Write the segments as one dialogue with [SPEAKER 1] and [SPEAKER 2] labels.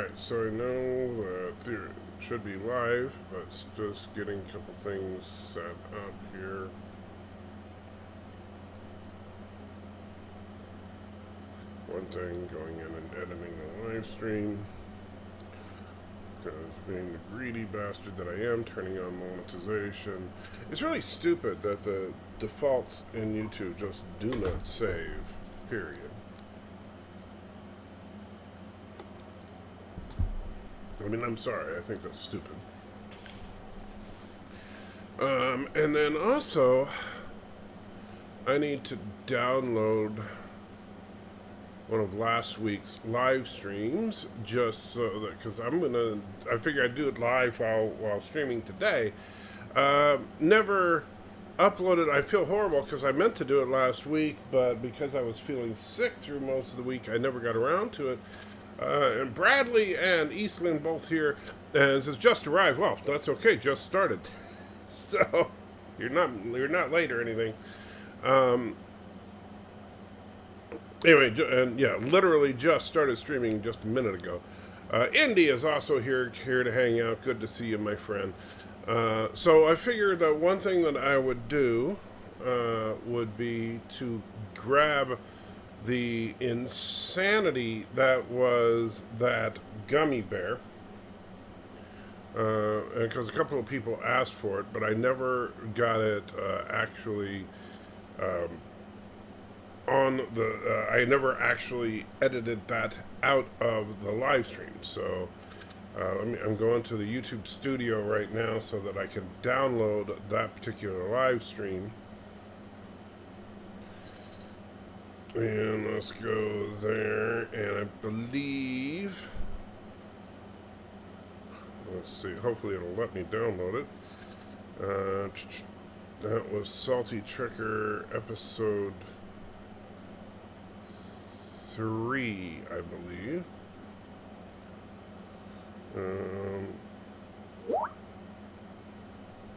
[SPEAKER 1] Alright, so I know that it should be live, but it's just getting a couple things set up here. One thing, going in and editing the live stream. Because being the greedy bastard that I am, turning on monetization. It's really stupid that the defaults in YouTube just do not save, period. I mean, I'm sorry, I think that's stupid. And then also, I need to download one of last week's live streams, just so that, because I figure I'd do it live while streaming today. Never uploaded. I feel horrible because I meant to do it last week, but because I was feeling sick through most of the week, I never got around to it. And Bradley and Eastland both here, and says just arrived. Well, that's okay, just started. So you're not late or anything. Anyway, and yeah, literally just started streaming just a minute ago. Indy is also here to hang out. Good to see you, my friend. So I figured that one thing that I would do would be to grab the insanity that was that gummy bear. Because a couple of people asked for it, but I never got it actually on the. I never actually edited that out of the live stream. So I'm going to the YouTube studio right now so that I can download that particular live stream. And let's go there, and I believe, let's see, hopefully it'll let me download it. That was Salty Tricker episode 3, I believe.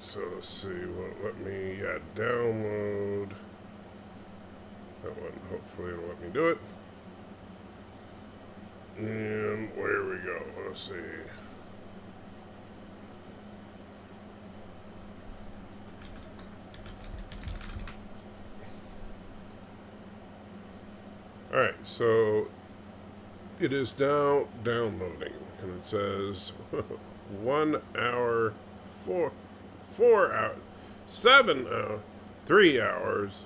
[SPEAKER 1] So let's see, let me download. That one, hopefully it'll let me do it. And where we go, let's see. Alright, so it is now downloading, and it says 1 hour, 4 hours, 7 hours, 3 hours.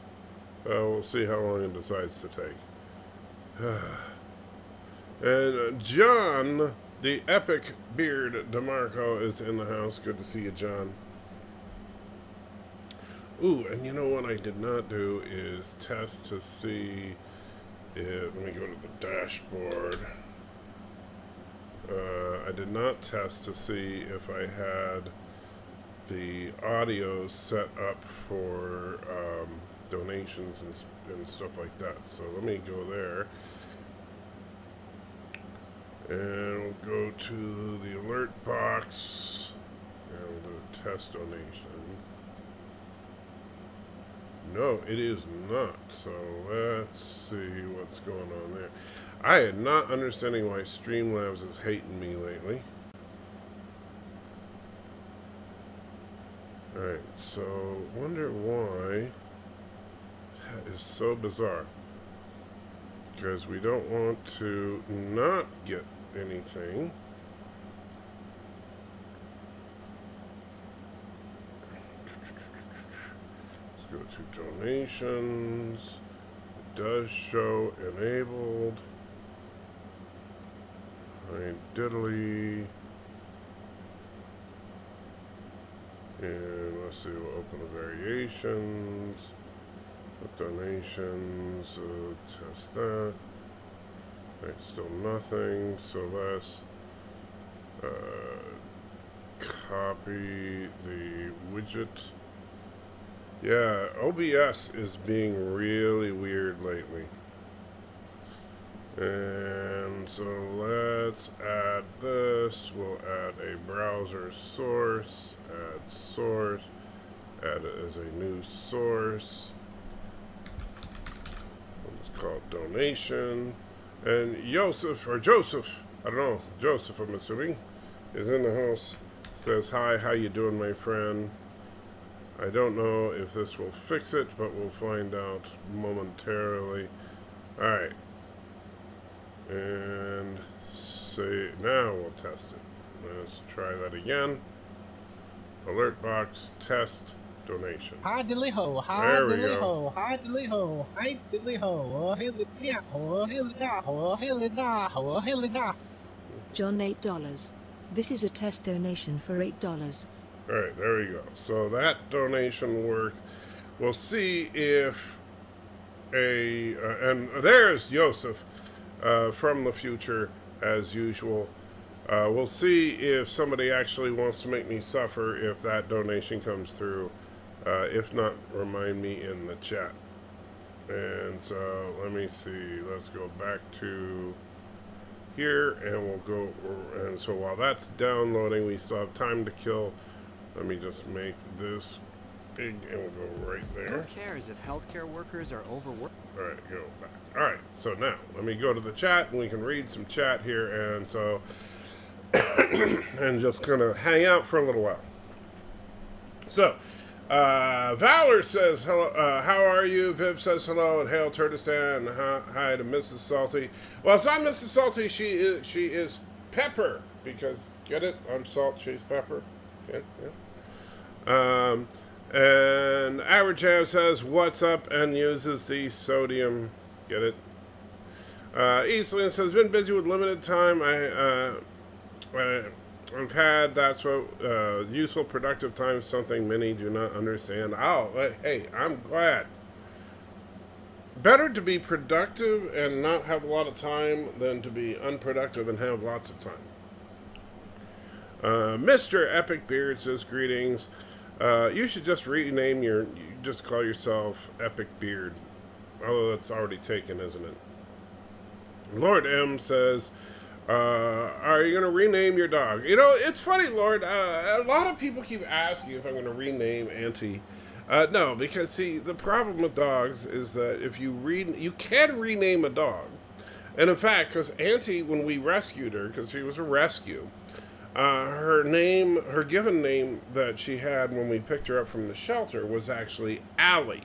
[SPEAKER 1] We'll see how long it decides to take. And John, the epic beard DeMarco, is in the house. Good to see you, John. Ooh, and you know what I did not do is test to see if, let me go to the dashboard. I did not test to see if I had the audio set up for donations and stuff like that. So let me go there, and we'll go to the alert box, and we'll do a test donation. No, it is not. So let's see what's going on there. I am not understanding why Streamlabs is hating me lately. Alright, so wonder why that is so bizarre. Because we don't want to not get anything. Let's go to donations. It does show enabled. Diddly. And let's see, we'll open the variations. With donations, test that. Right, still nothing, so let's copy the widget. Yeah, OBS is being really weird lately. And so let's add this. We'll add a browser source, add it as a new source. We'll just call it donation. And Joseph, I don't know. Joseph, I'm assuming, is in the house. Says, hi, how you doing, my friend? I don't know if this will fix it, but we'll find out momentarily. Alright. And say, now we'll test it. Let's try that again. Alert box, test, donation.
[SPEAKER 2] Hi diddly ho, hi diddly ho, hi diddly ho, hi diddly ho, oh hilly da, oh hilly da, oh hilly da, oh hilly da.
[SPEAKER 3] John, $8. This is a test donation for $8.
[SPEAKER 1] Alright, there we go. So that donation worked. We'll see if and there's Joseph from the future, as usual. We'll see if somebody actually wants to make me suffer if that donation comes through. If not, remind me in the chat. And so, let me see. Let's go back to here, and we'll go. And so while that's downloading, we still have time to kill. Let me just make this big, and we'll go right there.
[SPEAKER 4] Who cares if healthcare workers are overworked?
[SPEAKER 1] All right, go back. All right, so now let me go to the chat, and we can read some chat here, and so, and just gonna hang out for a little while. So, Valor says hello. How are you? Viv says hello, and hail Turdistan. Hi to Mrs. Salty. Well, it's not Mrs. Salty. She is Pepper, because get it? I'm Salt. She's Pepper. Okay, yeah. And Average Jam says, what's up, and uses the sodium. Get it? Eastland says, been busy with limited time. I've had, that's what, useful, productive time, something many do not understand. Oh, hey, I'm glad. Better to be productive and not have a lot of time than to be unproductive and have lots of time. Mr. Epic Beard says, greetings. You should just rename you just call yourself Epic Beard. Although that's already taken, isn't it? Lord M says, are you going to rename your dog? You know, it's funny, Lord. A lot of people keep asking if I'm going to rename Auntie. No, because, see, the problem with dogs is that if you can rename a dog. And in fact, because Auntie, when we rescued her, because she was a rescue, her given name that she had when we picked her up from the shelter was actually Allie.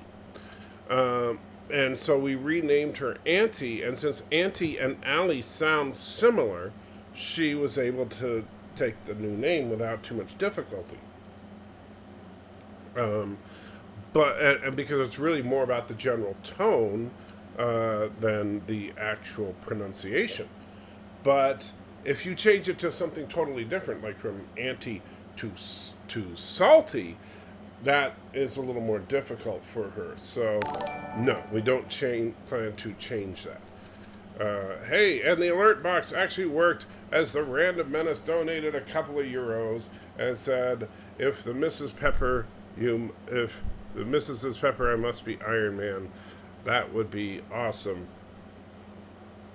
[SPEAKER 1] And so we renamed her Auntie, and since Auntie and Allie sound similar, she was able to take the new name without too much difficulty. But because it's really more about the general tone than the actual pronunciation. But if you change it to something totally different, like from Auntie to Salty, that is a little more difficult for her. So, no, we don't plan to change that. Hey, and the alert box actually worked, as the Random Menace donated a couple of euros and said, if the Mrs. Pepper, is Pepper, I must be Iron Man. That would be awesome.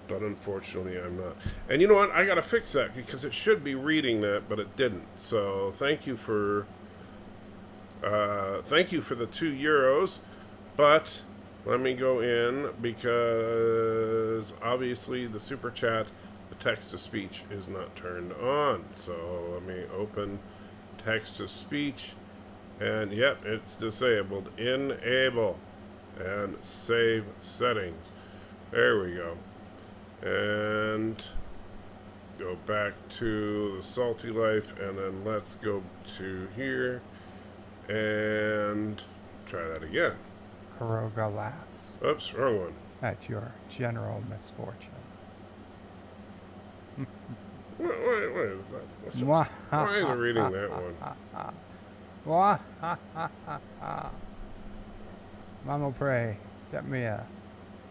[SPEAKER 1] But unfortunately, I'm not. And you know what? I gotta fix that, because it should be reading that, but it didn't. So, thank you for the 2 euros, but let me go in, because obviously the super chat, the text to speech is not turned on. So let me open text to speech, and yep, it's disabled. Enable and save settings. There we go. And go back to the Salty Life, and then let's go to here. And try that again.
[SPEAKER 5] Kuroga laughs.
[SPEAKER 1] Oops, wrong one.
[SPEAKER 5] At your general misfortune.
[SPEAKER 1] What is that? Why is it reading that one?
[SPEAKER 5] Mama Pray, get me a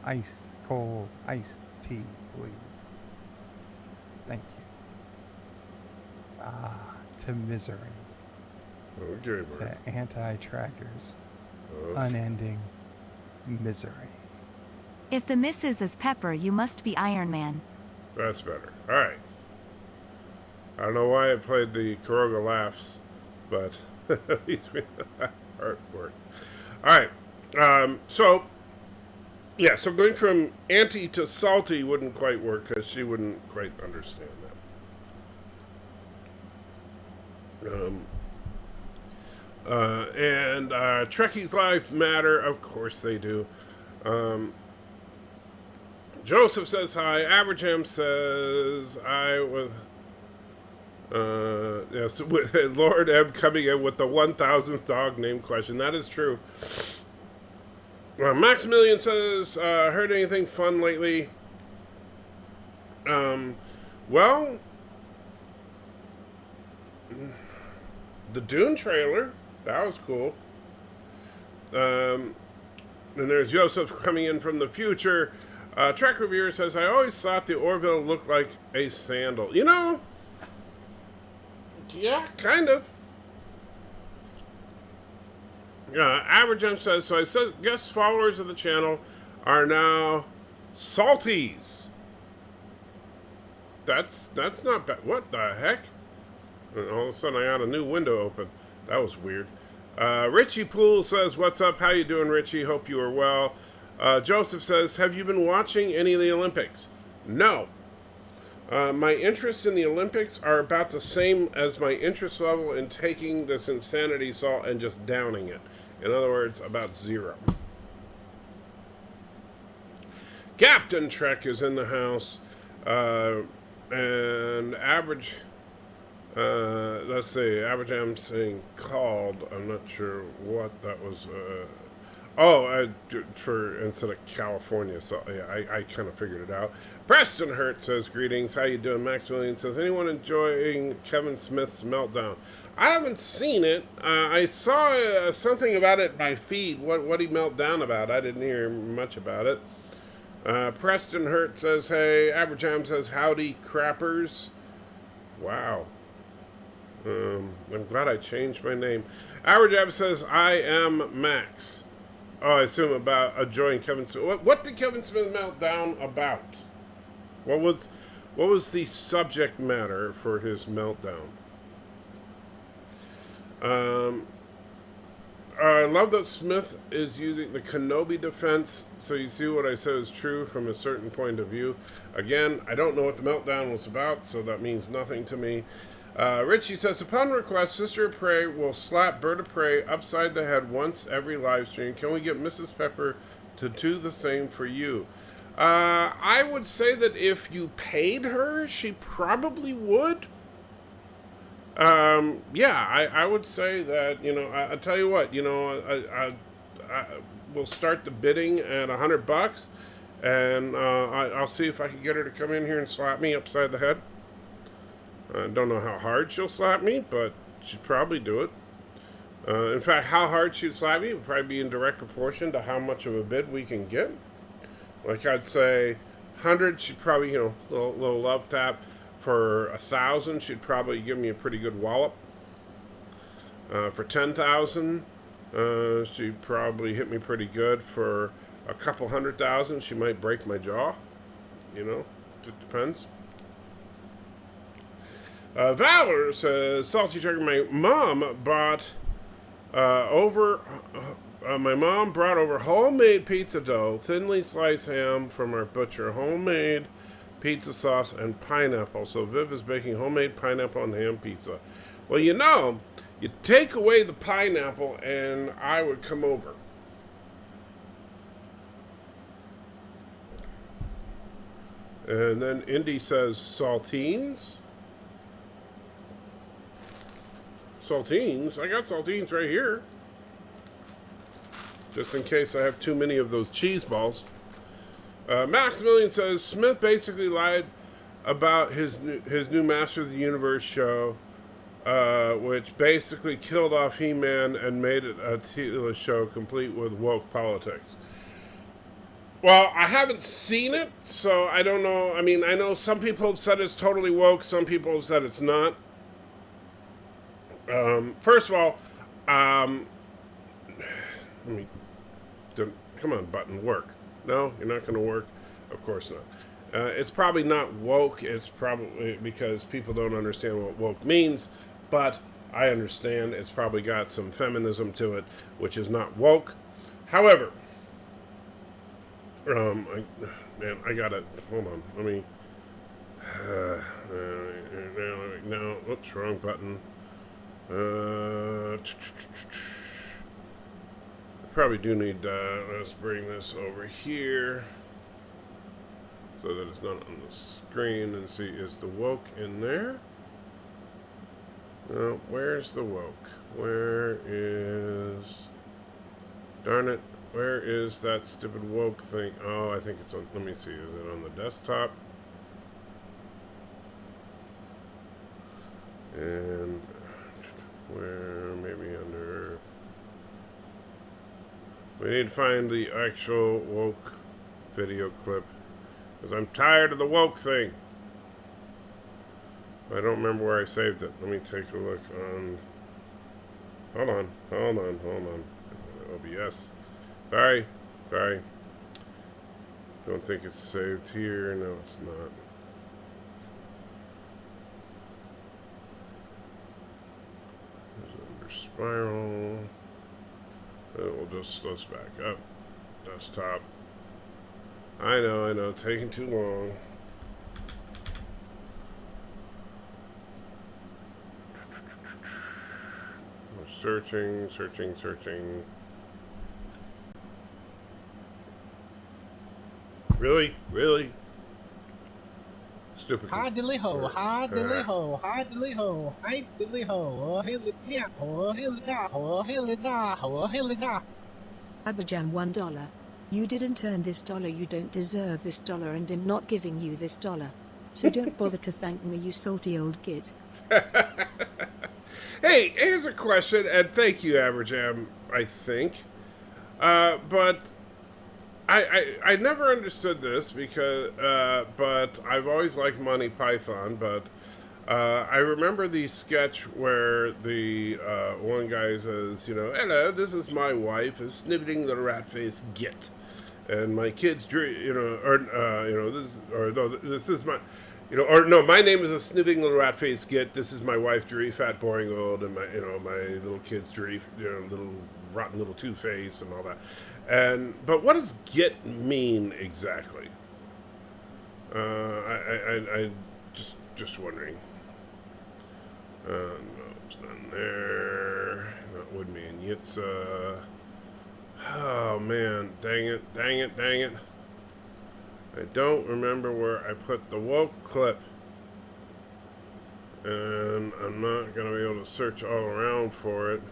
[SPEAKER 5] ice cold iced tea, please. Thank you. To misery.
[SPEAKER 1] Okay,
[SPEAKER 5] to anti-trackers. Unending misery.
[SPEAKER 6] If the missus is Pepper, you must be Iron Man.
[SPEAKER 1] That's better. Alright. I don't know why I played the Kuroga laughs, but at least we that part worked. Alright. So Yeah, so going from anti to salty wouldn't quite work because she wouldn't quite understand that. And Trekkie's lives matter. Of course they do. Joseph says hi. Abraham says I was. Yes, Lord M coming in with the 1,000th dog name question. That is true. Maximilian says, heard anything fun lately? Well, the Dune trailer. That was cool. And there's Joseph coming in from the future. Trek Reviewer says, I always thought the Orville looked like a sandal. You know, yeah, kind of. Average says, so I guess followers of the channel are now salties. That's not bad. What the heck? And all of a sudden I got a new window open. That was weird. Richie Poole says, what's up? How you doing, Richie? Hope you are well. Joseph says, have you been watching any of the Olympics? No. My interests in the Olympics are about the same as my interest level in taking this insanity salt and just downing it. In other words, about 0. Captain Trek is in the house. And average, let's see, average I'm saying called. I'm not sure what that was. For instead of California, so yeah, I kind of figured it out. Preston Hurt says, greetings, how you doing? Maximilian says, anyone enjoying Kevin Smith's meltdown? I haven't seen it. I saw something about it by feed, what he melted down about. I didn't hear much about it. Preston Hurt says, hey. Abraham says, howdy, crappers. Wow. I'm glad I changed my name. Abraham says, I am Max. Oh, I assume about enjoying Kevin Smith. What did Kevin Smith melt down about? What was the subject matter for his meltdown? I love that Smith is using the Kenobi defense, so you see what I said is true from a certain point of view. Again, I don't know what the meltdown was about, so that means nothing to me. Richie says, upon request, Sister of Prey will slap Bird of Prey upside the head once every live stream. Can we get Mrs. Pepper to do the same for you? I would say that if you paid her, she probably would. Yeah, I would say that, you know, I tell you what, you know, I will start the bidding at $100, and I'll see if I can get her to come in here and slap me upside the head. I don't know how hard she'll slap me, but she'd probably do it. In fact, how hard she'd slap me would probably be in direct proportion to how much of a bid we can get. Like I'd say 100, she'd probably, you know, little love tap. For 1,000, she'd probably give me a pretty good wallop. For 10,000, she'd probably hit me pretty good. For a couple 100,000, she might break my jaw. You know, just depends. Valor says, Salty Trigger, my mom brought over homemade pizza dough, thinly sliced ham from our butcher, homemade pizza sauce, and pineapple. So Viv is baking homemade pineapple and ham pizza. Well, you know, you take away the pineapple and I would come over. And then Indy says, saltines? Saltines? I got saltines right here. Just in case I have too many of those cheese balls. Maximilian says, Smith basically lied about his new Master of the Universe show, which basically killed off He-Man and made it a Tila show complete with woke politics. Well, I haven't seen it, so I don't know. I mean, I know some people have said it's totally woke, some people have said it's not. First of all, come on, button, work. No, you're not going to work? Of course not. It's probably not woke. It's probably because people don't understand what woke means, but I understand it's probably got some feminism to it, which is not woke. However, Man, I gotta, hold on, let me, no, oops, wrong button. I probably do need, let's bring this over here so that it's not on the screen and see, is the woke in there? No, where's the woke? Where is, darn it, where is that stupid woke thing? Oh, I think it's on, let me see, is it on the desktop? And where, maybe under, we need to find the actual woke video clip, because I'm tired of the woke thing. I don't remember where I saved it. Let me take a look on, hold on. OBS. Sorry. Don't think it's saved here. No, it's not. There's under spiral. Let's back up. Desktop. I know, taking too long. Searching. Really? Stupid.
[SPEAKER 2] Hi diddly ho, hi diddly ho, hi diddly ho, hi diddly ho, oh hilly yeah, oh hilly da, oh hilly da, oh hilly da.
[SPEAKER 3] Abajam $1. You didn't earn this dollar, you don't deserve this dollar, and I'm not giving you this dollar. So don't bother to thank me, you salty old git.
[SPEAKER 1] Hey, here's a question, and thank you, Aberjam, I think. But I never understood this because, but I've always liked Monty Python, but I remember the sketch where the one guy says, hello, this is my wife, is sniveling the rat-faced git. And my kids, this is my... my name is a sniveling little rat-faced git. This is my wife, Dreary, fat, boring, old, and my little kids, Dreary, little rotten little two-face and all that. But what does git mean exactly? I just wondering. No, it's not there. That would mean Yitza. Oh man, dang it. I don't remember where I put the woke clip. And I'm not going to be able to search all around for it.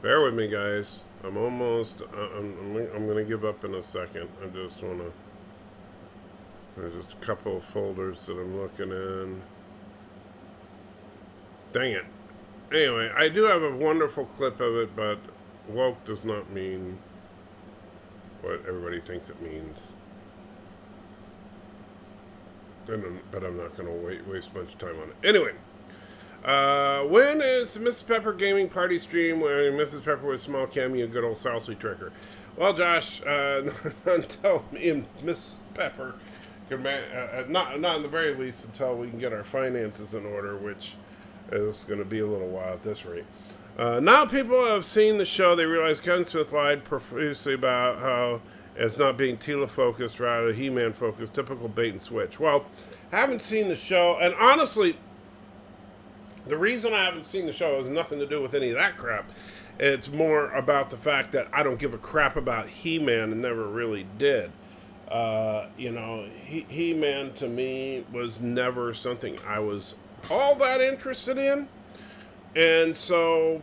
[SPEAKER 1] Bear with me, guys. I'm almost, I'm going to give up in a second. I just want to, there's just a couple of folders that I'm looking in. Dang it. Anyway, I do have a wonderful clip of it, but woke does not mean what everybody thinks it means. But I'm not going to waste much time on it. Anyway, when is the Mrs. Pepper Gaming Party stream where Mrs. Pepper with small cameo, good old Salty Tricker? Well, Josh, until me and Miss Pepper can, not in the very least until we can get our finances in order, which is going to be a little while at this rate. Now people have seen the show, they realize Kevin Smith lied profusely about how it's not being Tila focused, rather He-Man focused, typical bait and switch. Well, haven't seen the show, and honestly, the reason I haven't seen the show has nothing to do with any of that crap. It's more about the fact that I don't give a crap about He-Man and never really did. He-Man to me was never something I was all that interested in. And so,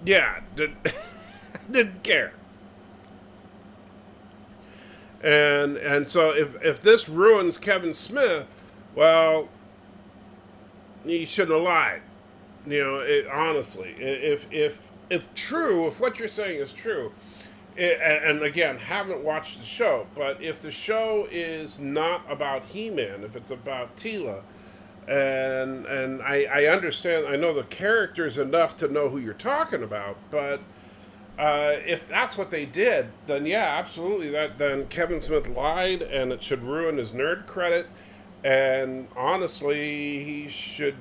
[SPEAKER 1] yeah, didn't care. And so if this ruins Kevin Smith, well, he shouldn't have lied. Honestly, if true, if what you're saying is true, and again, haven't watched the show, but if the show is not about He-Man, if it's about Tila, and I understand, I know the characters enough to know who you're talking about, but if that's what they did, then yeah, absolutely, then Kevin Smith lied, and it should ruin his nerd credit. And honestly, he should,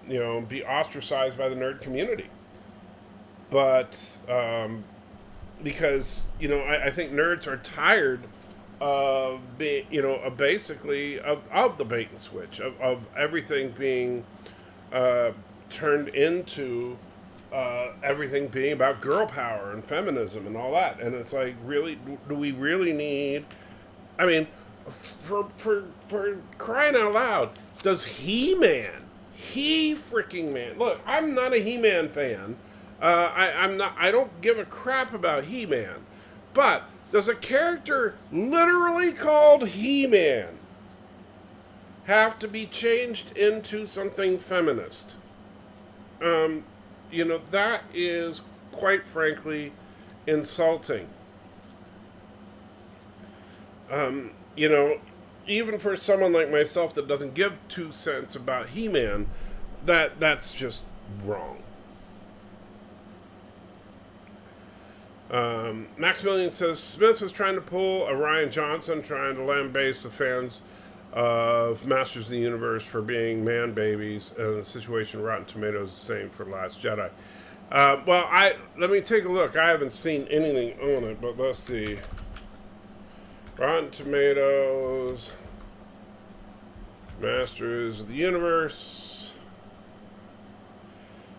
[SPEAKER 1] be ostracized by the nerd community. But because I think nerds are tired of being, basically of the bait and switch of everything being turned into everything being about girl power and feminism and all that. And it's like, really, do we really need? I mean, for crying out loud, does He-Man, freaking man? Look, I'm not a He-Man fan. I'm not. I don't give a crap about He-Man, but does a character literally called He-Man have to be changed into something feminist? That is, quite frankly, insulting. Even for someone like myself that doesn't give 2 cents about He-Man, that's just wrong. Maximilian says Smith was trying to pull a Ryan Johnson, trying to lambaste the fans of Masters of the Universe for being man babies, and the situation Rotten Tomatoes is the same for Last Jedi. Let me take a look. I haven't seen anything on it, but let's see. Rotten Tomatoes, Masters of the Universe.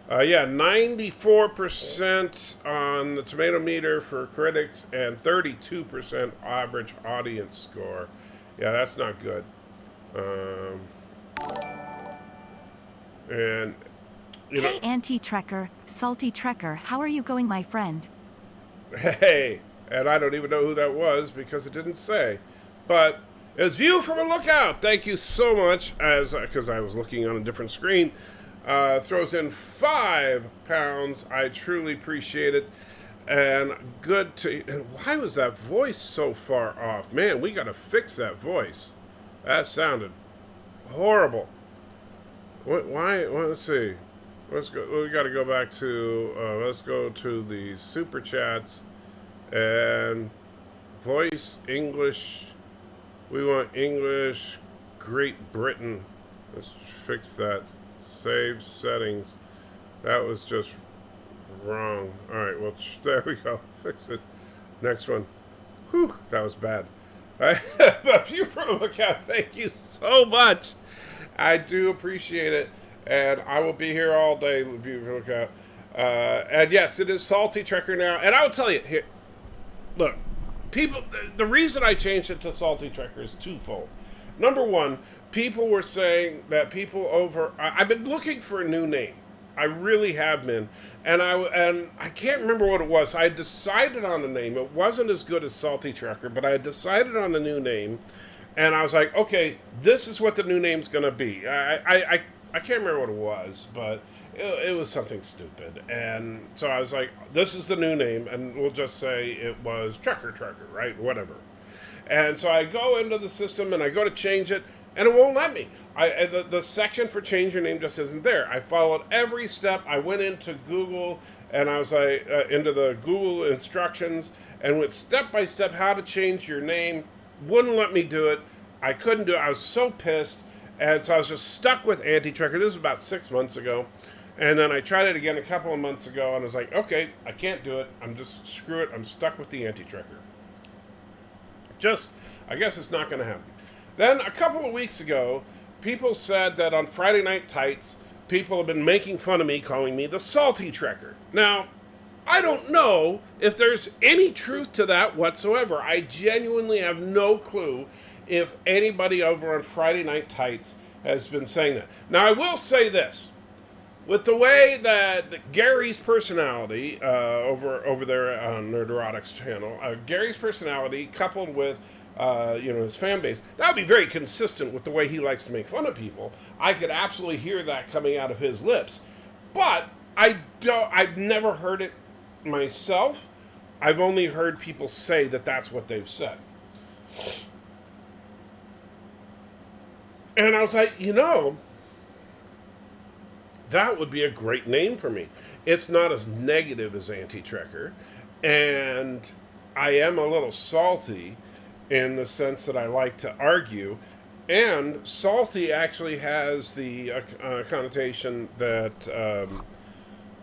[SPEAKER 1] 94% on the tomato meter for critics and 32% average audience score. Yeah, that's not good. And
[SPEAKER 6] Hey, anti-trekker, salty trekker, how are you going, my friend?
[SPEAKER 1] Hey, and I don't even know who that was because it didn't say. But it's View from a Lookout. Thank you so much, because I was looking on a different screen. Throws in £5. I truly appreciate it. And good to... And why was that voice so far off? Man, we got to fix that voice. That sounded horrible. Why? Well, let's see. Let's go. We got to go back to... let's go to the Super Chats. And voice English. We want English Great Britain. Let's fix that. Save settings. That was just wrong. Alright, well, there we go. Fix it. Next one. Whew, that was bad. But View from a Lookout, thank you so much. I do appreciate it. And I will be here all day, View from a Lookout. And yes, it is Salty Trekker now. And I will tell you, here, look, people, the reason I changed it to Salty Trekker is twofold. Number one, people were saying that I've been looking for a new name. I really have been. And I can't remember what it was. I had decided on the name. It wasn't as good as Salty Trekker, but I had decided on the new name. And I was like, okay, this is what the new name's going to be. I can't remember what it was, but it was something stupid. And so I was like, this is the new name, and we'll just say it was Trekker, right? Whatever. And so I go into the system, and I go to change it, and it won't let me. The section for change your name just isn't there. I followed every step. I went into Google, and I was like, into the Google instructions, and went step by step how to change your name. Wouldn't let me do it. I couldn't do it. I was so pissed. And so I was just stuck with anti-trekker. This was about 6 months ago. And then I tried it again a couple of months ago, and I was like, okay, I can't do it. I'm just, screw it. I'm stuck with the anti-trekker. I guess it's not going to happen. Then a couple of weeks ago, people said that on Friday Night Tights, people have been making fun of me, calling me the Salty Trekker. Now, I don't know if there's any truth to that whatsoever. I genuinely have no clue if anybody over on Friday Night Tights has been saying that. Now, I will say this. With the way that Gary's personality, over there on Nerderotics channel, Gary's personality coupled with, his fan base, that would be very consistent with the way he likes to make fun of people. I could absolutely hear that coming out of his lips. But I've never heard it myself. I've only heard people say that that's what they've said. And I was like, that would be a great name for me. It's not as negative as anti-trekker, and I am a little salty in the sense that I like to argue, And salty actually has the connotation that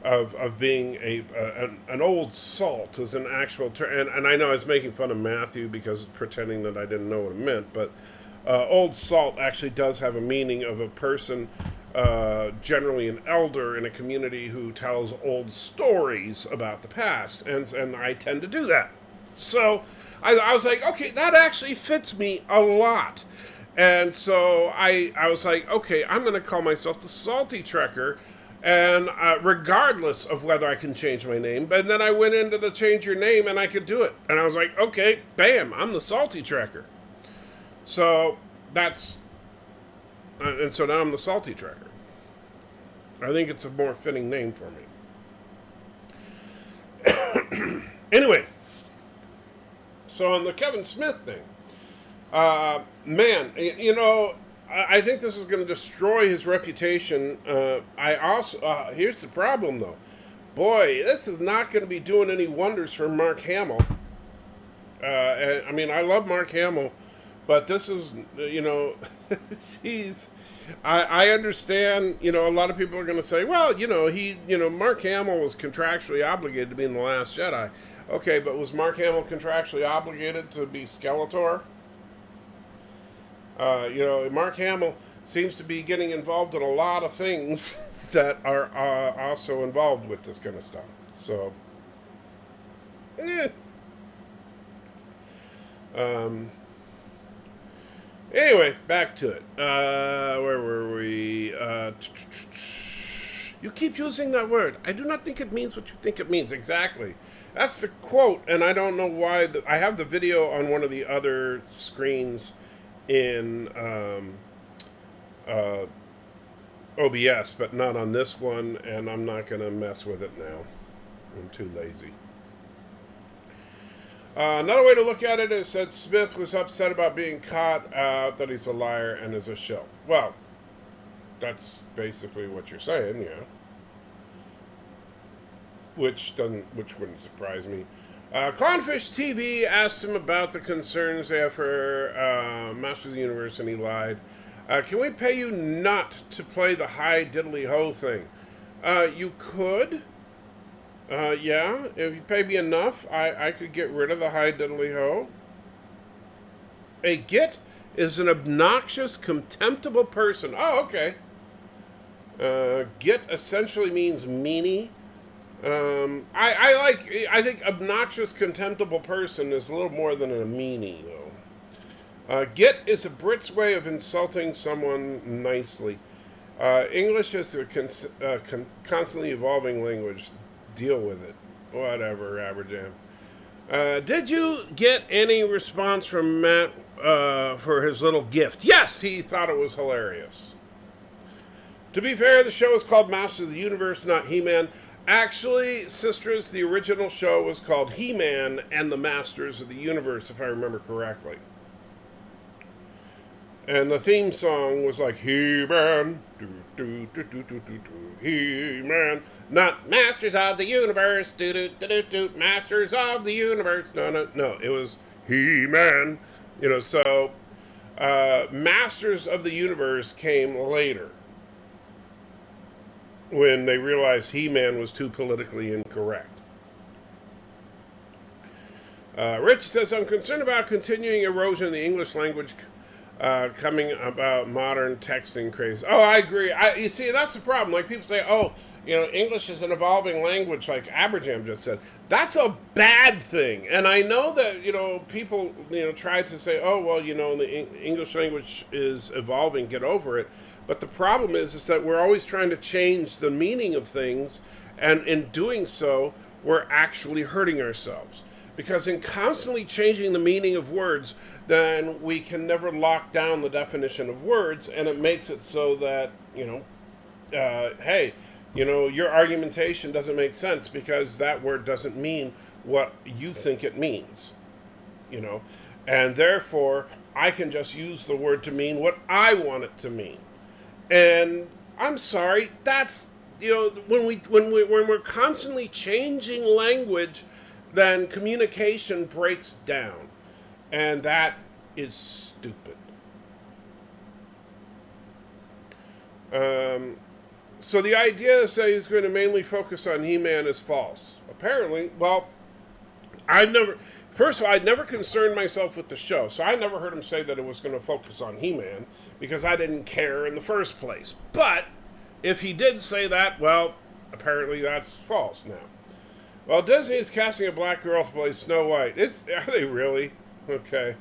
[SPEAKER 1] of being an old salt is an actual term. And I know I was making fun of Matthew because pretending that I didn't know what it meant, but old salt actually does have a meaning of a person, generally an elder in a community, who tells old stories about the past, and I tend to do that. So I was like, okay, that actually fits me a lot. And so I was like, okay, I'm going to call myself the Salty Trekker, and regardless of whether I can change my name. But then I went into the change your name, and I could do it. And I was like, okay, bam, I'm the Salty Trekker. So that's, and so now I'm the Salty Trekker. I think it's a more fitting name for me. Anyway, so on the Kevin Smith thing, man, you know, I think this is going to destroy his reputation. I also, here's the problem though. Boy, this is not going to be doing any wonders for Mark Hamill. I mean, I love Mark Hamill, but this is, you know, I understand, you know, a lot of people are going to say, well, you know, Mark Hamill was contractually obligated to be in The Last Jedi. Okay, but was Mark Hamill contractually obligated to be Skeletor? You know, Mark Hamill seems to be getting involved in a lot of things that are also involved with this kind of stuff. So, anyway, back to it. Where were we? You keep using that word. I do not think it means what you think it means. Exactly. That's the quote, and I don't know why. I have the video on one of the other screens in OBS, but not on this one, and I'm not going to mess with it now. I'm too lazy. Another way to look at it is that Smith was upset about being caught out, that he's a liar and is a shill. Well, that's basically what you're saying, yeah. Which wouldn't surprise me. Clownfish TV asked him about the concerns they have for Master of the Universe, and he lied. Can we pay you not to play the hi diddly ho thing? You could. Yeah, if you pay me enough, I could get rid of the hi diddly ho. A git is an obnoxious, contemptible person. Oh, okay. Git essentially means meanie. I think obnoxious, contemptible person is a little more than a meanie, though. Git is a Brit's way of insulting someone nicely. English is a constantly evolving language. Deal with it. Whatever, Aberjam. Did you get any response from Matt for his little gift? Yes, he thought it was hilarious. To be fair, the show is called Masters of the Universe, not He-Man. Actually, Sisters, the original show was called He-Man and the Masters of the Universe, if I remember correctly. And the theme song was like, He-Man, He-Man, not Masters of the Universe, Masters of the Universe. No, it was He-Man. You know, so Masters of the Universe came later, when they realized He-Man was too politically incorrect. Rich says, I'm concerned about continuing erosion in the English language coming about modern texting craze. Oh, I agree. You see, that's the problem. Like, people say, oh, you know, English is an evolving language, like Aberjam just said. That's a bad thing. And I know that, you know, people, you know, try to say, oh, well, you know, the English language is evolving, get over it. But the problem is that we're always trying to change the meaning of things, and in doing so, we're actually hurting ourselves. Because in constantly changing the meaning of words, then we can never lock down the definition of words, and it makes it so that, you know, hey, you know, your argumentation doesn't make sense because that word doesn't mean what you think it means, you know. And therefore, I can just use the word to mean what I want it to mean. And I'm sorry, that's, you know, when we're constantly changing language, then communication breaks down. And that is stupid. So the idea that he's going to mainly focus on He-Man is false. Apparently, well, first of all, I'd never concerned myself with the show, so I never heard him say that it was going to focus on He-Man because I didn't care in the first place. But if he did say that, well, apparently that's false now. Well, Disney is casting a black girl to play Snow White. Are they really? Okay.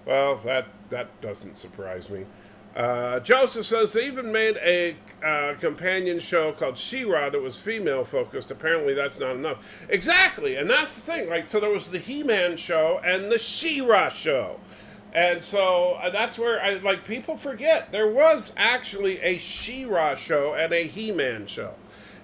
[SPEAKER 1] Well, that doesn't surprise me. Joseph says they even made a companion show called She-Ra that was female-focused. Apparently that's not enough. Exactly, and that's the thing. Like, so there was the He-Man show and the She-Ra show. And so that's where, people forget, there was actually a She-Ra show and a He-Man show.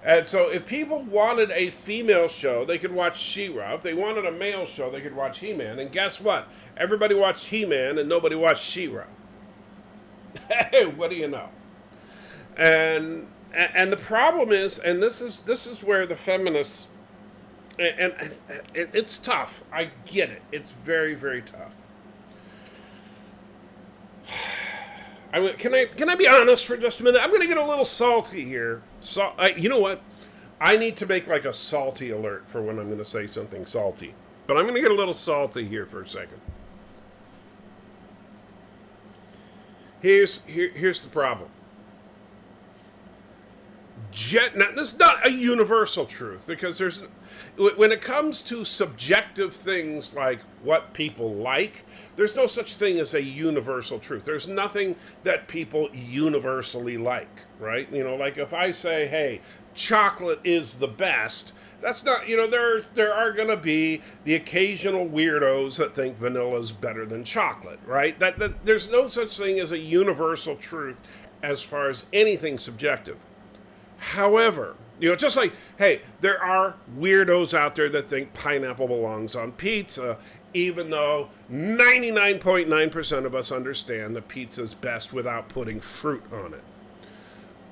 [SPEAKER 1] And so if people wanted a female show, they could watch She-Ra. If they wanted a male show, they could watch He-Man. And guess what? Everybody watched He-Man and nobody watched She-Ra. Hey, what do you know? And the problem is, and this is where the feminists, and it's tough. I get it. It's very, very tough. Can I be honest for just a minute? I'm going to get a little salty here. So, you know what? I need to make like a salty alert for when I'm going to say something salty. But I'm going to get a little salty here for a second. Here's the problem. Now, this is not a universal truth, because when it comes to subjective things like what people like, there's no such thing as a universal truth. There's nothing that people universally like, right? Like if I say, hey, chocolate is the best, that's not, there are going to be the occasional weirdos that think vanilla is better than chocolate, right? That there's no such thing as a universal truth as far as anything subjective. However, just like, hey, there are weirdos out there that think pineapple belongs on pizza, even though 99.9% of us understand that pizza's best without putting fruit on it.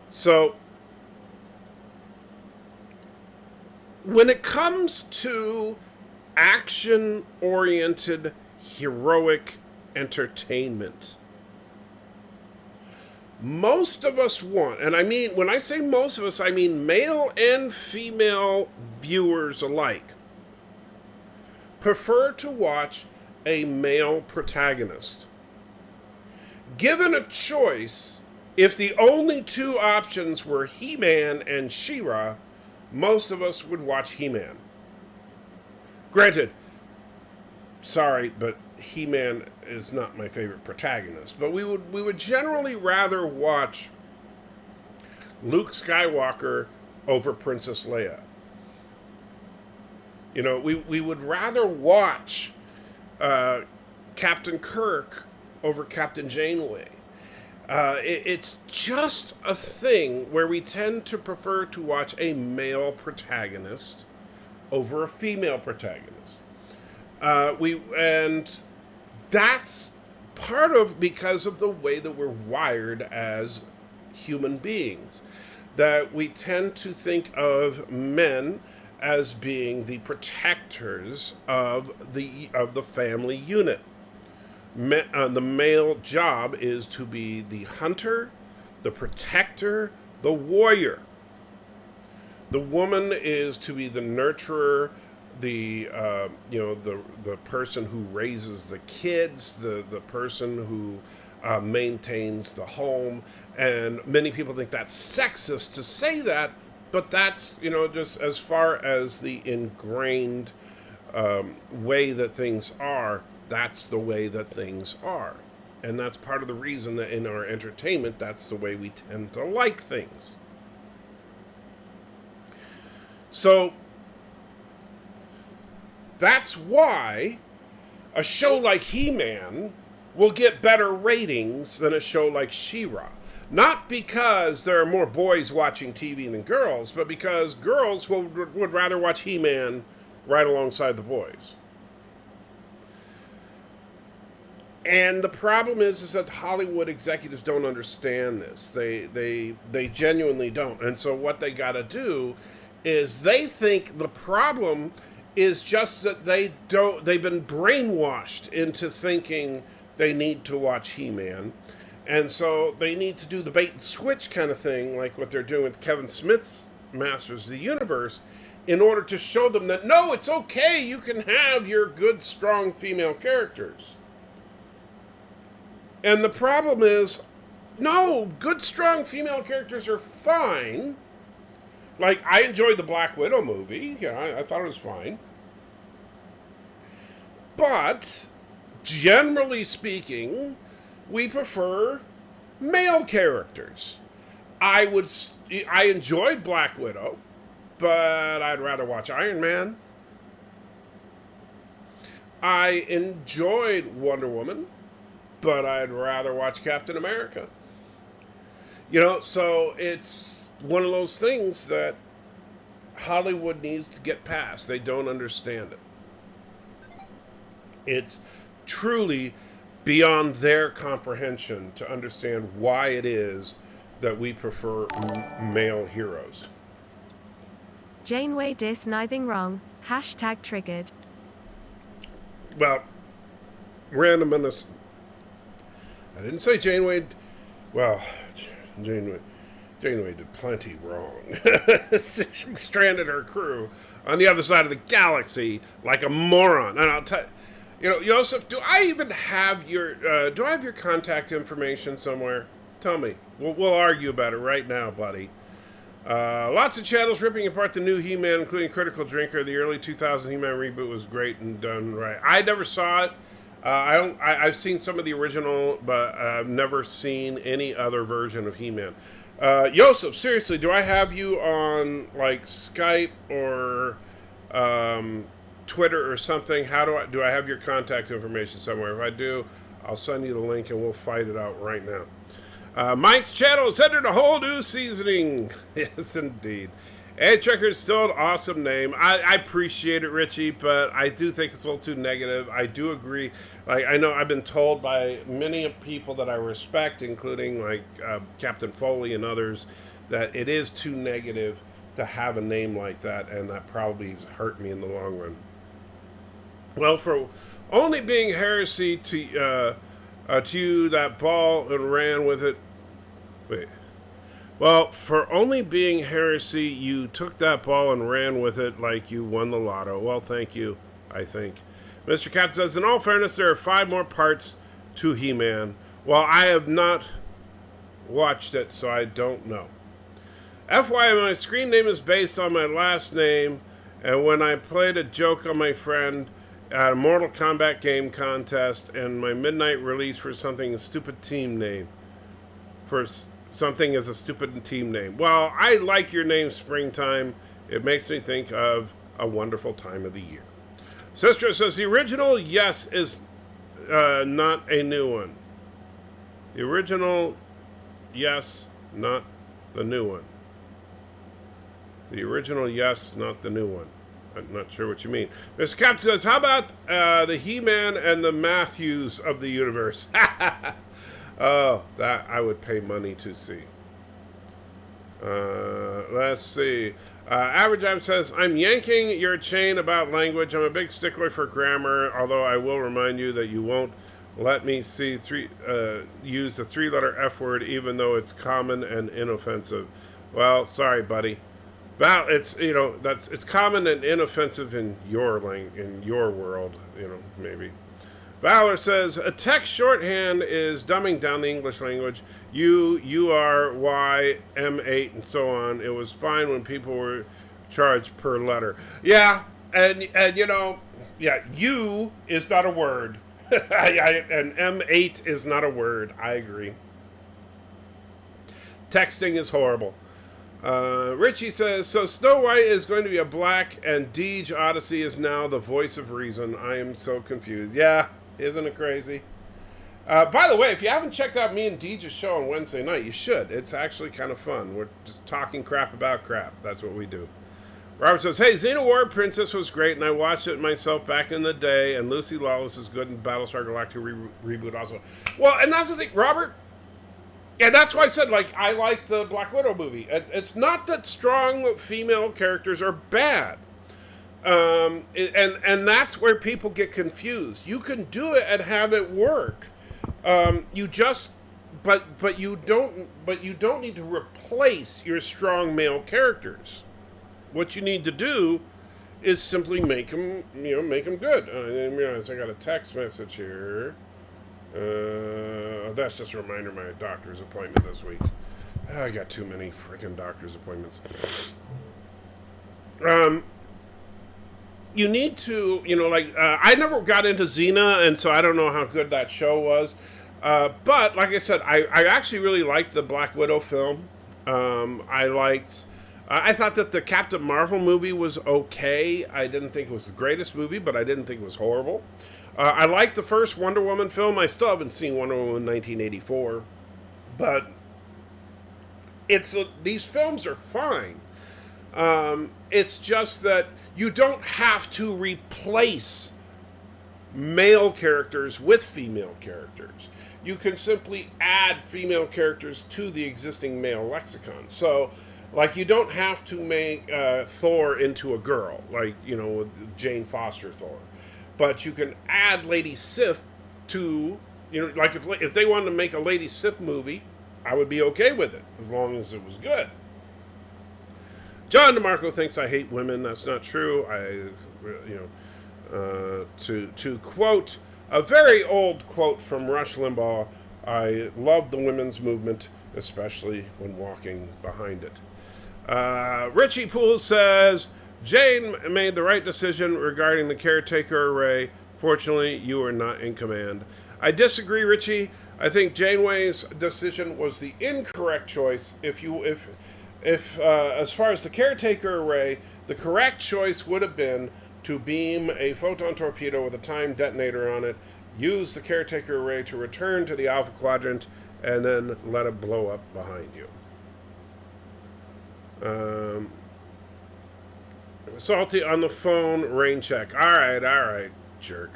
[SPEAKER 1] So, when it comes to action-oriented, heroic entertainment, most of us want, and I mean, when I say most of us, I mean male and female viewers alike, prefer to watch a male protagonist. Given a choice, if the only two options were He-Man and She-Ra, most of us would watch He-Man. Granted, sorry, but He-Man is not my favorite protagonist, but we would generally rather watch Luke Skywalker over Princess Leia. We would rather watch Captain Kirk over Captain Janeway. It's just a thing where we tend to prefer to watch a male protagonist over a female protagonist. And that's part of because of the way that we're wired as human beings, that we tend to think of men as being the protectors of the family unit. The male job is to be the hunter, the protector, the warrior. The woman is to be the nurturer, the person who raises the kids, the person who maintains the home. And many people think that's sexist to say that, but that's, just as far as the ingrained way that things are, that's the way that things are. And that's part of the reason that in our entertainment, that's the way we tend to like things. So, that's why a show like He-Man will get better ratings than a show like She-Ra. Not because there are more boys watching TV than girls, but because girls would rather watch He-Man right alongside the boys. And the problem is that Hollywood executives don't understand this. They genuinely don't. And so what they got to do is they think the problem is just that they've been brainwashed into thinking they need to watch He-Man. And so they need to do the bait and switch kind of thing, like what they're doing with Kevin Smith's Masters of the Universe, in order to show them that, no, it's okay, you can have your good, strong female characters. And the problem is, no, good, strong female characters are fine. Like, I enjoyed the Black Widow movie. Yeah, I thought it was fine. But, generally speaking, we prefer male characters. I enjoyed Black Widow, but I'd rather watch Iron Man. I enjoyed Wonder Woman, but I'd rather watch Captain America. You know, so it's one of those things that Hollywood needs to get past. They don't understand it. It's truly beyond their comprehension to understand why it is that we prefer male heroes.
[SPEAKER 6] Janeway dis nothing wrong. Hashtag triggered.
[SPEAKER 1] Well, randomness. I didn't say Janeway. Well, Janeway did plenty wrong. She stranded her crew on the other side of the galaxy like a moron. And I'll tell you know, Joseph, do I have your contact information somewhere? Tell me. We'll argue about it right now, buddy. Lots of channels ripping apart the new He-Man, including Critical Drinker. The early 2000 He-Man reboot was great and done right. I never saw it. I've seen some of the original, but I've never seen any other version of He-Man. Joseph, seriously, do I have you on like Skype or Twitter or something? How do I have your contact information somewhere? If I do, I'll send you the link and we'll fight it out right now. Mike's channel has entered a whole new seasoning. Yes, indeed. Hey, Trekker's still an awesome name. I appreciate it, Richie, but I do think it's a little too negative. I do agree. Like, I know I've been told by many people that I respect, including like Captain Foley and others, that it is too negative to have a name like that, and that probably hurt me in the long run. Well, for only being heresy to you that ball and ran with it. Wait. Well, for only being heresy, you took that ball and ran with it like you won the lotto. Well, thank you, I think. Mr. Cat says, in all fairness, there are 5 more parts to He-Man. Well, I have not watched it, so I don't know. FYI, my screen name is based on my last name, and when I played a joke on my friend at a Mortal Kombat game contest, and my midnight release for something a stupid team name. For something as a stupid team name. Well, I like your name, Springtime. It makes me think of a wonderful time of the year. Sister says, the original Yes is not a new one. The original Yes, not the new one. The original Yes, not the new one. I'm not sure what you mean. Mr. Cap says, how about the He-Man and the Matthews of the universe? Oh, that I would pay money to see. Let's see. Average Jam says, I'm yanking your chain about language. I'm a big stickler for grammar, although I will remind you that you won't let me see use the 3-letter F word, even though it's common and inoffensive. Well, sorry, buddy. Val, it's common and inoffensive in your world, maybe. Valor says, a text shorthand is dumbing down the English language. You are Y, M8, and so on. It was fine when people were charged per letter. Yeah, and you is not a word. And M8 is not a word. I agree. Texting is horrible. Richie says, so Snow White is going to be a black and Deej Odyssey is now the voice of reason. I am so confused. Yeah, isn't it crazy? By the way, if you haven't checked out me and Deej's show on Wednesday night, you should. It's actually kind of fun. We're just talking crap about crap. That's what we do. Robert says, hey, Xena War Princess was great, and I watched it myself back in the day, and Lucy Lawless is good in Battlestar Galactica reboot also. Well, and that's the thing, Robert. Yeah, that's why I said, I like the Black Widow movie. It's not that strong female characters are bad. And that's where people get confused. You can do it and have it work. You just but you don't need to replace your strong male characters. What you need to do is simply make them good. I didn't realize I got a text message here. That's just a reminder of my doctor's appointment this week. I got too many freaking doctor's appointments. You need to, I never got into Xena, and so I don't know how good that show was. But, like I said, I actually really liked the Black Widow film. I thought that the Captain Marvel movie was okay. I didn't think it was the greatest movie, but I didn't think it was horrible. I liked the first Wonder Woman film. I still haven't seen Wonder Woman 1984. But these films are fine. It's just that you don't have to replace male characters with female characters. You can simply add female characters to the existing male lexicon. So, like, you don't have to make Thor into a girl, like, with Jane Foster Thor. But you can add Lady Sif to, like, if they wanted to make a Lady Sif movie, I would be okay with it, as long as it was good. John DeMarco thinks I hate women. That's not true. To quote a very old quote from Rush Limbaugh, I love the women's movement, especially when walking behind it. Richie Poole says, Jane made the right decision regarding the caretaker array. Fortunately, you are not in command. I disagree, Richie. I think Janeway's decision was the incorrect choice. If as far as the caretaker array, the correct choice would have been to beam a photon torpedo with a timed detonator on it, use the caretaker array to return to the Alpha Quadrant, and then let it blow up behind you. Salty on the phone, rain check. All right, jerk.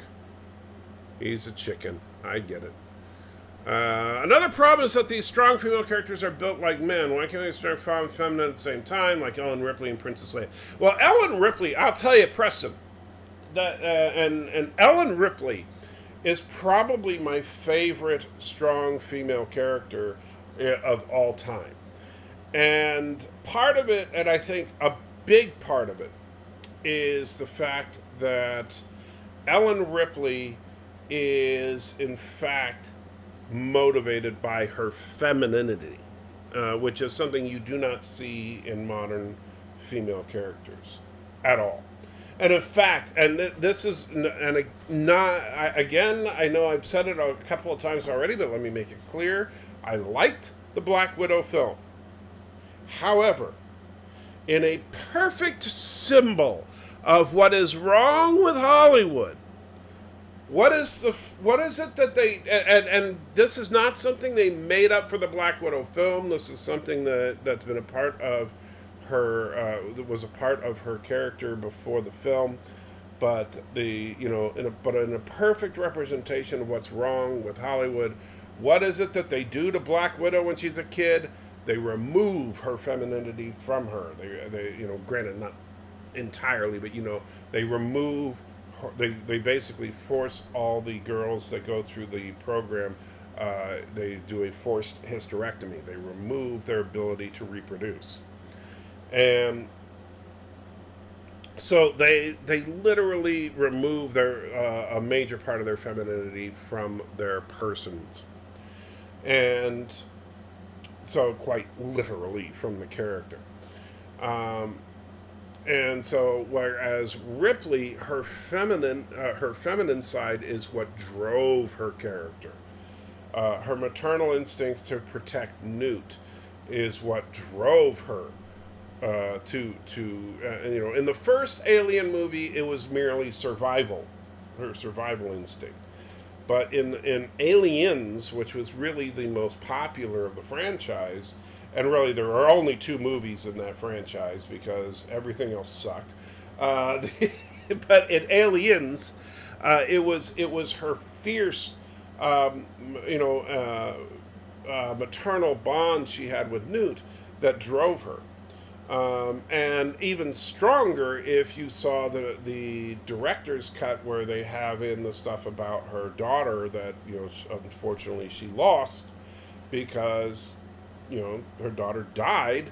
[SPEAKER 1] He's a chicken. I get it. Another problem is that these strong female characters are built like men. Why can't they start feminine at the same time, like Ellen Ripley and Princess Leia? Well, Ellen Ripley, I'll tell you, Preston, that and Ellen Ripley is probably my favorite strong female character of all time. And part of it, and I think a big part of it, is the fact that Ellen Ripley is, in fact, motivated by her femininity, which is something you do not see in modern female characters at all. And in fact, and this is, and not, again, I know I've said it a couple of times already, but let me make it clear. I liked the Black Widow film. However, in a perfect symbol of what is wrong with Hollywood, what is it that they, and this is not something they made up for the Black Widow film. This is something that's been a part of her, that was a part of her character before the film, but in a perfect representation of what's wrong with Hollywood. What is it that they do to Black Widow when she's a kid? They remove her femininity from her. They granted not entirely, but they remove. They basically force all the girls that go through the program. They do a forced hysterectomy. They remove their ability to reproduce, and so they literally remove their a major part of their femininity from their persons, and so quite literally from the character. And so, whereas Ripley, her feminine side is what drove her character. Her maternal instincts to protect Newt is what drove her in the first Alien movie, it was merely survival, her survival instinct. But in Aliens, which was really the most popular of the franchise, and really there are only 2 movies in that franchise because everything else sucked. But in Aliens, it was her fierce, maternal bond she had with Newt that drove her. And even stronger if you saw the director's cut where they have in the stuff about her daughter that, unfortunately she lost. because, her daughter died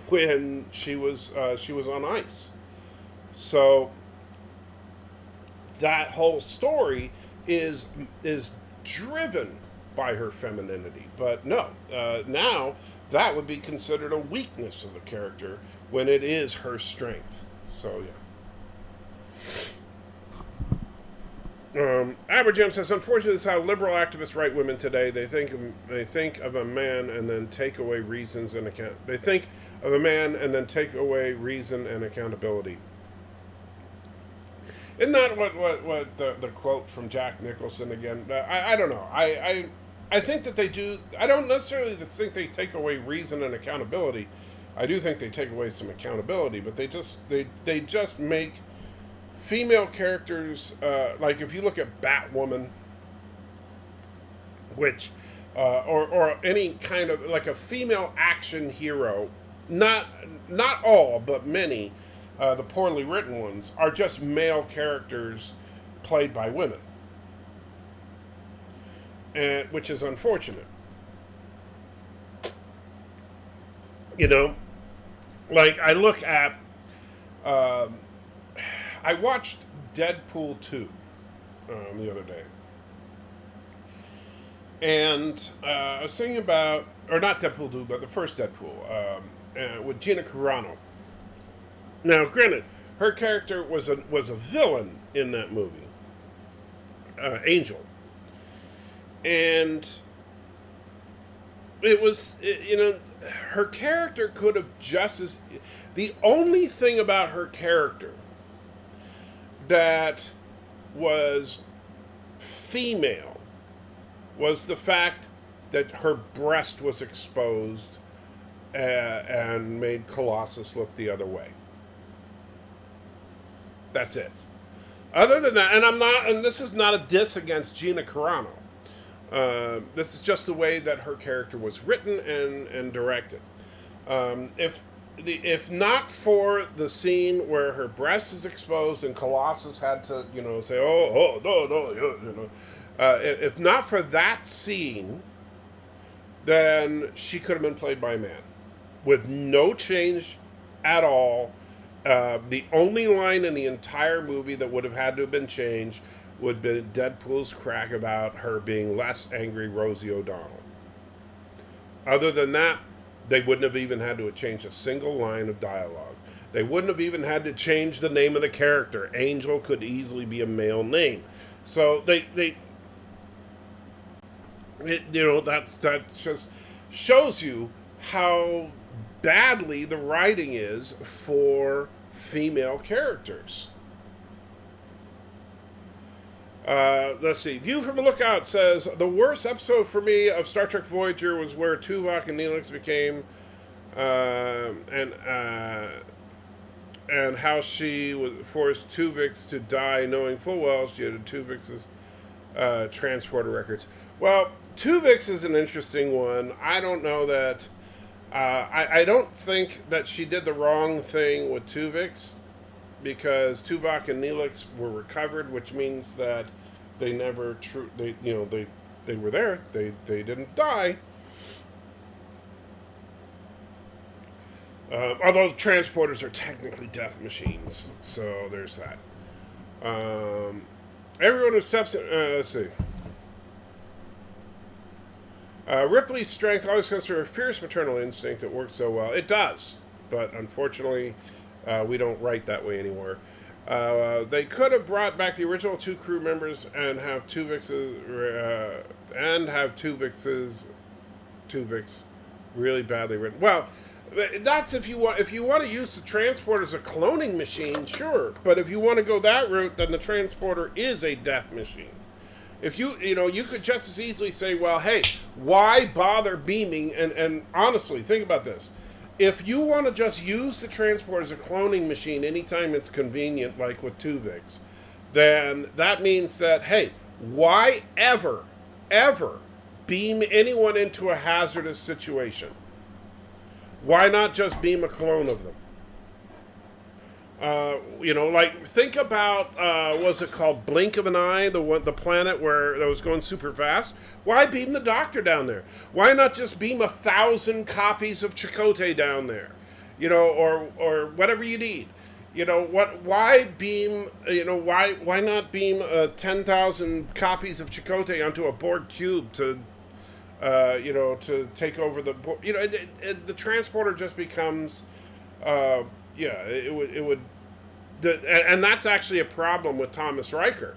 [SPEAKER 1] when she was on ice. So that whole story is driven by her femininity. But no, now that would be considered a weakness of the character when it is her strength. So yeah. Aberjam says, unfortunately, this is how liberal activists write women today. They think of a man and then take away reasons and They think of a man and then take away reason and accountability. Isn't that what the quote from Jack Nicholson again? I don't know. I think that they do. I don't necessarily think they take away reason and accountability. I do think they take away some accountability, but they just make female characters, like if you look at Batwoman, which or any kind of like a female action hero, not all but many, the poorly written ones are just male characters played by women, and which is unfortunate. Like I look at. I watched Deadpool 2 the other day. And I was thinking about, or not Deadpool 2, but the first Deadpool, with Gina Carano. Now, granted, her character was a villain in that movie, Angel. And it was, her character could have just as... The only thing about her character that was female was the fact that her breast was exposed and made Colossus look the other way. That's it. Other than that, and this is not a diss against Gina Carano. This is just the way that her character was written and directed. If not for the scene where her breast is exposed and Colossus had to, say, oh, no, if not for that scene, then she could have been played by a man with no change at all. The only line in the entire movie that would have had to have been changed would be Deadpool's crack about her being less angry Rosie O'Donnell. Other than that, they wouldn't have even had to change a single line of dialogue. They wouldn't have even had to change the name of the character. Angel could easily be a male name. So that just shows you how badly the writing is for female characters. Let's see. View from a Lookout says, the worst episode for me of Star Trek Voyager was where Tuvok and Neelix became, and how she was forced Tuvix to die knowing full well she had Tuvix's transporter records. Well, Tuvix is an interesting one. I don't know that... I don't think that she did the wrong thing with Tuvix, because Tuvok and Neelix were recovered, which means that they never they were there. They didn't die. Although transporters are technically death machines, so there's that. Everyone who steps in, let's see. Ripley's strength always comes from a fierce maternal instinct that works so well. It does, but unfortunately, we don't write that way anymore. They could have brought back the original two crew members and have Tuvix really badly written. Well, that's if you want to use the transporter as a cloning machine, sure. But if you want to go that route, then the transporter is a death machine. If you could just as easily say, well, hey, why bother beaming? And honestly, think about this. If you want to just use the transport as a cloning machine anytime it's convenient, like with Tuvix, then that means that, hey, why ever beam anyone into a hazardous situation? Why not just beam a clone of them? Like think about was it called Blink of an Eye, the planet where that was going super fast? Why beam the Doctor down there? Why not just beam 1,000 copies of Chakotay down there? Or whatever you need. Why beam? Why not beam 10,000 copies of Chakotay onto a Borg cube to to take over the the transporter just becomes it would and that's actually a problem with Thomas Riker,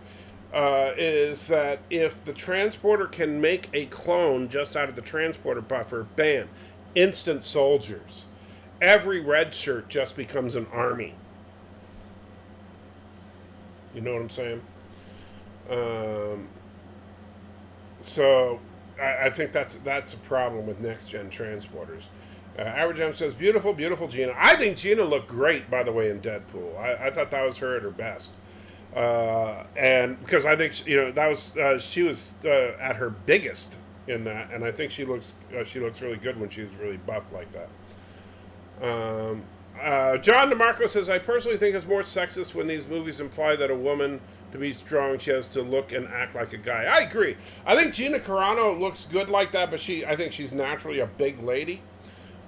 [SPEAKER 1] is that if the transporter can make a clone just out of the transporter buffer, bam, instant soldiers. Every red shirt just becomes an army. You know what I'm saying? So I think that's a problem with next gen transporters. Average M says, beautiful, beautiful Gina. I think Gina looked great, by the way, in Deadpool. I thought that was her at her best. And because I think that was she was at her biggest in that, and I think she looks really good when she's really buff like that. John DeMarco says, I personally think it's more sexist when these movies imply that a woman, to be strong, she has to look and act like a guy. I agree. I think Gina Carano looks good like that, but I think she's naturally a big lady.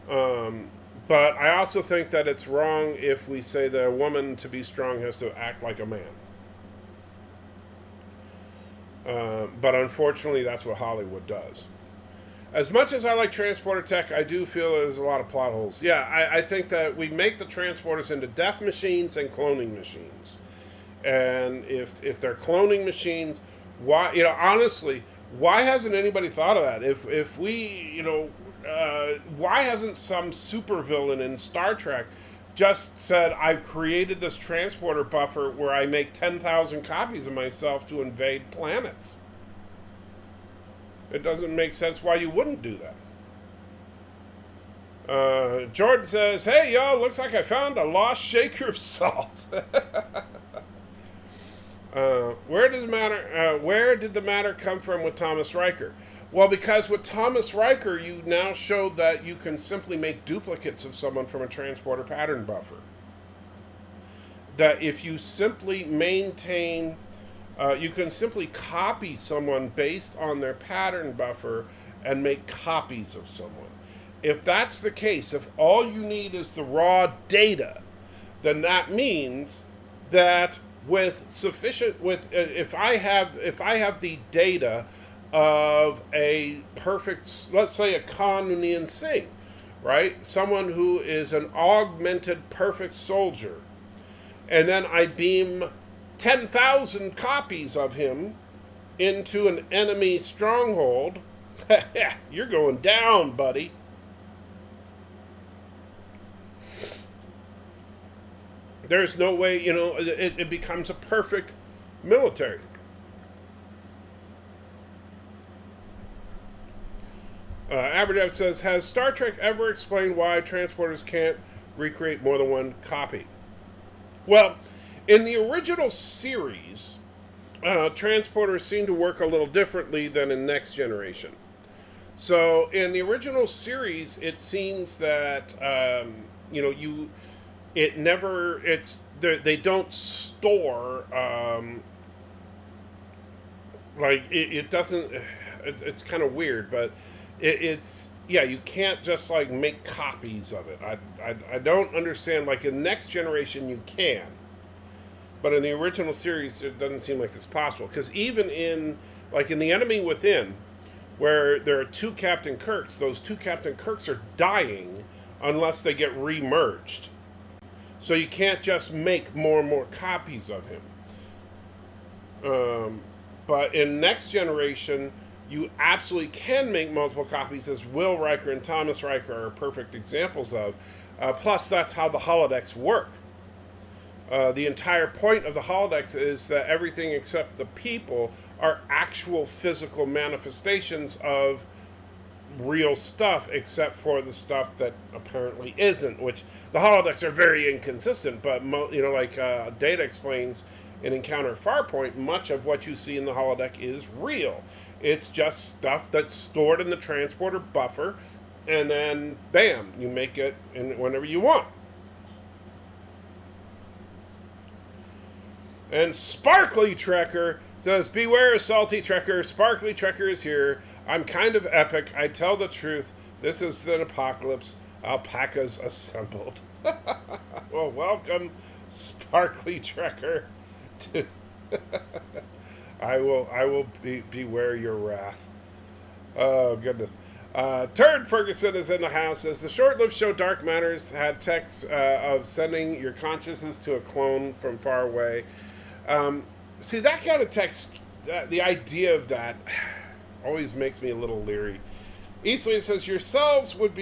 [SPEAKER 1] But I also think that it's wrong if we say that a woman, to be strong, has to act like a man. But unfortunately, that's what Hollywood does. As much as I like transporter tech, I do feel there's a lot of plot holes. Yeah, I think that we make the transporters into death machines and cloning machines. And if they're cloning machines, why, honestly, why hasn't anybody thought of that? If we, why hasn't some supervillain in Star Trek just said, I've created this transporter buffer where I make 10,000 copies of myself to invade planets? It doesn't make sense why you wouldn't do that. Jordan says, hey, y'all, looks like I found a lost shaker of salt. Where did the matter come from with Thomas Riker? Well, because with Thomas Riker, you now showed that you can simply make duplicates of someone from a transporter pattern buffer. That if you simply maintain... you can simply copy someone based on their pattern buffer and make copies of someone. If that's the case, if all you need is the raw data, then that means that if I have the data of a perfect, let's say a Khan Noonien Singh, right? Someone who is an augmented perfect soldier, and then I beam 10,000 copies of him into an enemy stronghold, you're going down, buddy. There's no way, it becomes a perfect military. Aberdev says, has Star Trek ever explained why transporters can't recreate more than one copy? Well, in the original series, transporters seem to work a little differently than in Next Generation. So in the original series, it seems that they don't store it doesn't. It's kind of weird, but you can't just like make copies of it. I don't understand. Like in Next Generation, you can. But in the original series, it doesn't seem like it's possible. Because even in The Enemy Within, where there are two Captain Kirks, those two Captain Kirks are dying unless they get re-merged. So you can't just make more and more copies of him. But in Next Generation, you absolutely can make multiple copies, as Will Riker and Thomas Riker are perfect examples of. Plus, that's how the holodecks work. The entire point of the holodecks is that everything except the people are actual physical manifestations of real stuff, except for the stuff that apparently isn't, which the holodecks are very inconsistent, but Data explains in Encounter Farpoint, much of what you see in the holodeck is real. It's just stuff that's stored in the transporter buffer, and then bam, you make it whenever you want. And Sparkly Trekker says, beware, Salty Trekker. Sparkly Trekker is here. I'm kind of epic. I tell the truth. This is an apocalypse. Alpacas assembled. Well, welcome, Sparkly Trekker. I will beware your wrath. Oh, goodness. Turd Ferguson is in the house. Says, the short-lived show Dark Matters had texts of sending your consciousness to a clone from far away. See, that kind of text, the idea of that always makes me a little leery. Eastleigh says, yourselves would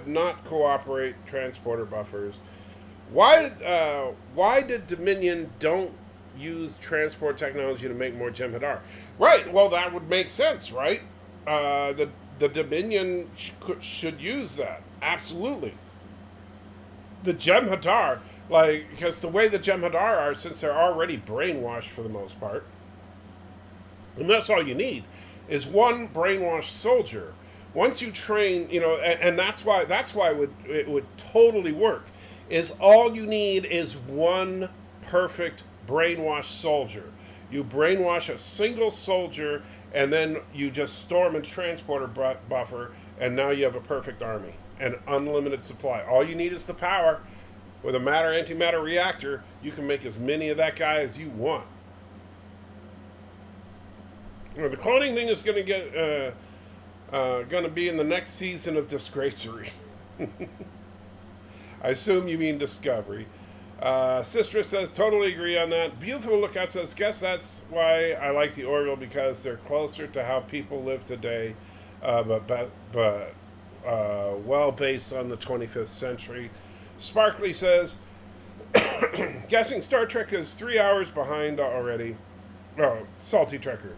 [SPEAKER 1] not cooperate, transporter buffers. Why did Dominion don't use transport technology to make more Jem'Hadar? Right, well, that would make sense, right? The Dominion should use that. Absolutely. The Jem'Hadar, because the way the Jem'Hadar are, since they're already brainwashed for the most part, and that's all you need, is one brainwashed soldier. Once you train, and that's why it would totally work, is all you need is one perfect brainwashed soldier. You brainwash a single soldier, and then you just storm a transporter buffer, and now you have a perfect army. An unlimited supply. All you need is the power. With a matter-antimatter reactor, you can make as many of that guy as you want. The cloning thing is going to be in the next season of Disgracery. I assume you mean Discovery. Sistra says, totally agree on that. View from the Lookout says, guess that's why I like the Orville, because they're closer to how people live today, but well based on the 25th century. Sparkly says, guessing Star Trek is 3 hours behind already. Oh, Salty Trekker.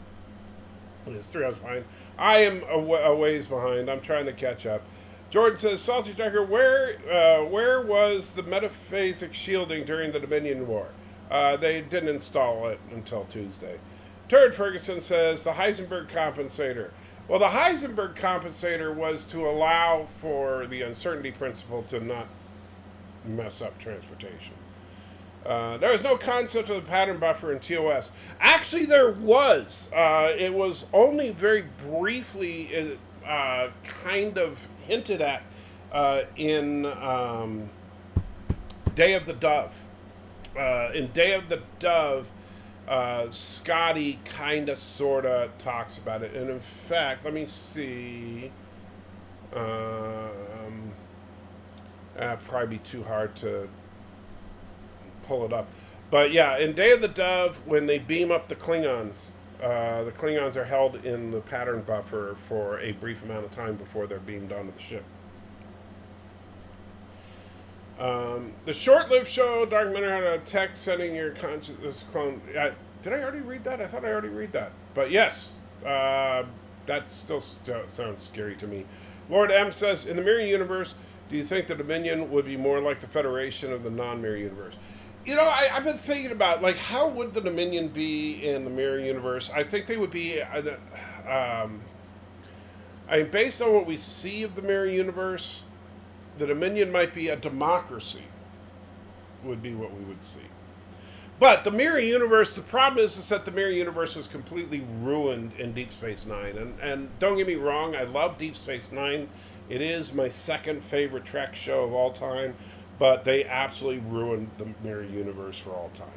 [SPEAKER 1] It is 3 hours behind. I am a ways behind. I'm trying to catch up. Jordan says, Salty Trekker, where was the metaphasic shielding during the Dominion War? They didn't install it until Tuesday. Turd Ferguson says, the Heisenberg compensator. Well, the Heisenberg compensator was to allow for the uncertainty principle to not mess up transportation. There was no concept of the pattern buffer in TOS. Actually, there was. It was only very briefly kind of hinted at in Day of the Dove. In Day of the Dove, Scotty kind of sort of talks about it. And in fact, let me see. Probably be too hard to pull it up. But yeah, in Day of the Dove, when they beam up the Klingons are held in the pattern buffer for a brief amount of time before they're beamed onto the ship. The short-lived show, Dark Matter, had a text sending your consciousness clone. Did I already read that? I thought I already read that. But yes, that still sounds scary to me. Lord M says, in the Mirror Universe, do you think the Dominion would be more like the Federation of the non-Mirror Universe? I've been thinking about, how would the Dominion be in the Mirror Universe? I think they would be, based on what we see of the Mirror Universe, the Dominion might be a democracy, would be what we would see. But the Mirror Universe, the problem is that the Mirror Universe was completely ruined in Deep Space Nine. And don't get me wrong, I love Deep Space Nine. It is my second favorite Trek show of all time. But they absolutely ruined the Mirror Universe for all time.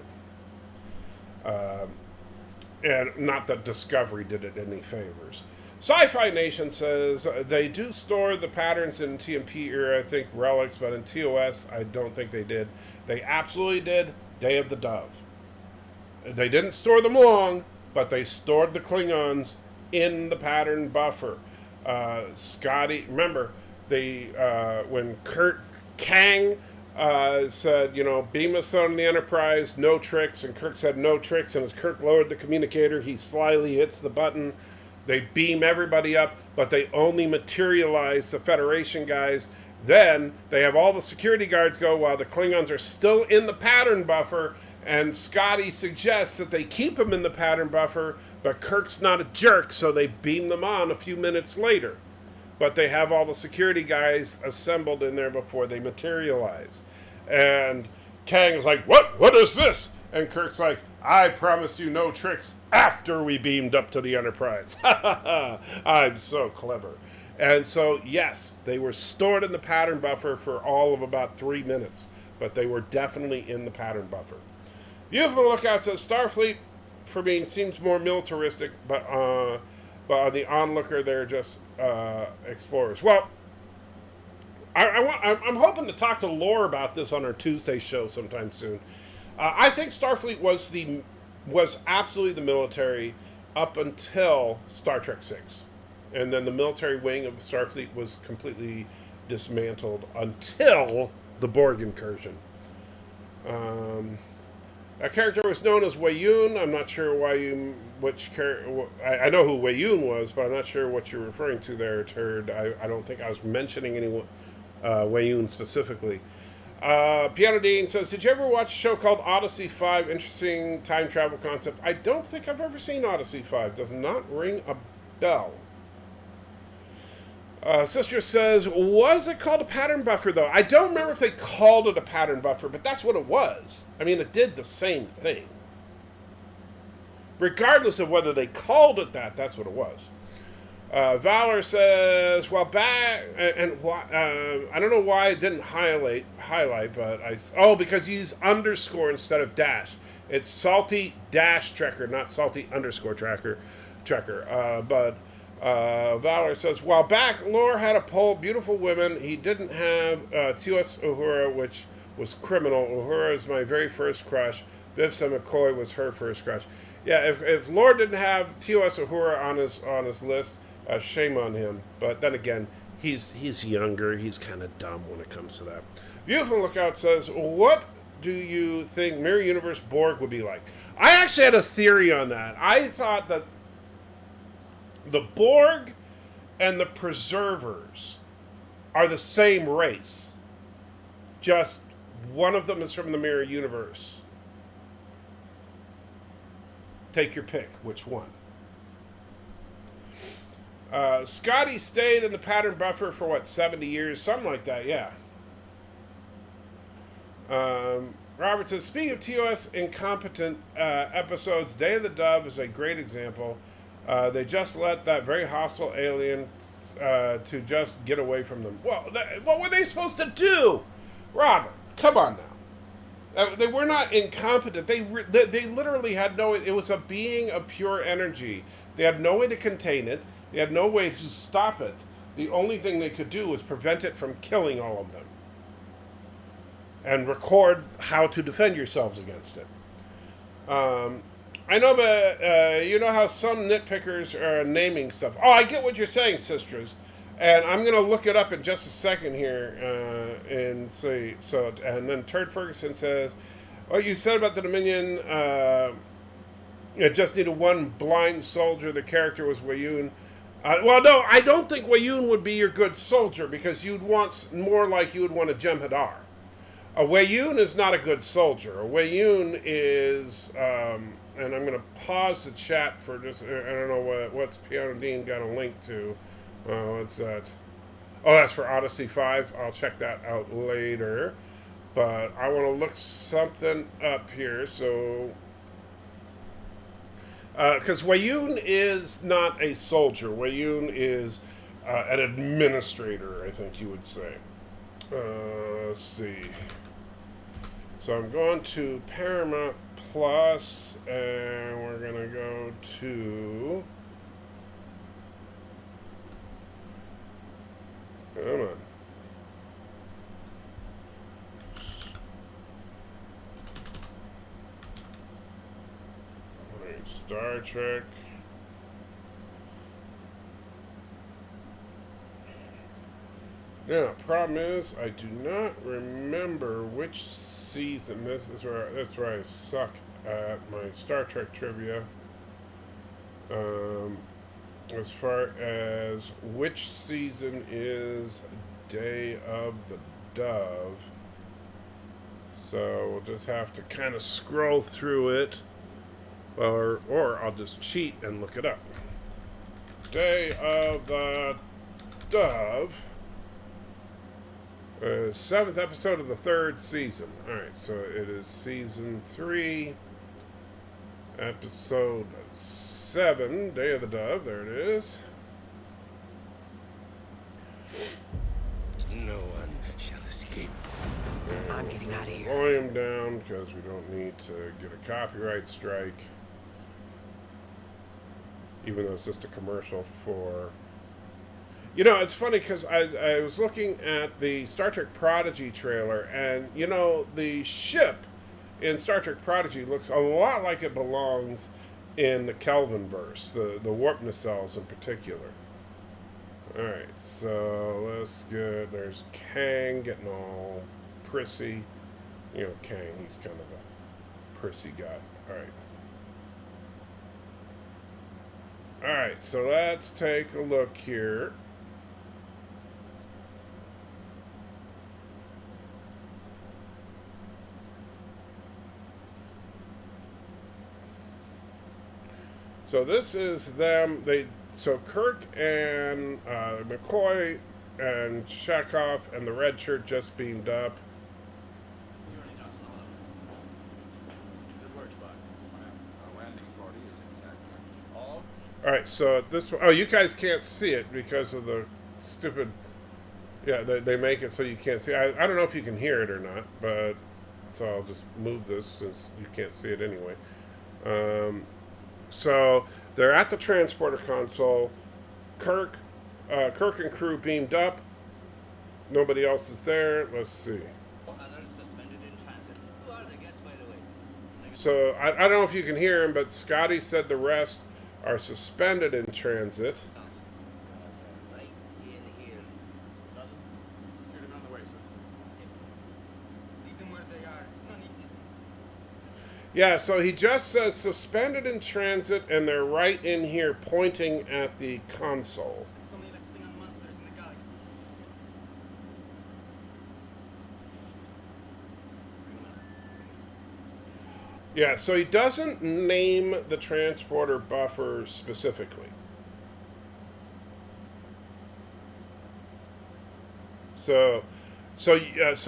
[SPEAKER 1] And not that Discovery did it any favors. Sci-Fi Nation says, they do store the patterns in TMP era, I think, relics, but in TOS, I don't think they did. They absolutely did Day of the Dove. They didn't store them long, but they stored the Klingons in the pattern buffer. Scotty, remember, when Kang said, beam us on the Enterprise, no tricks, and Kirk said no tricks, and as Kirk lowered the communicator, he slyly hits the button. They beam everybody up, but they only materialize the Federation guys. Then they have all the security guards go while the Klingons are still in the pattern buffer, and Scotty suggests that they keep them in the pattern buffer, but Kirk's not a jerk, so they beam them on a few minutes later. But they have all the security guys assembled in there before they materialize. And Kang's like, what? What is this? And Kirk's like, I promised you no tricks after we beamed up to the Enterprise. I'm so clever. And so, yes, they were stored in the pattern buffer for all of about 3 minutes, but they were definitely in the pattern buffer. View from the Lookout says Starfleet, for me, seems more militaristic, but on the onlooker, they're just explorers. Well, I'm hoping to talk to Lore about this on our Tuesday show sometime soon. I think Starfleet was absolutely the military up until Star Trek VI. And then the military wing of Starfleet was completely dismantled until the Borg incursion. A character was known as Wei-Yun. I'm not sure which character. I know who Wei-Yun was, but I'm not sure what you're referring to there, Turd. I don't think I was mentioning anyone Wei-Yun specifically. Piano Dean says, did you ever watch a show called Odyssey 5? Interesting time travel concept. I don't think I've ever seen Odyssey 5. Does not ring a bell. Sister says, was it called a pattern buffer, though? I don't remember if they called it a pattern buffer, but that's what it was. I mean, it did the same thing. Regardless of whether they called it that, that's what it was. Valor says, well, back, and I don't know why it didn't highlight, but because you use underscore instead of dash. It's Salty dash Trekker, not Salty underscore Trekker. But Valor says, while back, Lore had a poll, beautiful women. He didn't have TOS Uhura, which was criminal. Uhura is my very first crush. Bifsa McCoy was her first crush. Yeah, if Lore didn't have TOS Uhura on his list, shame on him. But then again, he's younger. He's kind of dumb when it comes to that. View from Lookout says, what do you think Mirror Universe Borg would be like? I actually had a theory on that. I thought that the Borg and the Preservers are the same race. Just one of them is from the Mirror Universe. Take your pick. Which one? Scotty stayed in the pattern buffer for, 70 years? Something like that, yeah. Robert says, speaking of TOS incompetent episodes, Day of the Dove is a great example. They just let that very hostile alien to just get away from them. Well, what were they supposed to do? Robert, come on now. They were not incompetent. They literally had no... It was a being of pure energy. They had no way to contain it. They had no way to stop it. The only thing they could do was prevent it from killing all of them. And record how to defend yourselves against it. I know, but you know how some nitpickers are naming stuff. Oh, I get what you're saying, sisters. And I'm going to look it up in just a second here and see. So, and then Turd Ferguson says, what you said about the Dominion, it just needed one blind soldier. The character was Wei-Yun. Well, no, I don't think Wei-Yun would be your good soldier because you'd want more like you would want a Jem'Hadar. A Wei-Yun is not a good soldier. A Wei-Yun is, and I'm going to pause the chat for just, I don't know what's Piano Dean got a link to. What's that? Oh, that's for Odyssey 5. I'll check that out later. But I want to look something up here, so... Because Wei-Yun is not a soldier. Wei-Yun is an administrator, I think you would say. Let's see. So I'm going to Paramount Plus, and we're going to go to... Come on. Star Trek. Now, problem is, I do not remember which season this is. That's where I suck at my Star Trek trivia. As far as which season is Day of the Dove. So we'll just have to kind of scroll through it. Or I'll just cheat and look it up. Day of the Dove. 7th episode of the 3rd season. Alright, so it is season 3, episode 7, Day of the Dove. There it is.
[SPEAKER 7] No one shall escape.
[SPEAKER 4] I'm getting out of here.
[SPEAKER 1] Volume down because we don't need to get a copyright strike. Even though it's just a commercial for... You know, it's funny because I was looking at the Star Trek Prodigy trailer, and, you know, the ship in Star Trek Prodigy looks a lot like it belongs in the Kelvinverse, the warp nacelles in particular. Alright, so let's get... There's Kang getting all prissy. You know, Kang, he's kind of a prissy guy. Alright. Alright, so let's take a look here. So this is them. So Kirk and McCoy and Chekhov and the red shirt just beamed up. All right, so this one, oh, you guys can't see it because of the stupid, yeah, they make it so you can't see. I don't know if you can hear it or not, but so I'll just move this since you can't see it anyway. So they're at the transporter console. Kirk and crew beamed up. Nobody else is there. Let's see. So I don't know if you can hear him, but Scotty said the rest are suspended in transit. Yeah, so he just says suspended in transit, and they're right in here pointing at the console. Yeah, so he doesn't name the transporter buffer specifically. So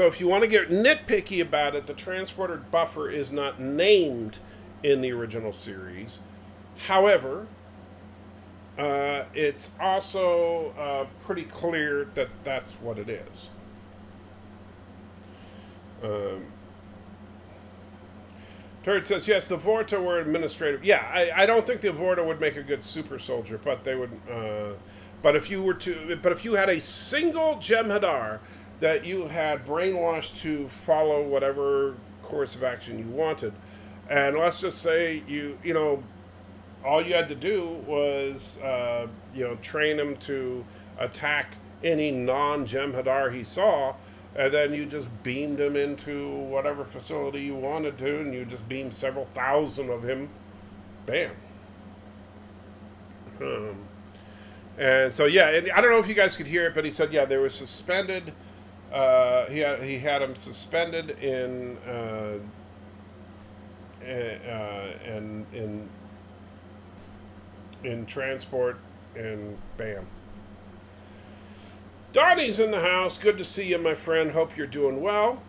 [SPEAKER 1] if you want to get nitpicky about it, the transporter buffer is not named in the original series. However, it's also pretty clear that that's what it is. Turd says, yes, the Vorta were administrative. Yeah, I don't think the Vorta would make a good super soldier, but they would. But if you had a single Jem'Hadar that you had brainwashed to follow whatever course of action you wanted, and let's just say you know, all you had to do was train him to attack any non-Jem'Hadar he saw. And then you just beamed him into whatever facility you wanted to, and you just beamed several thousand of him. Bam. And so, yeah, I don't know if you guys could hear it, but he said, yeah, they were suspended. He had them suspended in transport, and bam. Donnie's in the house. Good to see you, my friend. Hope you're doing well.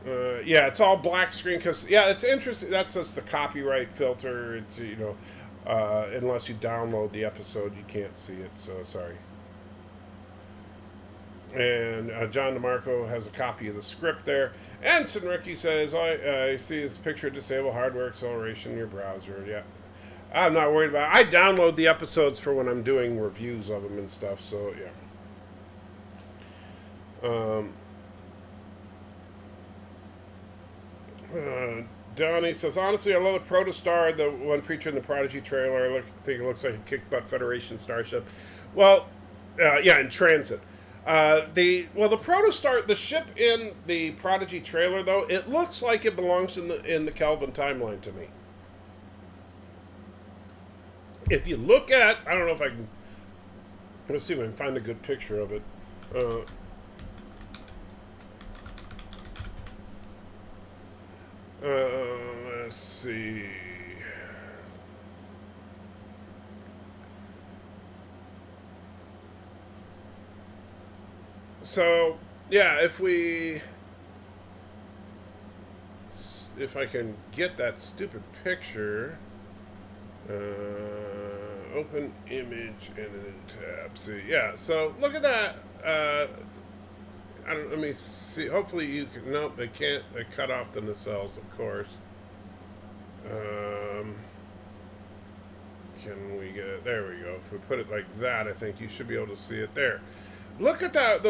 [SPEAKER 1] Yeah, it's all black screen because, yeah, it's interesting. That's just the copyright filter. It's, you know, unless you download the episode, you can't see it. So, sorry. And John DeMarco has a copy of the script there. Ensign Ricky says, I see his picture of disable hardware acceleration in your browser. Yeah. I'm not worried about it. I download the episodes for when I'm doing reviews of them and stuff. So, yeah. Donnie says, honestly, I love the Protostar, the one featured in the Prodigy trailer. I think it looks like a kick-butt Federation starship. Well, yeah, in transit. The Protostar, the ship in the Prodigy trailer, though, it looks like it belongs in the Kelvin timeline to me. If you look at, I don't know if I can, let's see if I can find a good picture of it. Let's see. So, yeah, if I can get that stupid picture, open image in a new tab. See, yeah. So look at that. Let me see. Hopefully you can. Nope, they can't. They cut off the nacelles, of course. Can we get it? There we go. If we put it like that, I think you should be able to see it there. Look at that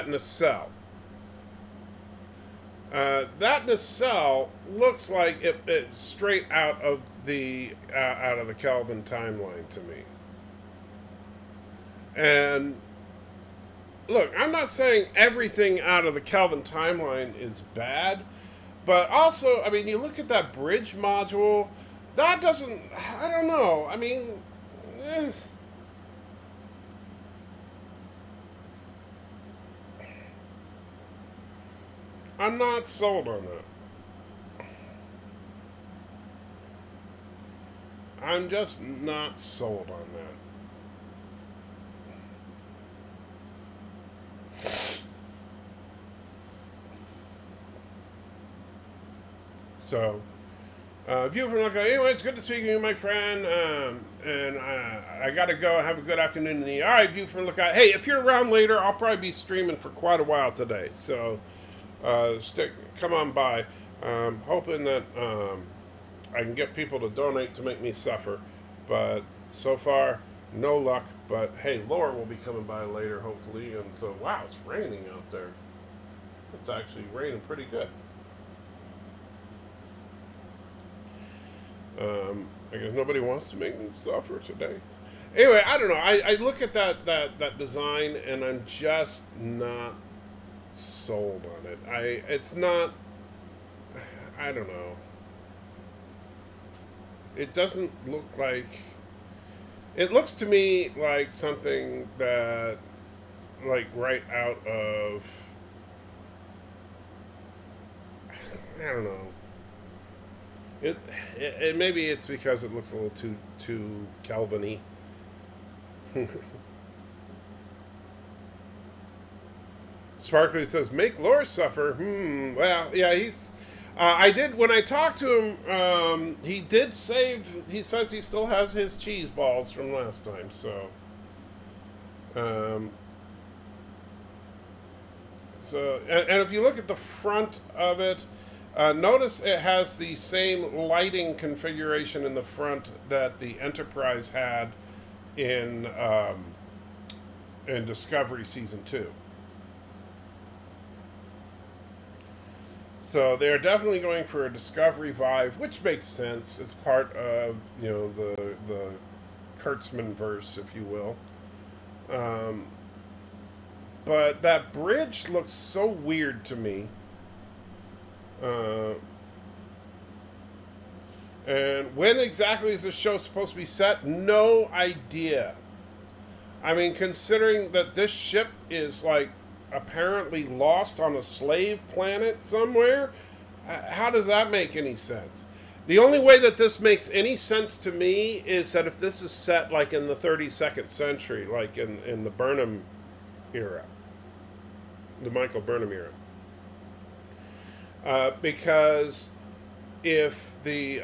[SPEAKER 1] nacelle. That nacelle looks like it's straight out of the Kelvin timeline to me. And look, I'm not saying everything out of the Kelvin timeline is bad, but also, I mean, you look at that bridge module. That doesn't. I don't know. I mean. I'm not sold on that. I'm just not sold on that. So, view from anyway, it's good to speak to you, my friend. And I gotta go. Have a good afternoon in the. All right, view from lookout. Hey, if you're around later, I'll probably be streaming for quite a while today. So. Come on by. Hoping that I can get people to donate to make me suffer, but so far no luck. But hey, Laura will be coming by later, hopefully. And so, wow, it's raining out there. It's actually raining pretty good. I guess nobody wants to make me suffer today. Anyway, I don't know. I look at that design and I'm just not sold on it. It's not. I don't know. It doesn't look like. It looks to me like something that, like, right out of. I don't know. It maybe it's because it looks a little too Kelvin-y. Sparkly says, make Laura suffer. Well, yeah, he's. I did, when I talked to him, he did save, he says he still has his cheese balls from last time, so. And if you look at the front of it, notice it has the same lighting configuration in the front that the Enterprise had in Discovery Season 2. So they're definitely going for a Discovery vibe, which makes sense. It's part of, the Kurtzman verse, if you will. But that bridge looks so weird to me. And when exactly is this show supposed to be set? No idea. I mean, considering that this ship is like apparently lost on a slave planet somewhere, how does that make any sense? The only way that this makes any sense to me is that if this is set like in the 32nd century, like in the Burnham era, the Michael Burnham era. Because if the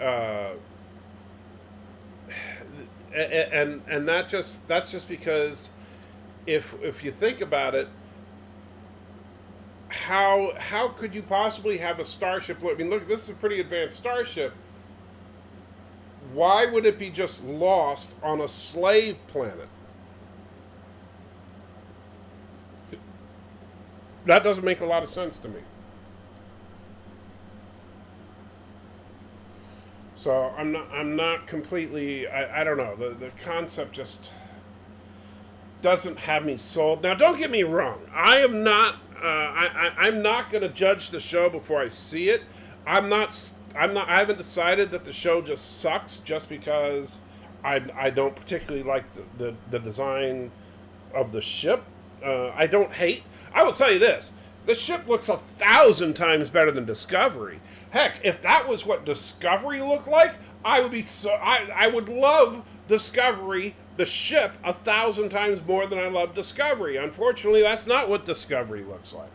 [SPEAKER 1] and that's just because if you think about it, how could you possibly have a starship? I mean, look, this is a pretty advanced starship. Why would it be just lost on a slave planet? That doesn't make a lot of sense to me. So I'm not completely. I don't know. The concept just doesn't have me sold. Now, don't get me wrong. I am not. I'm not going to judge the show before I see it. I haven't decided that the show just sucks just because I don't particularly like the design of the ship. I don't hate. I will tell you this. The ship looks 1,000 times better than Discovery. Heck, if that was what Discovery looked like, I would love Discovery, the ship, 1,000 times more than I love Discovery. Unfortunately, that's not what Discovery looks like.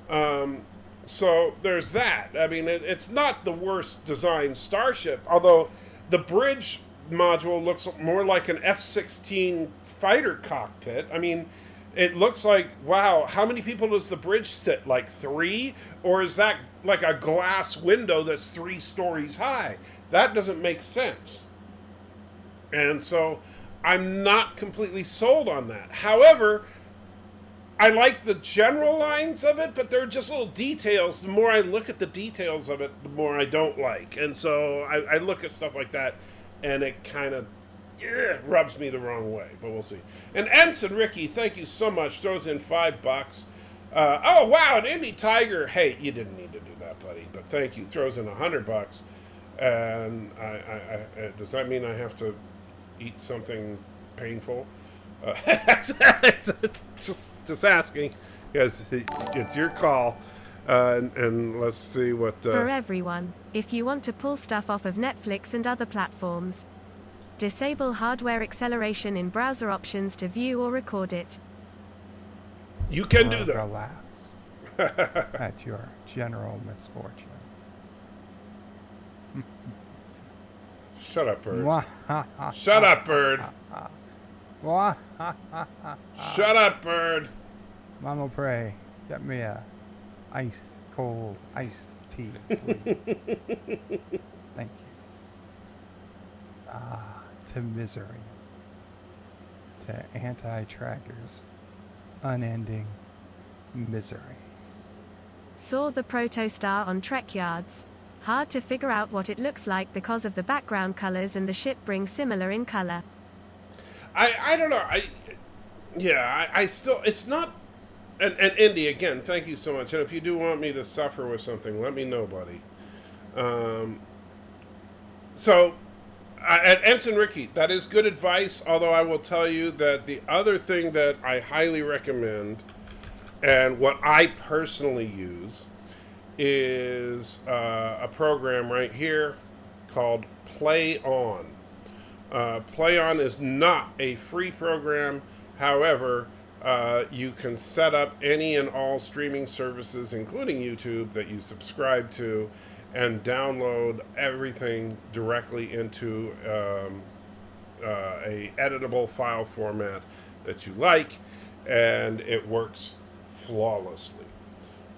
[SPEAKER 1] So there's that. I mean, it's not the worst designed starship, although the bridge module looks more like an F-16 fighter cockpit. I mean, it looks like, wow, how many people does the bridge sit? Like 3? Or is that like a glass window that's 3 stories high? That doesn't make sense. And so I'm not completely sold on that. However, I like the general lines of it, but there are just little details. The more I look at the details of it, the more I don't like. And so I look at stuff like that, and it kind of rubs me the wrong way. But we'll see. And Ensign Ricky, thank you so much. Throws in $5. Oh, wow, an Indie Tiger. Hey, you didn't need to do that, buddy. But thank you. Throws in $100. And does that mean I have to eat something painful? Just asking, because it's your call, and let's see what.
[SPEAKER 6] For everyone, if you want to pull stuff off of Netflix and other platforms, disable hardware acceleration in browser options to view or record it.
[SPEAKER 1] You can do that.
[SPEAKER 5] Relax at your general misfortune.
[SPEAKER 1] Shut up, Bird. Shut up, Bird. Shut up, Bird.
[SPEAKER 5] Mama pray, get me a ice cold iced tea, please. Thank you. To misery. To anti-trackers. Unending misery.
[SPEAKER 6] Saw the protostar on Trek Yards. Hard to figure out what it looks like because of the background colors, and the ship brings similar in color.
[SPEAKER 1] I don't know. I still, it's not, and Indy, again, thank you so much. And if you do want me to suffer with something, let me know, buddy. At Ensign Ricky, that is good advice, although I will tell you that the other thing that I highly recommend, and what I personally use, is a program right here called Play On. Play On is not a free program. However, you can set up any and all streaming services, including YouTube, that you subscribe to, and download everything directly into a editable file format that you like, and it works flawlessly.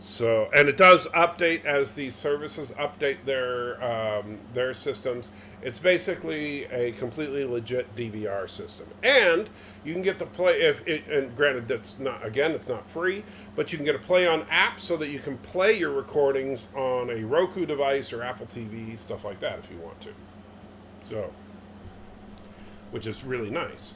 [SPEAKER 1] So, and it does update as the services update their systems. It's basically a completely legit DVR system, and you can get the play and granted that's not, again, it's not free, but you can get a Play On app so that you can play your recordings on a Roku device or Apple TV, stuff like that, if you want to. So, which is really nice.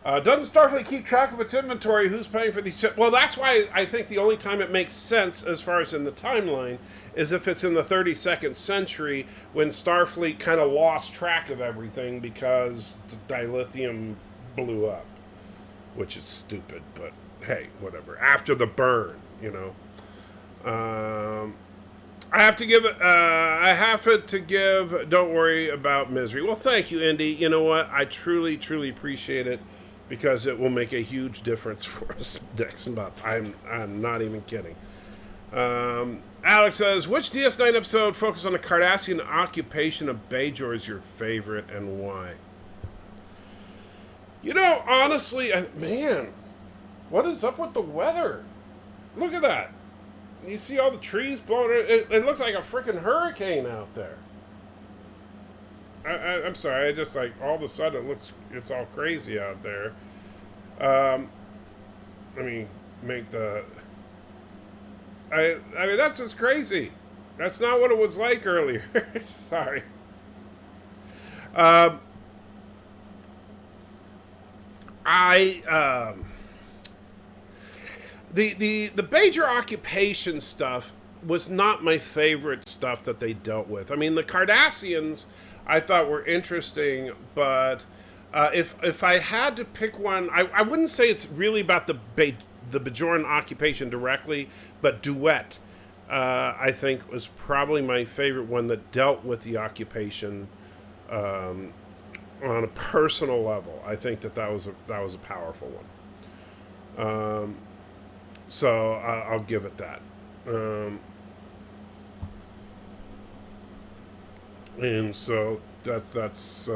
[SPEAKER 1] Doesn't Starfleet keep track of its inventory? Who's paying for these? Well, that's why I think the only time it makes sense, as far as in the timeline, is if it's in the 32nd century, when Starfleet kind of lost track of everything because the dilithium blew up, which is stupid, but hey, whatever. After the burn, you know. I have to give Don't Worry About Misery. Well, thank you, Indy. You know what? I truly, truly appreciate it, because it will make a huge difference for us next month. I'm not even kidding. Alex says, which DS9 episode focused on the Cardassian occupation of Bajor is your favorite, and why? You know, honestly, man, what is up with the weather? Look at that. You see all the trees blowing. It looks like a freaking hurricane out there. I'm sorry. I just, like, all of a sudden it's all crazy out there. Let me make the. I mean, that's just crazy. That's not what it was like earlier. Sorry. The Bajor occupation stuff was not my favorite stuff that they dealt with. I mean, the Cardassians I thought were interesting, but if I had to pick one, I wouldn't say it's really about the Bajoran occupation directly, but Duet, I think, was probably my favorite one that dealt with the occupation on a personal level. I think that was a powerful one. So I'll give it that. And so that's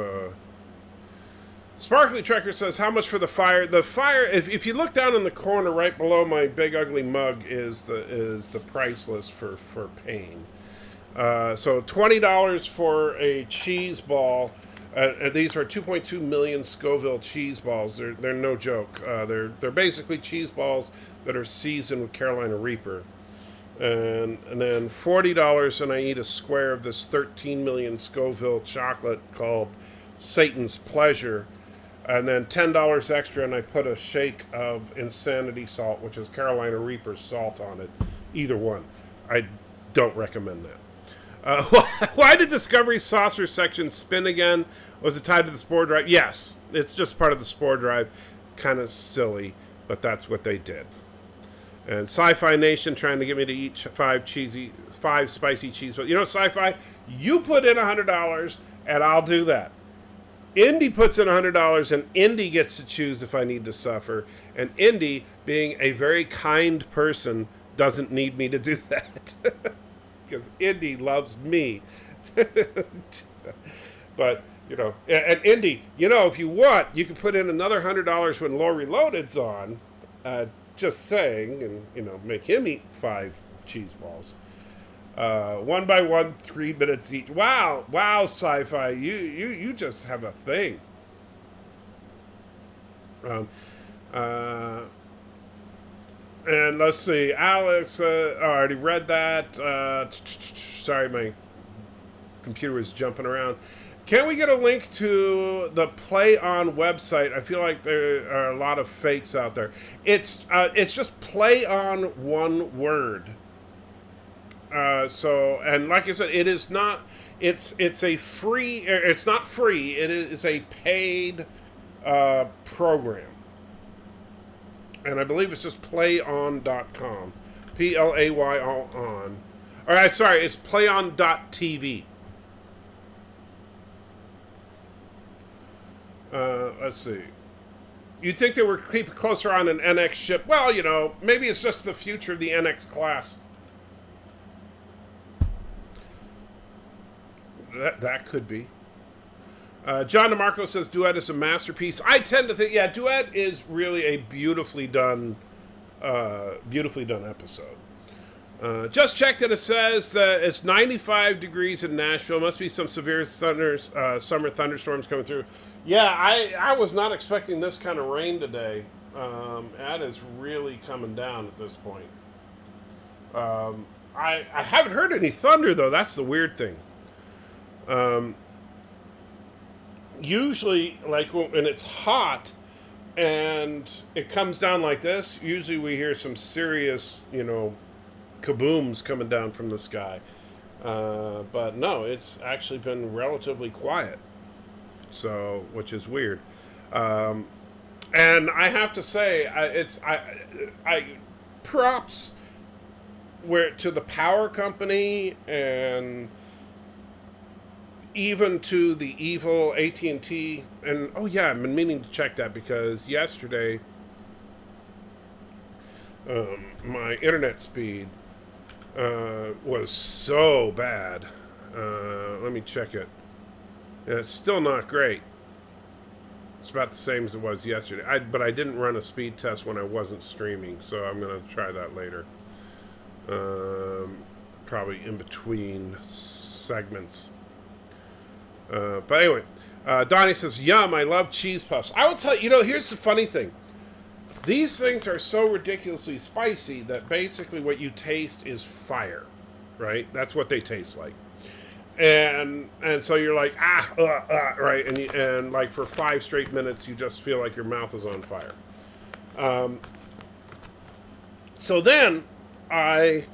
[SPEAKER 1] Sparkly Trekker says, how much for the fire? The fire, if you look down in the corner right below my big ugly mug is the price list for pain. So $20 for a cheese ball. These are 2.2 million Scoville cheese balls. They're no joke. They're basically cheese balls that are seasoned with Carolina Reaper. And then $40 and I eat a square of this 13 million Scoville chocolate called Satan's Pleasure. And then $10 extra and I put a shake of Insanity Salt, which is Carolina Reaper salt on it. Either one. I don't recommend that. Why did Discovery Saucer section spin again? Was it tied to the Spore Drive? Yes, it's just part of the Spore Drive. Kind of silly, but that's what they did. And Sci-Fi Nation trying to get me to eat five spicy cheese. But you know, Sci-Fi, you put in $100 and I'll do that. Indy puts in $100 and Indy gets to choose if I need to suffer. And Indy, being a very kind person, doesn't need me to do that. Because Indy loves me. But, you know, and Indy, you know, if you want, you can put in another $100 when Law Reloaded's on. Just saying, and, you know, make him eat 5 cheese balls. 1 by 1, 3 minutes each. Wow, Sci-Fi, you just have a thing. And let's see, Alex, I already read that. Sorry, my computer was jumping around. Can we get a link to the Play On website? I feel like there are a lot of fakes out there. It's just Play On, one word. So, and like I said, it is not. It's a free. It's not free. It is a paid program. And I believe it's just playon.com. Play on. All right, sorry, it's playon.tv. Let's see. You'd think they were keeping closer on an NX ship. Well, you know, maybe it's just the future of the NX class. That could be. John DeMarco says Duet is a masterpiece. I tend to think, yeah, Duet is really a beautifully done episode. Just checked and it says it's 95 degrees in Nashville. Must be some severe summer thunderstorms coming through. Yeah, I was not expecting this kind of rain today. That is really coming down at this point. I haven't heard any thunder, though. That's the weird thing. Usually, like when it's hot and it comes down like this, usually we hear some serious, you know, kabooms coming down from the sky. But no, it's actually been relatively quiet. So, which is weird. And I have to say, I props to the power company and even to the evil AT&T. And oh yeah, I've been meaning to check that because yesterday my internet speed was so bad. Let me check it. And it's still not great. It's about the same as it was yesterday. But I didn't run a speed test when I wasn't streaming, so I'm going to try that later. Probably in between segments. But anyway, Donnie says, yum, I love cheese puffs. I will tell you, you know, here's the funny thing. These things are so ridiculously spicy that basically what you taste is fire, right? That's what they taste like. And so you're like, right? And like for 5 straight minutes, you just feel like your mouth is on fire. So then I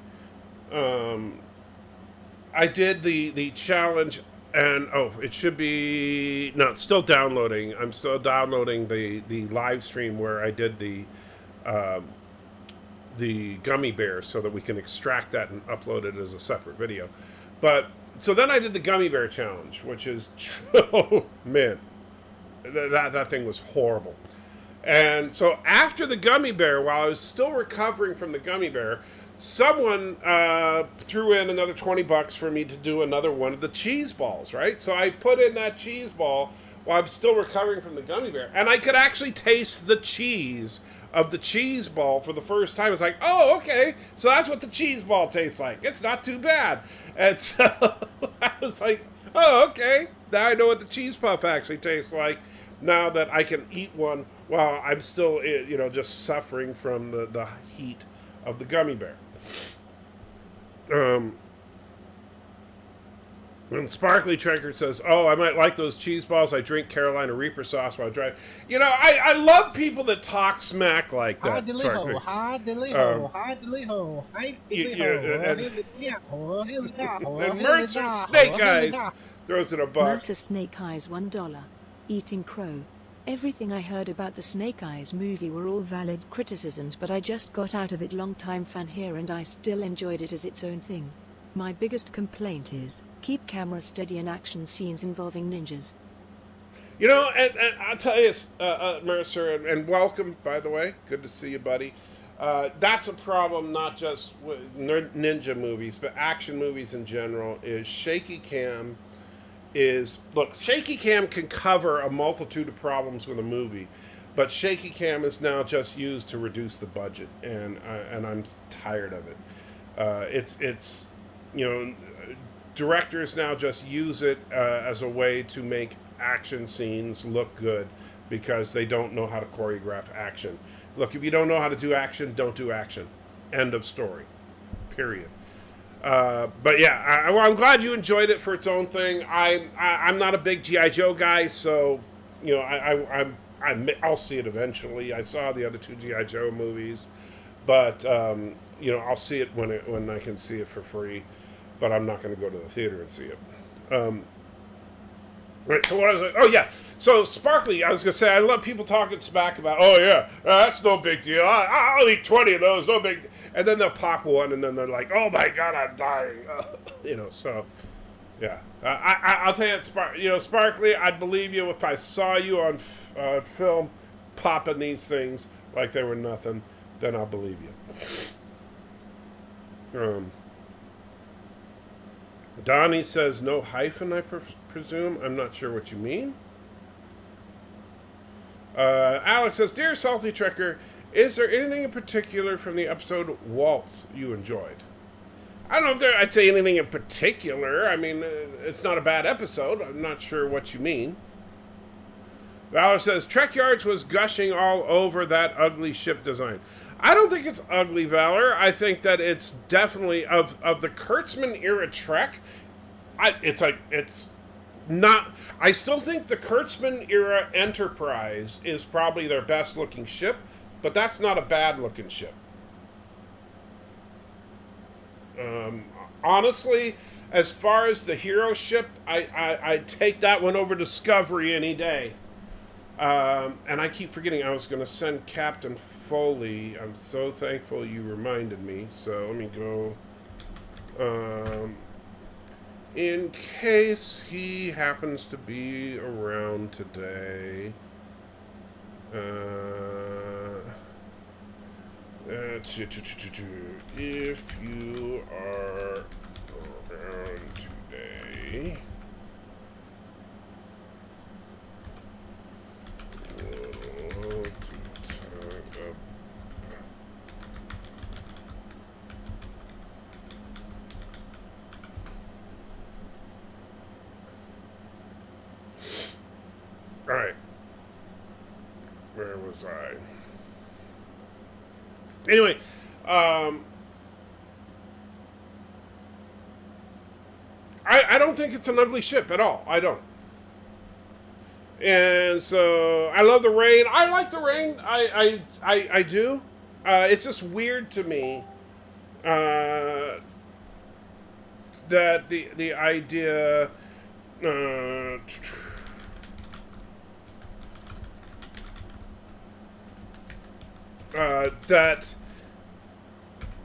[SPEAKER 1] did the challenge. And, it should be... No, it's still downloading. I'm still downloading the live stream where I did the gummy bear so that we can extract that and upload it as a separate video. But, so then I did the gummy bear challenge, which is... Oh, man. That thing was horrible. And so after the gummy bear, while I was still recovering from the gummy bear, someone threw in another $20 for me to do another one of the cheese balls, right? So I put in that cheese ball while I'm still recovering from the gummy bear, and I could actually taste the cheese of the cheese ball for the first time. It's like, oh, okay, so that's what the cheese ball tastes like. It's not too bad. And so I was like, oh, okay, now I know what the cheese puff actually tastes like, now that I can eat one while I'm still, just suffering from the heat of the gummy bear. And Sparkly Tracker says, oh, I might like those cheese balls. I drink Carolina Reaper sauce while I drive. I love people that talk smack like that.
[SPEAKER 2] Hi, dilly-ho, hi, dilly-ho, hi, dilly-ho, hi, dilly-ho,
[SPEAKER 1] and Mercer Snake Eyes throws in a buck.
[SPEAKER 3] Mercer Snake Eyes $1. Eating crow. Everything I heard about the Snake Eyes movie were all valid criticisms, but I just got out of it. Long-time fan here, and I still enjoyed it as its own thing. My biggest complaint is, keep camera steady in action scenes involving ninjas.
[SPEAKER 1] And I'll tell you, Mercer, and welcome, by the way. Good to see you, buddy. That's a problem not just with ninja movies, but action movies in general, is shaky cam. Shaky cam can cover a multitude of problems with a movie, but shaky cam is now just used to reduce the budget, and I'm tired of it. It's directors now just use it as a way to make action scenes look good because they don't know how to choreograph action. Look, if you don't know how to do action, don't do action. End of story. Period. But yeah, I'm glad you enjoyed it for its own thing. I'm not a big G.I. Joe guy, so I'll see it eventually. I saw the other two G.I. Joe movies, but I'll see it when I can see it for free. But I'm not going to go to the theater and see it. Right, so what was I? Oh, yeah. So, Sparkly, I was going to say, I love people talking smack about, oh, yeah, that's no big deal. I'll eat 20 of those, no big deal. And then they'll pop one, and then they're like, oh, my God, I'm dying. So, yeah. I'll tell you, Sparkly, I'd believe you if I saw you on film popping these things like they were nothing, then I'll believe you. Donnie says no hyphen, I presume. I'm not sure what you mean. Alex says, Dear Salty Trekker, is there anything in particular from the episode Waltz you enjoyed? I don't know if I'd say anything in particular. I mean, it's not a bad episode. I'm not sure what you mean. Valor says, Trek Yards was gushing all over that ugly ship design. I don't think it's ugly, Valor. I think that it's definitely of the Kurtzman era Trek. It's not. I still think the Kurtzman era Enterprise is probably their best looking ship, but that's not a bad looking ship. Honestly, as far as the hero ship, I'd take that one over Discovery any day. And I keep forgetting I was going to send Captain Foley. I'm so thankful you reminded me. So let me go. In case he happens to be around today. If you are around today. All right. Where was I? Anyway, I don't think it's an ugly ship at all. I don't. And so I love the rain. I like the rain. I do. It's just weird to me that the idea that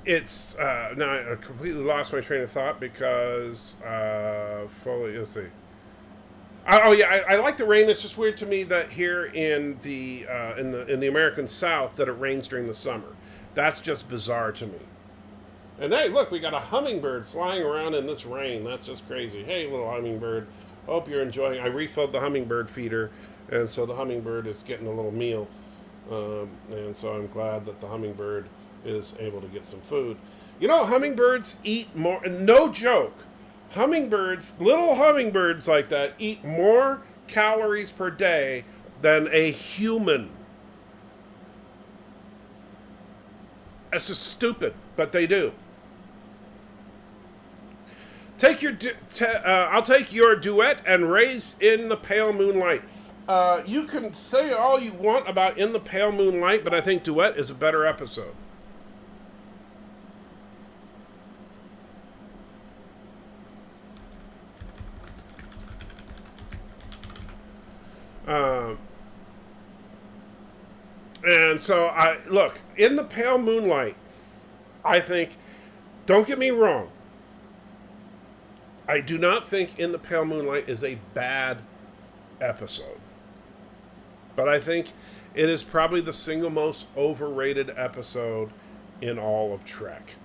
[SPEAKER 1] it's now I completely lost my train of thought because fully let's see. Oh yeah, I like the rain. It's just weird to me that here in the American South that it rains during the summer. That's just bizarre to me. And hey, look, we got a hummingbird flying around in this rain. That's just crazy. Hey, little hummingbird. Hope you're enjoying. I refilled the hummingbird feeder, and so the hummingbird is getting a little meal. And so I'm glad that the hummingbird is able to get some food. You know, hummingbirds eat more, no joke. Hummingbirds, little hummingbirds like that, eat more calories per day than a human. That's just stupid, but they do. I'll take your duet and Raise in the Pale Moonlight. You can say all you want about In the Pale Moonlight, but I think Duet is a better episode. And so look, In the Pale Moonlight, I think, don't get me wrong, I do not think In the Pale Moonlight is a bad episode. But I think it is probably the single most overrated episode in all of Trek.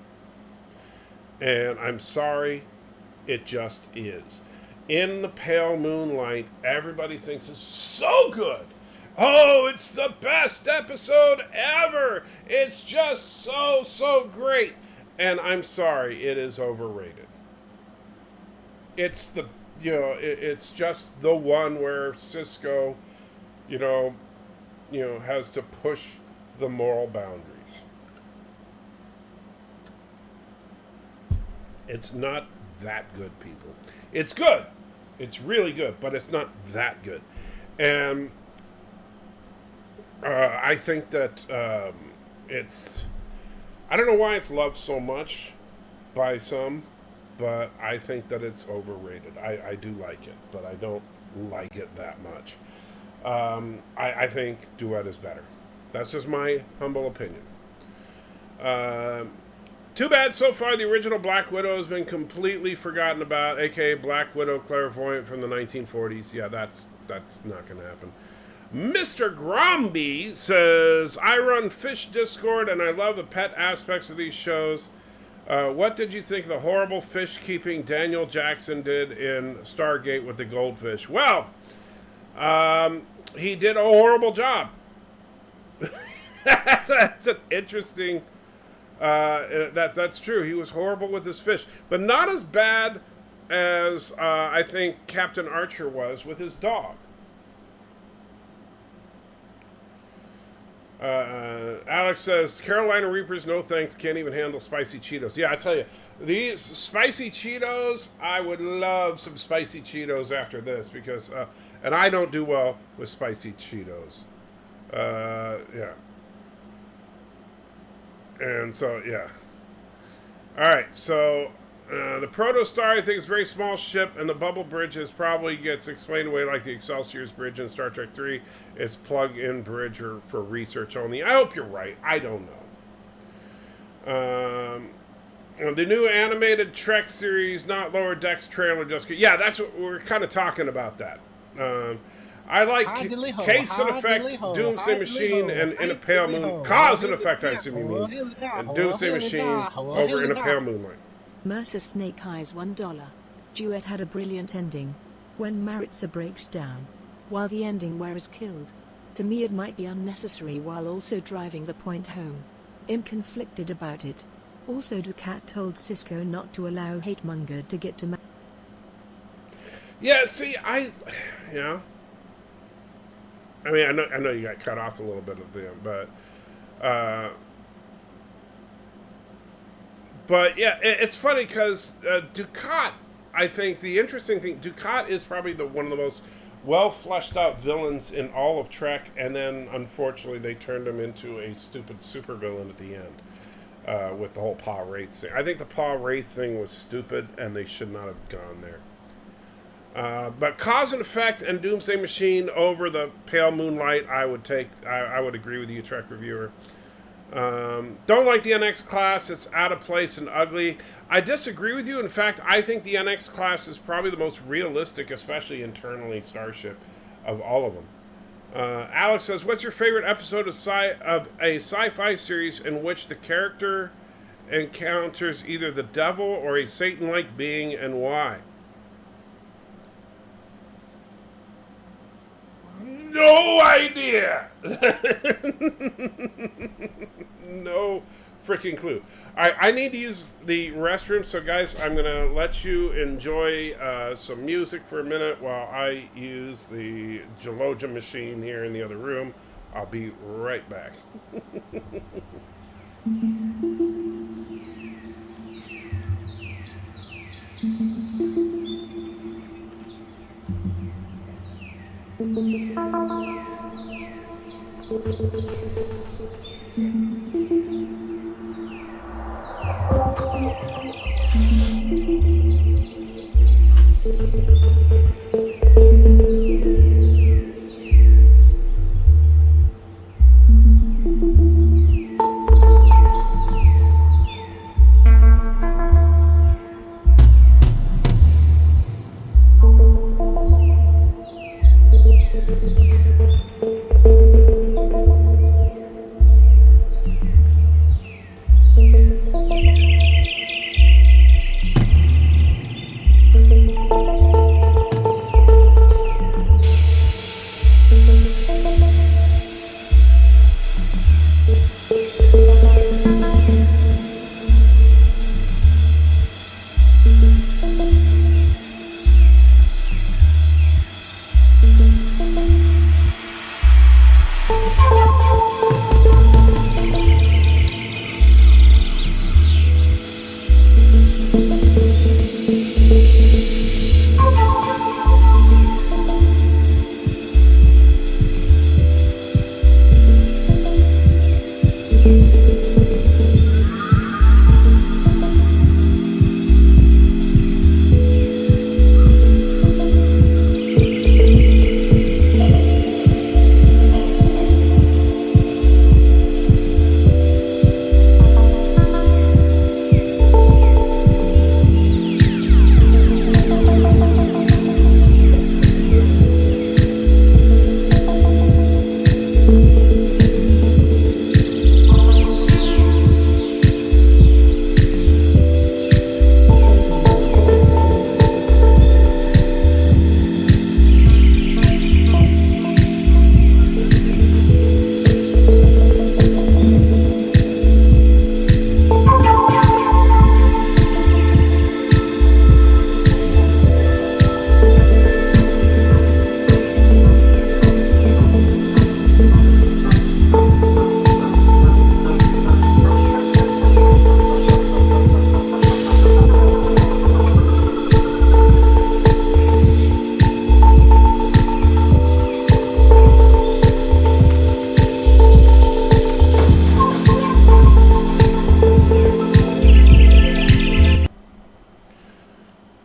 [SPEAKER 1] And I'm sorry, it just is. In the Pale Moonlight, everybody thinks is so good. Oh, it's the best episode ever. It's just so great. And I'm sorry, it is overrated. It's it's just the one where Cisco, has to push the moral boundaries. It's not that good, people. It's good. It's really good, but it's not that good. And I think that I don't know why it's loved so much by some, but I think that it's overrated. I do like it, but I don't like it that much. I think Duet is better. That's just my humble opinion. Too bad so far the original Black Widow has been completely forgotten about, aka Black Widow Clairvoyant from the 1940s. Yeah, that's not going to happen. Mr. Gromby says, I run Fish Discord and I love the pet aspects of these shows. What did you think of the horrible fish keeping Daniel Jackson did in Stargate with the goldfish? Well, he did a horrible job. That's an interesting... that's true. He was horrible with his fish, but not as bad as I think Captain Archer was with his dog. Alex says, Carolina Reapers, no thanks, can't even handle spicy Cheetos. Yeah, I tell you, these spicy Cheetos, I would love some spicy Cheetos after this, because, and I don't do well with spicy Cheetos. Yeah. And so, yeah. Alright, so, the Protostar, I think, is a very small ship, and the Bubble Bridge probably gets explained away like the Excelsior's Bridge in Star Trek 3. It's plug-in bridge for research only. I hope you're right. I don't know. The new animated Trek series, not Lower Decks trailer, just... Yeah, that's what we're kind of talking about that. I like Case and Effect, Doomsday Machine, and In a Pale Moon. Cause and Effect, I assume you mean. And Doomsday Machine over In a Pale Moonlight.
[SPEAKER 3] Mercer Snake Eyes $1. Duet had a brilliant ending. When Maritza breaks down, while the ending where is killed. To me it might be unnecessary while also driving the point home. I'm conflicted about it. Also Ducat told Cisco not to allow Hatemonger to get to
[SPEAKER 1] Yeah, see, yeah. I mean, I know you got cut off a little bit of them, but yeah, it's funny because Ducat, I think the interesting thing, Ducat is probably one of the most well fleshed out villains in all of Trek, and then unfortunately they turned him into a stupid supervillain at the end with the whole Pa Wraith thing. I think the Pa Wraith thing was stupid, and they should not have gone there. But Cause and Effect and Doomsday Machine over the Pale Moonlight, I would agree with you, Trek reviewer. Don't like the NX class. It's out of place and ugly. I disagree with you. In fact, I think the NX class is probably the most realistic, especially internally, starship of all of them. Alex says, what's your favorite episode of a sci-fi series in which the character encounters either the devil or a Satan-like being, and why? No idea. No freaking clue. I need to use the restroom, so guys, I'm gonna let you enjoy some music for a minute while I use the Geloja machine here in the other room. I'll be right back.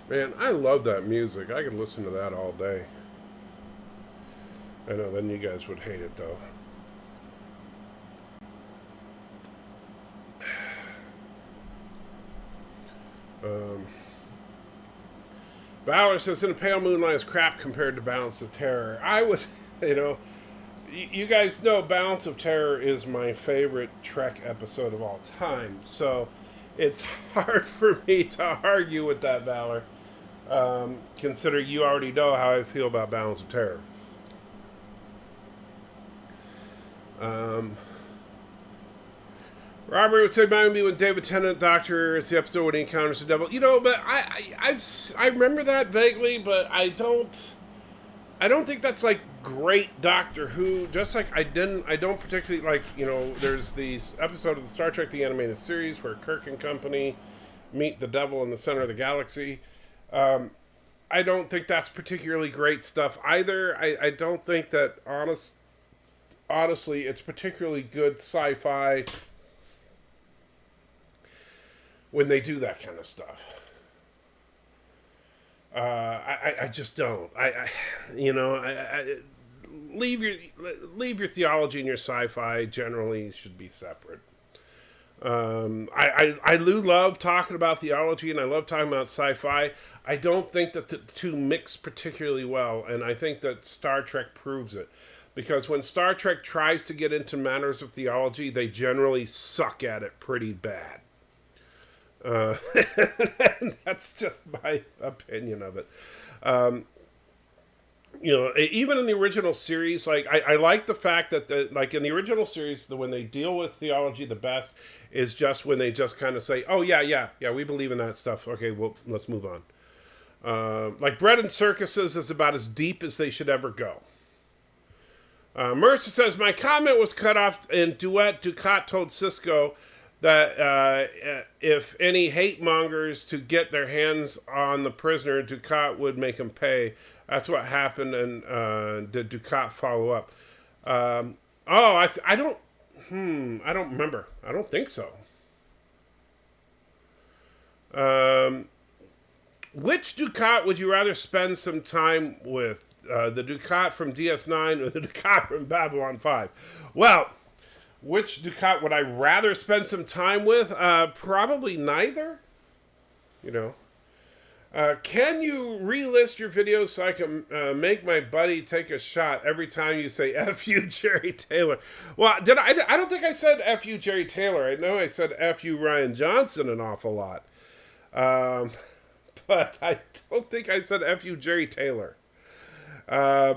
[SPEAKER 1] Man, I love that music. I could listen to that all day. I know, then you guys would hate it, though. Valor says, In a Pale Moonlight is crap compared to Balance of Terror. I would, you guys know Balance of Terror is my favorite Trek episode of all time. So it's hard for me to argue with that, Valor. Consider you already know how I feel about Balance of Terror. Robert would say, "Mind me when David Tennant, Doctor, it's the episode when he encounters the devil." But I remember that vaguely, but I don't think that's like great Doctor Who. Just like I don't particularly like. There's these episode of the Star Trek the Animated Series where Kirk and company meet the devil in the center of the galaxy. I don't think that's particularly great stuff either. I don't think that honestly, it's particularly good sci-fi when they do that kind of stuff. I just don't. Leave your theology and your sci-fi generally should be separate. I do love talking about theology and I love talking about sci-fi. I don't think that the two mix particularly well, and I think that Star Trek proves it. Because when Star Trek tries to get into matters of theology, they generally suck at it pretty bad. Uh, that's just my opinion of it. Um, you know, even in the original series, like I like the fact that like in the original series, when they deal with theology, the best is just when they just kind of say, "Oh yeah, we believe in that stuff. Okay, well let's move on." Like Bread and Circuses is about as deep as they should ever go. Mercer says, my comment was cut off in Duet. Ducat told Cisco that if any hate mongers to get their hands on the prisoner, Ducat would make him pay. That's what happened, and did Ducat follow up? I don't remember. I don't think so. Which Ducat would you rather spend some time with? The Ducat from DS9 or the Ducat from Babylon 5? Well, which Ducat would I rather spend some time with? Probably neither. You know. Can you relist your videos so I can make my buddy take a shot every time you say F you, Jerry Taylor? Well, I don't think I said F you, Jerry Taylor. I know I said F you, Ryan Johnson an awful lot. But I don't think I said F you, Jerry Taylor. I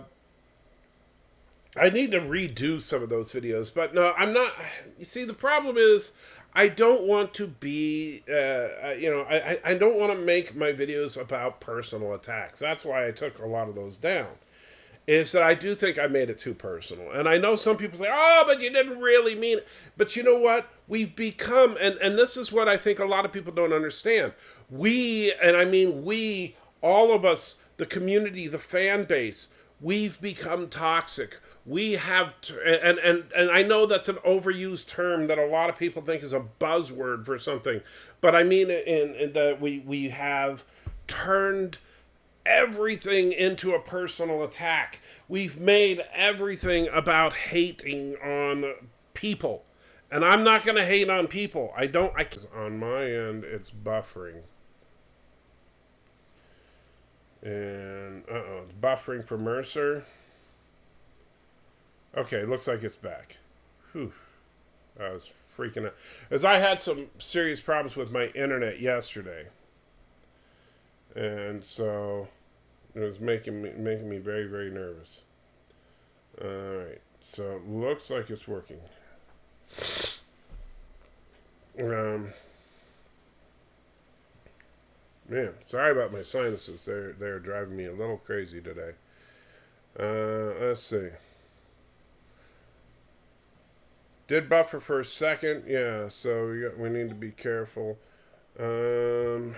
[SPEAKER 1] need to redo some of those videos, but no, I'm not. You see, the problem is I don't want to be, I don't want to make my videos about personal attacks. That's why I took a lot of those down. Is that I do think I made it too personal. And I know some people say, oh, but you didn't really mean it. But you know what? We've become, and this is what I think a lot of people don't understand. We, all of us, the community, the fan base, we've become toxic. We have, and I know that's an overused term that a lot of people think is a buzzword for something. But I mean in that we have turned everything into a personal attack. We've made everything about hating on people. And I'm not going to hate on people. On my end, it's buffering. And, it's buffering for Mercer. Okay, looks like it's back. Whew. I was freaking out. As I had some serious problems with my internet yesterday. And so it was making me very, very nervous. All right, so it looks like it's working. Man, sorry about my sinuses. They're driving me a little crazy today. Let's see. Did buffer for a second, yeah. So we need to be careful. I'll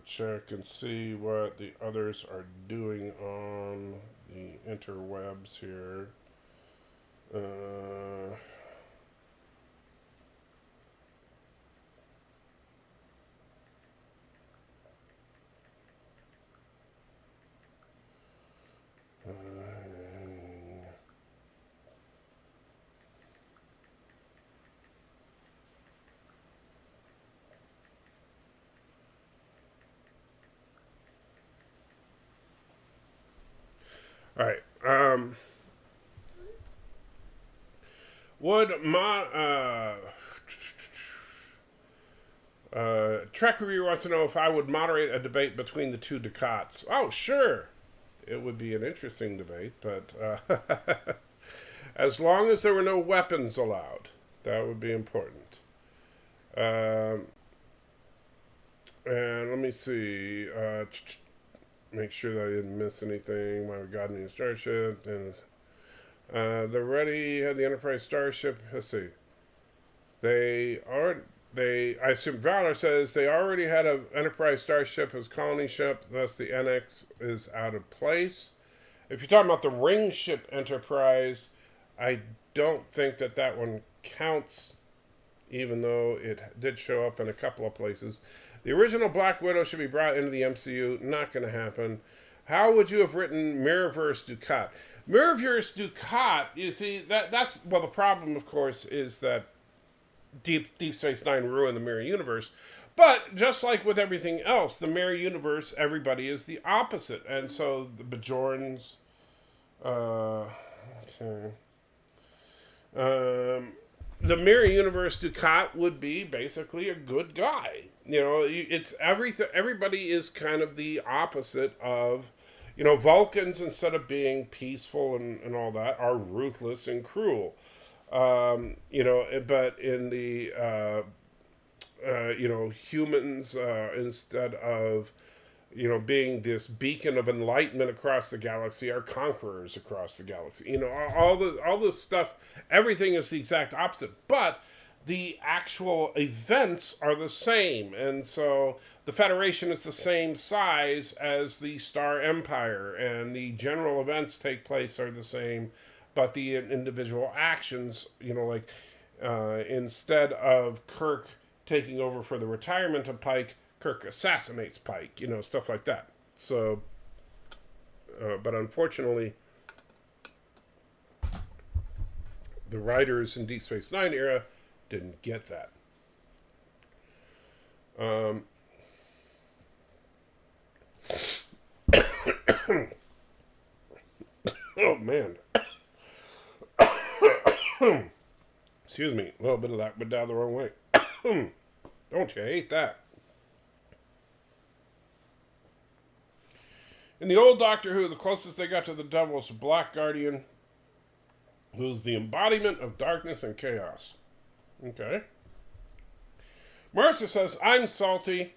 [SPEAKER 1] check and see what the others are doing on the interwebs here. All right. Would Trek Reviewer wants to know if I would moderate a debate between the two Ducats. Oh, sure. It would be an interesting debate, but as long as there were no weapons allowed, that would be important. And let me see. Make sure that I didn't miss anything. My God, new starship. And they're ready. Had the Enterprise starship. Let's see. I assume Valor says they already had an Enterprise starship as colony ship, thus the NX is out of place. If you're talking about the ring ship Enterprise, I don't think that one counts, even though it did show up in a couple of places. The original Black Widow should be brought into the MCU. Not going to happen. How would you have written Mirrorverse Ducat? Mirrorverse Ducat, you see, that's the problem, of course, is that Deep Space Nine ruined the Mirror Universe. But just like with everything else, the Mirror Universe, everybody is the opposite. And so the Bajorans, okay. The mirror universe Ducat would be basically a good guy. You know, it's everything. Everybody is kind of the opposite of, you know, Vulcans, instead of being peaceful and all that, are ruthless and cruel. You know, but in the you know, humans, instead of, you know, being this beacon of enlightenment across the galaxy, are conquerors across the galaxy. You know, all this stuff, everything is the exact opposite, but the actual events are the same. And so the Federation is the same size as the Star Empire, and the general events take place are the same, but the individual actions, you know, like instead of Kirk taking over for the retirement of Pike, Kirk assassinates Pike, you know, stuff like that. So, but unfortunately, the writers in Deep Space Nine era didn't get that. Oh, man. Excuse me. A little bit of that went down the wrong way. Don't you hate that? In the old Doctor Who, the closest they got to the devil was the Black Guardian, who's the embodiment of darkness and chaos. Okay. Mercer says, I'm salty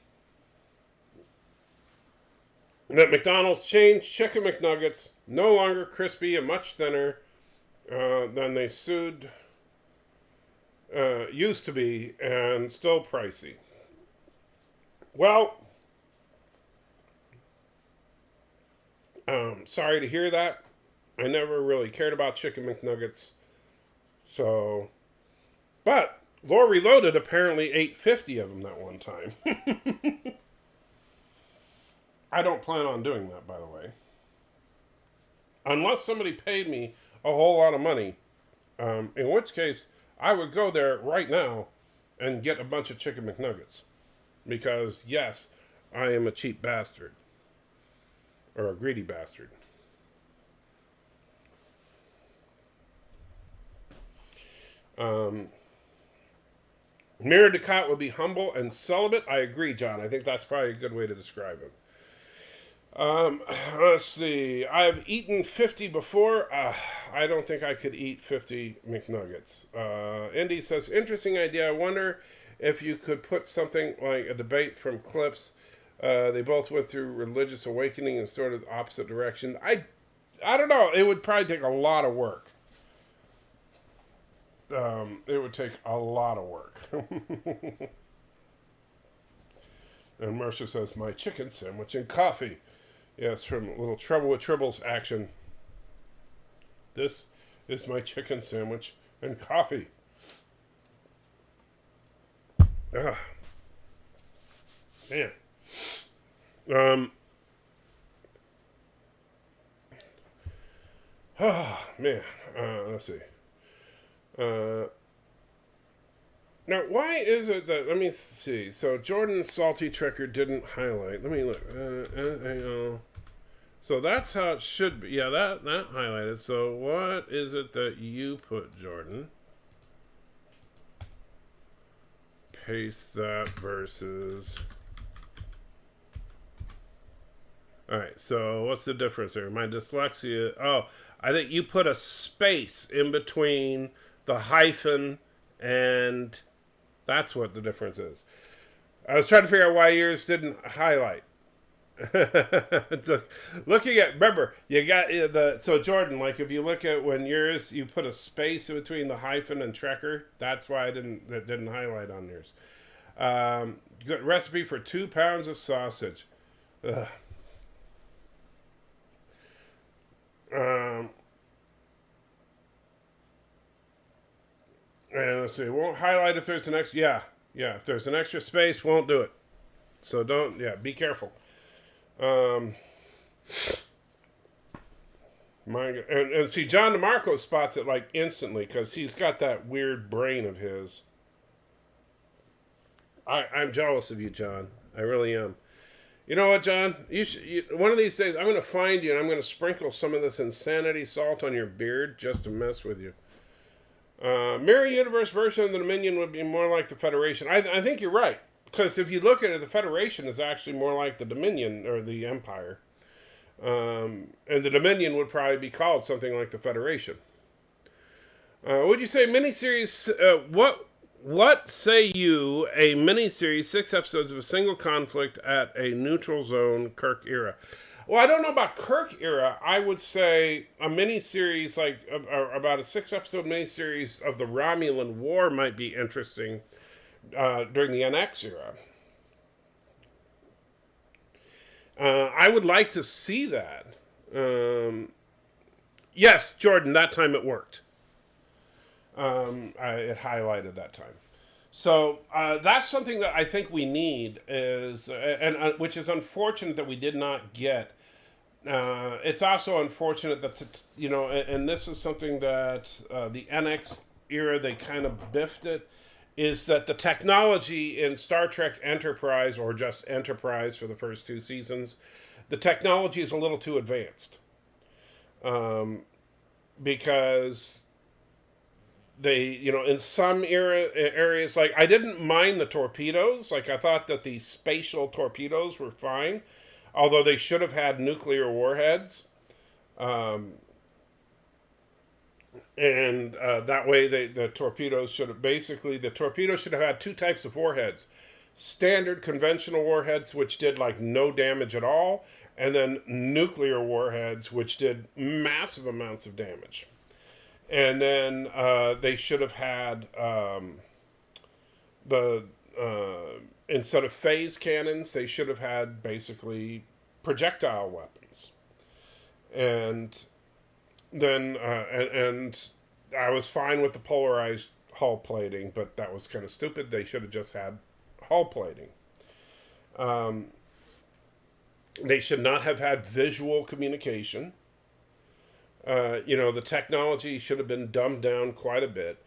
[SPEAKER 1] that McDonald's changed Chicken McNuggets, no longer crispy and much thinner than they used to be, and still pricey. Well, sorry to hear that. I never really cared about Chicken McNuggets. So, but Lore Reloaded apparently ate 50 of them that one time. I don't plan on doing that, by the way. Unless somebody paid me a whole lot of money. In which case, I would go there right now and get a bunch of Chicken McNuggets. Because, yes, I am a cheap bastard. Or a greedy bastard. Mira Ducat would be humble and celibate. I agree, John. I think that's probably a good way to describe him. Let's see. I've eaten 50 before. I don't think I could eat 50 McNuggets. Indy says, interesting idea. I wonder if you could put something like a debate from clips. They both went through religious awakening and sort of the opposite direction. I don't know. It would probably take a lot of work. It would take a lot of work. And Mercer says, my chicken sandwich and coffee. Yes, from a little Trouble with Tribbles action. This is my chicken sandwich and coffee. Ah. Man. Oh, man. Let's see. Now, why is it that, let me see. So, Jordan's Salty Trekker didn't highlight. Let me look. So, that's how it should be. Yeah, that highlighted. So, what is it that you put, Jordan? Paste that versus... Alright, so what's the difference there? My dyslexia... Oh, I think you put a space in between the hyphen and... That's what the difference is. I was trying to figure out why yours didn't highlight. Looking at, remember, you got so Jordan, like if you look at when yours, you put a space in between the hyphen and Trekker. That's why it didn't highlight on yours. Good recipe for 2 pounds of sausage. Ugh. And let's see, won't highlight if there's an extra, yeah, if there's an extra space, won't do it. So be careful. And see, John DeMarco spots it like instantly because he's got that weird brain of his. I'm jealous of you, John. I really am. You know what, John? One of these days, I'm going to find you and I'm going to sprinkle some of this insanity salt on your beard just to mess with you. Mirror universe version of the Dominion would be more like the Federation. I think you're right. Because if you look at it, the Federation is actually more like the Dominion or the Empire. And the Dominion would probably be called something like the Federation. Would you say miniseries? What say you a miniseries, 6 episodes of a single conflict at a neutral zone, Kirk era? Well, I don't know about Kirk era. I would say a miniseries like about a 6-episode miniseries of the Romulan War might be interesting during the NX era. I would like to see that. Yes, Jordan, that time it worked. It highlighted that time. So that's something that I think we need is, and which is unfortunate that we did not get. It's also unfortunate that, and this is something that the NX era, they kind of biffed it, is that the technology in Star Trek Enterprise, or just Enterprise for the first 2 seasons, the technology is a little too advanced. Because they, in some areas, like, I didn't mind the torpedoes. Like, I thought that the spatial torpedoes were fine, although they should have had nuclear warheads. And that way, the torpedoes should have had 2 types of warheads: standard conventional warheads, which did like no damage at all, and then nuclear warheads, which did massive amounts of damage. And then they should have had instead of phase cannons, they should have had basically projectile weapons. And then and I was fine with the polarized hull plating, but that was kind of stupid. They should have just had hull plating. They should not have had visual communication. The technology should have been dumbed down quite a bit,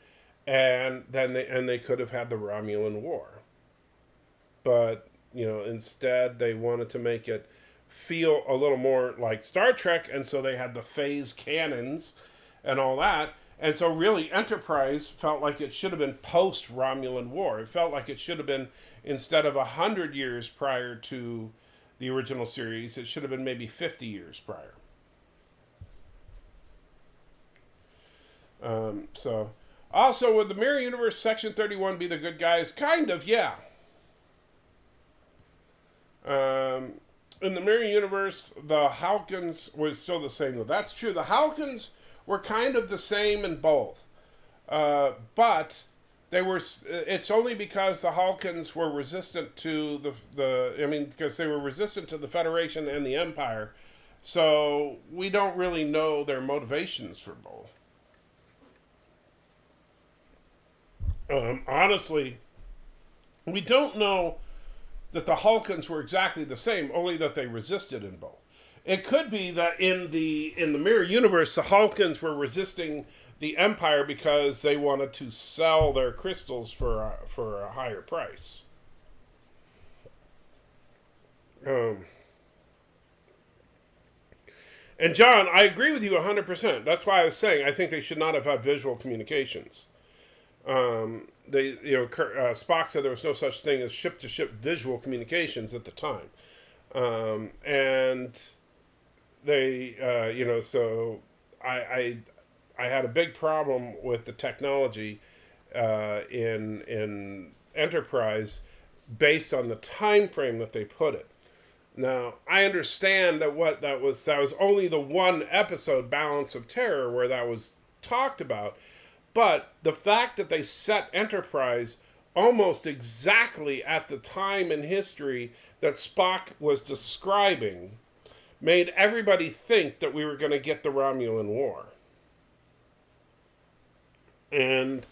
[SPEAKER 1] and then they could have had the Romulan War. But instead they wanted to make it feel a little more like Star Trek, and so they had the phase cannons and all that. And so really Enterprise felt like it should have been post-Romulan War. It felt like it should have been, instead of 100 years prior to the original series, it should have been maybe 50 years prior. So also, would the Mirror Universe Section 31 be the good guys? Kind of, yeah. In the Mirror Universe, the Halkans were still the same, though. That's true. The Halkans were kind of the same in both. But they were, it's only because the Halkans were resistant to because they were resistant to the Federation and the Empire. So we don't really know their motivations for both. Honestly, we don't know that the Halkans were exactly the same, only that they resisted in both. It could be that in the Mirror Universe, the Halkans were resisting the Empire because they wanted to sell their crystals for a higher price. And John, I agree with you 100%. That's why I was saying I think they should not have had visual communications. Spock said there was no such thing as ship-to-ship visual communications at the time. And they, so I had a big problem with the technology in Enterprise based on the time frame that they put it. Now, I understand that that was only the 1 episode, Balance of Terror, where that was talked about. But the fact that they set Enterprise almost exactly at the time in history that Spock was describing made everybody think that we were going to get the Romulan War. And,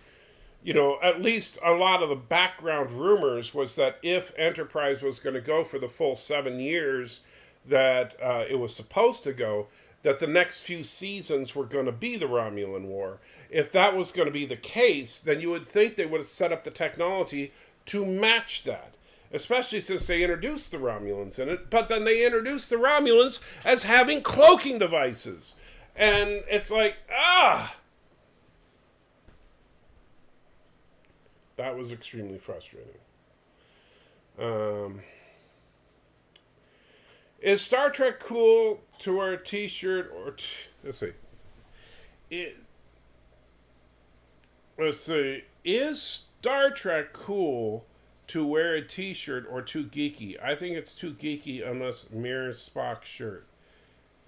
[SPEAKER 1] at least a lot of the background rumors was that if Enterprise was going to go for the full 7 years that it was supposed to go, that the next few seasons were going to be the Romulan War. If that was going to be the case, then you would think they would have set up the technology to match that, especially since they introduced the Romulans in it. But then they introduced the Romulans as having cloaking devices. And it's like, That was extremely frustrating. Is Star Trek cool to wear a T-shirt or let's see? Let's see. Is Star Trek cool to wear a T-shirt or too geeky? I think it's too geeky unless mirrors Spock's shirt.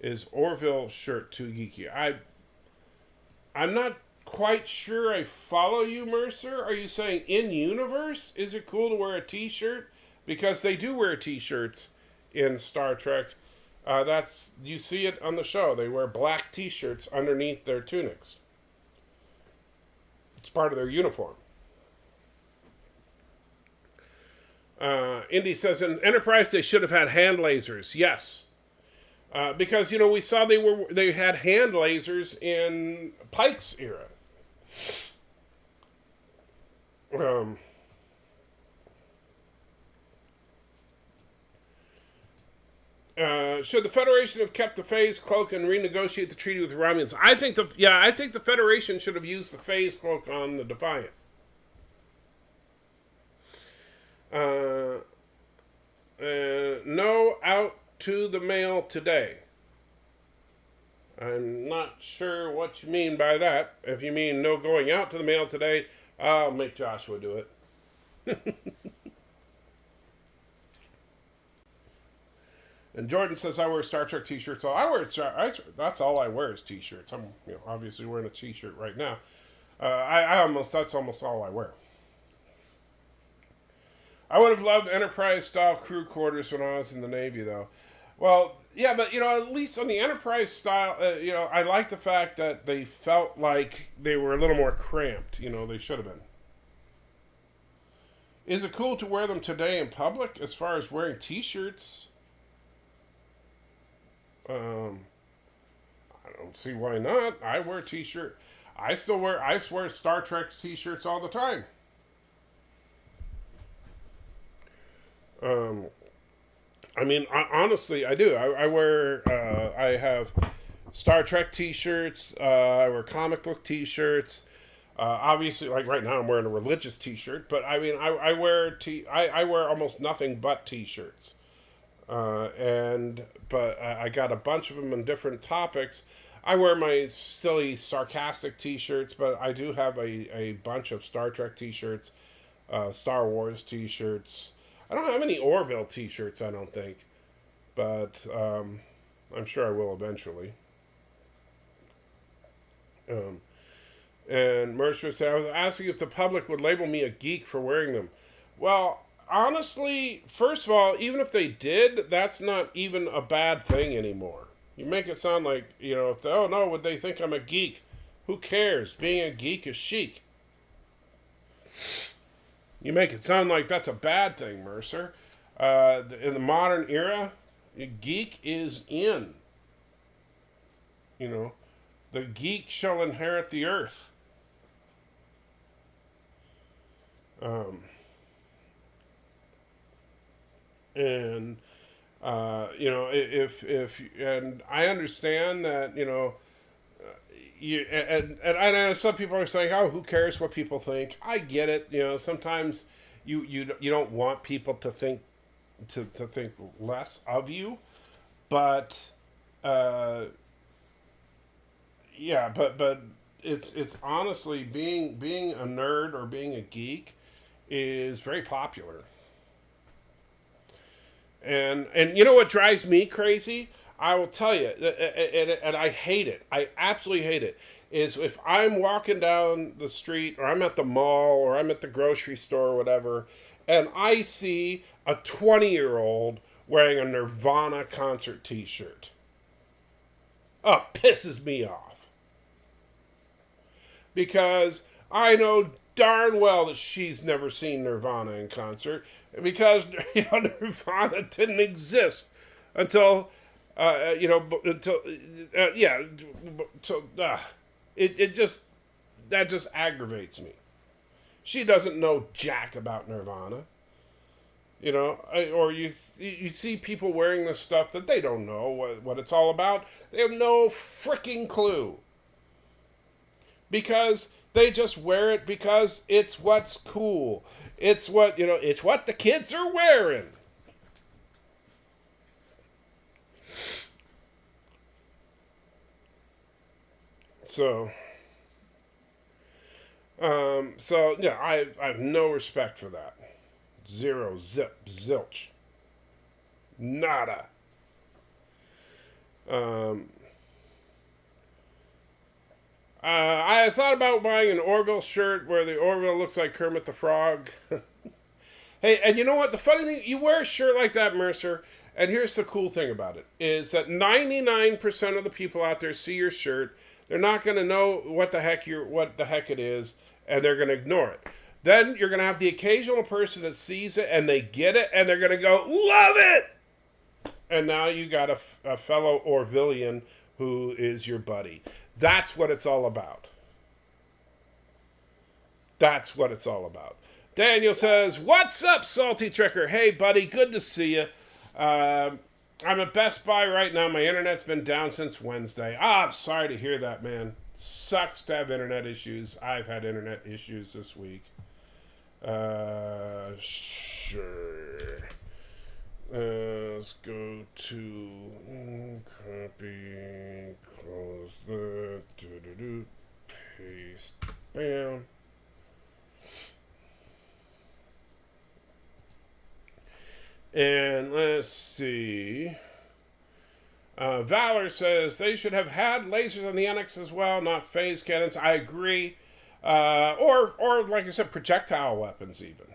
[SPEAKER 1] Is Orville's shirt too geeky? I'm not quite sure I follow you, Mercer. Are you saying in universe, is it cool to wear a T-shirt? Because they do wear T-shirts in Star Trek. You see it on the show. They wear black T-shirts underneath their tunics. It's part of their uniform. Indy says in Enterprise they should have had hand lasers. Yes. Because we saw they had hand lasers in Pike's era. Should the Federation have kept the phase cloak and renegotiate the treaty with the Romulans? I think the Federation should have used the phase cloak on the Defiant. No out to the mail today. I'm not sure what you mean by that. If you mean no going out to the mail today, I'll make Joshua do it. And Jordan says, I wear Star Trek t-shirts. That's all I wear is t-shirts. I'm obviously wearing a t-shirt right now. That's almost all I wear. I would have loved Enterprise-style crew quarters when I was in the Navy, though. Well, yeah, but, at least on the Enterprise style, I like the fact that they felt like they were a little more cramped. They should have been. Is it cool to wear them today in public as far as wearing t-shirts? I don't see why not. I wear t-shirt. I wear Star Trek t-shirts all the time. Honestly, I do. I have Star Trek t-shirts. I wear comic book t-shirts. Obviously, like right now, I'm wearing a religious t-shirt. But I wear almost nothing but t-shirts. I got a bunch of them on different topics. I wear my silly, sarcastic t-shirts, but I do have a bunch of Star Trek t-shirts, Star Wars t-shirts. I don't have any Orville t-shirts, I don't think, but I'm sure I will eventually. And Mercer said, I was asking if the public would label me a geek for wearing them. Well, honestly, first of all, even if they did, that's not even a bad thing anymore. You make it sound like, would they think I'm a geek? Who cares? Being a geek is chic. You make it sound like that's a bad thing, Mercer. In the modern era, a geek is in. The geek shall inherit the earth. And and I understand that I know some people are saying, oh, who cares what people think? I get it. Sometimes you don't want people to think less of you, but but it's honestly being a nerd or being a geek is very popular. And you know what drives me crazy? I will tell you, and I hate it. I absolutely hate it. Is if I'm walking down the street, or I'm at the mall, or I'm at the grocery store, or whatever, and I see a 20-year-old wearing a Nirvana concert t-shirt. Oh, it pisses me off. Because I know darn well that she's never seen Nirvana in concert, because Nirvana didn't exist until that just aggravates me. She doesn't know jack about Nirvana, or you see people wearing this stuff that they don't know what it's all about. They have no freaking clue, because They just wear it because it's what's cool. It's what, it's what the kids are wearing. So yeah, I have no respect for that. Zero, zip, zilch. Nada. I thought about buying an Orville shirt where the Orville looks like Kermit the Frog. Hey, and you know what? The funny thing, you wear a shirt like that, Mercer, and here's the cool thing about it, is that 99% of the people out there see your shirt, they're not going to know what the heck it is, and they're going to ignore it. Then you're going to have the occasional person that sees it, and they get it, and they're going to go, love it! And now you got a fellow Orvillian who is your buddy. That's what it's all about. That's what it's all about. Daniel says, what's up, Salty Trekker? Hey, buddy, good to see you. I'm at Best Buy right now. My internet's been down since Wednesday. I'm sorry to hear that, man. Sucks to have internet issues. I've had internet issues this week. Sure. Let's go to copy, close the, paste, bam. And let's see. Valor says they should have had lasers on the NX as well, not phase cannons. I agree. Or like I said, projectile weapons even.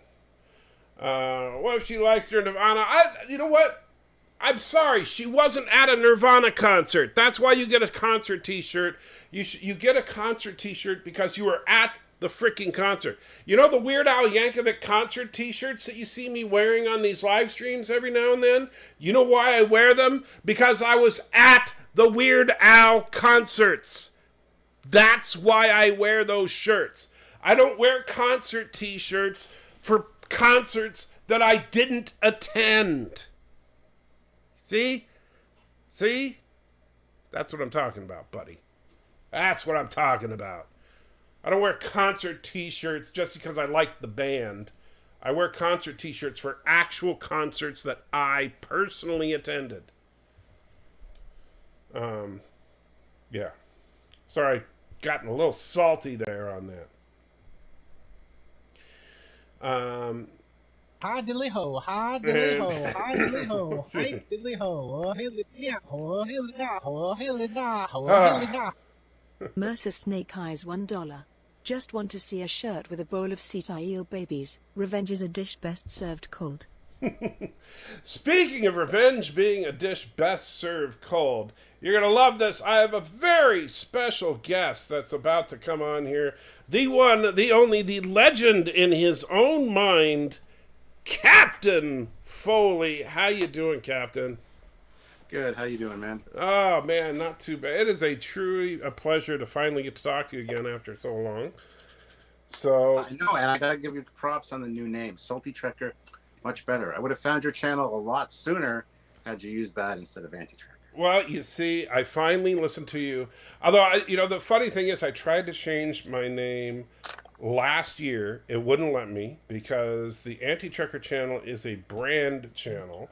[SPEAKER 1] What if she likes her Nirvana? You know what? I'm sorry, she wasn't at a Nirvana concert. That's why you get a concert t-shirt. You get a concert t-shirt because you were at the freaking concert. You know the Weird Al Yankovic concert t-shirts that you see me wearing on these live streams every now and then? You know why I wear them? Because I was at the Weird Al concerts. That's why I wear those shirts. I don't wear concert t-shirts for concerts that I didn't attend. See? That's what I'm talking about, buddy. That's what I'm talking about. I don't wear concert t-shirts just because I like the band. I wear concert t-shirts for actual concerts that I personally attended. Yeah. Sorry, gotten a little salty there on that.
[SPEAKER 2] Hi diddly ho, hi diddly ho, hi diddly ho, hi diddly ho, oh hilly ho, hilly ho, hilly ho, hilly.
[SPEAKER 3] Mercer Snake Eyes $1. Just want to see a shirt with a bowl of Sita eel babies. Revenge is a dish best served cold.
[SPEAKER 1] Speaking of revenge being a dish best served cold, you're going to love this. I have a very special guest that's about to come on here. The one, the only, the legend in his own mind, Captain Foley. How you doing, Captain?
[SPEAKER 8] Good. How you doing, man?
[SPEAKER 1] Oh, man, not too bad. It is truly a pleasure to finally get to talk to you again after so long. So
[SPEAKER 8] I know, and I got to give you props on the new name, Salty Trekker. Much better. I would have found your channel a lot sooner had you used that instead of Anti-Trekker.
[SPEAKER 1] Well, you see, I finally listened to you. Although, the funny thing is I tried to change my name last year. It wouldn't let me because the Anti-Trekker channel is a brand channel.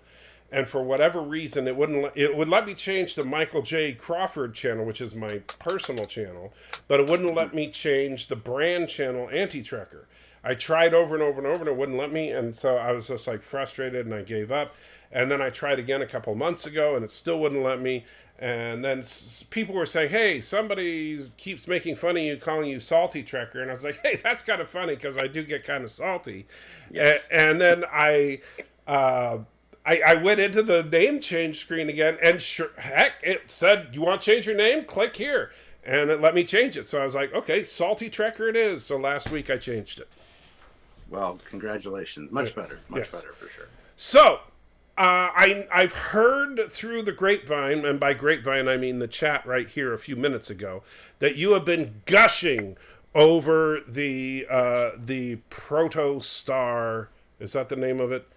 [SPEAKER 1] And for whatever reason, it would let me change the Michael J. Crawford channel, which is my personal channel, but it wouldn't let me change the brand channel Anti-Trekker. I tried over and over and over, and it wouldn't let me, and so I was just like frustrated, and I gave up. And then I tried again a couple months ago, and it still wouldn't let me. And then people were saying, "Hey, somebody keeps making fun of you, calling you Salty Trekker," and I was like, "Hey, that's kind of funny because I do get kind of salty." Yes. And then I went into the name change screen again, and sure, heck, it said, "You want to change your name? Click here." And it let me change it. So I was like, okay, Salty Trekker it is. So last week I changed it.
[SPEAKER 8] Well, congratulations. Much better. Much better for sure.
[SPEAKER 1] So I've heard through the grapevine, and by grapevine I mean the chat right here a few minutes ago, that you have been gushing over the Protostar. Is that the name of it?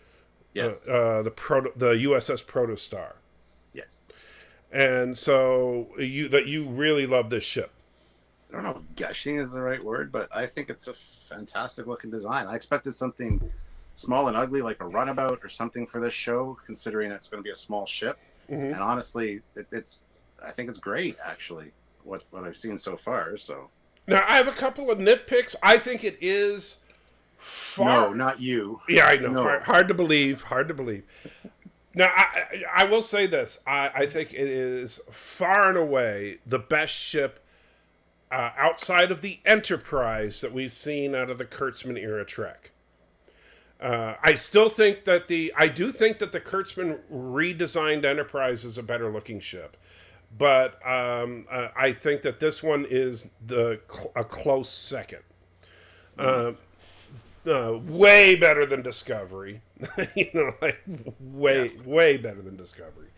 [SPEAKER 8] Yes.
[SPEAKER 1] The USS Protostar.
[SPEAKER 8] Yes.
[SPEAKER 1] And so you really love this ship.
[SPEAKER 8] I don't know if gushing is the right word, but I think it's a fantastic looking design. I expected something small and ugly like a runabout or something for this show, considering it's going to be a small ship.
[SPEAKER 1] Mm-hmm.
[SPEAKER 8] And honestly, I think it's great actually. What I've seen so far. So
[SPEAKER 1] Now I have a couple of nitpicks. I think it is far.
[SPEAKER 8] no, not you.
[SPEAKER 1] Yeah, I know.
[SPEAKER 8] No.
[SPEAKER 1] Hard to believe. Hard to believe. Now, I will say this. I think it is far and away the best ship outside of the Enterprise that we've seen out of the Kurtzman era Trek. I still think that I do think that the Kurtzman redesigned Enterprise is a better looking ship. But I think that this one is a close second. Way better than Discovery. Way better than Discovery.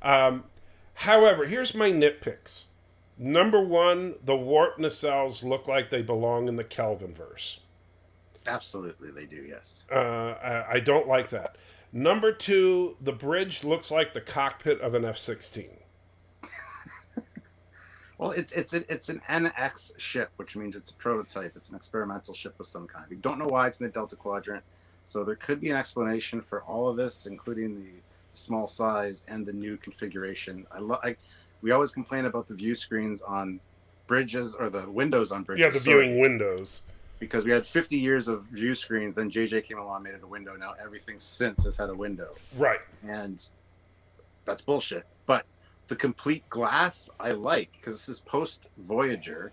[SPEAKER 1] However, here's my nitpicks. Number one, the warp nacelles look like they belong in the Kelvinverse.
[SPEAKER 8] Absolutely, they do. Yes.
[SPEAKER 1] I don't like that. Number two, the bridge looks like the cockpit of an F-16.
[SPEAKER 8] Well, it's an NX ship, which means it's a prototype. It's an experimental ship of some kind. We don't know why it's in the Delta Quadrant, so there could be an explanation for all of this, including the small size and the new configuration. We always complain about the view screens on bridges, or the windows on bridges.
[SPEAKER 1] Yeah, the viewing windows.
[SPEAKER 8] Because we had 50 years of view screens, then JJ came along, made it a window. Now everything since has had a window.
[SPEAKER 1] Right.
[SPEAKER 8] And that's bullshit. But the complete glass I like, because this is post Voyager.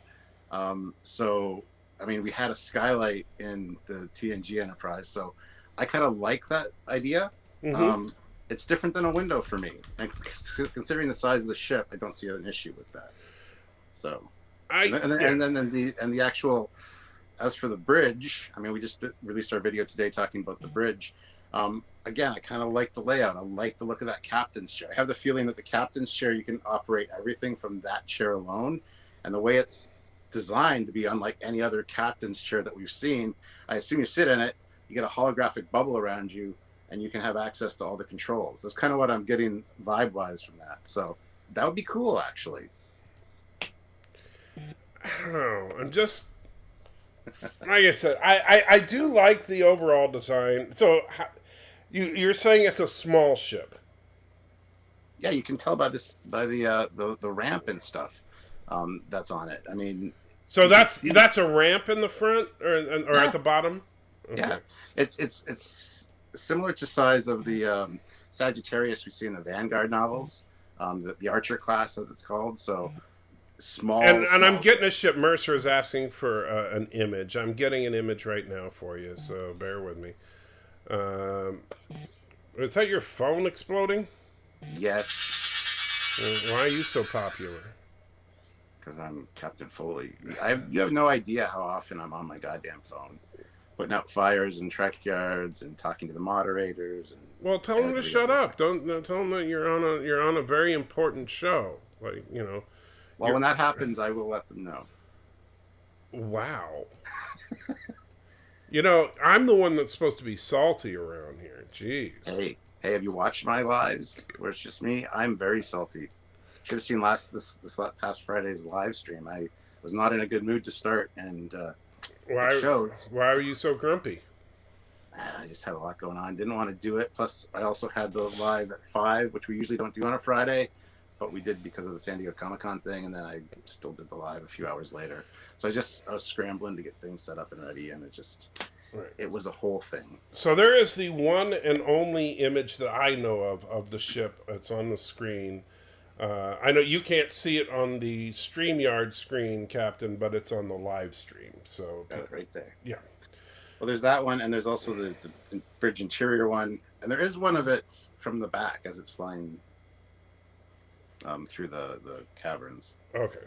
[SPEAKER 8] So I mean, we had a skylight in the TNG Enterprise, so I kind of like that idea.
[SPEAKER 1] Mm-hmm.
[SPEAKER 8] It's different than a window for me, and considering the size of the ship, I don't see an issue with that. So and the actual, as for the bridge, I mean, we just released our video today talking about the bridge. Again, I kind of like the layout. I like the look of that captain's chair. I have the feeling that the captain's chair, you can operate everything from that chair alone. And the way it's designed to be unlike any other captain's chair that we've seen, I assume you sit in it, you get a holographic bubble around you, and you can have access to all the controls. That's kind of what I'm getting vibe-wise from that. So that would be cool, actually.
[SPEAKER 1] I don't know. I'm just... Like I said, I do like the overall design. So you're saying it's a small ship?
[SPEAKER 8] Yeah, you can tell by the ramp and stuff that's on it. I mean,
[SPEAKER 1] so that's a ramp in the front or at the bottom. Okay.
[SPEAKER 8] Yeah, it's similar to size of the Sagittarius we see in the Vanguard novels, the Archer class as it's called. So. Small,
[SPEAKER 1] and I'm getting a ship. Mercer is asking for an image. I'm getting an image right now for you, so bear with me. Is that your phone exploding?
[SPEAKER 8] Yes.
[SPEAKER 1] Why are you so popular?
[SPEAKER 8] Because I'm Captain Foley. You have no idea how often I'm on my goddamn phone, putting out fires and trek yards and talking to the moderators. And
[SPEAKER 1] well, tell them to shut up. Don't tell them that you're on a very important show. Like, you know.
[SPEAKER 8] Well, when that happens, I will let them know.
[SPEAKER 1] Wow. You know, I'm the one that's supposed to be salty around here. Jeez.
[SPEAKER 8] Hey, have you watched my lives where it's just me? I'm very salty. Should have seen this past Friday's live stream. I was not in a good mood to start, and it shows.
[SPEAKER 1] Why were you so grumpy?
[SPEAKER 8] I just had a lot going on. Didn't want to do it. Plus, I also had the live at 5, which we usually don't do on a Friday. But we did because of the San Diego Comic-Con thing, and then I still did the live a few hours later. So I was scrambling to get things set up and ready, and it was a whole thing.
[SPEAKER 1] So there is the one and only image that I know of the ship. It's on the screen. I know you can't see it on the StreamYard screen, Captain, but it's on the live stream. So
[SPEAKER 8] got it right there.
[SPEAKER 1] Yeah.
[SPEAKER 8] Well, there's that one, and there's also the bridge interior one, and there is one of it from the back as it's flying through the caverns.
[SPEAKER 1] Okay.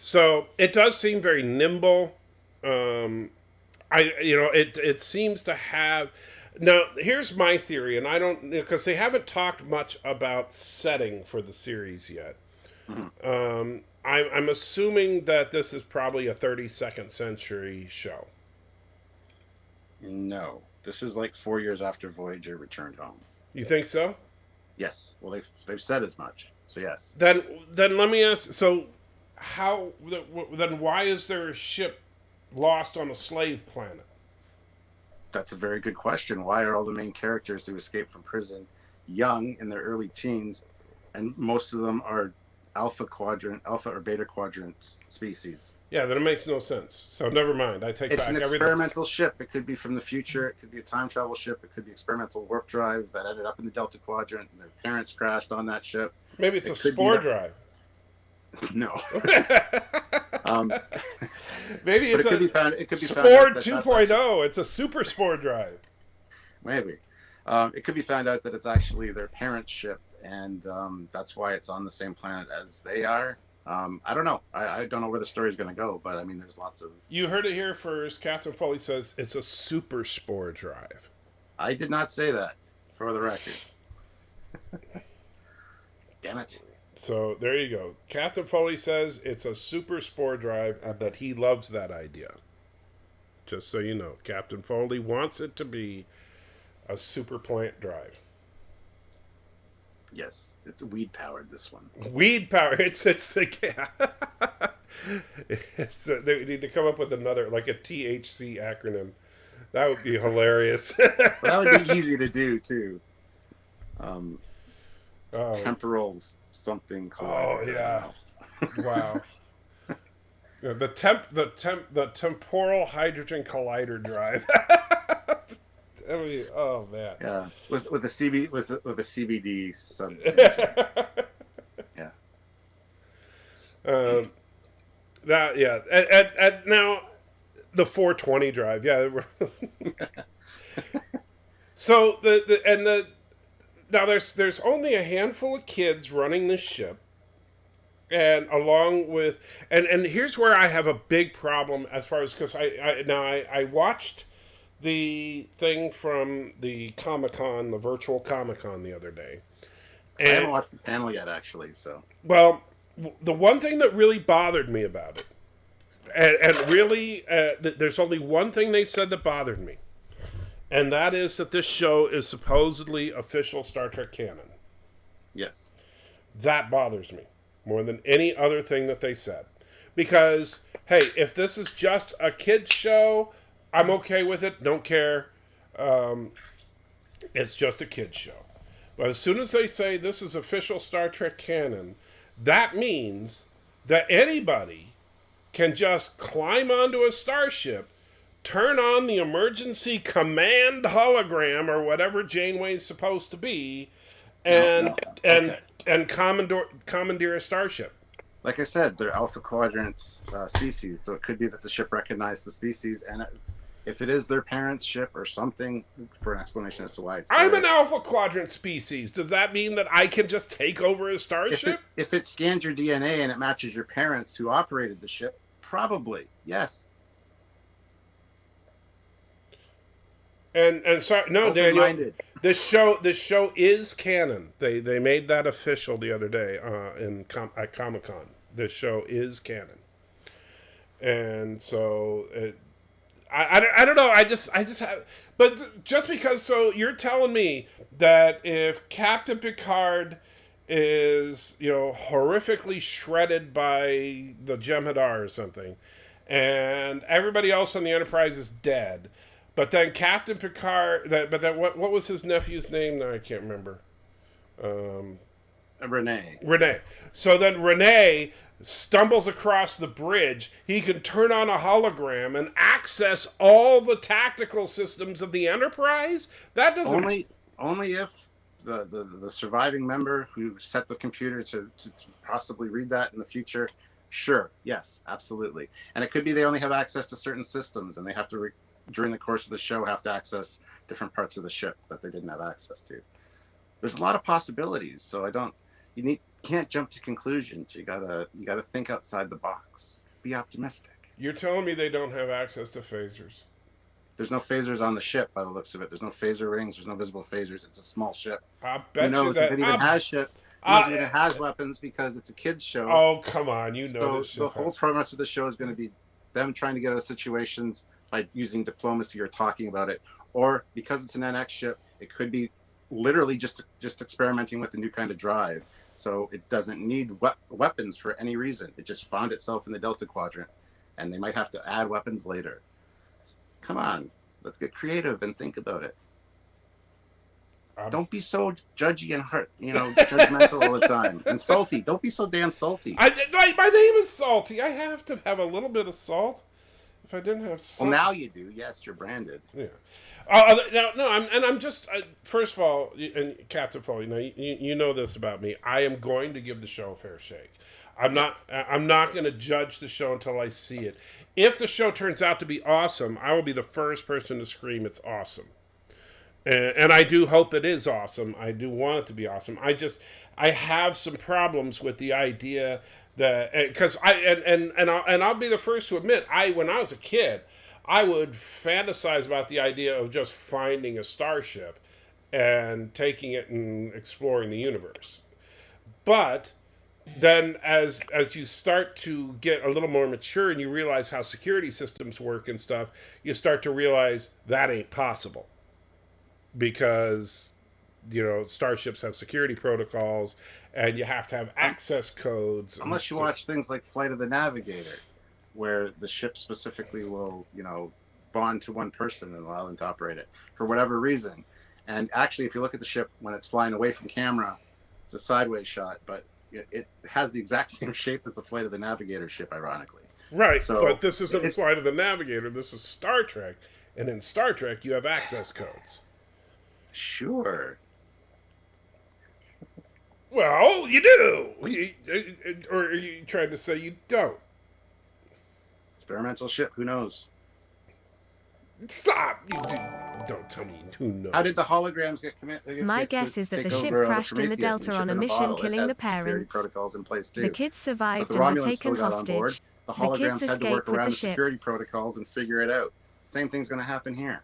[SPEAKER 1] So it does seem very nimble. It seems to have. Now, here's my theory, and I don't, because they haven't talked much about setting for the series yet. Mm-hmm. I'm assuming that this is probably a 32nd century show.
[SPEAKER 8] No, this is like 4 years after Voyager returned home.
[SPEAKER 1] You think so?
[SPEAKER 8] Yes. Well, they've said as much. So yes.
[SPEAKER 1] Then let me ask. So, how then why is there a ship lost on a slave planet?
[SPEAKER 8] That's a very good question. Why are all the main characters who escape from prison young in their early teens, and most of them are alpha or beta quadrant species?
[SPEAKER 1] Yeah, then it makes no sense. So never mind. I take
[SPEAKER 8] It's
[SPEAKER 1] back
[SPEAKER 8] an
[SPEAKER 1] everything.
[SPEAKER 8] experimental ship. It could be from the future. It could be a time travel ship. It could be experimental warp drive that ended up in the Delta Quadrant, and their parents crashed on that ship.
[SPEAKER 1] Maybe it's a spore drive.
[SPEAKER 8] No.
[SPEAKER 1] Maybe it's
[SPEAKER 8] it could be found. It could be
[SPEAKER 1] Spore
[SPEAKER 8] found
[SPEAKER 1] 2.0. It's a super spore drive.
[SPEAKER 8] Maybe. It could be found out that it's actually their parents' ship, and that's why it's on the same planet as they are. I don't know. I don't know where the story's going to go, but I mean, there's lots of...
[SPEAKER 1] You heard it here first. Captain Foley says it's a super spore drive.
[SPEAKER 8] I did not say that, for the record. Damn it.
[SPEAKER 1] So there you go. Captain Foley says it's a super spore drive and that he loves that idea. Just so you know, Captain Foley wants it to be a super plant drive.
[SPEAKER 8] Yes, it's weed powered, this one.
[SPEAKER 1] Weed power. It's the they need to come up with another, like a THC acronym. That would be hilarious.
[SPEAKER 8] That would be easy to do too. Temporal something.
[SPEAKER 1] Oh yeah. Wow. Yeah, the temporal hydrogen collider drive. That would be, oh man.
[SPEAKER 8] Yeah, with a CBD sub. Yeah.
[SPEAKER 1] That yeah, and now the 420 drive, yeah. So now there's only a handful of kids running this ship, and along with and here's where I have a big problem as far as, because I watched the thing from the Comic-Con, the virtual Comic-Con the other day. And,
[SPEAKER 8] I haven't watched the panel yet, actually. So,
[SPEAKER 1] well, the one thing that really bothered me about it, and really, there's only one thing they said that bothered me, and that is that this show is supposedly official Star Trek canon.
[SPEAKER 8] Yes.
[SPEAKER 1] That bothers me more than any other thing that they said. Because, hey, if this is just a kid's show, I'm okay with it. Don't care. It's just a kid's show. But as soon as they say this is official Star Trek canon, that means that anybody can just climb onto a starship, turn on the emergency command hologram or whatever Janeway's supposed to be, and commandeer a starship.
[SPEAKER 8] Like I said, they're alpha quadrant species, so it could be that the ship recognized the species, and if it is their parents' ship or something, for an explanation as to why it's there.
[SPEAKER 1] I'm an alpha quadrant species. Does that mean that I can just take over a starship?
[SPEAKER 8] If it scans your DNA and it matches your parents who operated the ship, probably, yes.
[SPEAKER 1] And so no, Daniel, this show is canon. They made that official the other day at Comic-Con. This show is canon, and so I don't know. I just have, but just because, so you're telling me that if Captain Picard is, horrifically shredded by the Jem'Hadar or something, and everybody else on the Enterprise is dead, but then Captain Picard, what was his nephew's name? No, I can't remember. Renee. So then Renee stumbles across the bridge. He can turn on a hologram and access all the tactical systems of the Enterprise. That doesn't
[SPEAKER 8] only if the surviving member who set the computer to possibly read that in the future. Sure, yes, absolutely. And it could be they only have access to certain systems, and they have to during the course of the show have to access different parts of the ship that they didn't have access to. There's a lot of possibilities, so can't jump to conclusions. You gotta think outside the box. Be optimistic.
[SPEAKER 1] You're telling me they don't have access to phasers?
[SPEAKER 8] There's no phasers on the ship by the looks of it. There's no phaser rings. There's no visible phasers. It's a small ship.
[SPEAKER 1] I bet you that
[SPEAKER 8] if it even has ship. It has weapons because it's a kids show.
[SPEAKER 1] Oh, come on, this ship.
[SPEAKER 8] The whole premise of the show is going to be them trying to get out of situations by using diplomacy or talking about it, or because it's an NX ship, it could be literally just experimenting with a new kind of drive so it doesn't need weapons for any reason. It just found itself in the Delta Quadrant, and they might have to add weapons later. Come on, let's get creative and think about it. Don't be so judgy and judgmental all the time. And salty. Don't be so damn salty.
[SPEAKER 1] My name is Salty. I have to have a little bit of salt. If I didn't have salt...
[SPEAKER 8] Well, now you do. Yes, you're branded.
[SPEAKER 1] Yeah. I'm just... first of all, and Captain Foley, you know this about me. I am going to give the show a fair shake. I'm not going to judge the show until I see it. If the show turns out to be awesome, I will be the first person to scream it's awesome. And I do hope it is awesome. I do want it to be awesome. I have some problems with the idea that, because I'll be the first to admit, when I was a kid, I would fantasize about the idea of just finding a starship and taking it and exploring the universe. But then as you start to get a little more mature and you realize how security systems work and stuff, you start to realize that ain't possible. Because, starships have security protocols, and you have to have access codes.
[SPEAKER 8] Unless you watch things like Flight of the Navigator, where the ship specifically will, bond to one person and allow them to operate it for whatever reason. And actually, if you look at the ship when it's flying away from camera, it's a sideways shot, but it has the exact same shape as the Flight of the Navigator ship, ironically.
[SPEAKER 1] Right, but this isn't Flight of the Navigator. This is Star Trek, and in Star Trek, you have access codes.
[SPEAKER 8] Sure.
[SPEAKER 1] Well, you do. Or are you trying to say you don't?
[SPEAKER 8] Experimental ship, who knows?
[SPEAKER 1] Stop! Don't tell me who knows.
[SPEAKER 8] How did the holograms get committed?
[SPEAKER 6] My guess is that the ship crashed in the Delta on a mission, killing the parents.
[SPEAKER 8] Protocols in place too.
[SPEAKER 6] The kids survived
[SPEAKER 8] and
[SPEAKER 6] were taken hostage.
[SPEAKER 8] The holograms had to work around the
[SPEAKER 6] ship.
[SPEAKER 8] security protocols and figure it out. Same thing's going to happen here.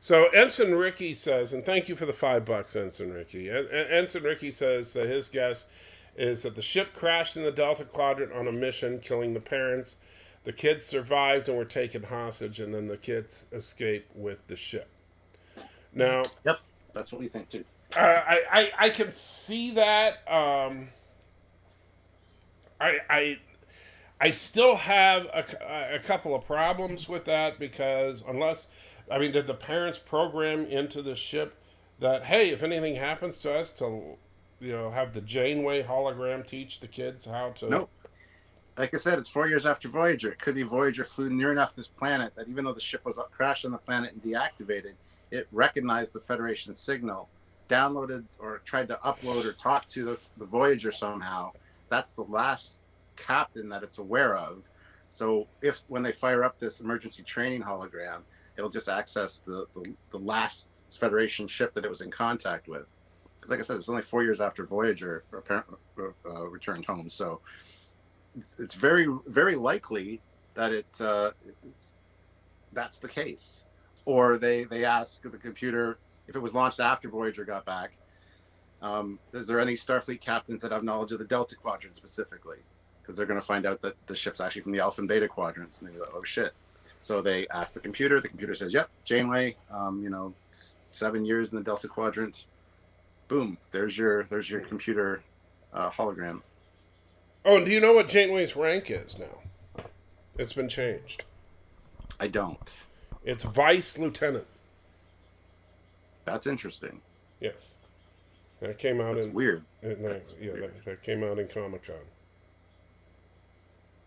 [SPEAKER 1] So Ensign Ricky says, and thank you for the $5, Ensign Ricky. Ensign Ricky says that his guess is that the ship crashed in the Delta Quadrant on a mission, killing the parents. The kids survived and were taken hostage, and then the kids escaped with the ship. Now,
[SPEAKER 8] yep, that's what we think too.
[SPEAKER 1] I can see that. I still have a couple of problems with that because did the parents program into the ship that, hey, if anything happens to us, to have the Janeway hologram teach the kids how to?
[SPEAKER 8] Nope. Like I said, it's 4 years after Voyager. It could be Voyager flew near enough this planet that even though the ship was crashed on the planet and deactivated, it recognized the Federation signal, downloaded or tried to upload or talk to the Voyager somehow. That's the last captain that it's aware of. So when they fire up this emergency training hologram, it'll just access the last Federation ship that it was in contact with. Because like I said, it's only 4 years after Voyager returned home. So it's very, very likely that that's the case. Or they ask the computer, if it was launched after Voyager got back, is there any Starfleet captains that have knowledge of the Delta Quadrant specifically? Because they're going to find out that the ship's actually from the Alpha and Beta quadrants, and they're like, oh shit. So they ask the computer says, yep, Janeway, 7 years in the Delta Quadrant. Boom, there's your computer hologram.
[SPEAKER 1] Oh, and do you know what Janeway's rank is now? It's been changed.
[SPEAKER 8] I don't.
[SPEAKER 1] It's Vice Lieutenant.
[SPEAKER 8] That's interesting.
[SPEAKER 1] Yes. That came out
[SPEAKER 8] That's weird.
[SPEAKER 1] Weird. That came out in Comic-Con.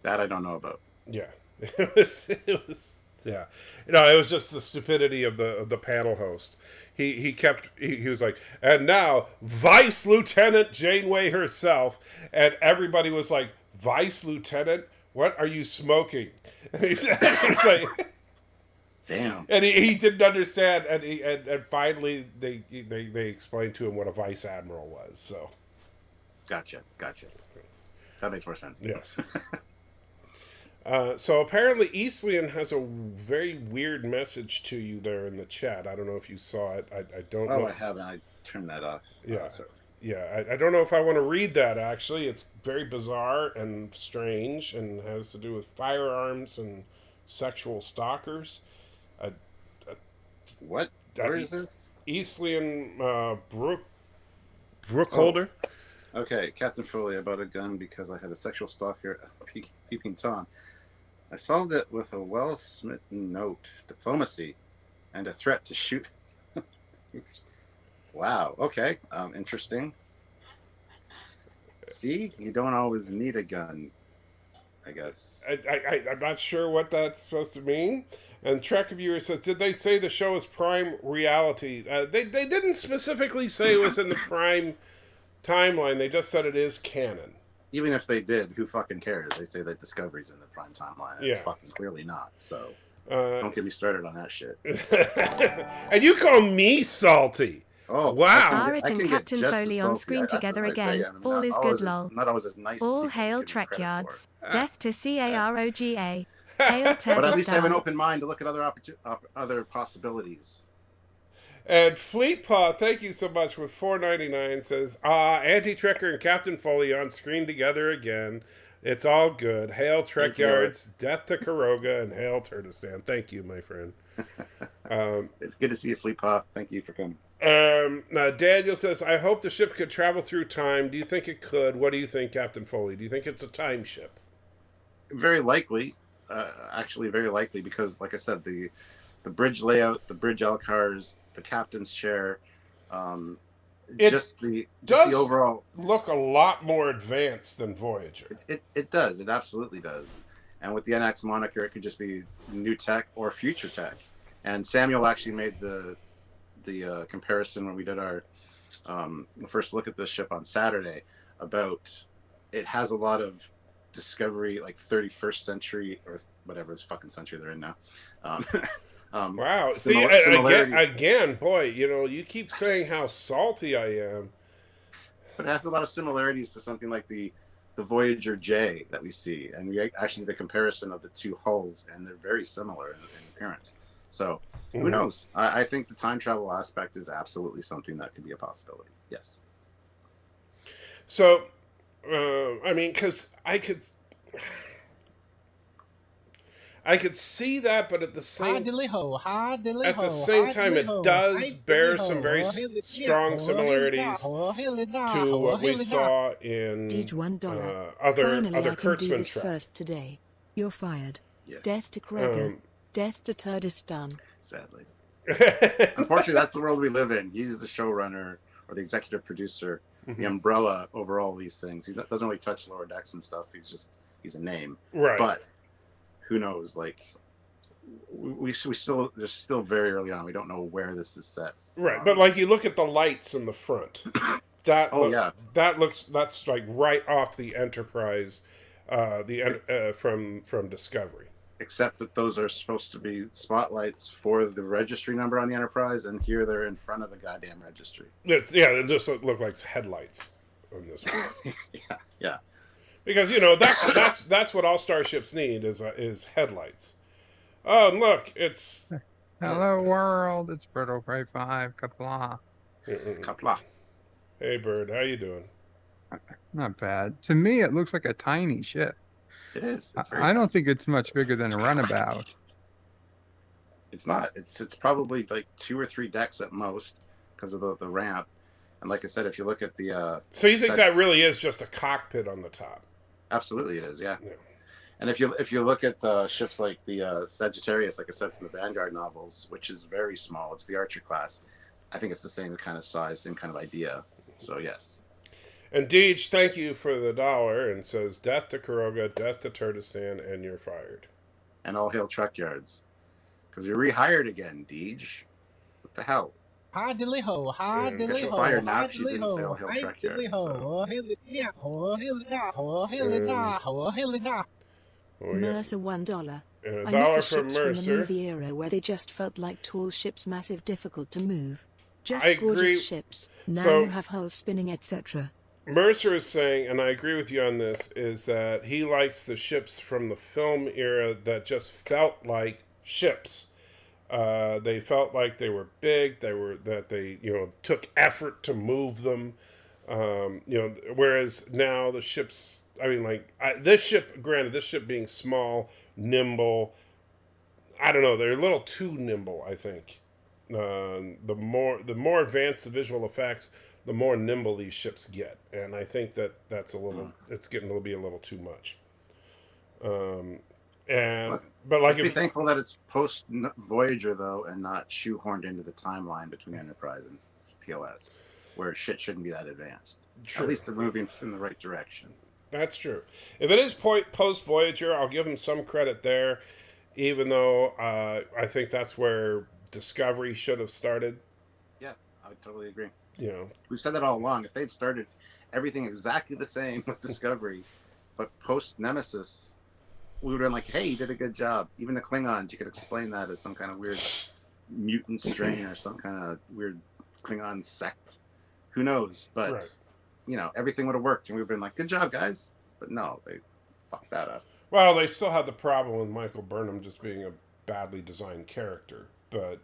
[SPEAKER 8] That I don't know about.
[SPEAKER 1] Yeah. It was yeah. It was just the stupidity of the panel host. He was like, and now Vice Lieutenant Janeway herself, and everybody was like, Vice Lieutenant? What are you smoking? And he's like,
[SPEAKER 8] damn.
[SPEAKER 1] And he didn't understand, and finally they explained to him what a vice admiral was. So,
[SPEAKER 8] gotcha. That makes more sense.
[SPEAKER 1] Yes. So apparently Eastlian has a very weird message to you there in the chat. I don't know if you saw it. I don't know.
[SPEAKER 8] Oh, I haven't. I turned that off.
[SPEAKER 1] Yeah. I don't know if I want to read that, actually. It's very bizarre and strange and has to do with firearms and sexual stalkers.
[SPEAKER 8] What? Where is this?
[SPEAKER 1] Eastlian Brookholder.
[SPEAKER 8] Okay, Captain Foley about a gun because I had a sexual stalker peeping Tom. I solved it with a well-smitten note, diplomacy, and a threat to shoot. Wow. Okay. Interesting. See, you don't always need a gun, I guess.
[SPEAKER 1] I'm not sure what that's supposed to mean. And Trek Viewer says, did they say the show is Prime Reality? They didn't specifically say it was in the Prime timeline. They just said it is canon.
[SPEAKER 8] Even if they did, who fucking cares? They say that Discovery's in the Prime timeline. It's
[SPEAKER 1] Yeah.
[SPEAKER 8] fucking clearly not. So don't get me started on that shit.
[SPEAKER 1] And you call me salty.
[SPEAKER 8] Oh,
[SPEAKER 1] wow.
[SPEAKER 6] Barrett and Captain Foley on screen together again. All is good, lol.
[SPEAKER 8] Not always as nice
[SPEAKER 6] All
[SPEAKER 8] as
[SPEAKER 6] hail
[SPEAKER 8] people give me
[SPEAKER 6] Trek
[SPEAKER 8] credit
[SPEAKER 6] Yards.
[SPEAKER 8] for.
[SPEAKER 6] Death to CAROGA. Hail
[SPEAKER 8] But at least I have an
[SPEAKER 6] Turkestan.
[SPEAKER 8] open mind to look at other possibilities.
[SPEAKER 1] And Fleetpaw, thank you so much, with $4.99 says, Anti-Trekker and Captain Foley on screen together again. It's all good. Hail Trek Yards, death to Karoga, and hail Turkestan. Thank you, my friend.
[SPEAKER 8] It's good to see you, Fleetpaw. Thank you for coming.
[SPEAKER 1] Now Daniel says, I hope the ship could travel through time. Do you think it could? What do you think, Captain Foley? Do you think it's a time ship?
[SPEAKER 8] Very likely. Actually, very likely, because, like I said, the bridge layout, the bridge L-cars, the captain's chair, just the overall
[SPEAKER 1] look a lot more advanced than Voyager.
[SPEAKER 8] It does. It absolutely does. And with the NX moniker, it could just be new tech or future tech. And Samuel actually made the comparison when we did our first look at this ship on Saturday about it has a lot of Discovery, like 31st century or whatever this fucking century they're in now.
[SPEAKER 1] Wow. See, again, boy, you keep saying how salty I am.
[SPEAKER 8] But it has a lot of similarities to something like the Voyager J that we see. And we actually did the comparison of the two hulls, and they're very similar in appearance. So who knows? I think the time travel aspect is absolutely something that could be a possibility. Yes.
[SPEAKER 1] So, I mean, because I could see that, but at the same time, it does bear some very strong similarities to what we saw in other Kurtzman tracks.
[SPEAKER 3] First today, you're fired.
[SPEAKER 8] Yes.
[SPEAKER 3] Death to Kreger. Death to Turkestan.
[SPEAKER 8] Sadly. Unfortunately, that's the world we live in. He's the showrunner or the executive producer, the umbrella over all these things. He doesn't really touch lower decks and stuff. He's a name.
[SPEAKER 1] Right.
[SPEAKER 8] But who knows? Like, we still, there's still very early on. We don't know where this is set.
[SPEAKER 1] Right. But like, you look at the lights in the front. That's like right off the Enterprise, from Discovery.
[SPEAKER 8] Except that those are supposed to be spotlights for the registry number on the Enterprise, and here they're in front of the goddamn registry.
[SPEAKER 1] They just look like headlights on this one.
[SPEAKER 8] Yeah.
[SPEAKER 1] Because that's what all starships need is headlights. Oh, look, it's
[SPEAKER 5] hello world. It's Berto Prey 5. Kapla.
[SPEAKER 8] Kapla.
[SPEAKER 1] Hey, Bird, how you doing?
[SPEAKER 5] Not bad. To me, it looks like a tiny ship.
[SPEAKER 8] It is.
[SPEAKER 5] I don't think it's much bigger than a runabout.
[SPEAKER 8] It's not. It's probably like 2 or 3 decks at most because of the ramp. And like I said, if you look at the
[SPEAKER 1] so you think that really is just a cockpit on the top?
[SPEAKER 8] Absolutely, it is. Yeah. And if you look at ships like the Sagittarius, like I said from the Vanguard novels, which is very small, it's the Archer class. I think it's the same kind of size, same kind of idea. So yes.
[SPEAKER 1] And Deej, thank you for the $1 and says, death to Karoga, death to Turkestan, and you're fired.
[SPEAKER 8] And all hail Trek Yards. Because you're rehired again, Deej. What the hell?
[SPEAKER 2] Hi diddly ho, hi
[SPEAKER 8] Guess
[SPEAKER 2] diddly
[SPEAKER 8] you're
[SPEAKER 2] ho,
[SPEAKER 8] fired now
[SPEAKER 2] hi
[SPEAKER 8] because you didn't say all hail
[SPEAKER 2] hi
[SPEAKER 8] Trek
[SPEAKER 2] diddly
[SPEAKER 8] Yards.
[SPEAKER 2] ho,
[SPEAKER 8] So.
[SPEAKER 3] Mercer $1.
[SPEAKER 1] And
[SPEAKER 3] I
[SPEAKER 1] $1
[SPEAKER 3] miss the
[SPEAKER 1] from
[SPEAKER 3] ships from the
[SPEAKER 1] Mercer.
[SPEAKER 3] movie era where they just felt like tall ships, massive, difficult to move. Just
[SPEAKER 1] I
[SPEAKER 3] gorgeous
[SPEAKER 1] agree.
[SPEAKER 3] ships. Now
[SPEAKER 1] So-
[SPEAKER 3] you have hulls spinning, etc.
[SPEAKER 1] Mercer is saying, and I agree with you on this, is that he likes the ships from the film era that just felt like ships. They felt like they were big. They took effort to move them. Whereas now the ships, this ship being small, nimble, I don't know, they're a little too nimble, I think. The more advanced the visual effects, the more nimble these ships get, and I think that's a little. It's getting to be a little too much. But like,
[SPEAKER 8] let's be thankful that it's post Voyager though, and not shoehorned into the timeline between Enterprise and TOS, where shit shouldn't be that advanced.
[SPEAKER 1] True.
[SPEAKER 8] At least they're moving in the right direction.
[SPEAKER 1] That's true. If it is post Voyager, I'll give them some credit there, even though I think that's where Discovery should have started.
[SPEAKER 8] Yeah, I would totally agree.
[SPEAKER 1] You know,
[SPEAKER 8] we've said that all along. If they'd started everything exactly the same with Discovery, but post Nemesis, we would have been like, hey, you did a good job. Even the Klingons, you could explain that as some kind of weird mutant strain or some kind of weird Klingon sect. Who knows? But,
[SPEAKER 1] right.
[SPEAKER 8] You know, everything would have worked. And we would have been like, good job, guys. But no, they fucked that up.
[SPEAKER 1] Well, they still had the problem with Michael Burnham just being a badly designed character. But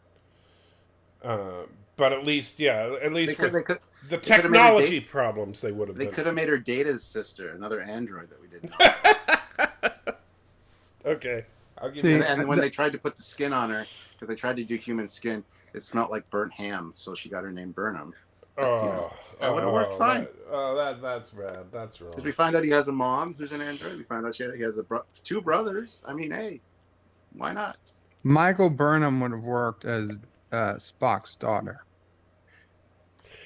[SPEAKER 1] at least, the technology problems they would have
[SPEAKER 8] They could have made her Data's sister, another android that we didn't know.
[SPEAKER 1] Okay. I'll give you
[SPEAKER 8] and when they tried to put the skin on her, because they tried to do human skin, it smelled like burnt ham, so she got her name Burnham. That would have worked fine.
[SPEAKER 1] That's bad. That's wrong.
[SPEAKER 8] Because we find out he has a mom who's an android. We find out he has two brothers. I mean, hey, why not?
[SPEAKER 5] Michael Burnham would have worked as Spock's daughter.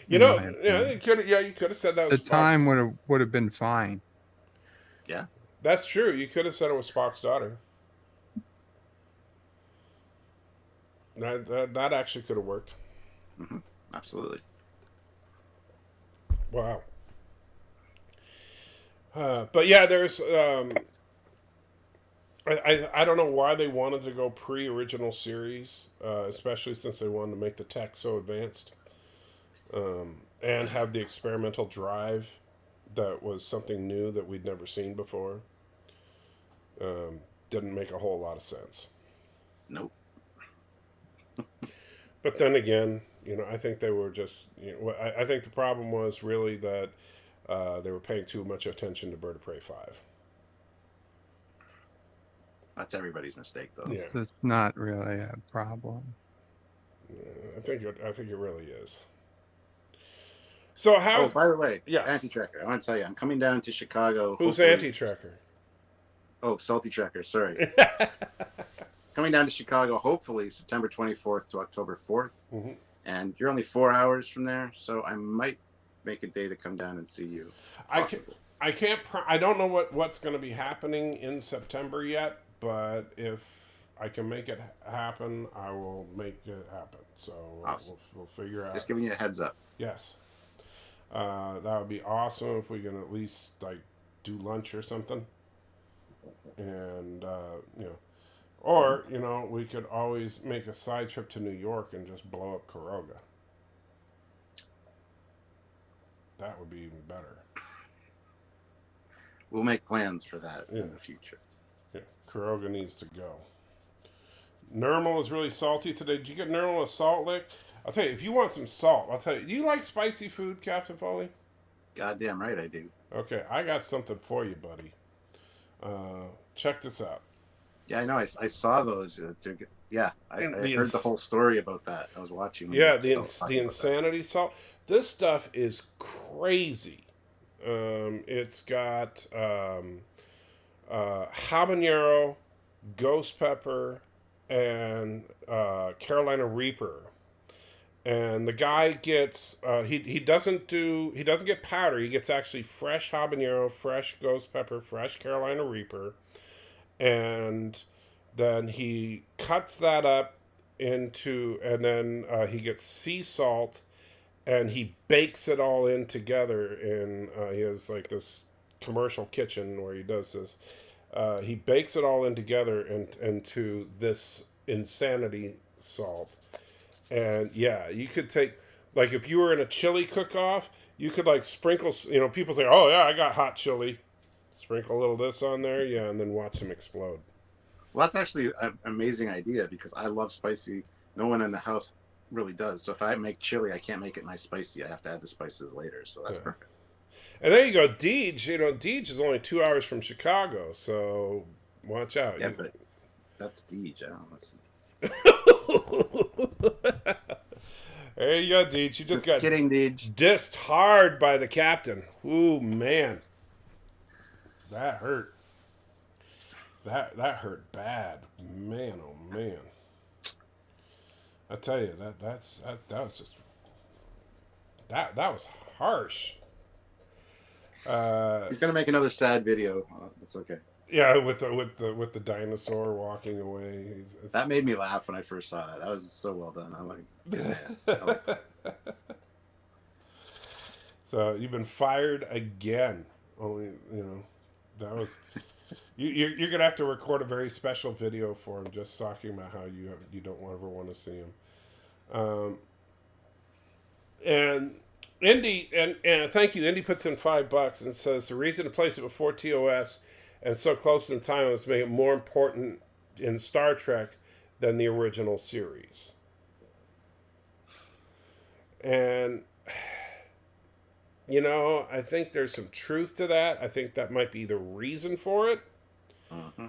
[SPEAKER 1] You know, you could have said that was
[SPEAKER 5] the time would have been fine.
[SPEAKER 8] Yeah.
[SPEAKER 1] That's true. You could have said it was Spock's daughter. That actually could have worked.
[SPEAKER 8] Mm-hmm. Absolutely.
[SPEAKER 1] Wow. But yeah, there's. I don't know why they wanted to go pre-original series, especially since they wanted to make the tech so advanced, and have the experimental drive that was something new that we'd never seen before. Didn't make a whole lot of sense.
[SPEAKER 8] Nope.
[SPEAKER 1] But then again, I think they were just. I think the problem was really that they were paying too much attention to Bird of Prey 5.
[SPEAKER 8] That's everybody's mistake, though.
[SPEAKER 5] Yeah. It's not really a problem.
[SPEAKER 1] I think it really is. So how?
[SPEAKER 8] Oh, by the way,
[SPEAKER 1] yeah,
[SPEAKER 8] Anti-Tracker. I want to tell you, I'm coming down to Chicago.
[SPEAKER 1] Who's Anti-Tracker?
[SPEAKER 8] Oh, Salty Tracker. Sorry. Coming down to Chicago, hopefully September 24th to October 4th, and you're only 4 hours from there, so I might make a day to come down and see you.
[SPEAKER 1] I can't. I don't know what's going to be happening in September yet, but if I can make it happen, I will make it happen. So
[SPEAKER 8] awesome.
[SPEAKER 1] we'll figure out.
[SPEAKER 8] Just giving you a heads up.
[SPEAKER 1] Yes, that would be awesome if we can at least do lunch or something, and or we could always make a side trip to New York and just blow up Kuroga. That would be even better.
[SPEAKER 8] We'll make plans for that in the future.
[SPEAKER 1] Yeah, Kuroga needs to go. Nermal is really salty today. Did you get Nermal a salt lick? I'll tell you, if you want some salt, I'll tell you. Do you like spicy food, Captain Foley?
[SPEAKER 8] Goddamn right I do.
[SPEAKER 1] Okay, I got something for you, buddy. Check this out.
[SPEAKER 8] Yeah, I know. I saw those. I heard the whole story about that. I was watching.
[SPEAKER 1] Yeah, the insanity salt. This stuff is crazy. It's got habanero, ghost pepper, and Carolina Reaper. And the guy gets he doesn't get powder. He gets actually fresh habanero, fresh ghost pepper, fresh Carolina Reaper, and then he cuts that up into, and then he gets sea salt. And he bakes it all in together in, he has this commercial kitchen where he does this. He bakes it all in together into this insanity salt. And yeah, you could take, if you were in a chili cook-off, you could sprinkle, people say, oh yeah, I got hot chili. Sprinkle a little of this on there, yeah, and then watch them explode.
[SPEAKER 8] Well, that's actually an amazing idea because I love spicy. No one in the house really does. So if I make chili, I can't make it nice spicy. I have to add the spices later. So that's perfect. And
[SPEAKER 1] there you go, Deej. Deej is only 2 hours from Chicago, so watch out.
[SPEAKER 8] Yeah, but that's Deej. I don't listen.
[SPEAKER 1] There you go, Deej. You just got
[SPEAKER 8] kidding, Deej.
[SPEAKER 1] Dissed hard by the captain. Ooh, man. That hurt. That hurt bad. Man, oh man. I tell you, that was just that was harsh.
[SPEAKER 8] He's gonna make another sad video. That's okay.
[SPEAKER 1] Yeah, with the dinosaur walking away.
[SPEAKER 8] That made me laugh when I first saw that. That was so well done. I'm like, man. I like that.
[SPEAKER 1] So you've been fired again. Only that was. You're gonna have to record a very special video for him, just talking about how you don't ever want to see him. And Indy and thank you. Indy puts in $5 and says the reason to place it before TOS and so close in time was to make it more important in Star Trek than the original series. And I think there's some truth to that. I think that might be the reason for it.
[SPEAKER 8] Mm-hmm.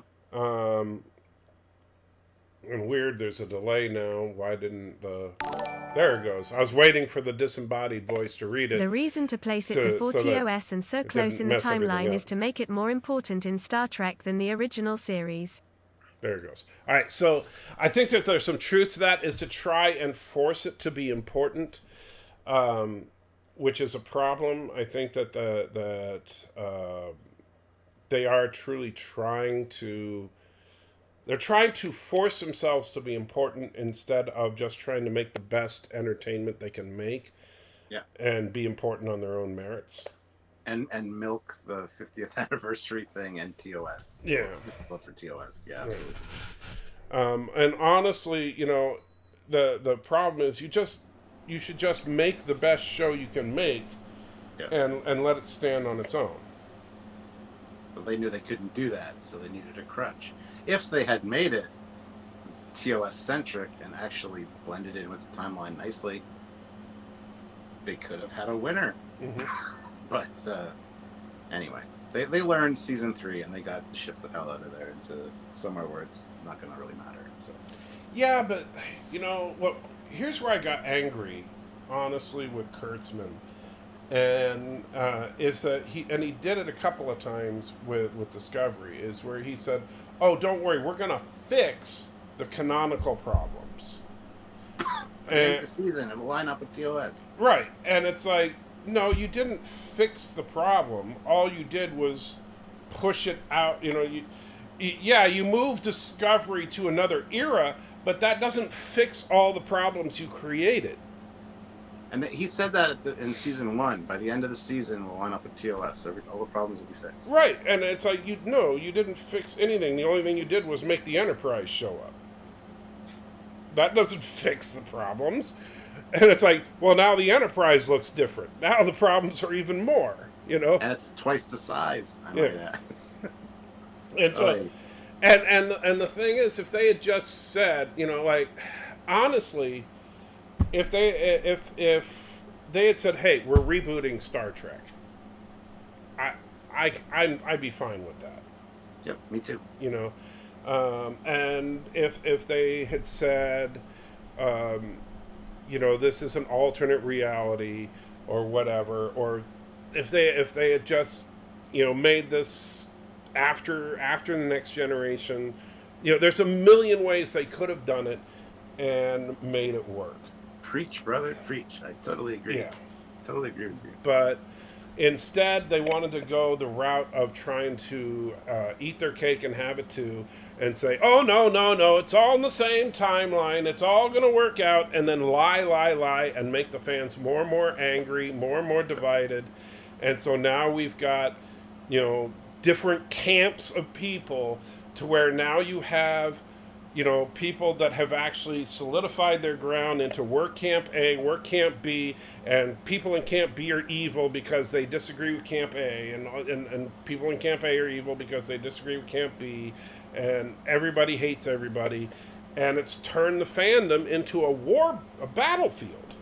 [SPEAKER 1] And weird, there's a delay now. Why didn't there it goes. I was waiting for the disembodied voice to read it.
[SPEAKER 6] The reason to place it before TOS and so close in the timeline is to make it more important in Star Trek than the original series.
[SPEAKER 1] There it goes. All right, so I think that there's some truth to that, is to try and force it to be important, which is a problem. I think that they are truly trying to force themselves to be important instead of just trying to make the best entertainment they can make.
[SPEAKER 8] Yeah. And
[SPEAKER 1] be important on their own merits.
[SPEAKER 8] And milk the 50th anniversary thing and TOS.
[SPEAKER 1] Yeah.
[SPEAKER 8] Look for TOS. Yeah, absolutely.
[SPEAKER 1] And honestly, the problem is you should just make the best show you can make, and let it stand on its own.
[SPEAKER 8] But they knew they couldn't do that, so they needed a crutch. If they had made it TOS centric and actually blended in with the timeline nicely, they could have had a winner.
[SPEAKER 1] Mm-hmm.
[SPEAKER 8] But anyway, they learned season 3 and they got to ship the hell out of there into somewhere where it's not going to really matter. So
[SPEAKER 1] yeah, but here's where I got angry, honestly, with Kurtzman, and is that he did it a couple of times with Discovery, is where he said, "Oh, don't worry, we're going to fix the canonical problems."
[SPEAKER 8] And the season and line up with TOS.
[SPEAKER 1] Right, and it's like, no, you didn't fix the problem. All you did was push it out. You moved Discovery to another era, but that doesn't fix all the problems you created.
[SPEAKER 8] And he said that in season 1. By the end of the season, we'll line up with TOS. All the problems will be fixed.
[SPEAKER 1] Right, and it's like, you didn't fix anything. The only thing you did was make the Enterprise show up. That doesn't fix the problems. And it's like, well, now the Enterprise looks different. Now the problems are even more, And
[SPEAKER 8] it's twice the size. I might add.
[SPEAKER 1] And the thing is, if they had just said, honestly, if they had said, hey, we're rebooting Star Trek, I'd be fine with that.
[SPEAKER 8] Yep, me too.
[SPEAKER 1] And if they had said, this is an alternate reality or whatever, or if they had just, made this after the Next Generation, there's a million ways they could have done it and made it work.
[SPEAKER 8] Preach, brother, preach. I totally agree.
[SPEAKER 1] Yeah.
[SPEAKER 8] Totally agree with you.
[SPEAKER 1] But instead, they wanted to go the route of trying to eat their cake and have it too, and say, oh, no, it's all in the same timeline, it's all going to work out, and then lie, and make the fans more and more angry, more and more divided. And so now we've got, different camps of people, to where now you have, people that have actually solidified their ground into we're Camp A, we're Camp B, and people in Camp B are evil because they disagree with Camp A, and people in Camp A are evil because they disagree with Camp B, and everybody hates everybody, and it's turned the fandom into a battlefield,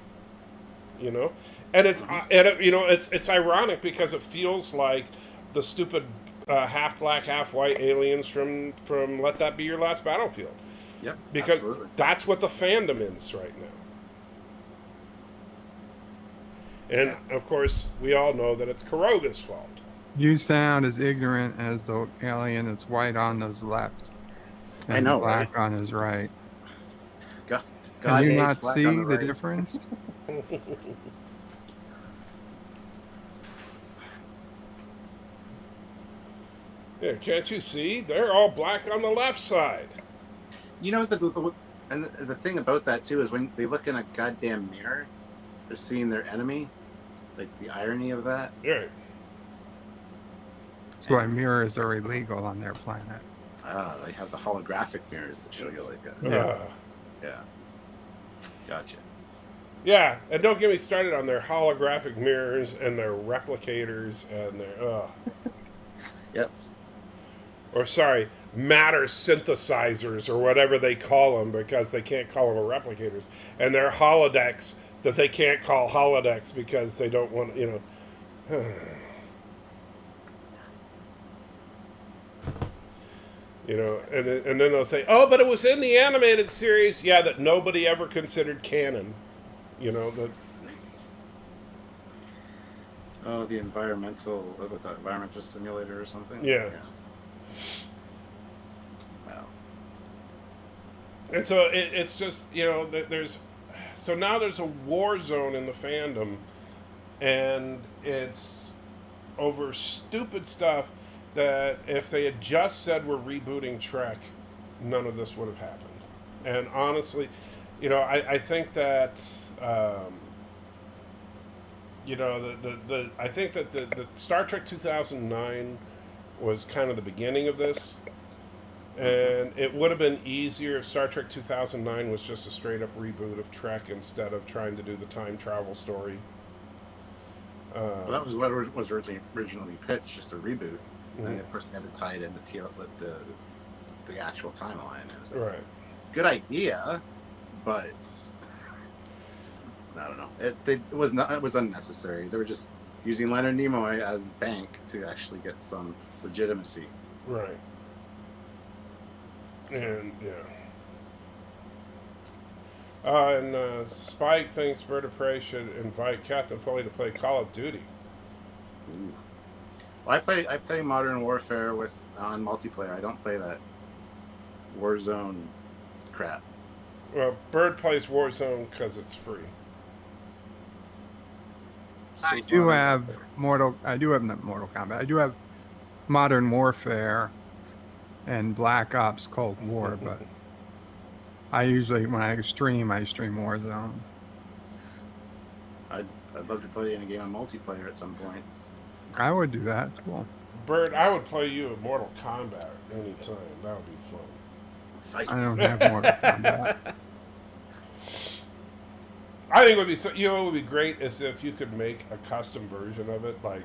[SPEAKER 1] and it's ironic because it feels like the stupid half black, half white aliens from Let That Be Your Last Battlefield.
[SPEAKER 8] Yep.
[SPEAKER 1] Because
[SPEAKER 8] absolutely.
[SPEAKER 1] That's what the fandom is right now. And, of course, we all know that it's Karoga's fault.
[SPEAKER 5] You sound as ignorant as the alien that's white on his left and
[SPEAKER 8] I know,
[SPEAKER 5] black
[SPEAKER 8] right?
[SPEAKER 5] on his right.
[SPEAKER 8] God
[SPEAKER 5] Can you
[SPEAKER 8] hates
[SPEAKER 5] not
[SPEAKER 8] black
[SPEAKER 5] see
[SPEAKER 8] on
[SPEAKER 5] the
[SPEAKER 8] right.
[SPEAKER 5] difference?
[SPEAKER 1] Yeah, can't you see? They're all black on the left side.
[SPEAKER 8] You know, the thing about that, too, is when they look in a goddamn mirror, they're seeing their enemy. Like, the irony of that.
[SPEAKER 1] Right.
[SPEAKER 5] That's why mirrors are illegal on their planet.
[SPEAKER 8] They have the holographic mirrors that show you like a... Yeah. Gotcha.
[SPEAKER 1] Yeah, and don't get me started on their holographic mirrors and their replicators and their...
[SPEAKER 8] Yep.
[SPEAKER 1] Or, sorry, matter synthesizers or whatever they call them, because they can't call them replicators. And their holodecks that they can't call holodecks because they don't want, you know... You know, and then they'll say, "Oh, but it was in the animated series." Yeah, that nobody ever considered canon. You know that.
[SPEAKER 8] Oh, the environmental. What was that? Environmental simulator or something?
[SPEAKER 1] Yeah.
[SPEAKER 8] Wow.
[SPEAKER 1] And so it's just, you know, so now there's a war zone in the fandom, and it's over stupid stuff. That if they had just said we're rebooting Trek, none of this would have happened. And honestly, you know, I think that, you know, I think that the Star Trek 2009 was kind of the beginning of this. And it would have been easier if Star Trek 2009 was just a straight up reboot of Trek instead of trying to do the time travel story.
[SPEAKER 8] Well, that was what was originally pitched, just a reboot. And of course, they had to tie it in with the actual timeline. So,
[SPEAKER 1] right.
[SPEAKER 8] Good idea, but I don't know. It was unnecessary. They were just using Leonard Nimoy as bank to actually get some legitimacy.
[SPEAKER 1] Right. And and Spike thinks Bird of Prey should invite Captain Foley to play Call of Duty.
[SPEAKER 8] Ooh. Well, I play Modern Warfare on multiplayer. I don't play that Warzone crap.
[SPEAKER 1] Well, Bird plays Warzone because it's free.
[SPEAKER 5] I do have not Mortal Kombat. I do have Modern Warfare and Black Ops Cold War, but I usually, when I stream Warzone.
[SPEAKER 8] I'd love to play in a game of multiplayer at some point.
[SPEAKER 5] I would do that. Cool.
[SPEAKER 1] Bird, I would play you in Mortal Kombat anytime. That would be fun.
[SPEAKER 8] Fight.
[SPEAKER 5] I don't have Mortal Kombat.
[SPEAKER 1] I think it would be so. You know, what would be great is if you could make a custom version of it, like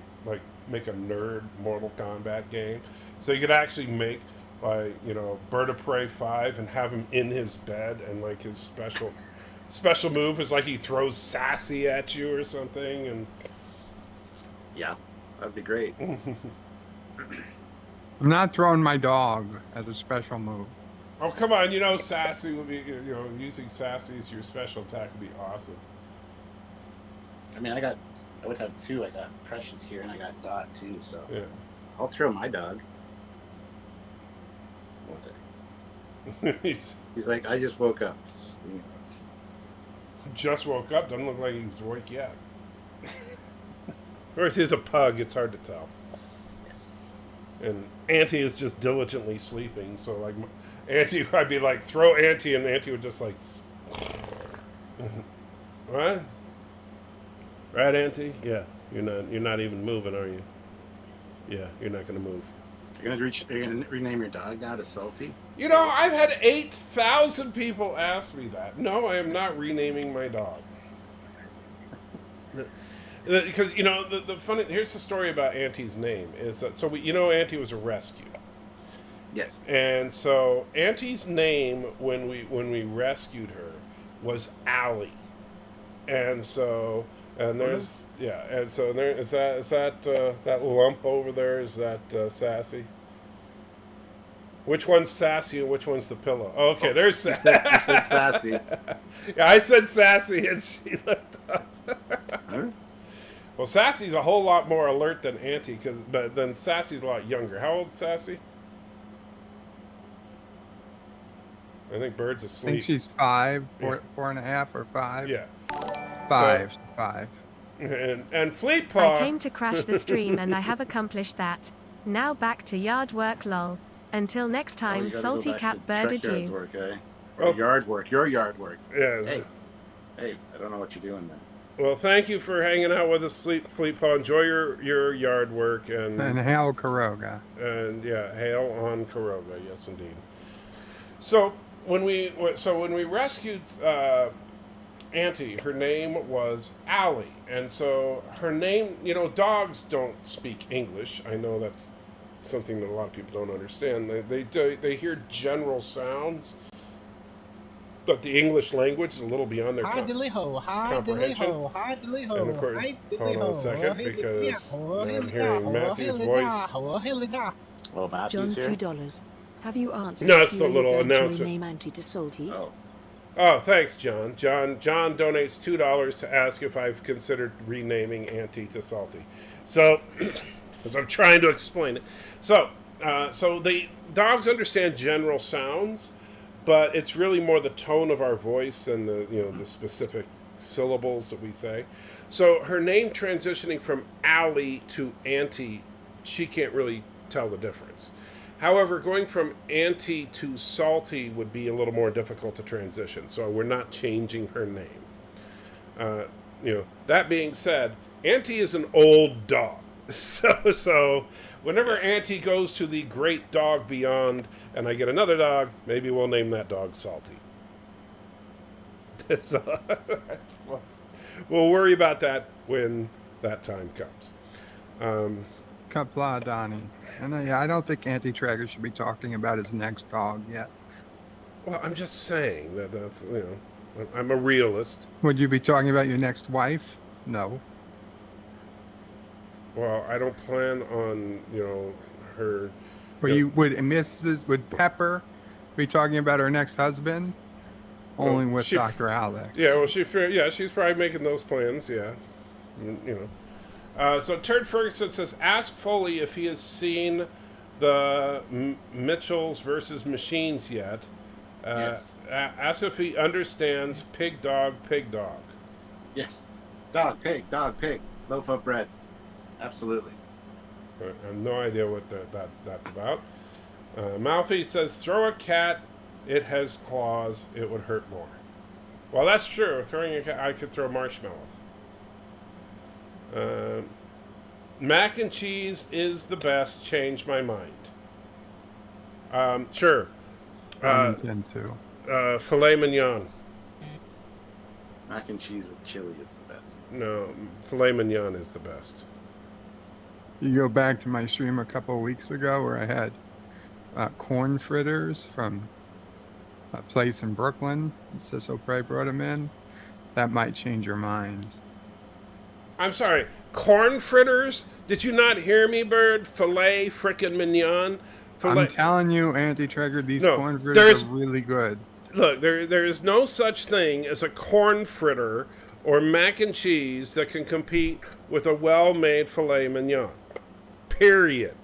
[SPEAKER 1] make a nerd Mortal Kombat game, so you could actually make like, you know, Bird of Prey 5 and have him in his bed, and like his special move is like he throws sassy at you or something, and
[SPEAKER 8] yeah, that'd be great.
[SPEAKER 5] I'm not throwing my dog as a special move.
[SPEAKER 1] Oh, come on, you know, sassy would be, you know, using sassy as your special attack would be awesome.
[SPEAKER 8] I mean, I would have two. I got Precious here, and I got Dot too. So
[SPEAKER 1] Yeah.
[SPEAKER 8] I'll throw my dog. He's like, I just woke up.
[SPEAKER 1] Just woke up. Doesn't look like he was awake yet. Or if he's a pug, it's hard to tell.
[SPEAKER 8] Yes.
[SPEAKER 1] And Auntie is just diligently sleeping. So, like, Auntie, I'd be like, throw Auntie, and Auntie would just like, what? Right, Auntie? Yeah. You're not even moving, are you? Yeah, you're not going to move.
[SPEAKER 8] You're gonna rename your dog now to Salty?
[SPEAKER 1] You know, I've had 8,000 people ask me that. No, I am not renaming my dog. Because, you know, the funny, here's the story about Auntie's name is that, so Auntie was a rescue.
[SPEAKER 8] Yes.
[SPEAKER 1] And so Auntie's name when we rescued her was Allie. And so, and there's, yeah, and so there is that that lump over there, is that Sassy? Which one's Sassy and which one's the pillow? Oh, okay, there's Sassy.
[SPEAKER 8] You said Sassy.
[SPEAKER 1] Yeah, I said Sassy and she looked up.
[SPEAKER 8] Huh?
[SPEAKER 1] Well, Sassy's a whole lot more alert than Auntie, but then Sassy's a lot younger. How old is Sassy? I think Bird's
[SPEAKER 5] I
[SPEAKER 1] asleep.
[SPEAKER 5] think she's 5, 4.5 or 5.
[SPEAKER 1] Yeah.
[SPEAKER 5] 5. 5.
[SPEAKER 1] And Fleet Paw.
[SPEAKER 6] I came to crash the stream and I have accomplished that. Now back to yard work, lol. Until next time, Salty Cat Bird adieu.
[SPEAKER 8] Work, eh? Or yard work, your yard work.
[SPEAKER 1] Yeah.
[SPEAKER 8] Hey, I don't know what you're doing there.
[SPEAKER 1] Well, thank you for hanging out with us, Fleet Paw. Enjoy your yard work and
[SPEAKER 5] hail Karoga.
[SPEAKER 1] And yeah, hail on Karoga. Yes, indeed. So when we rescued Auntie, her name was Allie, and so her name. You know, dogs don't speak English. I know that's something that a lot of people don't understand. They hear general sounds. But the English language is a little beyond their comprehension. And of course, hold on a second, because now I'm hearing Matthew's voice.
[SPEAKER 8] Well, Matthew's
[SPEAKER 3] John,
[SPEAKER 8] here.
[SPEAKER 3] $2. Have you answered?
[SPEAKER 1] No, it's a little announcement.
[SPEAKER 3] To rename Auntie to Salty?
[SPEAKER 1] Oh, thanks, John. John donates $2 to ask if I've considered renaming Auntie to Salty. So, because I'm trying to explain it. So the dogs understand general sounds, but it's really more the tone of our voice and the specific syllables that we say. So her name transitioning from Allie to Auntie, she can't really tell the difference. However, going from Auntie to Salty would be a little more difficult to transition. So we're not changing her name. That being said, Auntie is an old dog. So whenever Auntie goes to the great dog beyond and I get another dog, maybe we'll name that dog Salty. So, we'll worry about that when that time comes.
[SPEAKER 5] Kapla Donnie. And I don't think Auntie Traeger should be talking about his next dog yet.
[SPEAKER 1] Well, I'm just saying that's, I'm a realist.
[SPEAKER 5] Would you be talking about your next wife? No.
[SPEAKER 1] Well, I don't plan on, her...
[SPEAKER 5] Would Pepper be talking about her next husband? Only with Dr. Alex.
[SPEAKER 1] Yeah, well, she's probably making those plans, yeah. So Turd Ferguson says, ask Foley if he has seen the Mitchells versus Machines yet.
[SPEAKER 8] Yes.
[SPEAKER 1] Ask if he understands pig, dog, pig, dog.
[SPEAKER 8] Yes. Dog, pig, loaf of bread. Absolutely.
[SPEAKER 1] I have no idea what that's about. Malfi says, throw a cat, it has claws, it would hurt more. Well, that's true. Throwing a cat, I could throw marshmallow. Mac and cheese is the best, changed my mind. Sure.
[SPEAKER 5] I intend to.
[SPEAKER 1] Filet mignon.
[SPEAKER 8] Mac and cheese with chili is the best.
[SPEAKER 1] No, filet mignon is the best.
[SPEAKER 5] You go back to my stream a couple of weeks ago where I had corn fritters from a place in Brooklyn. Ciso Prey brought them in. That might change your mind.
[SPEAKER 1] I'm sorry, corn fritters? Did you not hear me, Bird? Filet frickin' mignon?
[SPEAKER 5] I'm telling you, Auntie Traeger, these corn fritters are really good.
[SPEAKER 1] Look, there is no such thing as a corn fritter or mac and cheese that can compete with a well-made filet mignon. Period.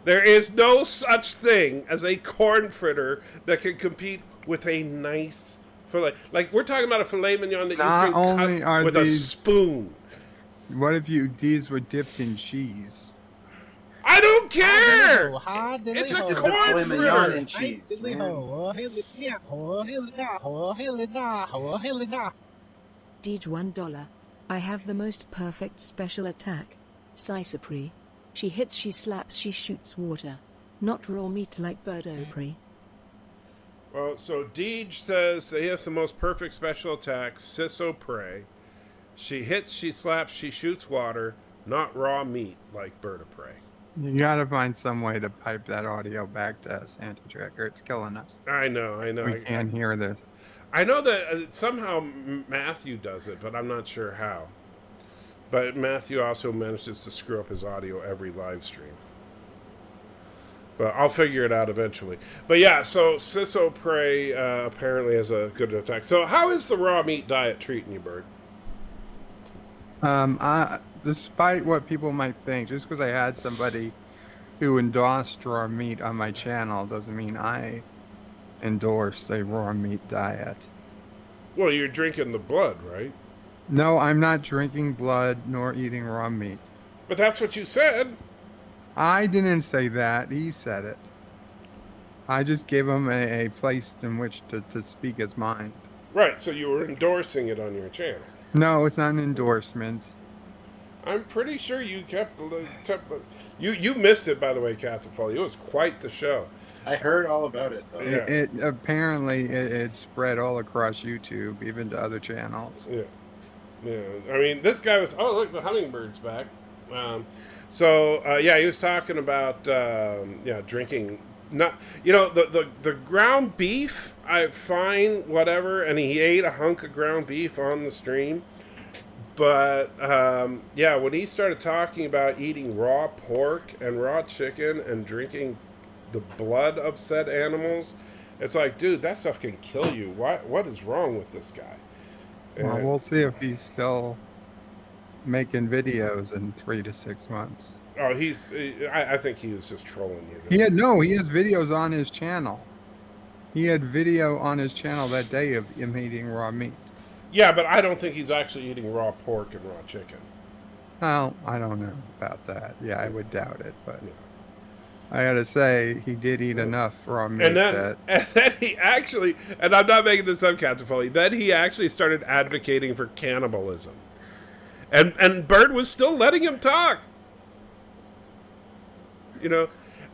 [SPEAKER 1] There is no such thing as a corn fritter that can compete with a nice filet. Like, we're talking about a filet mignon that you can cut with a spoon.
[SPEAKER 5] What if these were dipped in cheese?
[SPEAKER 1] I don't care! It's a corn fritter!
[SPEAKER 8] And cheese.
[SPEAKER 3] Deej $1. I have the most perfect special attack. Sisapri. She hits, she slaps, she shoots water. Not raw meat like Birdo-Prey.
[SPEAKER 1] Well, so Deej says that he has the most perfect special attack, Ciso Prey. She hits, she slaps, she shoots water, not raw meat like Bird of Prey.
[SPEAKER 5] You gotta find some way to pipe that audio back to us, Auntie Traeger. It's killing us.
[SPEAKER 1] I know.
[SPEAKER 5] We can't hear this.
[SPEAKER 1] I know that somehow Matthew does it, but I'm not sure how. But Matthew also manages to screw up his audio every live stream. But I'll figure it out eventually. But yeah, so Ciso Prey apparently has a good attack. So how is the raw meat diet treating you, Bird?
[SPEAKER 5] Despite what people might think, just because I had somebody who endorsed raw meat on my channel doesn't mean I endorse a raw meat diet.
[SPEAKER 1] Well, you're drinking the blood, right?
[SPEAKER 5] No, I'm not drinking blood nor eating raw meat.
[SPEAKER 1] But that's what you said.
[SPEAKER 5] I didn't say that. He said it. I just gave him a place in which to speak his mind.
[SPEAKER 1] Right, so you were endorsing it on your channel.
[SPEAKER 5] No, it's not an endorsement.
[SPEAKER 1] I'm pretty sure you kept you missed it, by the way, Captain Foley. It was quite the show.
[SPEAKER 8] I heard all about it, though.
[SPEAKER 1] Yeah.
[SPEAKER 5] It apparently it spread all across YouTube, even to other channels.
[SPEAKER 1] Yeah. Yeah. I mean, this guy was. Oh, look, the hummingbird's back. Yeah, he was talking about drinking. Not, the ground beef. I fine, whatever, and he ate a hunk of ground beef on the stream. But when he started talking about eating raw pork and raw chicken and drinking the blood of said animals, it's like, dude, that stuff can kill you. What is wrong with this guy?
[SPEAKER 5] Well, we'll see if he's still making videos in 3 to 6 months.
[SPEAKER 1] Oh, I think he was just trolling you.
[SPEAKER 5] He has videos on his channel. He had video on his channel that day of him eating raw meat.
[SPEAKER 1] Yeah, but I don't think he's actually eating raw pork and raw chicken.
[SPEAKER 5] Well, I don't know about that. Yeah, I would doubt it, but I gotta say, he did eat enough raw meat.
[SPEAKER 1] And then he actually, and I'm not making this up, Captain Foley, then he actually started advocating for cannibalism. And Bird was still letting him talk.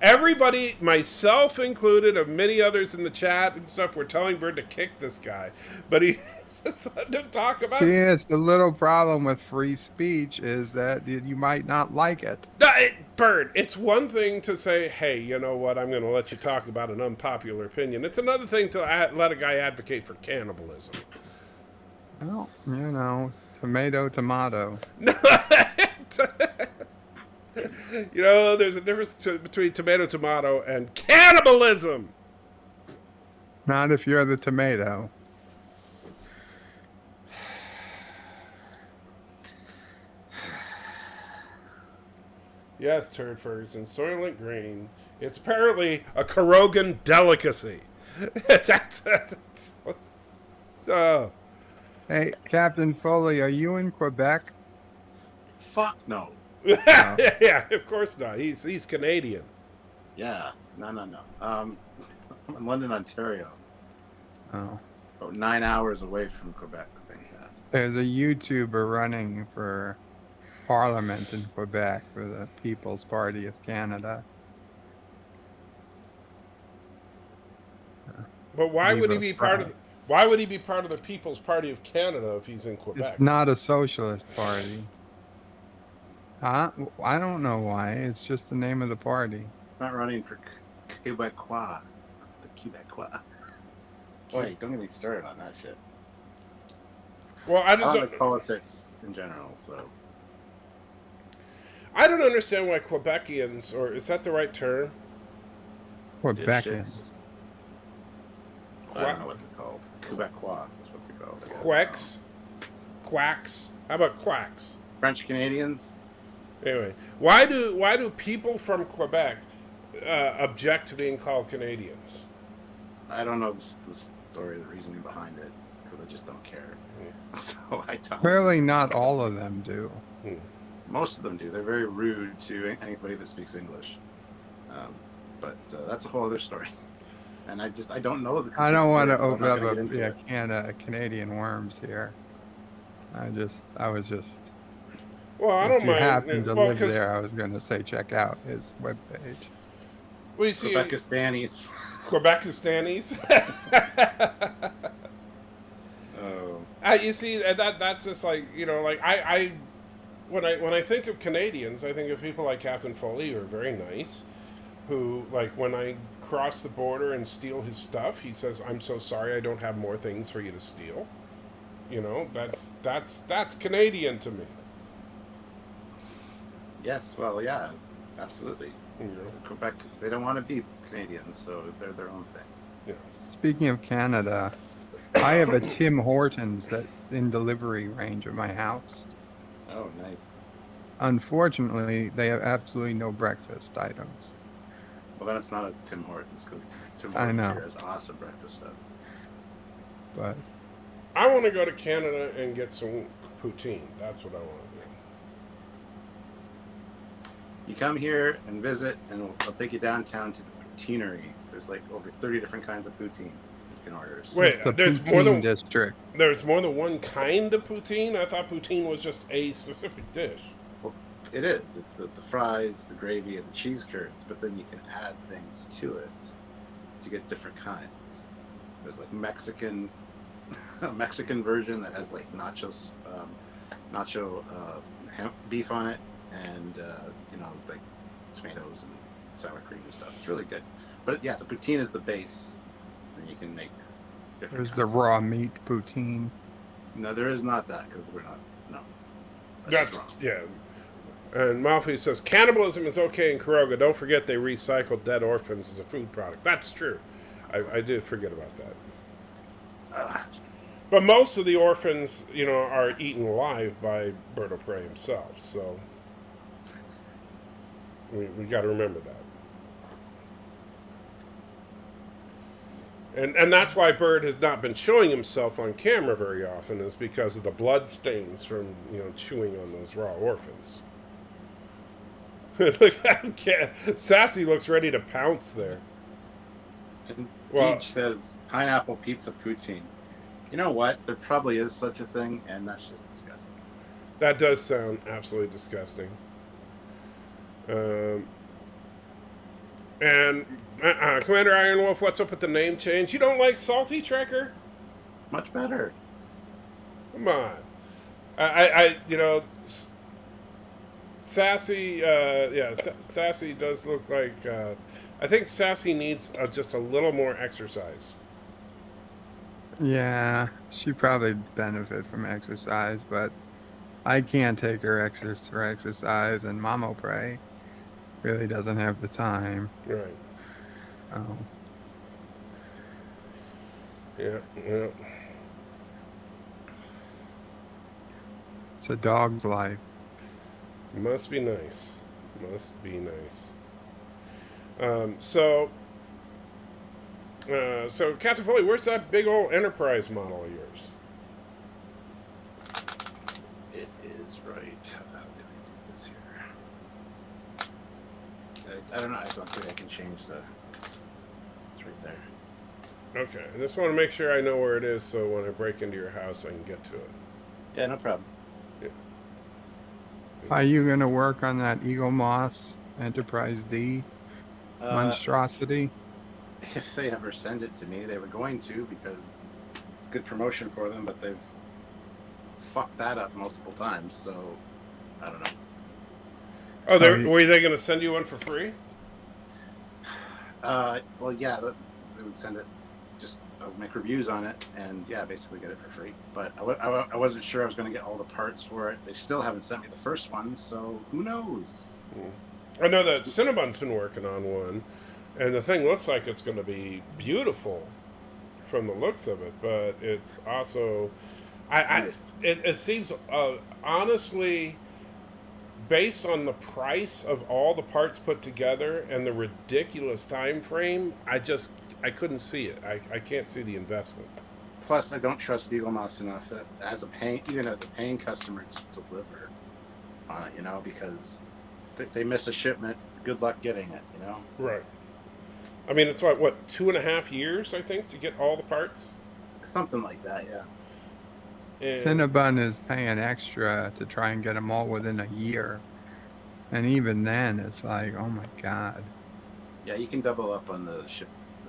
[SPEAKER 1] Everybody, myself included, and many others in the chat and stuff, were telling Bird to kick this guy. But he just let him talk about it.
[SPEAKER 5] See, it's the little problem with free speech is that you might not like it.
[SPEAKER 1] No, Bird, it's one thing to say, hey, you know what, I'm going to let you talk about an unpopular opinion. It's another thing to let a guy advocate for cannibalism.
[SPEAKER 5] Well, tomato.
[SPEAKER 1] There's a difference between tomato, and cannibalism.
[SPEAKER 5] Not if you're the tomato.
[SPEAKER 1] Yes, Turd Ferguson, Soylent Green. It's apparently a Korogan delicacy.
[SPEAKER 5] Hey, Captain Foley, are you in Quebec?
[SPEAKER 8] Fuck no.
[SPEAKER 1] Yeah, of course not. He's Canadian.
[SPEAKER 8] Yeah, no. I'm in London, Ontario.
[SPEAKER 5] Oh.
[SPEAKER 8] About 9 hours away from Quebec, I think. Yeah.
[SPEAKER 5] There's a YouTuber running for Parliament in Quebec for the People's Party of Canada.
[SPEAKER 1] But why would he be part of? Why would he be part of the People's Party of Canada if he's in Quebec?
[SPEAKER 5] It's not a socialist party. Huh? I don't know why. It's just the name of the party.
[SPEAKER 8] Not running for Quebecois. The Quebecois. Boy, don't get me started on that shit.
[SPEAKER 1] Well, I just
[SPEAKER 8] like politics in general, so.
[SPEAKER 1] I don't understand why Quebecians, or is that the right term?
[SPEAKER 5] Quebecians.
[SPEAKER 8] I don't know what they're called. Quebecois is what they're called.
[SPEAKER 1] Quacks? Quacks? How about quacks?
[SPEAKER 8] French Canadians?
[SPEAKER 1] Anyway, why do people from Quebec object to being called Canadians?
[SPEAKER 8] I don't know the story, the reasoning behind it, because I just don't care. So I don't.
[SPEAKER 5] Clearly not all of them do.
[SPEAKER 8] Most of them do. They're very rude to anybody that speaks English. But that's a whole other story. And I don't know the.
[SPEAKER 5] I don't want to open up a can of Canadian worms here. I was just.
[SPEAKER 1] Well, I don't mind.
[SPEAKER 5] If you happen to live there, I was going to say check out his webpage.
[SPEAKER 1] Well, you see,
[SPEAKER 8] Quebecistanis.
[SPEAKER 1] Quebecistanis.
[SPEAKER 8] Oh.
[SPEAKER 1] You see, that's just like, when I think of Canadians, I think of people like Captain Foley who are very nice, who, like, when I cross the border and steal his stuff, he says, "I'm so sorry, I don't have more things for you to steal." That's Canadian to me.
[SPEAKER 8] Yes, well, yeah, absolutely. Quebec, they don't want to be Canadians, so they're their own thing.
[SPEAKER 1] Yeah.
[SPEAKER 5] Speaking of Canada, I have a Tim Hortons that in delivery range of my house.
[SPEAKER 8] Oh, nice.
[SPEAKER 5] Unfortunately, they have absolutely no breakfast items.
[SPEAKER 8] Well, then it's not a Tim Hortons, because Tim
[SPEAKER 5] I
[SPEAKER 8] Hortons
[SPEAKER 5] know.
[SPEAKER 8] here has awesome breakfast stuff.
[SPEAKER 5] But
[SPEAKER 1] I want to go to Canada and get some poutine. That's what I want to do.
[SPEAKER 8] You come here and visit, and I'll take you downtown to the poutineery. There's like over 30 different kinds of poutine you can order. So
[SPEAKER 1] Wait,
[SPEAKER 5] it's the
[SPEAKER 1] there's
[SPEAKER 5] poutine
[SPEAKER 1] more than
[SPEAKER 5] district.
[SPEAKER 1] There's more than one kind of poutine? I thought poutine was just a specific dish.
[SPEAKER 8] well, it is. It's the fries, the gravy, and the cheese curds, but then you can add things to it to get different kinds. There's like Mexican, a Mexican version that has like nacho beef on it, and like tomatoes and sour cream and stuff. It's really good. But yeah, the poutine is the base, and you can make different.
[SPEAKER 5] There's the raw meat poutine.
[SPEAKER 8] No, there is not that, because we're not. No,
[SPEAKER 1] That's
[SPEAKER 8] wrong.
[SPEAKER 1] yeah. And Malfi says cannibalism is okay in Kuroga. Don't forget they recycle dead orphans as a food product. That's true. I did forget about that. But most of the orphans, are eaten alive by Bird of Prey himself. So we got to remember that. And that's why Bird has not been showing himself on camera very often, is because of the blood stains from chewing on those raw orphans. Look at that. Sassy looks ready to pounce there.
[SPEAKER 8] And
[SPEAKER 1] Well-
[SPEAKER 8] Deej says pineapple pizza poutine. You know what? There probably is such a thing, and that's just disgusting.
[SPEAKER 1] That does sound absolutely disgusting. And Commander Ironwolf, what's up with the name change? You don't like Salty Trekker?
[SPEAKER 8] Much better.
[SPEAKER 1] Come on. Sassy, Sassy does look like. I think Sassy needs just a little more exercise.
[SPEAKER 5] Yeah, she probably benefit from exercise, but I can't take her for exercise, and Mamo Prey really doesn't have the time.
[SPEAKER 1] Right.
[SPEAKER 5] Oh.
[SPEAKER 1] Yeah.
[SPEAKER 5] It's a dog's life.
[SPEAKER 1] Must be nice. So Captain Foley, where's that big old Enterprise model of yours?
[SPEAKER 8] It is right. How the hell can I do this here? I don't know. I don't think I can change the. It's right there.
[SPEAKER 1] Okay, I just want to make sure I know where it is, so when I break into your house, I can get to it.
[SPEAKER 8] Yeah, no problem.
[SPEAKER 5] Are you going to work on that Eagle Moss Enterprise D monstrosity?
[SPEAKER 8] If they ever send it to me, they were going to, because it's good promotion for them, but they've fucked that up multiple times, so I don't know.
[SPEAKER 1] Oh, were they going to send you one for free?
[SPEAKER 8] Well, yeah, they would send it, just make reviews on it, and yeah, basically get it for free. But I wasn't sure I was going to get all the parts for it. They still haven't sent me the first one, so who knows?
[SPEAKER 1] I know that Cinnabon's been working on one, and the thing looks like it's going to be beautiful from the looks of it, but it's also, it seems, honestly, based on the price of all the parts put together and the ridiculous time frame, I couldn't see it. I can't see the investment.
[SPEAKER 8] Plus, I don't trust Eagle Moss enough even as a paying customer to deliver on it, because they miss a shipment. Good luck getting it,
[SPEAKER 1] Right. I mean, it's what 2.5 years, I think, to get all the parts?
[SPEAKER 8] Something like that, yeah.
[SPEAKER 1] And
[SPEAKER 5] Cinnabon is paying extra to try and get them all within a year. And even then, it's like, oh my God.
[SPEAKER 8] Yeah, you can double up on the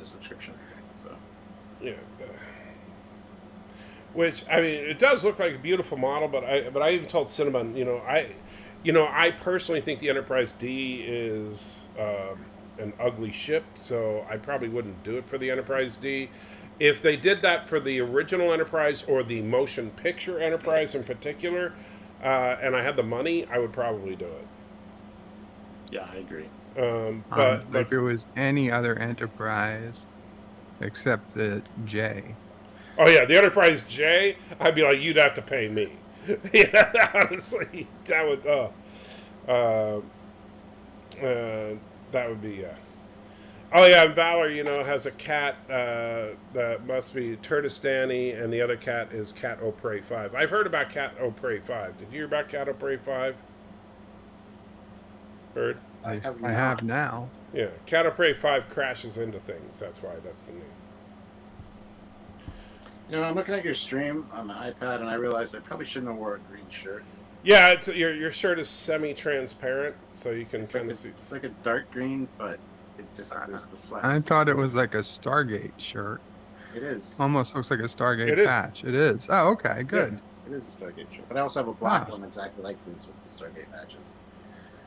[SPEAKER 8] subscription, I think, so.
[SPEAKER 1] yeah. Which, I mean, it does look like a beautiful model, but I even told Cinnabon, I personally think the Enterprise D is an ugly ship, so I probably wouldn't do it for the Enterprise D. If they did that for the original Enterprise or the motion picture Enterprise in particular, and I had the money, I would probably do it.
[SPEAKER 8] Yeah, I agree.
[SPEAKER 1] But
[SPEAKER 5] if it was any other Enterprise except the J.
[SPEAKER 1] oh yeah, the Enterprise J, I'd be like, you'd have to pay me. Yeah, honestly, that would. Uh, that would be. Oh yeah, and Valor, has a cat that must be Turtistani, and the other cat is Cat O'Prey 5. I've heard about Cat O'Prey 5. Did you hear about Cat O'Prey 5? Bird?
[SPEAKER 5] I have now.
[SPEAKER 1] Yeah, Cat O'Prey 5 crashes into things. That's why that's the name.
[SPEAKER 8] I'm looking at your stream on my iPad, and I realized I probably shouldn't have worn a green shirt.
[SPEAKER 1] Yeah, it's your shirt is semi-transparent, so you can kind of see.
[SPEAKER 8] It's like a dark green, but it just there's the flex.
[SPEAKER 5] I thought it was like a Stargate shirt.
[SPEAKER 8] It is.
[SPEAKER 5] Almost looks like a Stargate patch. It is. Oh, okay, good.
[SPEAKER 8] Yeah, it is a Stargate shirt, but I also have a black one exactly like this with the Stargate patches.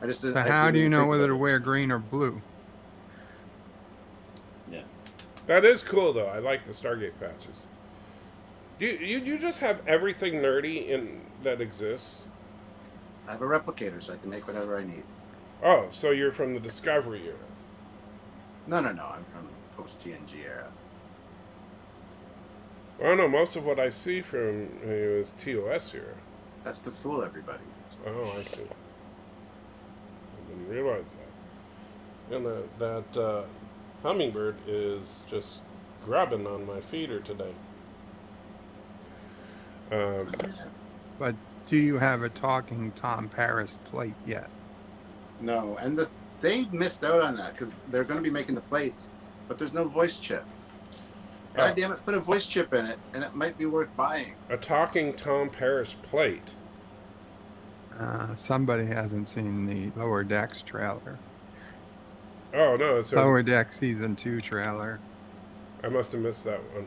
[SPEAKER 8] I just didn't.
[SPEAKER 5] So how do you know whether to wear green or blue?
[SPEAKER 8] Yeah,
[SPEAKER 1] that is cool though. I like the Stargate patches. Do you just have everything nerdy in that exists?
[SPEAKER 8] I have a replicator, so I can make whatever I need.
[SPEAKER 1] Oh, so you're from the Discovery era?
[SPEAKER 8] No. I'm from post TNG era.
[SPEAKER 1] Well, no, most of what I see from you is TOS era.
[SPEAKER 8] That's to fool everybody.
[SPEAKER 1] Oh, I see. I didn't realize that. And that hummingbird is just grubbing on my feeder today.
[SPEAKER 5] But do you have a talking Tom Paris plate yet?
[SPEAKER 8] No, and they missed out on that because they're going to be making the plates, but there's no voice chip. God damn it, put a voice chip in it, and it might be worth buying.
[SPEAKER 1] A talking Tom Paris plate?
[SPEAKER 5] Somebody hasn't seen the Lower Decks trailer.
[SPEAKER 1] Oh, no. It's
[SPEAKER 5] Lower Decks Season 2 trailer.
[SPEAKER 1] I must have missed that one.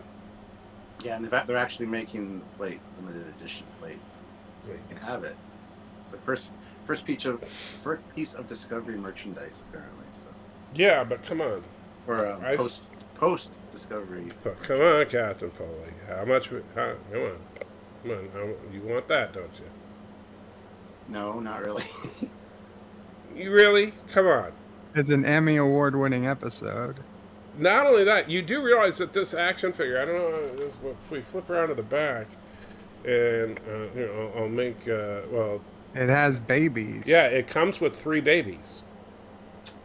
[SPEAKER 8] Yeah, and they're actually making the plate, limited edition plate, so you can have it. It's the first piece of Discovery merchandise, apparently. So. Yeah,
[SPEAKER 1] but come on.
[SPEAKER 8] Or post Discovery.
[SPEAKER 1] Come on, Captain Foley. How much? Come on. You want that, don't you?
[SPEAKER 8] No, not really.
[SPEAKER 1] You really? Come on.
[SPEAKER 5] It's an Emmy Award-winning episode.
[SPEAKER 1] Not only that, you do realize that this action figure, I don't know, if we flip around to the back, and, I'll make,
[SPEAKER 5] It has babies.
[SPEAKER 1] Yeah, it comes with 3 babies.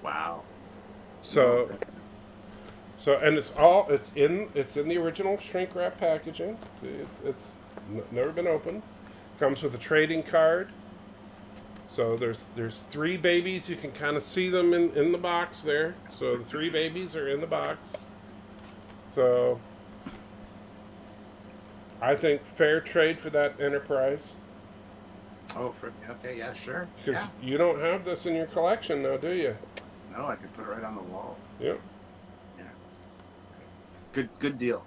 [SPEAKER 8] Wow.
[SPEAKER 1] So, and it's in the original shrink wrap packaging. It's never been opened. Comes with a trading card. So there's 3 babies. You can kind of see them in the box there. So the 3 babies are in the box. So I think fair trade for that Enterprise.
[SPEAKER 8] Oh, okay, yeah, sure.
[SPEAKER 1] Because you don't have this in your collection now, do you?
[SPEAKER 8] No, I could put it right on the wall.
[SPEAKER 1] Yep.
[SPEAKER 8] Yeah. Good deal.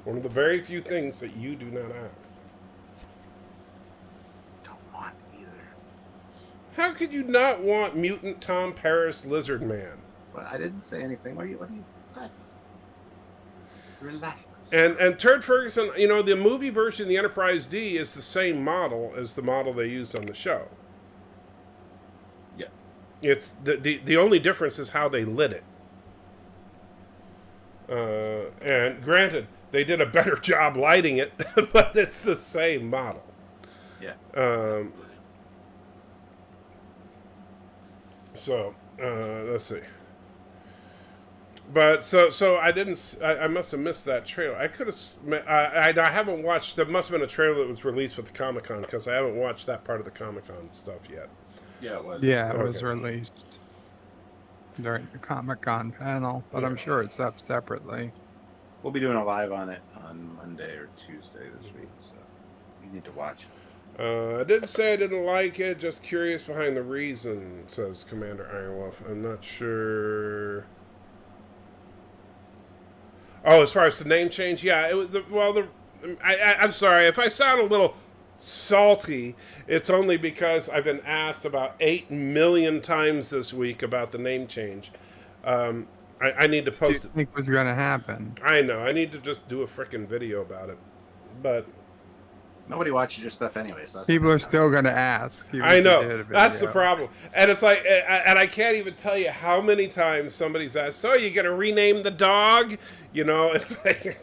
[SPEAKER 1] One of the very few things that you do not have. How could you not want mutant Tom Paris Lizard Man?
[SPEAKER 8] Well, I didn't say anything. What? Relax.
[SPEAKER 1] And Turd Ferguson, the movie version of the Enterprise D is the same model as the model they used on the show.
[SPEAKER 8] Yeah.
[SPEAKER 1] It's the only difference is how they lit it. And granted, they did a better job lighting it, but it's the same model.
[SPEAKER 8] Yeah.
[SPEAKER 1] So, let's see. But so I must have missed that trailer. I could have. I haven't watched. There must have been a trailer that was released with the Comic-Con because I haven't watched that part of the Comic-Con stuff yet.
[SPEAKER 8] Yeah, it was.
[SPEAKER 5] Yeah, it was released during the Comic-Con panel, but I'm sure it's up separately.
[SPEAKER 8] We'll be doing a live on it on Monday or Tuesday this week, so you need to watch it.
[SPEAKER 1] I didn't say I didn't like it, just curious behind the reason, says Commander Ironwolf. I'm not sure. Oh, as far as the name change, yeah, it was I'm sorry if I sound a little salty. It's only because I've been asked about 8 million times this week about the name change. I need to post it.
[SPEAKER 5] What do you think was going to happen?
[SPEAKER 1] I know. I need to just do a frickin' video about it, but.
[SPEAKER 8] Nobody watches your stuff anyway, so
[SPEAKER 5] people are still going to ask.
[SPEAKER 1] I know. That's the problem. And it's like, and I can't even tell you how many times somebody's asked, so you going to rename the dog? It's like,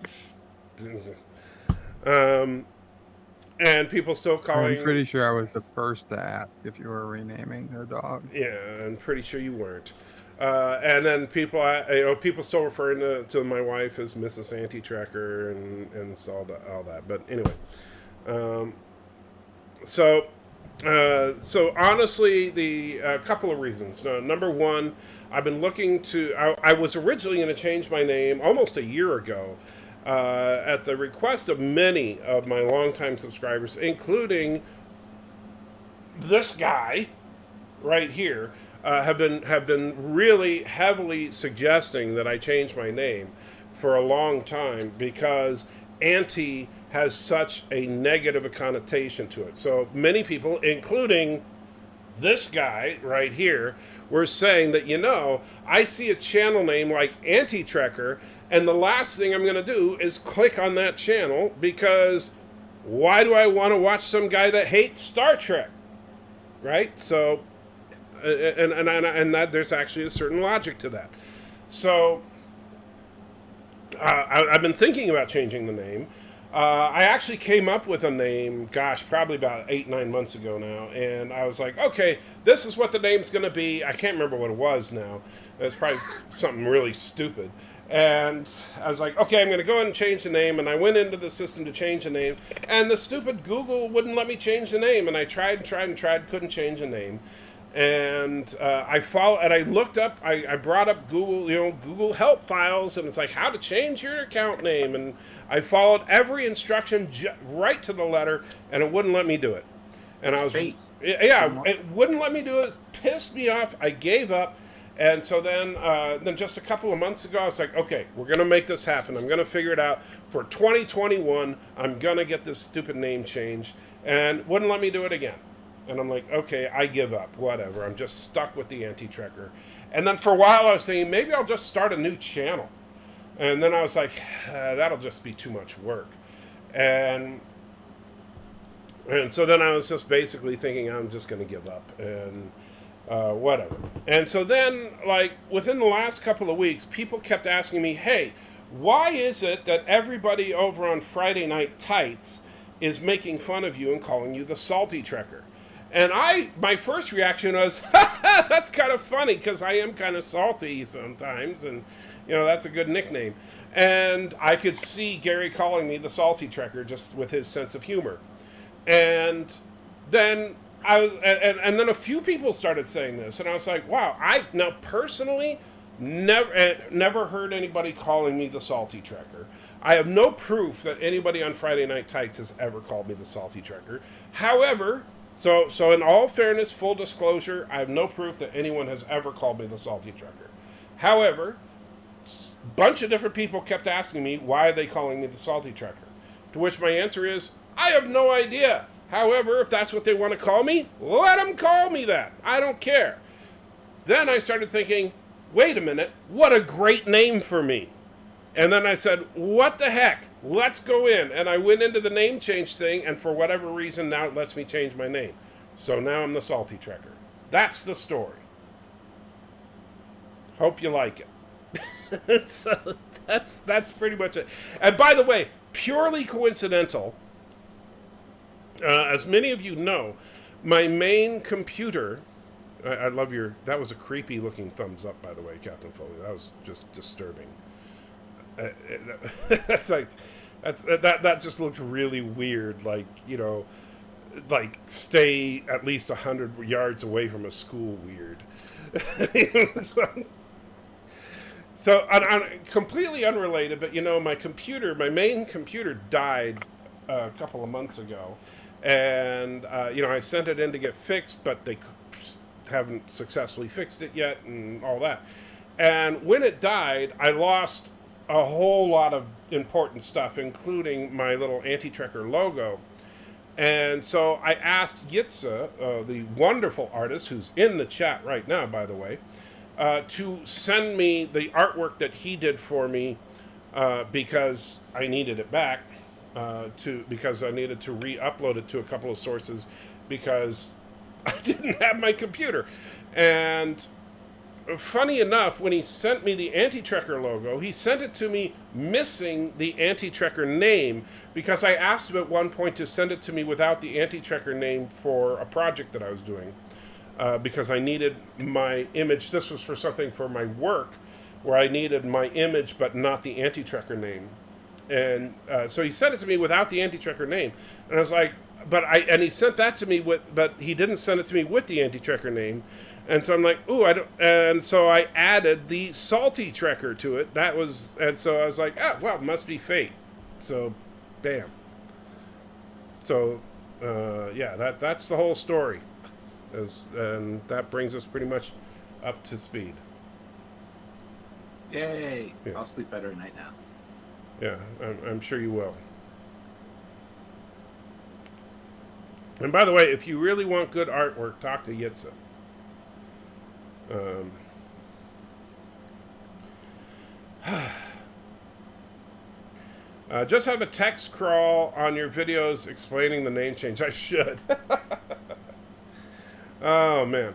[SPEAKER 1] And people still calling.
[SPEAKER 5] I'm pretty sure I was the first to ask if you were renaming their dog.
[SPEAKER 1] Yeah, I'm pretty sure you weren't. And then people, people still referring to my wife as Mrs. Anti-Tracker and all that. But anyway, so honestly, the couple of reasons. Number one, I've been looking to. I was originally going to change my name almost a year ago, at the request of many of my longtime subscribers, including this guy right here. Have been really heavily suggesting that I change my name for a long time because anti has such a negative connotation to it. So many people, including this guy right here, were saying that, I see a channel name like Anti-Trekker, and the last thing I'm going to do is click on that channel because why do I want to watch some guy that hates Star Trek? Right? So, and that there's actually a certain logic to that. So, I've been thinking about changing the name. I actually came up with a name, probably about 8-9 months ago now, and I was like, okay, this is what the name's going to be. I can't remember what it was now. It's probably something really stupid. And I was like, okay, I'm going to go ahead and change the name, and I went into the system to change the name, and the stupid Google wouldn't let me change the name, and I tried, couldn't change the name. And I looked up, I brought up Google, Google help files, and it's like, how to change your account name, and I followed every instruction right to the letter, and it wouldn't let me do it. And I was, it wouldn't let me do it. It pissed me off. I gave up. And so then just a couple of months ago, I was like, okay, we're going to make this happen. I'm going to figure it out. For 2021, I'm going to get this stupid name changed. And wouldn't let me do it again. And I'm like, okay, I give up. Whatever. I'm just stuck with the Anti-Trekker. And then for a while, I was thinking, maybe I'll just start a new channel. And then I was like, that'll just be too much work. And so then I was just basically thinking I'm just going to give up. And whatever. And so then, within the last couple of weeks, people kept asking me, hey, why is it that everybody over on Friday Night Tights is making fun of you and calling you the Salty Trekker? And my first reaction was, that's kind of funny, because I am kind of salty sometimes, and, that's a good nickname. And I could see Gary calling me the Salty Trekker just with his sense of humor. And then and then a few people started saying this, and I was like, wow, now personally never heard anybody calling me the Salty Trekker. I have no proof that anybody on Friday Night Tights has ever called me the Salty Trekker. However, so in all fairness, full disclosure, I have no proof that anyone has ever called me the Salty Trekker. However, a bunch of different people kept asking me, why are they calling me the Salty Trekker? To which my answer is, I have no idea. However, if that's what they want to call me, let them call me that. I don't care. Then I started thinking, wait a minute, what a great name for me. And then I said, what the heck? Let's go in. And I went into the name change thing, and for whatever reason, now it lets me change my name. So now I'm the Salty Trekker. That's the story. Hope you like it. So that's pretty much it. And by the way, purely coincidental, as many of you know, my main computer, I love that was a creepy looking thumbs up, by the way, Captain Foley. That was just disturbing. That just looked really weird, like stay at least 100 yards away from a school weird. So completely unrelated, but my main computer died a couple of months ago, and I sent it in to get fixed, but they haven't successfully fixed it yet, and all that. And when it died, I lost a whole lot of important stuff, including my little Anti-Trekker logo. And so I asked Yitza, the wonderful artist who's in the chat right now, by the way, to send me the artwork that he did for me, because I needed it back, because I needed to re-upload it to a couple of sources because I didn't have my computer. And funny enough, when he sent me the Anti-Trekker logo, he sent it to me missing the Anti-Trekker name, because I asked him at one point to send it to me without the Anti-Trekker name for a project that I was doing, because I needed my image. This was for something for my work, where I needed my image but not the Anti-Trekker name. And so he sent it to me without the Anti-Trekker name. And I was like, and he sent that to me but he didn't send it to me with the Anti-Trekker name. And so I'm like, ooh, I don't. And so I added the Salty Trekker to it. And so I was like, oh, well, must be fate. So, bam. So, yeah, that's the whole story. And that brings us pretty much up to speed.
[SPEAKER 8] Yay!
[SPEAKER 1] Yeah.
[SPEAKER 8] I'll sleep better at night now.
[SPEAKER 1] Yeah, I'm sure you will. And by the way, if you really want good artwork, talk to Yitza. Just have a text crawl on your videos explaining the name change. I should. Oh, man.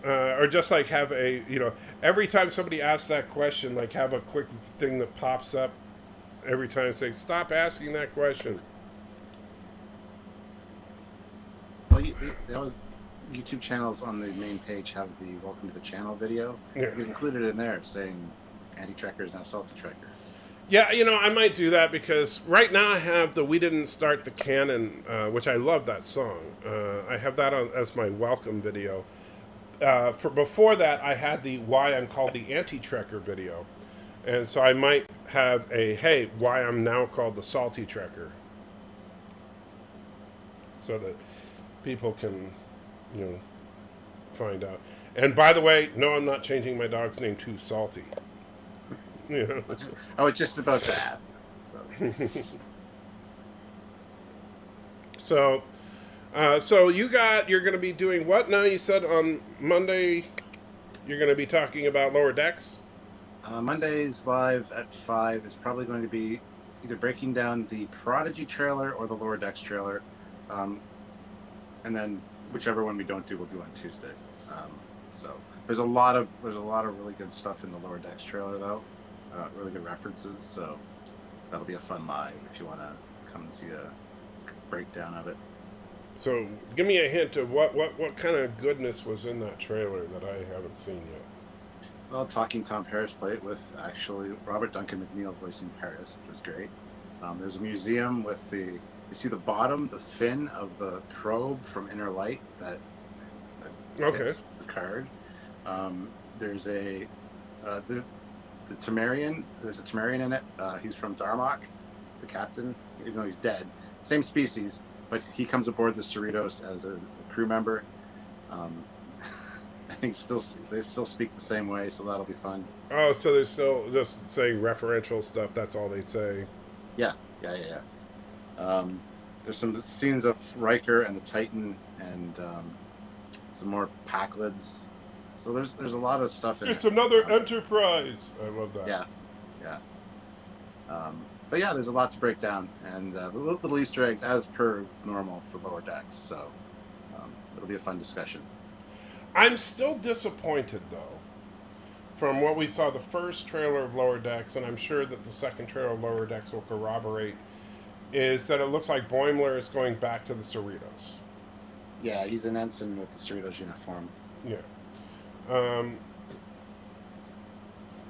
[SPEAKER 1] Or just like have a, every time somebody asks that question, like have a quick thing that pops up every time, say, stop asking that question.
[SPEAKER 8] Well, the YouTube channels on the main page have the welcome to the channel video.
[SPEAKER 1] Yeah.
[SPEAKER 8] You've included it in there saying Anti-Trekker is now Salty Trekker.
[SPEAKER 1] Yeah, I might do that, because right now I have the We Didn't Start the Canon, which I love that song. I have that as my welcome video. Before that, I had the Why I'm Called the Anti-Trekker video. And so I might have a, hey, why I'm now called the Salty Trekker. So that people can, find out. And by the way, no, I'm not changing my dog's name to Salty.
[SPEAKER 8] I was just about to ask.
[SPEAKER 1] So. So you're going to be doing what now? You said on Monday you're going to be talking about Lower Decks?
[SPEAKER 8] Monday's live at 5 is probably going to be either breaking down the Prodigy trailer or the Lower Decks trailer. And then whichever one we don't do, we'll do on Tuesday. So there's a lot of really good stuff in the Lower Decks trailer, though. Really good references. So that'll be a fun live if you want to come and see a breakdown of it. So
[SPEAKER 1] give me a hint of what kind of goodness was in that trailer that I haven't seen yet.
[SPEAKER 8] Well, Talking Tom Paris played with actually Robert Duncan McNeil voicing Paris, which was great. There's a museum with you see the bottom, the fin of the probe from Inner Light that hits the card. There's the Temerian. There's a Temerian in it. He's from Darmok, the captain, even though he's dead. Same species, but he comes aboard the Cerritos as a crew member. I think they still speak the same way, so that'll be fun.
[SPEAKER 1] Oh, so they're still just saying referential stuff. That's all they say.
[SPEAKER 8] Yeah. There's some scenes of Riker and the Titan, and some more Packlids. So there's a lot of stuff in it.
[SPEAKER 1] It's another Enterprise. I love that.
[SPEAKER 8] Yeah. But yeah, there's a lot to break down, and little Easter eggs as per normal for Lower Decks. So it'll be a fun discussion.
[SPEAKER 1] I'm still disappointed, though, from what we saw the first trailer of Lower Decks, and I'm sure that the second trailer of Lower Decks will corroborate, is that it looks like Boimler is going back to the Cerritos.
[SPEAKER 8] Yeah, he's an ensign with the Cerritos uniform.
[SPEAKER 1] Yeah.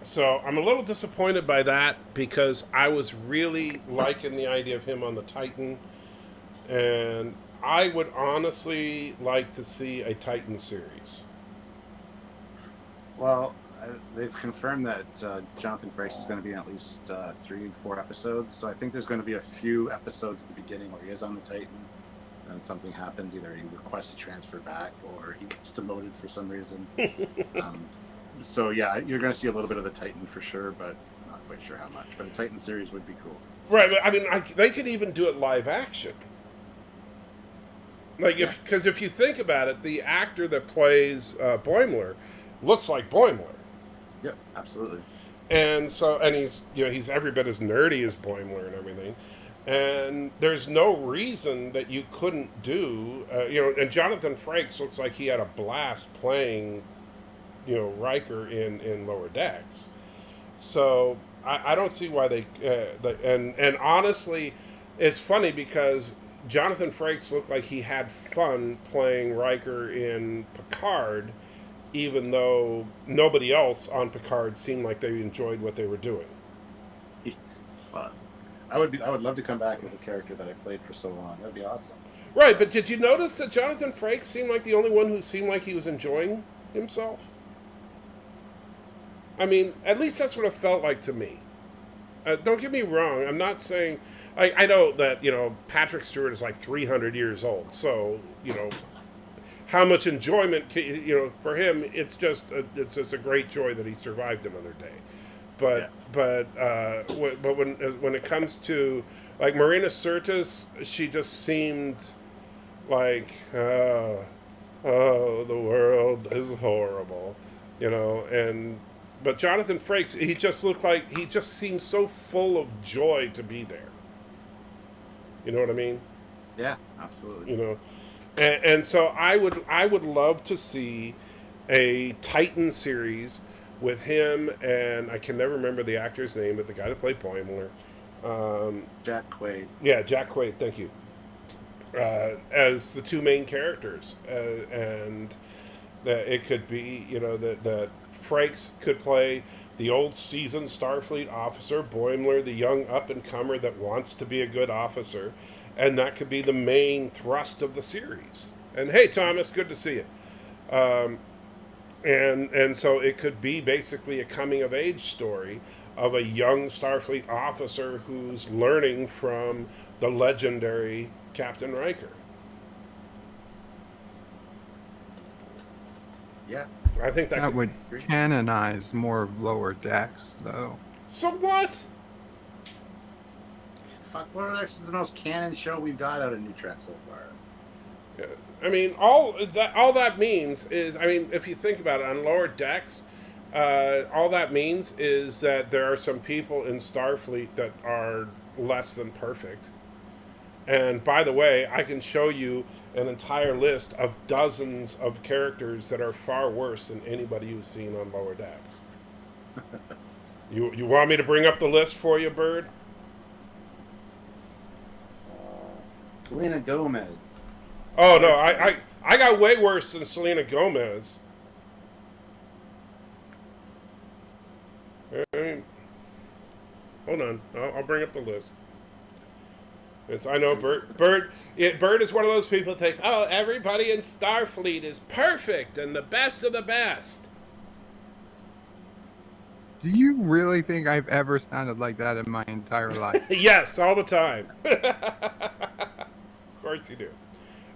[SPEAKER 1] So I'm a little disappointed by that, because I was really liking the idea of him on the Titan, and I would honestly like to see a Titan series.
[SPEAKER 8] Well, they've confirmed that Jonathan Frakes is going to be in at least 3-4 episodes, so I think there's going to be a few episodes at the beginning where he is on the Titan, and something happens. Either he requests a transfer back, or he gets demoted for some reason. So yeah, you're going to see a little bit of the Titan for sure, but not quite sure how much. But a Titan series would be cool.
[SPEAKER 1] Right, but I mean, they could even do it live action. Like, because if you think about it, the actor that plays Boimler looks like Boimler.
[SPEAKER 8] Yep, absolutely.
[SPEAKER 1] And so, and he's every bit as nerdy as Boimler and everything. And there's no reason that you couldn't do, and Jonathan Frakes looks like he had a blast playing Riker in Lower Decks. So I don't see why they and honestly, it's funny because Jonathan Frakes looked like he had fun playing Riker in Picard, even though nobody else on Picard seemed like they enjoyed what they were doing.
[SPEAKER 8] Well, I would love to come back as a character that I played for so long. That'd be awesome.
[SPEAKER 1] Right, but did you notice that Jonathan Frakes seemed like the only one who seemed like he was enjoying himself? I mean, at least that's what it felt like to me. Don't get me wrong. I'm not saying... I know that, Patrick Stewart is like 300 years old. So, how much enjoyment, for him, it's just a great joy that he survived another day. But when it comes to, like, Marina Sirtis, she just seemed like, the world is horrible, But Jonathan Frakes, he just seemed so full of joy to be there. You know what I mean?
[SPEAKER 8] Yeah, absolutely.
[SPEAKER 1] And so I would love to see a Titan series with him, and I can never remember the actor's name, but the guy that played Boimler.
[SPEAKER 8] Jack Quaid.
[SPEAKER 1] Yeah, Jack Quaid, thank you. As the two main characters. And that it could be, that Frakes could play the old seasoned Starfleet officer, Boimler, the young up-and-comer that wants to be a good officer, and that could be the main thrust of the series. And hey, Thomas, good to see you. And so it could be basically a coming-of-age story of a young Starfleet officer who's learning from the legendary Captain Riker.
[SPEAKER 8] Yeah.
[SPEAKER 1] I think that
[SPEAKER 5] would canonize more of Lower Decks, though.
[SPEAKER 1] So what?
[SPEAKER 8] Lower Decks is the most canon show we've got out of New Trek so far.
[SPEAKER 1] Yeah. I mean, all that means is, if you think about it, on Lower Decks, all that means is that there are some people in Starfleet that are less than perfect. And by the way, I can show you an entire list of dozens of characters that are far worse than anybody you've seen on Lower Decks. You want me to bring up the list for you, Bird?
[SPEAKER 8] Selena Gomez.
[SPEAKER 1] Oh no, I got way worse than Selena Gomez. Hold on, I'll bring up the list. I know Bird is one of those people that thinks, oh, everybody in Starfleet is perfect and the best of the best.
[SPEAKER 5] Do you really think I've ever sounded like that in my entire life?
[SPEAKER 1] Yes, all the time. Of course you do.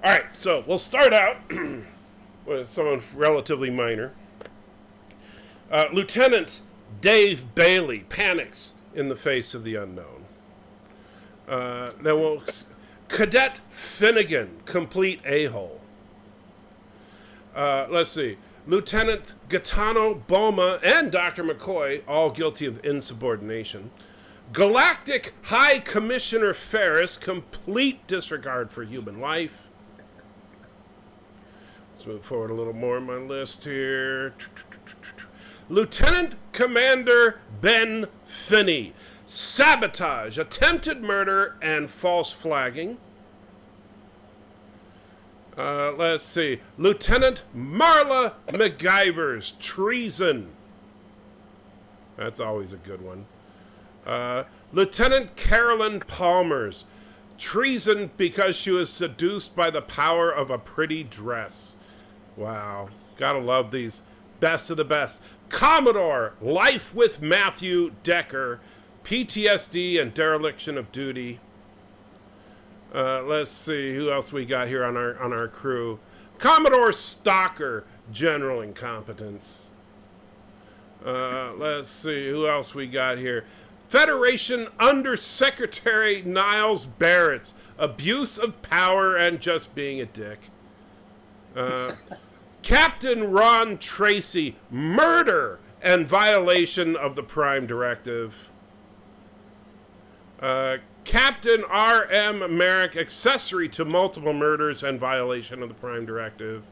[SPEAKER 1] All right, so we'll start out with someone relatively minor. Lieutenant Dave Bailey panics in the face of the unknown. Then we'll... Cadet Finnegan, complete a-hole. Let's see. Lieutenant Gaetano Boma and Dr. McCoy, all guilty of insubordination. Galactic High Commissioner Ferris, complete disregard for human life. Let's move forward a little more on my list here. Lieutenant Commander Ben Finney, sabotage, attempted murder, and false flagging. Let's see. Lieutenant Marla MacGyver's treason. That's always a good one. Lieutenant Carolyn Palmer's treason because she was seduced by the power of a pretty dress. Wow. Gotta love these. Best of the best. Commodore, life with Matthew Decker, PTSD and dereliction of duty. Let's see who else we got here on our crew. Commodore Stalker, general incompetence. Let's see who else we got here. Federation Undersecretary Niles Barrett's abuse of power and just being a dick. Captain Ron Tracy, murder and violation of the Prime Directive. Captain R.M. Merrick, accessory to multiple murders and violation of the Prime Directive.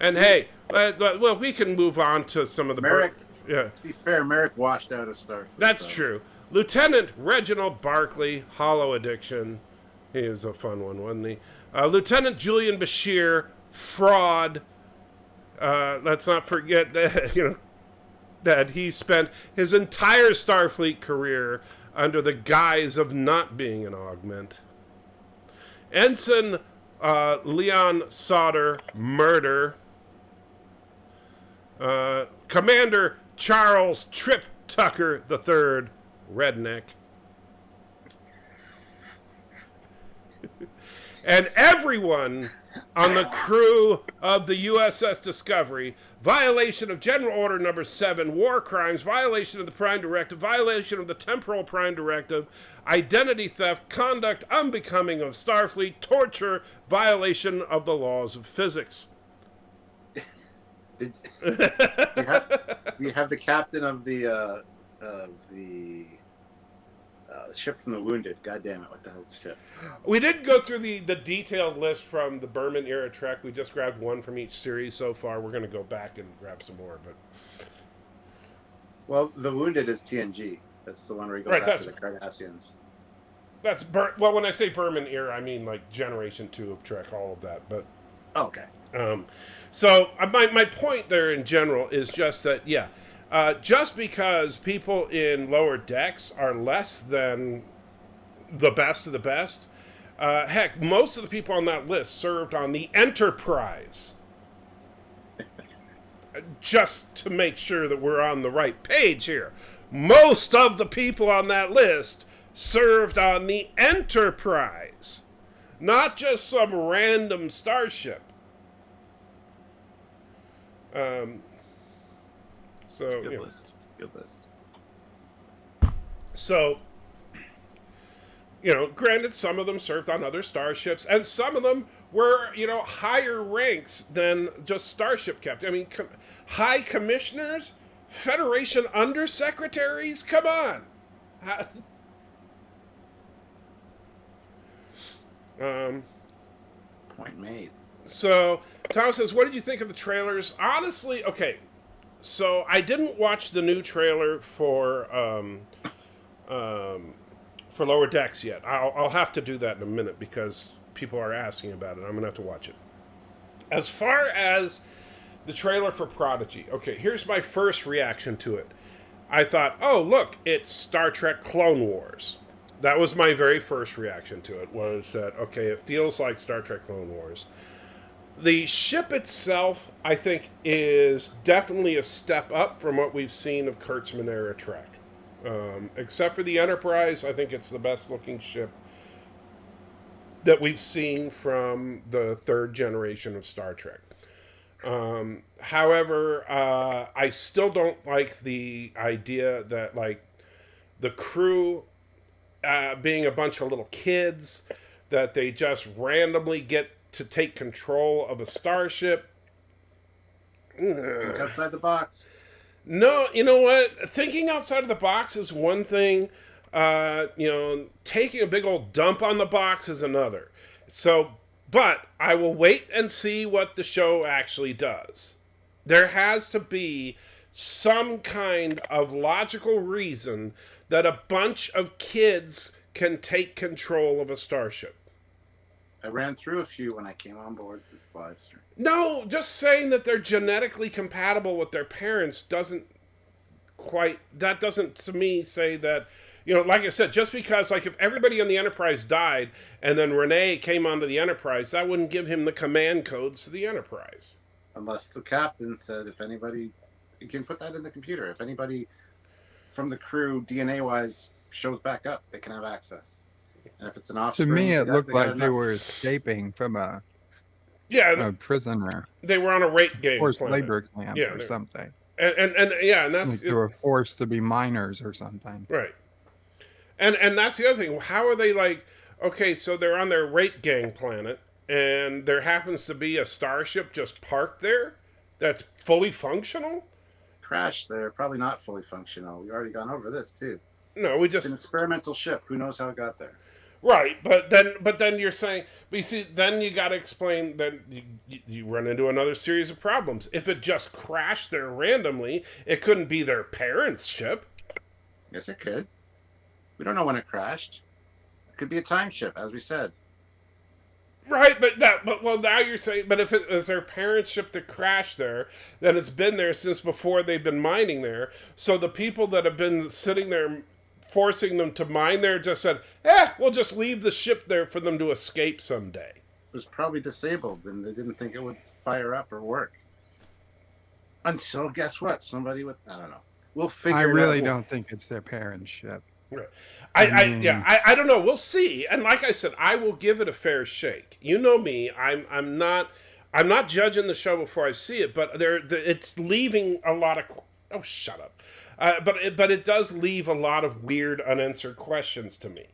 [SPEAKER 1] And hey, well, we can move on to some of the
[SPEAKER 8] Merrick.
[SPEAKER 1] Yeah.
[SPEAKER 8] To be fair, Merrick washed out of Starfleet.
[SPEAKER 1] That's true. Lieutenant Reginald Barclay, Hollow Addiction. He is a fun one, wasn't he? Lieutenant Julian Bashir, fraud. Let's not forget that that he spent his entire Starfleet career under the guise of not being an augment. Ensign Leon Sauter, murder. Commander Charles Trip Tucker III, redneck. And everyone on the crew of the USS Discovery, violation of General Order Number 7, war crimes, violation of the Prime Directive, violation of the Temporal Prime Directive, identity theft, conduct unbecoming of Starfleet, torture, violation of the laws of physics.
[SPEAKER 8] Do you have the captain of the ship from the Wounded? God damn it! What the hell's the ship?
[SPEAKER 1] We did go through the detailed list from the Berman era Trek. We just grabbed one from each series so far. We're going to go back and grab some more. But
[SPEAKER 8] well, the Wounded is TNG. That's the one where he goes after the Cardassians.
[SPEAKER 1] Well, when I say Berman era, I mean like Generation 2 of Trek, all of that. But
[SPEAKER 8] okay.
[SPEAKER 1] So my point there in general is just that, just because people in lower decks are less than the best of the best, heck, most of the people on that list served on the Enterprise. Just to make sure that we're on the right page here. Most of the people on that list served on the Enterprise. Not just some random starship.
[SPEAKER 8] Good list.
[SPEAKER 1] So, granted, some of them served on other starships, and some of them were, higher ranks than just starship captain. I mean, high commissioners, Federation undersecretaries. Come on.
[SPEAKER 8] Point made.
[SPEAKER 1] So, Tom says, what did you think of the trailers? Honestly, okay, so I didn't watch the new trailer for Lower Decks yet. I'll have to do that in a minute because people are asking about it. I'm going to have to watch it. As far as the trailer for Prodigy, okay, here's my first reaction to it. I thought, oh, look, it's Star Trek Clone Wars. That was my very first reaction to it, was that, okay, it feels like Star Trek Clone Wars. The ship itself, I think, is definitely a step up from what we've seen of Kurtzman era Trek. Except for the Enterprise, I think it's the best looking ship that we've seen from the third generation of Star Trek. However, I still don't like the idea that, like, the crew being a bunch of little kids, that they just randomly get to take control of a starship.
[SPEAKER 8] Think outside the box.
[SPEAKER 1] No, you know what? Thinking outside of the box is one thing. Taking a big old dump on the box is another. So, but I will wait and see what the show actually does. There has to be some kind of logical reason that a bunch of kids can take control of a starship.
[SPEAKER 8] I ran through a few when I came on board this live stream.
[SPEAKER 1] No, just saying that they're genetically compatible with their parents doesn't to me say that, like I said, just because, like, if everybody on the Enterprise died and then Renee came onto the Enterprise, that wouldn't give him the command codes to the Enterprise.
[SPEAKER 8] Unless the captain said, if anybody, you can put that in the computer, if anybody from the crew DNA-wise shows back up, they can have access. And if it's an offspring...
[SPEAKER 5] To me, it looked like they were escaping from a prisoner.
[SPEAKER 1] They were on a rape game
[SPEAKER 5] forced labor camp or something.
[SPEAKER 1] And that's...
[SPEAKER 5] Like they were forced to be minors or something.
[SPEAKER 1] Right. And that's the other thing. How are they, like... Okay, so they're on their rape gang planet, and there happens to be a starship just parked there that's fully functional?
[SPEAKER 8] Crashed there. Probably not fully functional. We've already gone over this, too.
[SPEAKER 1] No, we just...
[SPEAKER 8] It's an experimental ship. Who knows how it got there?
[SPEAKER 1] Right, but then you're saying, but you see, then you got to explain that you run into another series of problems. If it just crashed there randomly, it couldn't be their parents' ship.
[SPEAKER 8] Yes, it could. We don't know when it crashed. It could be a time ship, as we said.
[SPEAKER 1] Right, but now you're saying, but if it is their parents' ship that crashed there, then it's been there since before they've been mining there. So the people that have been sitting there forcing them to mine there just said, we'll just leave the ship there for them to escape someday.
[SPEAKER 8] It was probably disabled, and they didn't think it would fire up or work. Until, guess what? Somebody would, I don't know. We'll figure it out.
[SPEAKER 5] I really don't think it's their parents' ship.
[SPEAKER 1] Right. I don't know. We'll see. And like I said, I will give it a fair shake. You know me. I'm not judging the show before I see it, but it's leaving a lot of. Oh, shut up. But it does leave a lot of weird unanswered questions to me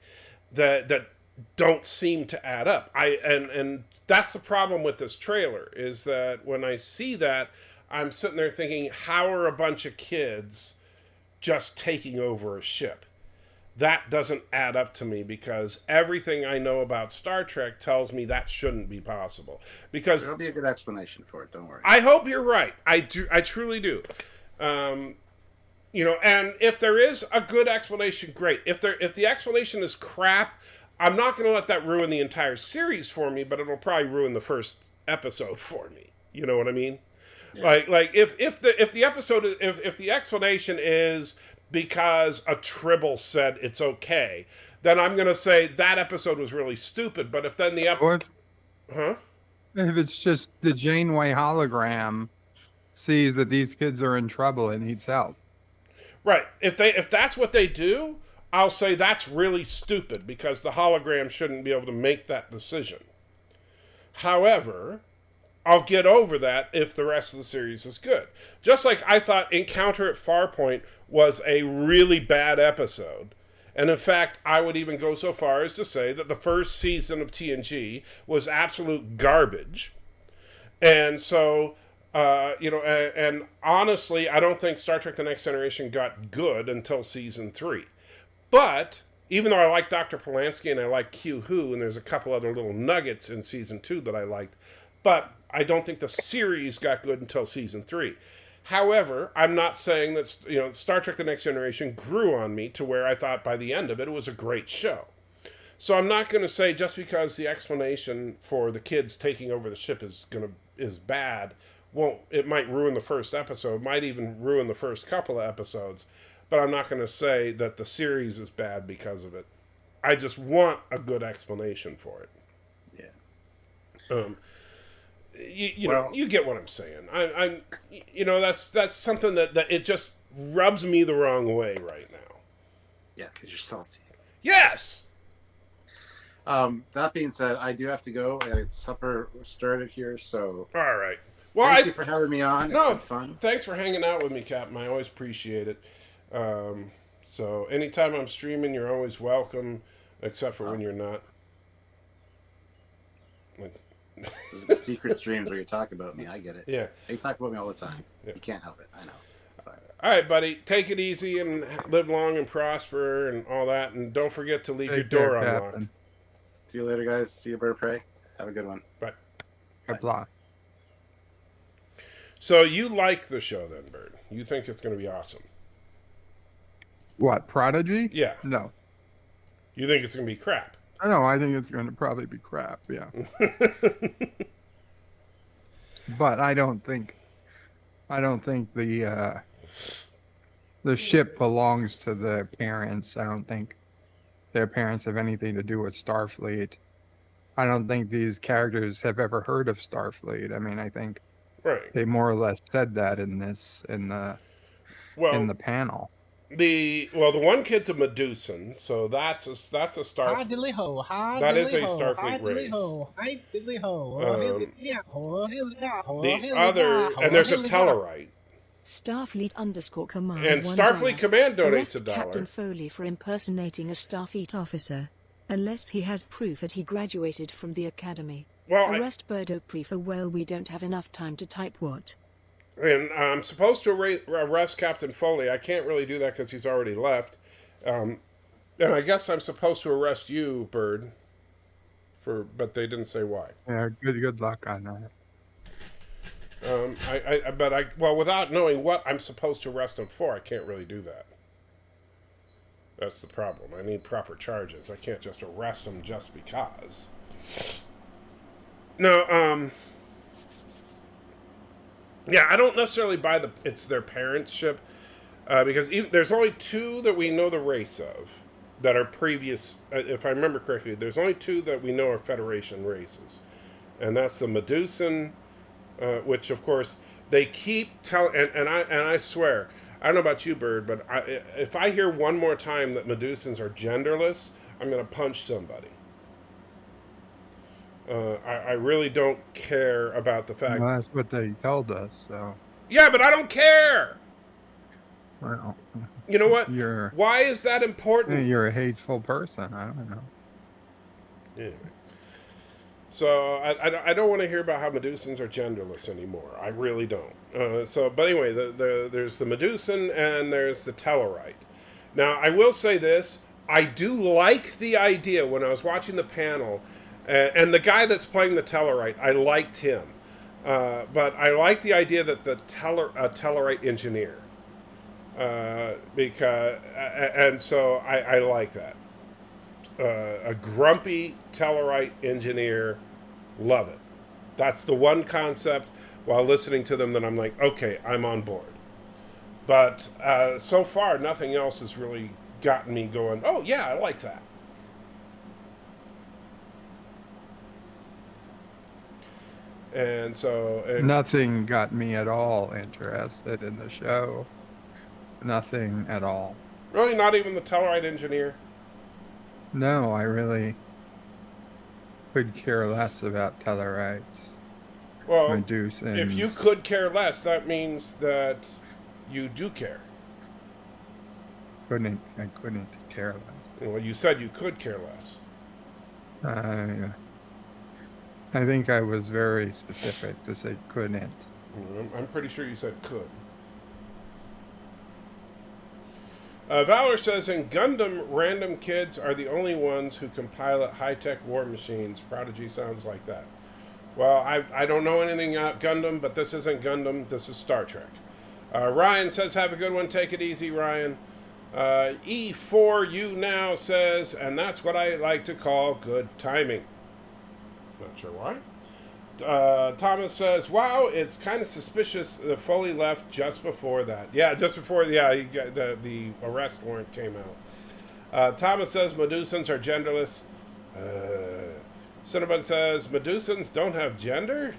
[SPEAKER 1] that don't seem to add up. And that's the problem with this trailer, is that when I see that, I'm sitting there thinking, how are a bunch of kids just taking over a ship? That doesn't add up to me, because everything I know about Star Trek tells me that shouldn't be possible. Because
[SPEAKER 8] there'll be a good explanation for it. Don't worry.
[SPEAKER 1] I hope you're right. I truly do. And if there is a good explanation, great. If the explanation is crap, I'm not going to let that ruin the entire series for me, but it'll probably ruin the first episode for me. You know what I mean? Yeah. Like if the explanation is because a tribble said it's okay, then I'm going to say that episode was really stupid. But if then the
[SPEAKER 5] If it's just the Janeway hologram sees that these kids are in trouble and needs help.
[SPEAKER 1] Right. If that's what they do, I'll say that's really stupid, because the hologram shouldn't be able to make that decision. However, I'll get over that if the rest of the series is good. Just like I thought Encounter at Farpoint was a really bad episode. And in fact, I would even go so far as to say that the first season of TNG was absolute garbage. And so, and honestly, I don't think Star Trek The Next Generation got good until season 3. But even though I like Dr. Polanski and I like Q Who, and there's a couple other little nuggets in season 2 that I liked, but I don't think the series got good until season 3. However, I'm not saying that Star Trek The Next Generation grew on me to where I thought by the end of it was a great show. So I'm not going to say just because the explanation for the kids taking over the ship is bad, it might ruin the first episode, might even ruin the first couple of episodes, but I'm not going to say that the series is bad because of it. I just want a good explanation for it.
[SPEAKER 8] Yeah.
[SPEAKER 1] You get what I'm saying. That's something that it just rubs me the wrong way right now.
[SPEAKER 8] Yeah, because you're salty.
[SPEAKER 1] Yes.
[SPEAKER 8] That being said, I do have to go. It's supper started here, so.
[SPEAKER 1] All right. Well,
[SPEAKER 8] thank you for having me on.
[SPEAKER 1] No,
[SPEAKER 8] it's been fun.
[SPEAKER 1] Thanks for hanging out with me, Captain. I always appreciate it. So anytime I'm streaming, you're always welcome, except for when you're not.
[SPEAKER 8] Those are the secret streams where you talk about me. I get it.
[SPEAKER 1] Yeah.
[SPEAKER 8] You talk about me all the time.
[SPEAKER 1] Yeah.
[SPEAKER 8] You can't help it. I know. It's fine.
[SPEAKER 1] All right, buddy. Take it easy and live long and prosper and all that. And don't forget to leave your door unlocked.
[SPEAKER 8] See you later, guys. See you, Bird of Prey. Have a good one.
[SPEAKER 1] Bye.
[SPEAKER 5] Bye.
[SPEAKER 1] So you like the show then, Bird? You think it's going to be awesome?
[SPEAKER 5] What, Prodigy?
[SPEAKER 1] Yeah.
[SPEAKER 5] No.
[SPEAKER 1] You think it's going to be crap?
[SPEAKER 5] No, I think it's going to probably be crap, yeah. But I don't think the ship belongs to the parents. I don't think their parents have anything to do with Starfleet. I don't think these characters have ever heard of Starfleet. I mean, I think they more or less said that in the panel.
[SPEAKER 1] The one kid's a Medusan, so that's a Star.
[SPEAKER 2] Hi diddly ho, hi
[SPEAKER 1] that
[SPEAKER 2] diddly
[SPEAKER 1] is a
[SPEAKER 2] ho,
[SPEAKER 1] Starfleet
[SPEAKER 2] hi
[SPEAKER 1] race.
[SPEAKER 2] Diddly ho, hi diddly ho,
[SPEAKER 1] The other, and there's a Tellarite.
[SPEAKER 3] Starfleet_command.
[SPEAKER 1] And Starfleet Command donates
[SPEAKER 3] Arrest
[SPEAKER 1] $1.
[SPEAKER 3] Captain Foley for impersonating a Starfleet officer, unless he has proof that he graduated from the academy.
[SPEAKER 1] Well,
[SPEAKER 3] arrest Birdo for we don't have enough time to type what.
[SPEAKER 1] And I'm supposed to arrest Captain Foley. I can't really do that because he's already left. And And I guess I'm supposed to arrest you, Bird, but they didn't say why.
[SPEAKER 5] Yeah, good luck on that.
[SPEAKER 1] Well, without knowing what I'm supposed to arrest him for, I can't really do that. That's the problem. I need proper charges. I can't just arrest him just because. No, yeah, I don't necessarily buy it's their parents' ship, because there's only 2 that we know the race of that are previous. If I remember correctly, there's only 2 that we know are Federation races, and that's the Medusan, which of course they keep telling. And I swear, I don't know about you, Bird, but if I hear one more time that Medusans are genderless, I'm going to punch somebody. I really don't care about the fact.
[SPEAKER 5] Well, that's what they told us, so.
[SPEAKER 1] Yeah, but I don't care.
[SPEAKER 5] Well,
[SPEAKER 1] you know what?
[SPEAKER 5] You're.
[SPEAKER 1] Why is that important?
[SPEAKER 5] You're a hateful person. I don't know.
[SPEAKER 1] Anyway. So I don't want to hear about how Medusans are genderless anymore. I really don't. But anyway, there's the Medusan and there's the Tellarite. Now, I will say this. I do like the idea when I was watching the panel, and the guy that's playing the Tellarite, I liked him. But I like the idea that the Tellarite engineer. And so I like that. A grumpy Tellarite engineer, love it. That's the one concept while listening to them that I'm like, okay, I'm on board. But so far, nothing else has really gotten me going, oh yeah, I like that. And so...
[SPEAKER 5] Nothing got me at all interested in the show. Nothing at all.
[SPEAKER 1] Really? Not even the Tellarite engineer?
[SPEAKER 5] No, I really could care less about Tellarites.
[SPEAKER 1] Well,
[SPEAKER 5] Medusans.
[SPEAKER 1] If you could care less, that means that you do care.
[SPEAKER 5] I couldn't care less.
[SPEAKER 1] Well, you said you could care less.
[SPEAKER 5] I think I was very specific to say couldn't.
[SPEAKER 1] I'm pretty sure you said could. Valor says, in Gundam, random kids are the only ones who can pilot high-tech war machines. Prodigy sounds like that. Well, I don't know anything about Gundam, but this isn't Gundam. This is Star Trek. Ryan says, have a good one. Take it easy, Ryan. E4U now says, and that's what I like to call good timing. Not sure why. Thomas says, wow, it's kind of suspicious that Foley left just before that. Yeah, just before he got the arrest warrant came out. Thomas says, Medusans are genderless. Cinnabon says, Medusans don't have gender?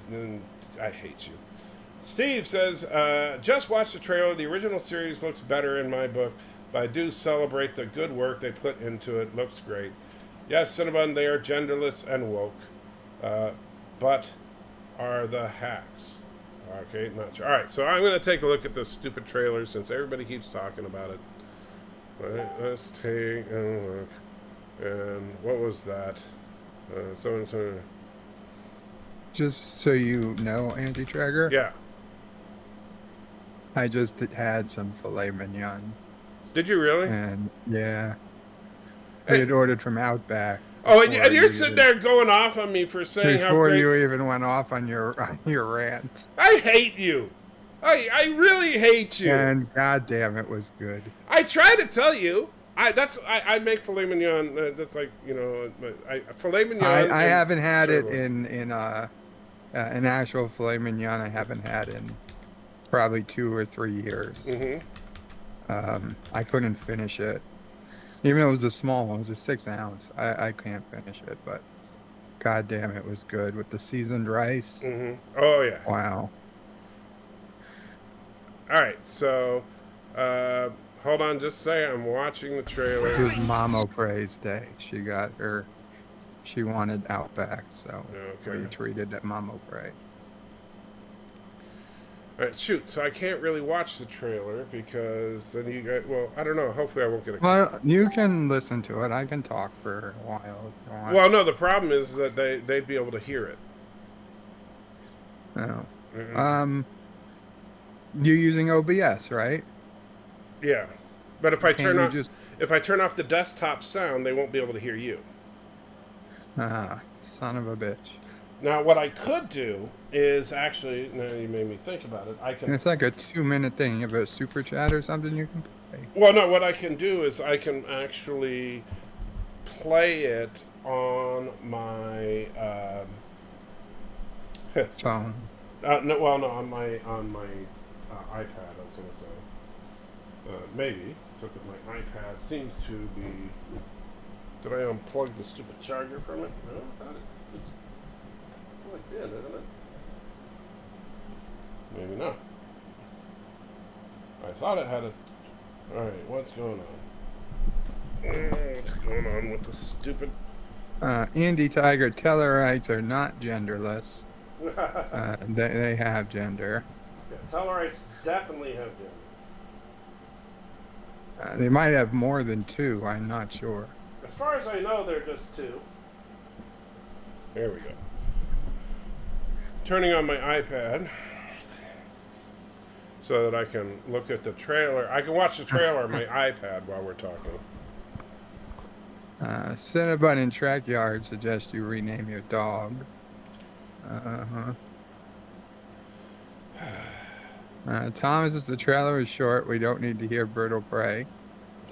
[SPEAKER 1] I hate you. Steve says, just watch the trailer. The original series looks better in my book, but I do celebrate the good work they put into it. Looks great. Yes, Cinnabon, they are genderless and woke. But are the hacks. Okay, not sure. All right, so I'm going to take a look at this stupid trailer since everybody keeps talking about it. Let's take a look. And what was that?
[SPEAKER 5] Just so you know, Anti-Tracker.
[SPEAKER 1] Yeah.
[SPEAKER 5] I just had some filet mignon.
[SPEAKER 1] Did you really?
[SPEAKER 5] And yeah. I had ordered from Outback.
[SPEAKER 1] Oh, and you're sitting there going off on me for saying how great...
[SPEAKER 5] Before you even went off on your rant.
[SPEAKER 1] I hate you. I really hate you.
[SPEAKER 5] And goddamn, it was good.
[SPEAKER 1] I try to tell you. I make filet mignon. That's like, you know, filet mignon.
[SPEAKER 5] I haven't had it in an actual filet mignon. I haven't had in probably 2 or 3 years.
[SPEAKER 1] Mm-hmm.
[SPEAKER 5] I couldn't finish it. Even though it was a small one, it was a 6 ounce. I can't finish it, but goddamn, it was good with the seasoned rice.
[SPEAKER 1] Mm-hmm. Oh yeah.
[SPEAKER 5] Wow.
[SPEAKER 1] All right, so hold on, just say I'm watching the trailer.
[SPEAKER 5] It was Mama Praise Day. She wanted Outback, so we treated at Mama Pray.
[SPEAKER 1] All right, shoot, so I can't really watch the trailer because then you guys, well, I don't know, hopefully I won't get a...
[SPEAKER 5] Well, you can listen to it. I can talk for a while if you want.
[SPEAKER 1] Well, no, the problem is that they'd be able to hear it.
[SPEAKER 5] No. Mm-hmm. You're using OBS, right?
[SPEAKER 1] Yeah. But if I turn on... if I turn off the desktop sound, they won't be able to hear you.
[SPEAKER 5] Ah, son of a bitch.
[SPEAKER 1] Now, what I could do is actually, now you made me think about it, I can...
[SPEAKER 5] It's like a 2-minute thing. You have a super chat or something you can play.
[SPEAKER 1] Well, no, what I can do is I can actually play it on my...
[SPEAKER 5] phone.
[SPEAKER 1] No, well, no, on my iPad, I was going to say. Maybe, except that my iPad seems to be... Did I unplug the stupid charger from it? No, I thought it's plugged in, isn't it? Maybe not. I thought it had a... Alright, what's going on? What's going on with the stupid...
[SPEAKER 5] Andy Tiger, Tellarites are not genderless. They have gender.
[SPEAKER 1] Yeah, Tellarites definitely have gender.
[SPEAKER 5] They might have more than 2. I'm not sure.
[SPEAKER 1] As far as I know, they're just 2. There we go. Turning on my iPad so that I can look at the trailer. I can watch the trailer on my iPad while we're talking.
[SPEAKER 5] Cinnabon and Trackyard suggest you rename your dog. Thomas, if the trailer is short, we don't need to hear Bird will Pray.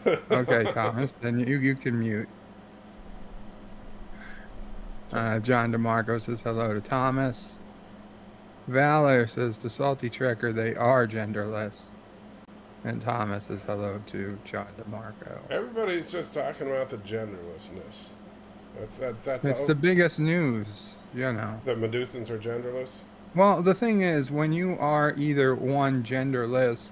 [SPEAKER 5] Okay, Thomas, then you can mute. John DeMarco says hello to Thomas. Valor says to Salty Trekker, they are genderless. And Thomas says hello to John DeMarco.
[SPEAKER 1] Everybody's just talking about the genderlessness.
[SPEAKER 5] That's the biggest news, you know.
[SPEAKER 1] That Medusans are genderless?
[SPEAKER 5] Well, the thing is, when you are either 1, genderless,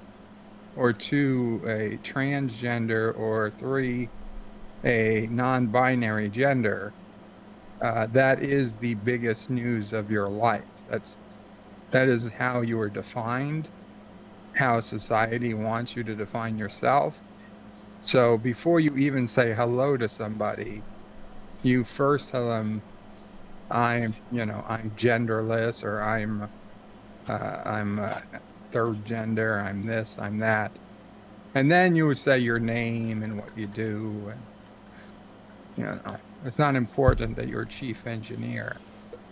[SPEAKER 5] or 2, a transgender, or 3, a non-binary gender, that is the biggest news of your life. That is how you are defined, how society wants you to define yourself. So before you even say hello to somebody, you first tell them, I'm genderless, or I'm third gender, I'm this, I'm that. And then you would say your name and what you do. And, it's not important that you're chief engineer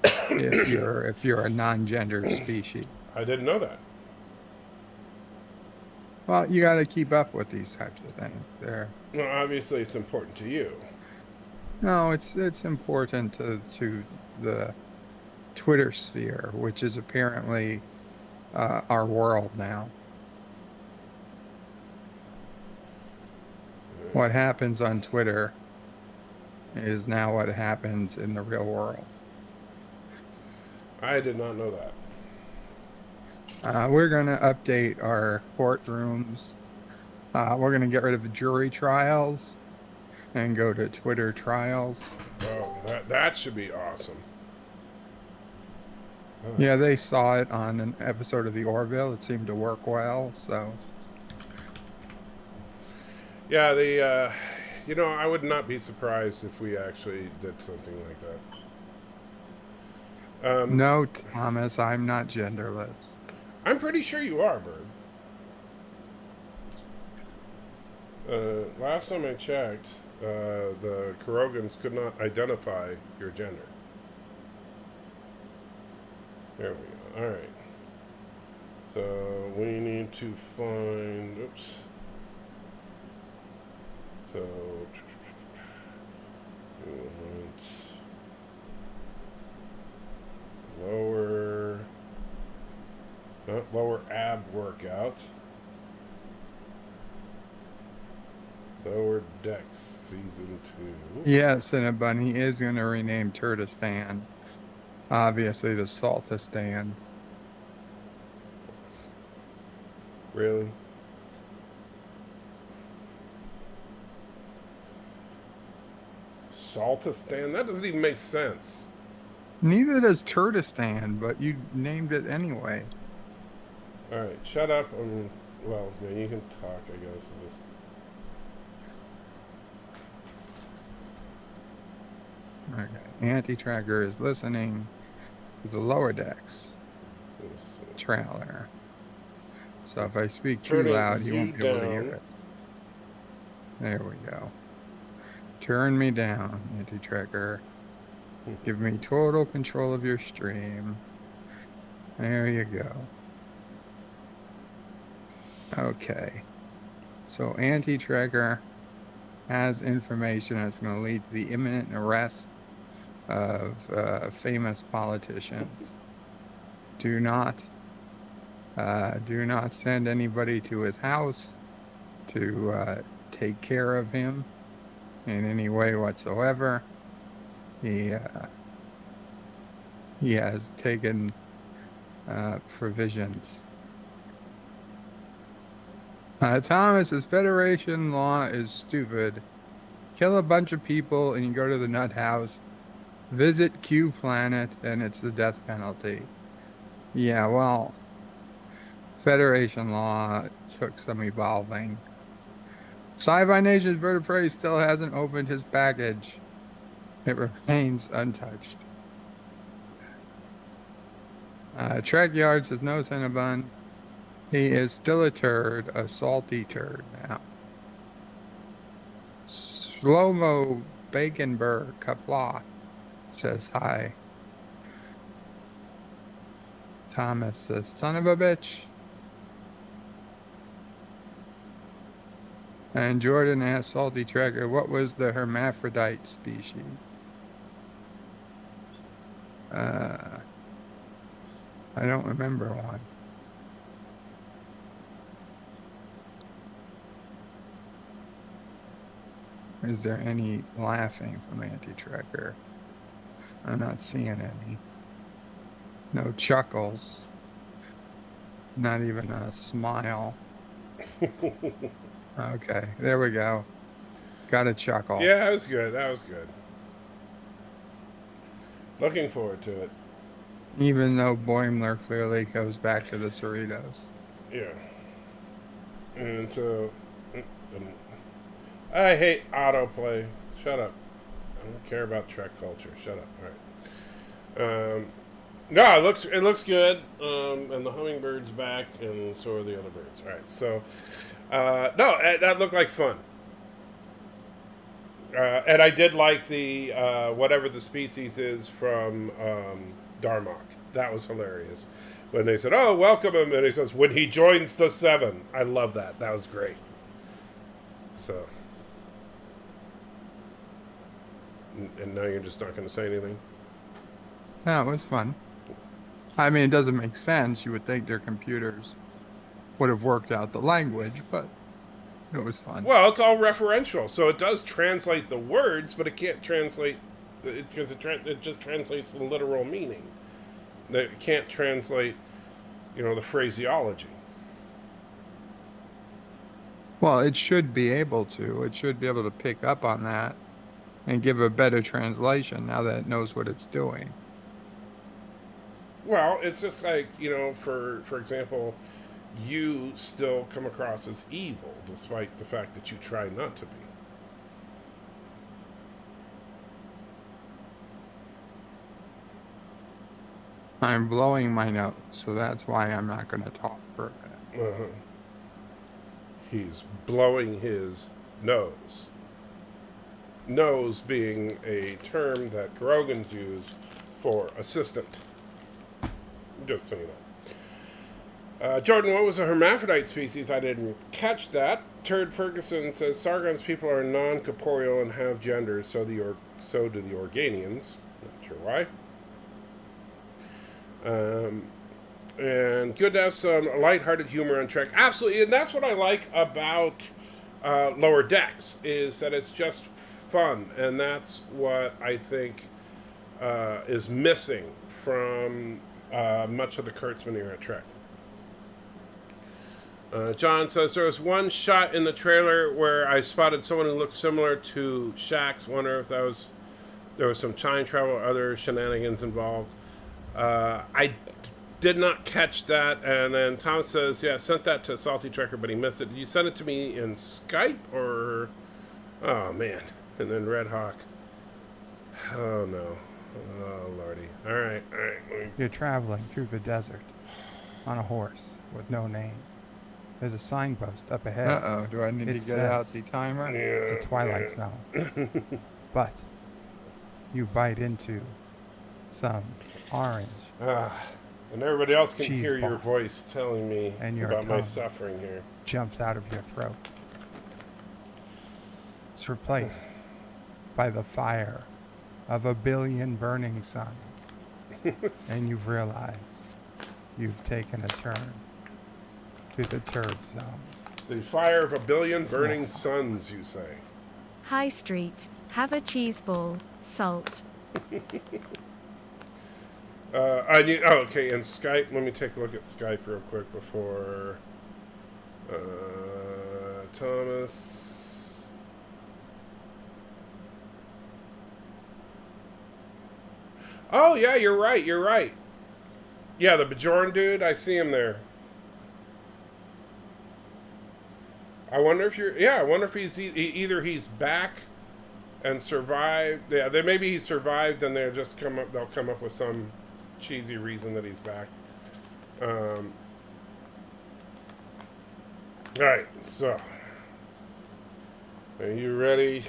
[SPEAKER 5] if you're a non-gendered species.
[SPEAKER 1] I didn't know that.
[SPEAKER 5] Well, you got to keep up with these types of things.
[SPEAKER 1] Well, obviously it's important to you.
[SPEAKER 5] No, it's important to the Twitter sphere, which is apparently our world now. What happens on Twitter is now what happens in the real world.
[SPEAKER 1] I did not know that.
[SPEAKER 5] We're going to update our courtrooms. We're going to get rid of the jury trials and go to Twitter trials.
[SPEAKER 1] Oh, that should be awesome.
[SPEAKER 5] Yeah, they saw it on an episode of The Orville. It seemed to work well, so...
[SPEAKER 1] Yeah, I would not be surprised if we actually did something like that.
[SPEAKER 5] No, Thomas, I'm not genderless.
[SPEAKER 1] I'm pretty sure you are, Bird. Last time I checked, the Kurogans could not identify your gender. There we go. All right. So we need to find... Oops. So... Lower ab workout. Lower Decks Season 2.
[SPEAKER 5] Yes, and a bunny is going to rename Turtistan. Obviously, the Saltistan.
[SPEAKER 1] Really? Saltistan? That doesn't even make sense.
[SPEAKER 5] Neither does Turtistan, but you named it anyway.
[SPEAKER 1] Alright, shut up. Well, yeah, you can talk, I guess.
[SPEAKER 5] Okay. Anti-Tracker is listening to the Lower Decks trailer. So if I speak too loud, you won't be able to hear it. There we go. Turn me down, anti-tracker. Give me total control of your stream. There you go. Okay. So anti-tracker has information that's going to lead to the imminent arrest of famous politicians. Do not send anybody to his house to take care of him in any way whatsoever. He has taken provisions. Thomas, his Federation law is stupid. Kill a bunch of people and you go to the nut house. Visit Q Planet and it's the death penalty. Yeah, well, Federation law took some evolving. Sci-Fi Nation's Bird of Prey still hasn't opened his package. It remains untouched. Trek Yard says no Cinnabon. He is still a turd, a salty turd now. Slow-mo Baconburg Kapla says hi. Thomas says, son of a bitch. And Jordan asked Salty Tracker, what was the hermaphrodite species? I don't remember one. Is there any laughing from Anti-Tracker? I'm not seeing any. No chuckles. Not even a smile. Okay, there we go. Got a chuckle.
[SPEAKER 1] Yeah, that was good. That was good. Looking forward to it.
[SPEAKER 5] Even though Boimler clearly goes back to the Cerritos.
[SPEAKER 1] Yeah. And so, I hate autoplay. Shut up. I don't care about Trek culture. Shut up. All right. No, it looks good. And the hummingbird's back, and so are the other birds. All right. So, no, that looked like fun. And I did like the whatever the species is from Darmok. That was hilarious. When they said, "Oh, welcome him," and he says, "When he joins the Seven." I love that. That was great. So, and now you're just not going to say anything?
[SPEAKER 5] No, it was fun. I mean, it doesn't make sense. You would think their computers would have worked out the language, but it was fun.
[SPEAKER 1] Well, it's all referential, so it does translate the words, but it can't translate because it just translates the literal meaning. It can't translate, the phraseology.
[SPEAKER 5] Well, it should be able to. It should be able to pick up on that and give a better translation now that it knows what it's doing.
[SPEAKER 1] Well, it's just like, for example, you still come across as evil, despite the fact that you try not to be.
[SPEAKER 5] I'm blowing my nose, so that's why I'm not going to talk for a minute.
[SPEAKER 1] Uh-huh. He's blowing his nose. Nose being a term that Kurogans use for assistant. Just so you know. Jordan, what was a hermaphrodite species? I didn't catch that. Turd Ferguson says Sargon's people are non-corporeal and have genders, so do the Organians. Not sure why. And good to have some lighthearted humor on Trek. Absolutely, and that's what I like about Lower Decks, is that it's just fun, and that's what I think is missing from much of the Kurtzman era Trek. John says, there was one shot in the trailer where I spotted someone who looked similar to Shax. Wonder if there was some time travel or other shenanigans involved. I did not catch that. And then Tom says, yeah, sent that to Salty Trekker, but he missed it. Did you send it to me in Skype or... Oh, man. And then Red Hawk. Oh, no. Oh, Lordy. All right.
[SPEAKER 5] You're traveling through the desert on a horse with no name. There's a signpost up ahead.
[SPEAKER 9] Uh-oh, do I need to get out the timer?
[SPEAKER 5] It's a twilight zone. But you bite into some orange.
[SPEAKER 1] And everybody else can
[SPEAKER 5] cheese
[SPEAKER 1] hear your
[SPEAKER 5] balls.
[SPEAKER 1] voice telling me
[SPEAKER 5] And your
[SPEAKER 1] about my
[SPEAKER 5] tongue
[SPEAKER 1] suffering here.
[SPEAKER 5] jumps out of your throat. It's replaced by the fire of a billion burning suns. And you've realized you've taken a turn to the turd zone.
[SPEAKER 1] The fire of a billion burning suns, you say.
[SPEAKER 6] High Street. Have a cheese ball. Salt.
[SPEAKER 1] Okay, and Skype, let me take a look at Skype real quick before Thomas. Oh yeah, you're right. Yeah, the Bajorn dude, I see him there. I wonder if he's either he's back and survived. Yeah, maybe he survived and they'll come up with some cheesy reason that he's back. All right, so are you ready?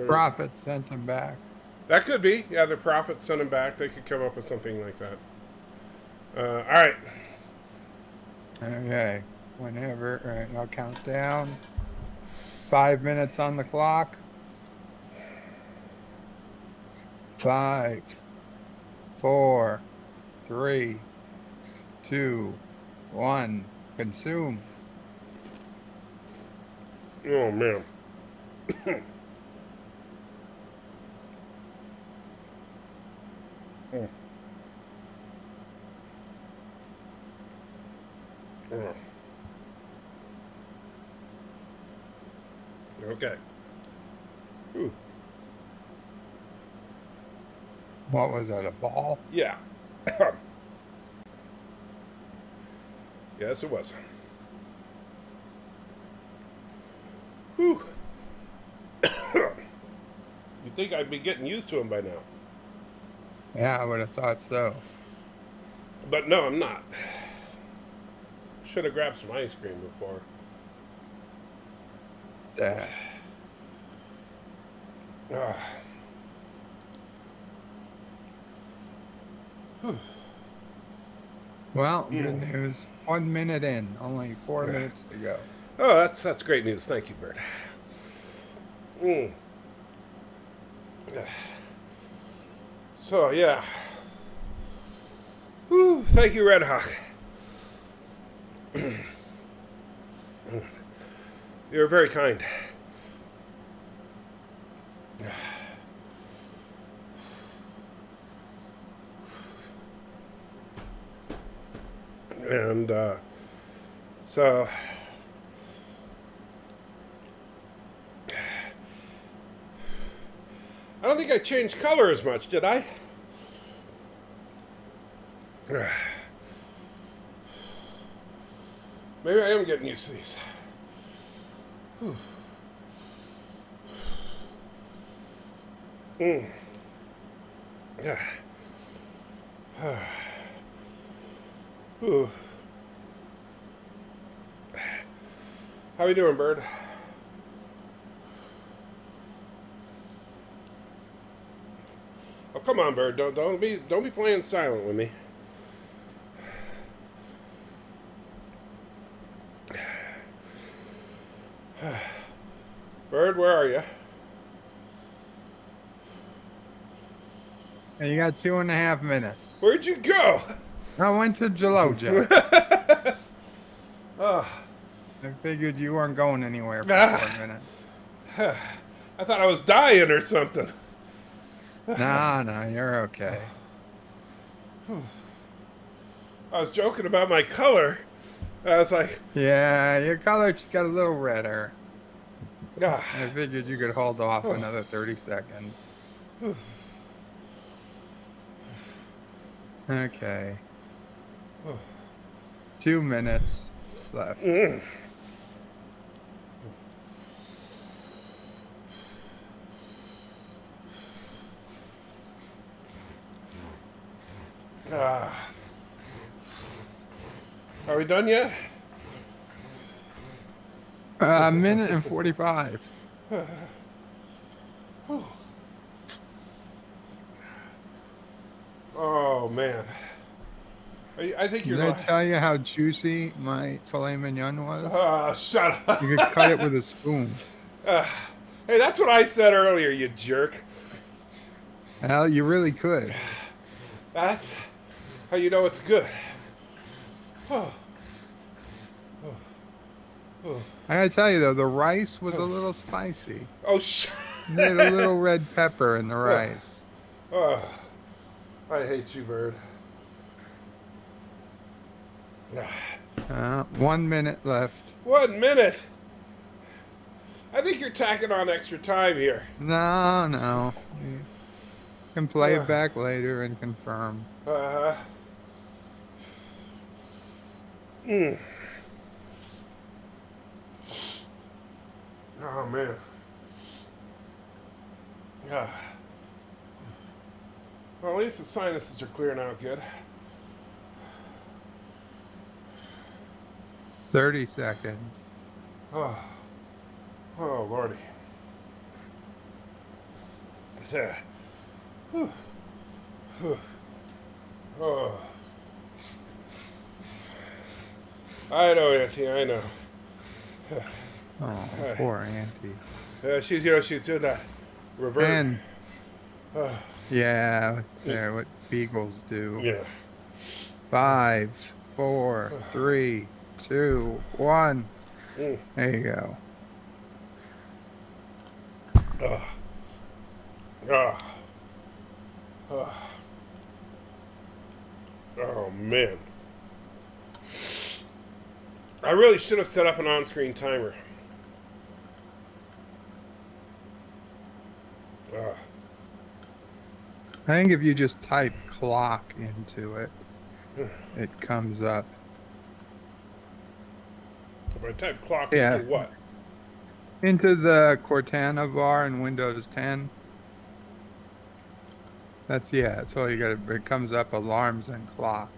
[SPEAKER 9] Prophet sent him back.
[SPEAKER 1] That could be. Yeah, the prophet sent him back. They could come up with something like that. All right.
[SPEAKER 9] Okay. Whenever, all right, I'll count down. 5 minutes on the clock. 5, 4, 3, 2, 1. Consume.
[SPEAKER 1] Oh man. Okay. Ooh.
[SPEAKER 9] What was that, a ball?
[SPEAKER 1] Yeah. Yes, it was. Whew. You'd think I'd be getting used to him by now.
[SPEAKER 9] Yeah, I would have thought so.
[SPEAKER 1] But no, I'm not. Should have grabbed some ice cream before.
[SPEAKER 9] That. Well, good news. 1 minute in, only 4 minutes to go.
[SPEAKER 1] Oh, that's great news. Thank you, Bert. So yeah. Whew, thank you, Red Hawk. You're very kind. And so I don't think I changed color as much, did I? Maybe I am getting used to these. Whew. Yeah. Whew. How you doing, Bird? Oh, come on, Bird. Don't be playing silent with me. Bird, where are you?
[SPEAKER 9] And you got 2.5 minutes.
[SPEAKER 1] Where'd you go?
[SPEAKER 9] I went to Geloja.
[SPEAKER 1] Oh.
[SPEAKER 9] I figured you weren't going anywhere for 4 minutes.
[SPEAKER 1] I thought I was dying or something.
[SPEAKER 9] No, you're okay.
[SPEAKER 1] I was joking about my color. I was like...
[SPEAKER 9] Yeah, your color just got a little redder.
[SPEAKER 1] Ah.
[SPEAKER 9] I figured you could hold off another 30 seconds. Okay. 2 minutes left.
[SPEAKER 1] Are we done yet?
[SPEAKER 5] A minute and 45.
[SPEAKER 1] Oh man, I think you're.
[SPEAKER 5] Did I tell you how juicy my filet mignon was?
[SPEAKER 1] Shut up.
[SPEAKER 5] You could cut it with a spoon.
[SPEAKER 1] Hey, that's what I said earlier, you jerk.
[SPEAKER 5] Hell, you really could.
[SPEAKER 1] That's how you know it's good. Oh.
[SPEAKER 5] I gotta tell you though, the rice was a little spicy.
[SPEAKER 1] Oh,
[SPEAKER 5] You had a little red pepper in the rice.
[SPEAKER 1] Oh, I hate you, bird.
[SPEAKER 5] 1 minute left.
[SPEAKER 1] 1 minute. I think you're tacking on extra time here.
[SPEAKER 5] No. You can play it back later and confirm.
[SPEAKER 1] Oh man. Well, at least the sinuses are clear now, kid.
[SPEAKER 5] 30 seconds.
[SPEAKER 1] Oh, Lordy. Yeah. Whew. Oh. I know, Auntie, I know.
[SPEAKER 5] Oh, poor Auntie.
[SPEAKER 1] She's doing that reverse.
[SPEAKER 5] And yeah, what beagles do.
[SPEAKER 1] Yeah.
[SPEAKER 5] 5, 4, 3, 2, 1. There you go.
[SPEAKER 1] Oh man. I really should have set up an on-screen timer.
[SPEAKER 5] I think if you just type clock into it, it comes up.
[SPEAKER 1] If I type clock
[SPEAKER 5] Yeah.
[SPEAKER 1] into what?
[SPEAKER 5] Into the Cortana bar in Windows 10. That's all you got. It comes up alarms and clock.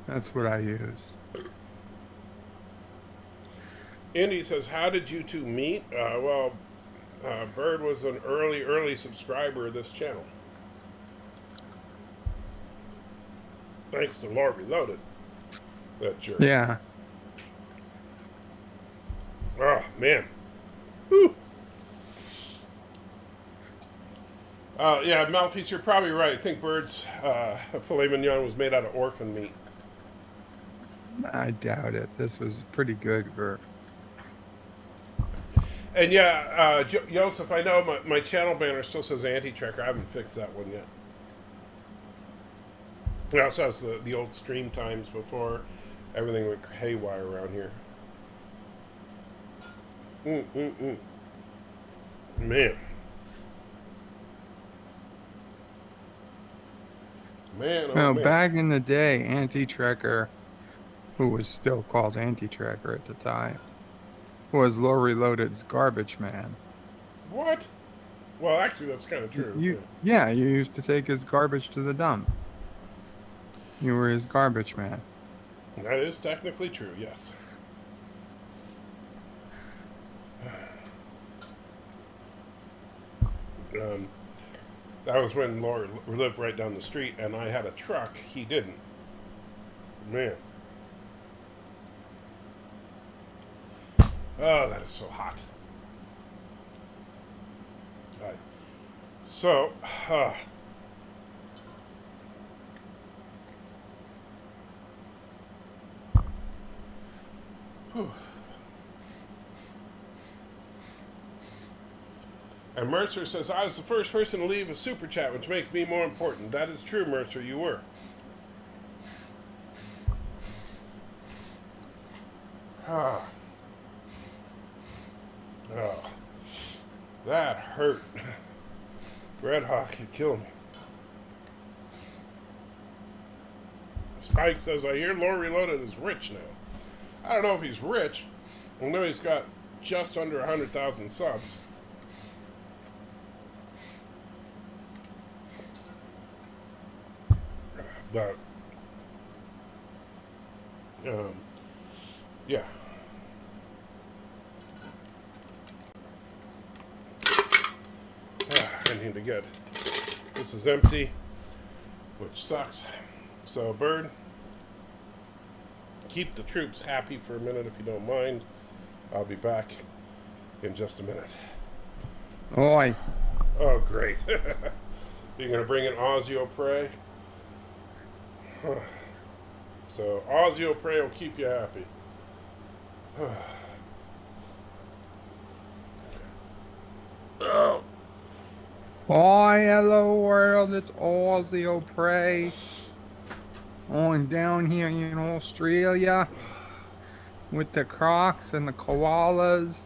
[SPEAKER 5] That's what I use.
[SPEAKER 1] Indy says, how did you two meet? Bird was an early subscriber of this channel. Thanks to Lord Reloaded. That jerk.
[SPEAKER 5] Yeah.
[SPEAKER 1] Oh, man. Whew. Yeah, Malfeast, you're probably right. I think Bird's filet mignon was made out of orphan meat.
[SPEAKER 5] I doubt it. This was pretty good for...
[SPEAKER 1] And yeah, Joseph, I know my channel banner still says anti-tracker. I haven't fixed that one yet. It also has the old stream times before everything went haywire around here. Man. Man, oh man.
[SPEAKER 5] Back in the day, Anti-Trekker, who was still called Anti-Trekker at the time, was Low Reloaded's garbage man.
[SPEAKER 1] What? Well, actually, that's kind of true.
[SPEAKER 5] You used to take his garbage to the dump. You were his garbage man.
[SPEAKER 1] That is technically true, yes. That was when Laura lived right down the street, and I had a truck. He didn't. Man. Oh, that is so hot. All right. So, whew. And Mercer says, I was the first person to leave a super chat, which makes me more important. That is true, Mercer, you were. Oh, that hurt. Red Hawk, you killed me. Spike says, I hear Lore Reloaded is rich now. I don't know if he's rich. I know he's got just under 100,000 subs. But Yeah. I need to get, this is empty, which sucks. So, Bird, keep the troops happy for a minute if you don't mind. I'll be back in just a minute.
[SPEAKER 5] Oi.
[SPEAKER 1] Oh, great. You're going to bring in Ozzy Huh. So, Ozzy will keep you happy. Oh.
[SPEAKER 5] Hi, hello world, it's Ozzy O'Prey. I'm down here in Australia with the crocs and the koalas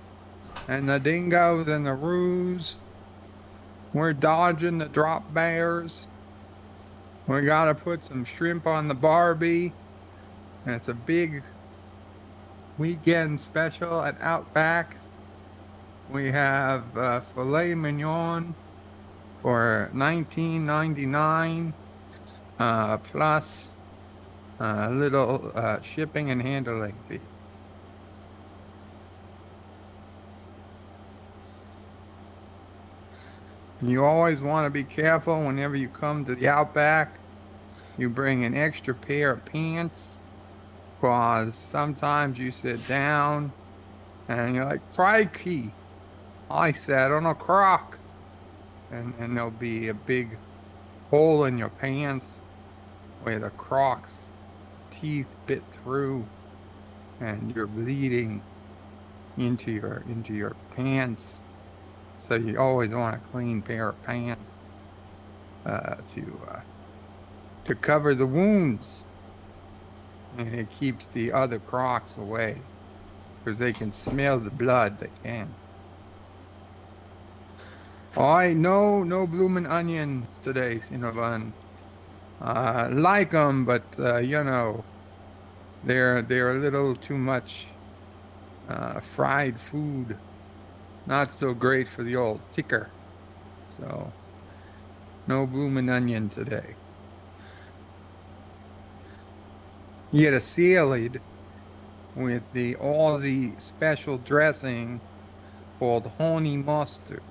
[SPEAKER 5] and the dingoes and the roos. We're dodging the drop bears. We gotta put some shrimp on the Barbie. And it's a big weekend special at Outback's. We have filet mignon for $19.99 plus a little shipping and handling fee. You always want to be careful whenever you come to the Outback. You bring an extra pair of pants, because sometimes you sit down and you're like, crikey, I sat on a croc. And there'll be a big hole in your pants where the croc's teeth bit through and you're bleeding into your pants. So you always want a clean pair of pants to cover the wounds, and it keeps the other crocs away because they can smell the blood. They can. No bloomin' onions today, Cinnabon. Like them, but you know, they're a little too much fried food. Not so great for the old ticker. So, no bloomin' onion today. You get a salad with the Aussie special dressing called honey mustard,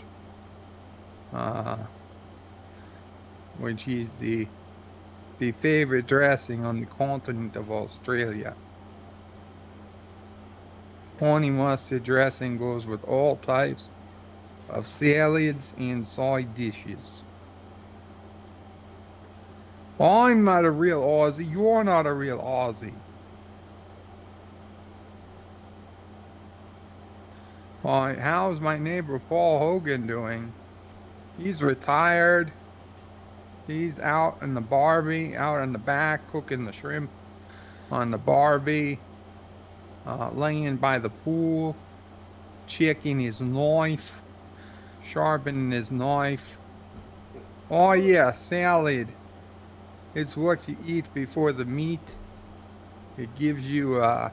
[SPEAKER 5] which is the favorite dressing on the continent of Australia. Honey mustard dressing goes with all types of salads and side dishes. I'm not a real Aussie. You're not a real Aussie. How's my neighbor Paul Hogan doing? He's retired. He's out in the Barbie, out in the back, cooking the shrimp on the Barbie, laying by the pool, checking his knife, sharpening his knife. Oh yeah, salad. It's what you eat before the meat. It gives you, raw.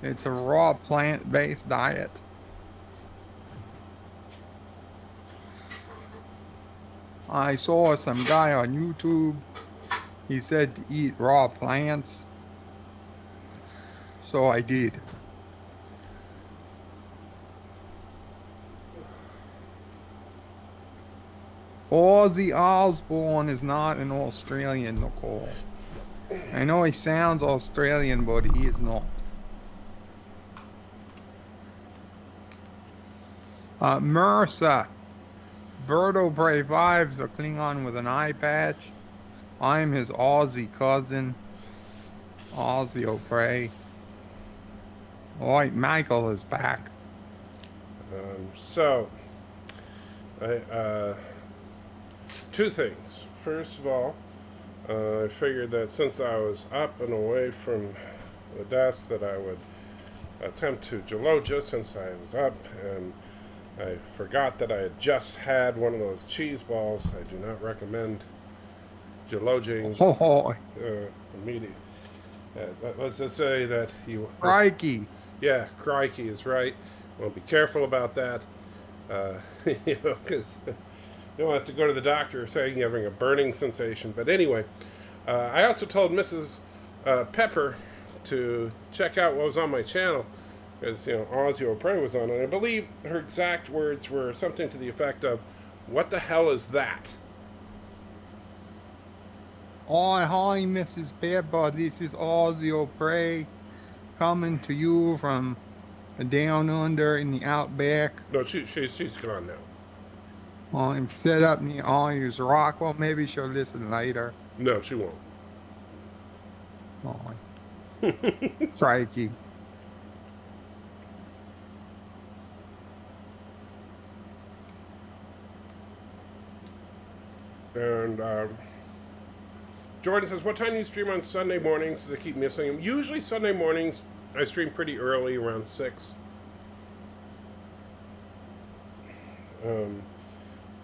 [SPEAKER 5] It's a raw plant-based diet. I saw some guy on YouTube. He said to eat raw plants. So I did. Ozzy Osbourne is not an Australian, Nicole. I know he sounds Australian, but he is not. Mercer. Berto Bray Vibes, a Klingon with an eye patch. I'm his Aussie cousin, Ozzy O'Prey. Alright, Michael is back.
[SPEAKER 1] Two things. First of all, I figured that since I was up and away from the desk that I would attempt to geologia since I was up, and I forgot that I had just had one of those cheese balls. I do not recommend geloging immediately. Let's just say that you...
[SPEAKER 5] Crikey.
[SPEAKER 1] Yeah, crikey is right. Well, be careful about that. Because you don't have to go to the doctor saying you're having a burning sensation. But anyway, I also told Mrs. Pepper to check out what was on my channel, because Ozzy Prey was on, and I believe her exact words were something to the effect of, "What the hell is that?"
[SPEAKER 5] Oh, hi, Mrs. Pepper. This is Ozzy Prey coming to you from down under in the outback.
[SPEAKER 1] No, she's gone now.
[SPEAKER 5] I'm set up near Ozzy's Rock. Well, maybe she'll listen later.
[SPEAKER 1] No, she won't.
[SPEAKER 5] Oh, crikey.
[SPEAKER 1] And Jordan says, "What time do you stream on Sunday mornings?" They keep missing him. Usually Sunday mornings, I stream pretty early, around 6.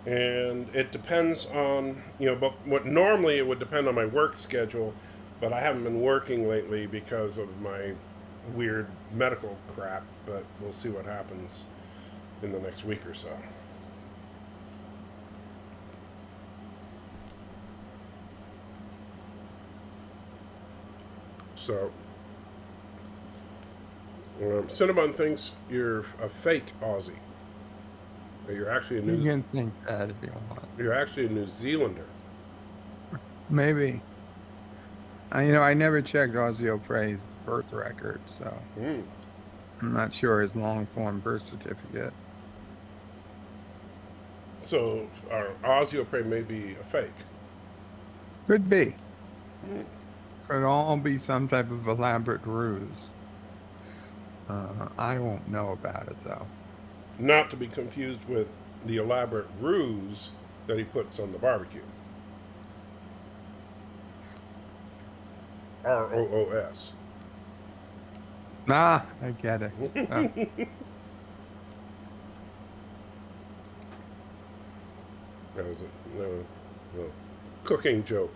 [SPEAKER 1] And it depends on, but what normally it would depend on my work schedule, but I haven't been working lately because of my weird medical crap, but we'll see what happens in the next week or so. So, Cinnabon thinks you're a fake Aussie. You're actually
[SPEAKER 5] You can think that if you want.
[SPEAKER 1] You're actually a New Zealander.
[SPEAKER 5] Maybe. I never checked Ozzy Prey's birth record, so I'm not sure his long-form birth certificate.
[SPEAKER 1] So, our Ozzy Prey may be a fake.
[SPEAKER 5] Could be. Could all be some type of elaborate ruse. I won't know about it, though.
[SPEAKER 1] Not to be confused with the elaborate ruse that he puts on the barbecue. ROOS.
[SPEAKER 5] Ah, I get it.
[SPEAKER 1] That was a cooking joke.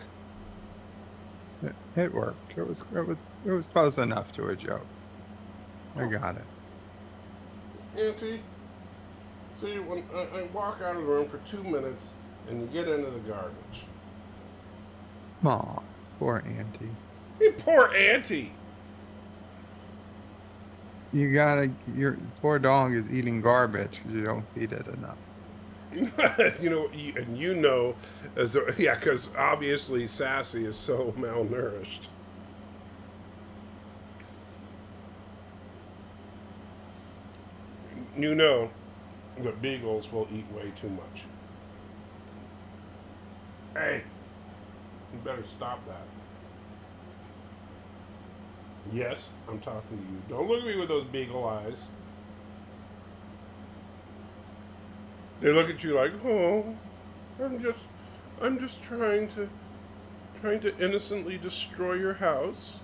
[SPEAKER 5] It worked. It was close enough to a joke. I got it.
[SPEAKER 1] Auntie, see, when I walk out of the room for 2 minutes and you get into the garbage.
[SPEAKER 5] Aw, poor Auntie.
[SPEAKER 1] You poor Auntie.
[SPEAKER 5] Your poor dog is eating garbage because you don't feed it enough.
[SPEAKER 1] Because obviously Sassy is so malnourished. You know that beagles will eat way too much. Hey, you better stop that. Yes, I'm talking to you. Don't look at me with those beagle eyes. They look at you like, "Oh, I'm just trying to innocently destroy your house."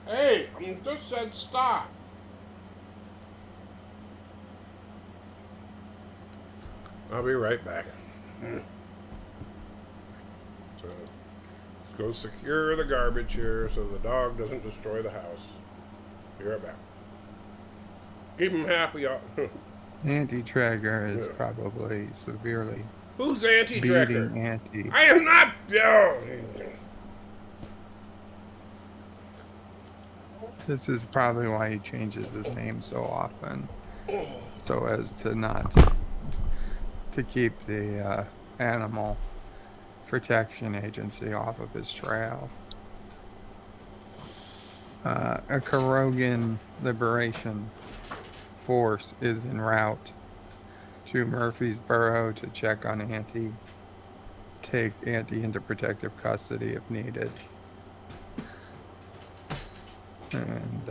[SPEAKER 1] Hey, I just said stop. I'll be right back. So, let's go secure the garbage here so the dog doesn't destroy the house. Be right back. Keep him happy.
[SPEAKER 5] Auntie Traeger is probably severely
[SPEAKER 1] Who's Auntie Traeger?
[SPEAKER 5] beating Auntie.
[SPEAKER 1] I am not. Oh.
[SPEAKER 5] This is probably why he changes his name so often, so as to keep the animal protection agency off of his trail. A Karogan Liberation Force is en route to Murfreesboro to check on Auntie, take Auntie into protective custody if needed. And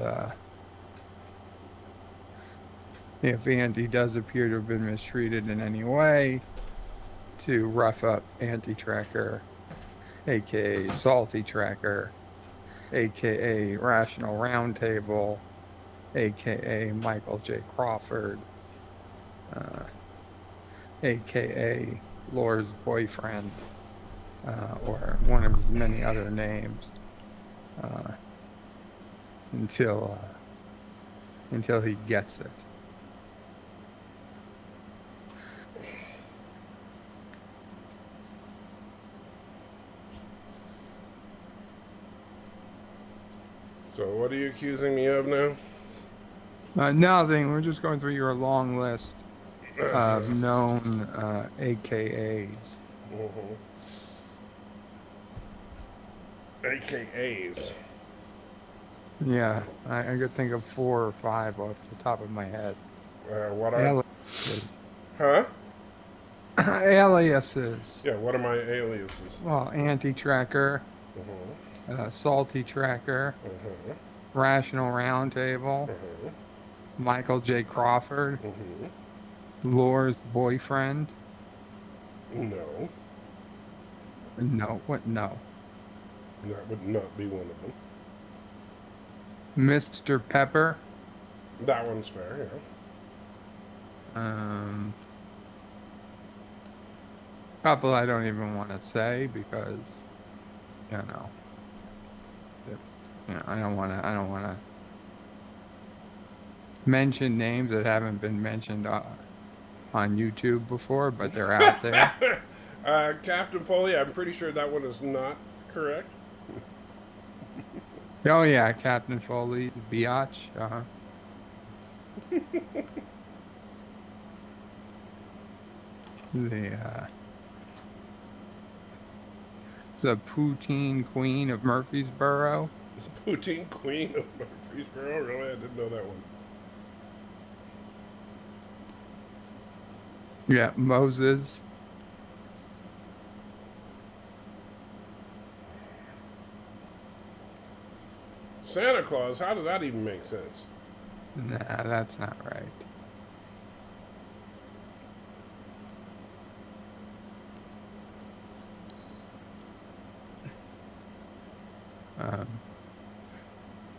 [SPEAKER 5] if Auntie does appear to have been mistreated in any way, to rough up Auntie Tracker, aka Salty Tracker, aka Rational Roundtable, aka Michael J. Crawford, aka Laura's boyfriend, or one of his many other names, until he gets it.
[SPEAKER 1] So what are you accusing me of now?
[SPEAKER 5] Nothing. We're just going through your long list of known AKAs.
[SPEAKER 1] AKAs.
[SPEAKER 5] Yeah, I could think of 4 or 5 off the top of my head.
[SPEAKER 1] What are...
[SPEAKER 5] Aliases.
[SPEAKER 1] Huh?
[SPEAKER 5] Aliases.
[SPEAKER 1] Yeah, what are my aliases?
[SPEAKER 5] Well, Anti-Tracker, Salty Tracker, Rational Roundtable, Michael J. Crawford, Lore's boyfriend.
[SPEAKER 1] No.
[SPEAKER 5] No, what? No.
[SPEAKER 1] That would not be one of them.
[SPEAKER 5] Mr. Pepper.
[SPEAKER 1] That one's fair, yeah.
[SPEAKER 5] Couple I don't even want to say because, I don't want to mention names that haven't been mentioned on YouTube before, but they're out there.
[SPEAKER 1] Captain Foley, I'm pretty sure that one is not correct.
[SPEAKER 5] Oh yeah, Captain Foley, biatch. The poutine queen of Murfreesboro.
[SPEAKER 1] Poutine queen of Murfreesboro? Really? I didn't know that one.
[SPEAKER 5] Yeah, Moses.
[SPEAKER 1] Santa Claus, how did that even make sense?
[SPEAKER 5] Nah, that's not right.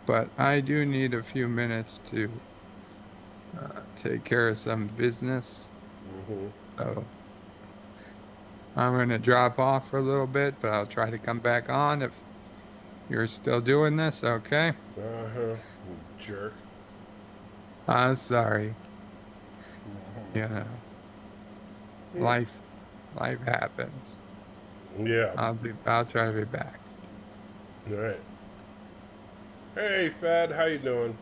[SPEAKER 5] But I do need a few minutes to take care of some business. So I'm going to drop off for a little bit, but I'll try to come back on if you're still doing this, okay?
[SPEAKER 1] You jerk.
[SPEAKER 5] I'm sorry. Life happens.
[SPEAKER 1] Yeah.
[SPEAKER 5] I'll try to be back.
[SPEAKER 1] All right. Hey, Fed, how you doing?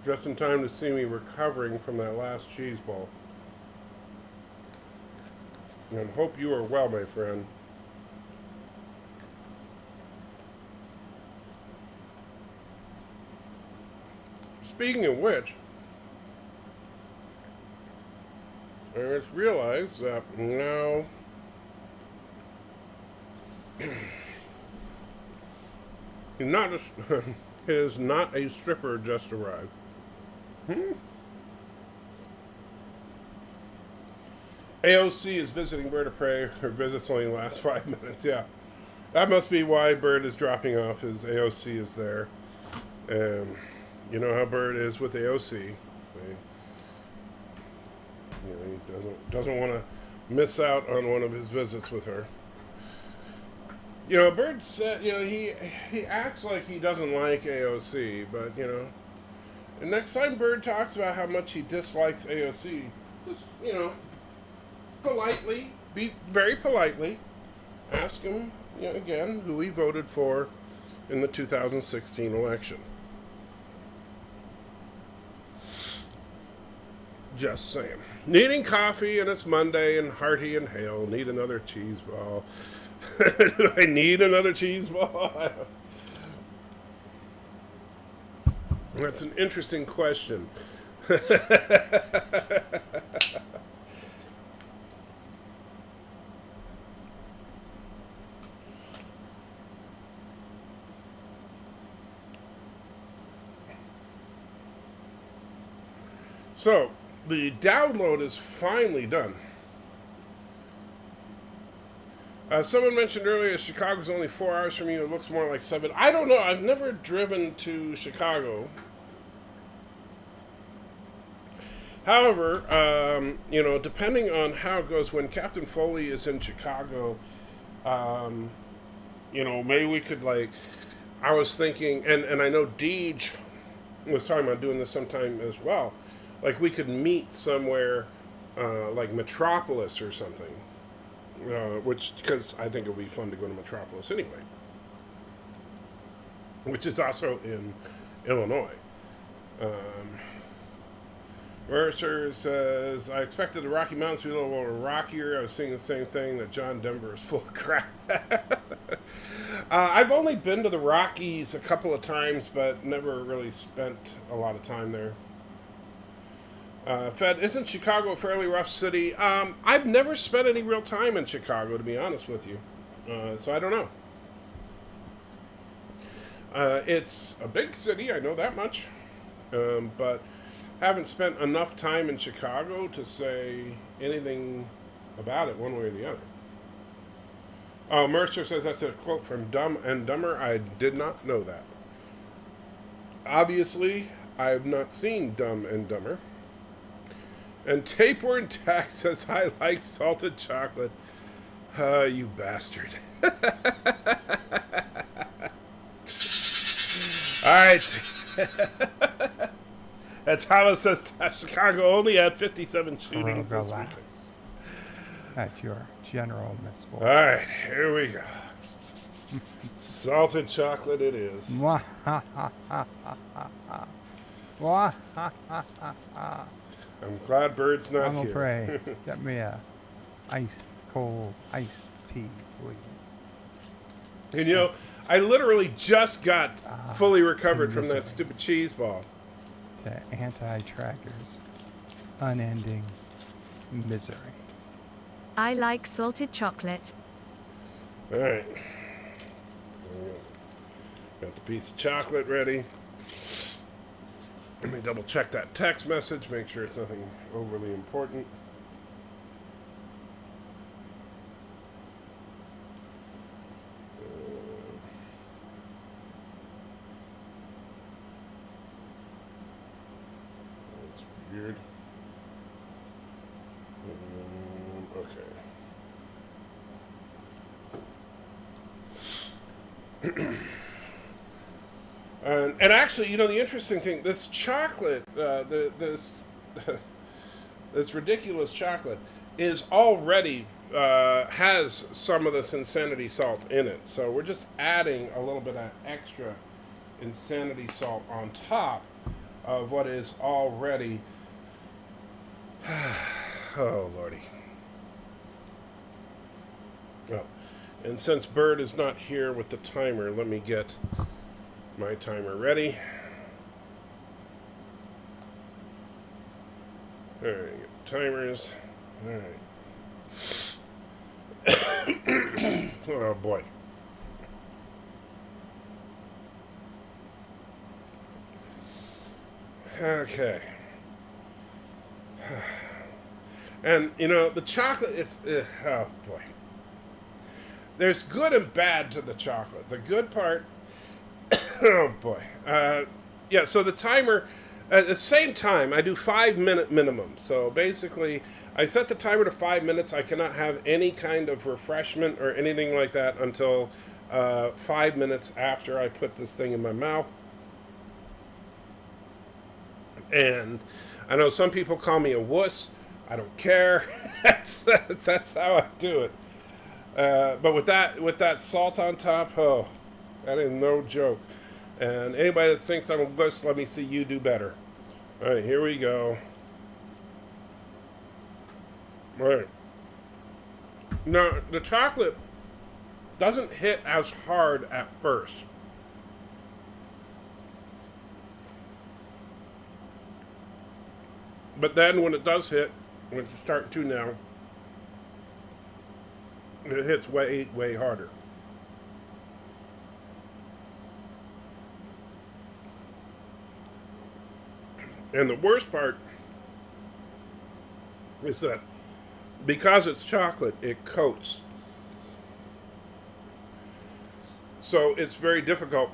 [SPEAKER 1] Just in time to see me recovering from that last cheese ball. And hope you are well, my friend. Speaking of which, I just realized that now is not a stripper just arrived. AOC is visiting Bird of Prey. Her visits only last 5 minutes. Yeah, that must be why Bird is dropping off. His AOC is there. You know how Bird is with AOC. He doesn't want to miss out on one of his visits with her. Bird said, he acts like he doesn't like AOC, but, and next time Bird talks about how much he dislikes AOC, just, politely, be very politely, ask him, again, who he voted for in the 2016 election. Just saying. Needing coffee, and it's Monday, and Hearty and Hale need another cheese ball. Do I need another cheese ball? That's an interesting question. So, the download is finally done. Someone mentioned earlier Chicago's only 4 hours from you. It looks more like 7. I don't know. I've never driven to Chicago. However, depending on how it goes, when Captain Foley is in Chicago, maybe we could, I was thinking, and I know Deej was talking about doing this sometime as well, we could meet somewhere like Metropolis or something. Because I think it would be fun to go to Metropolis anyway. which is also in Illinois. Mercer says, I expected the Rocky Mountains to be a little more rockier. I was seeing the same thing, that John Denver is full of crap. I've only been to the Rockies a couple of times, but never really spent a lot of time there. Fed, isn't Chicago a fairly rough city? I've never spent any real time in Chicago, to be honest with you. So I don't know. It's a big city, I know that much. But haven't spent enough time in Chicago to say anything about it one way or the other. Oh, Mercer says that's a quote from Dumb and Dumber. I did not know that. Obviously, I have not seen Dumb and Dumber. And Tapeworm Tax says, I like salted chocolate. You bastard. All right. And Thomas says Chicago only had 57 shootings this weekend.
[SPEAKER 5] At your general misfortune.
[SPEAKER 1] All right, here we go. Salted chocolate it is. I'm glad Bird's not
[SPEAKER 5] I'm
[SPEAKER 1] here.
[SPEAKER 5] pray. Get me a cold iced tea, please.
[SPEAKER 1] And you know, I literally just got fully recovered from that stupid cheese ball.
[SPEAKER 5] To anti-trackers, unending misery.
[SPEAKER 6] I like salted chocolate.
[SPEAKER 1] All right. Got the piece of chocolate ready. Let me double check that text message, make sure it's nothing overly important. That's weird. Okay. And actually, you know, the interesting thing, this chocolate, this ridiculous chocolate, is already has some of this insanity salt in it. So we're just adding a little bit of extra insanity salt on top of what is already. Oh, Lordy. Oh. And since Bird is not here with the timer, let me get my timer ready. All right, get the timers. All right. Oh boy. Okay. And you know, the chocolate, it's oh boy. There's good and bad to the chocolate. The good part, oh boy. Yeah, so the timer, at the same time, I do 5-minute minimum. So basically, I set the timer to 5 minutes. I cannot have any kind of refreshment or anything like that until 5 minutes after I put this thing in my mouth. And I know some people call me a wuss. I don't care. That's how I do it. But with that salt on top, oh, that is no joke. And anybody that thinks I'm a wuss, let me see you do better. All right, here we go. All right. Now, the chocolate doesn't hit as hard at first. But then when it does hit, which it's starting to now, it hits way, way harder. And the worst part is that because it's chocolate, it coats. So it's very difficult.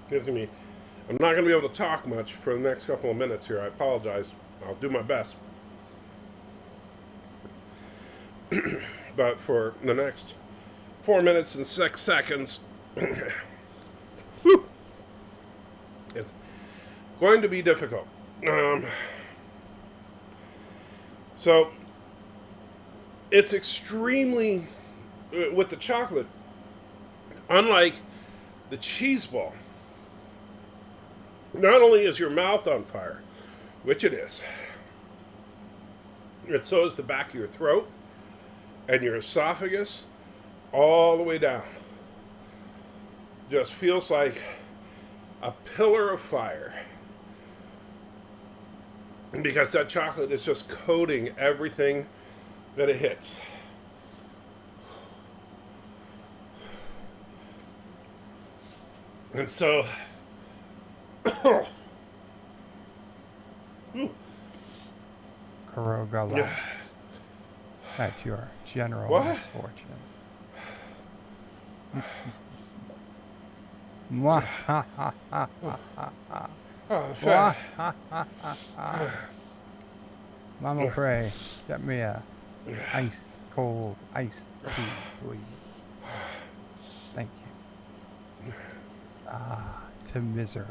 [SPEAKER 1] Excuse me. I'm not going to be able to talk much for the next couple of minutes here. I apologize. I'll do my best. But for the next 4 minutes and 6 seconds, whew, it's going to be difficult. So it's extremely, with the chocolate, Unlike the cheese ball, not only is your mouth on fire, which it is, and so is the back of your throat and your esophagus all the way down. Just feels like a pillar of fire. Because that chocolate is just coating everything that it hits. And so,
[SPEAKER 9] Caroga
[SPEAKER 1] yeah.
[SPEAKER 9] laughs at your general
[SPEAKER 1] What?
[SPEAKER 9] misfortune. Mwah, ha, ha, ha, ha, ha, ha.
[SPEAKER 1] Oh,
[SPEAKER 9] Mwah,
[SPEAKER 1] fat.
[SPEAKER 9] ha, ha, ha, ha. Mama Pray, get me a ice cold iced tea, please. Thank you. Ah, to misery.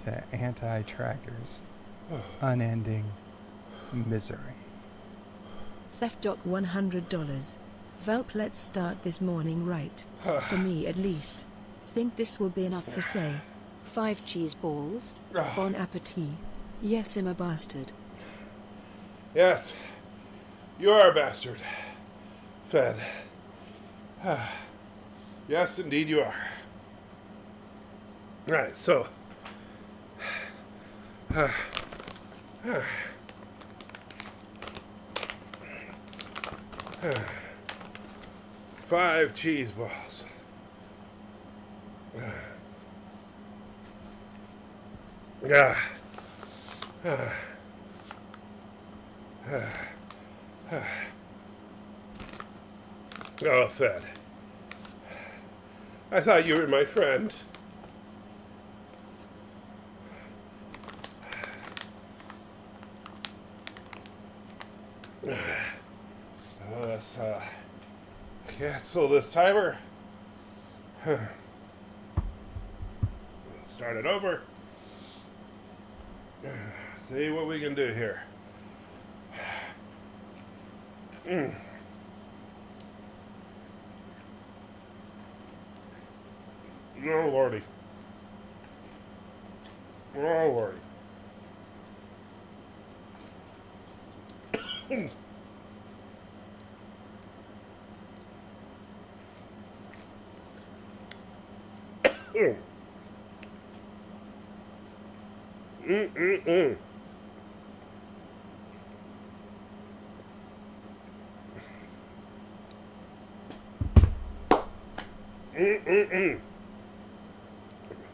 [SPEAKER 9] To anti-trackers. Unending misery.
[SPEAKER 3] Theft Doc $100. Velp, let's start this morning right. For me at least. Think this will be enough for say 5 cheese balls? Bon appetit. Yes, I'm a bastard.
[SPEAKER 1] Yes, you are a bastard. Fed. Yes, indeed you are. Right, so. 5 cheese balls. Yeah. Oh, Fed. I thought you were my friend. Let's cancel this timer. Start it over. See what we can do here. Oh, Lordy. Oh, Lordy.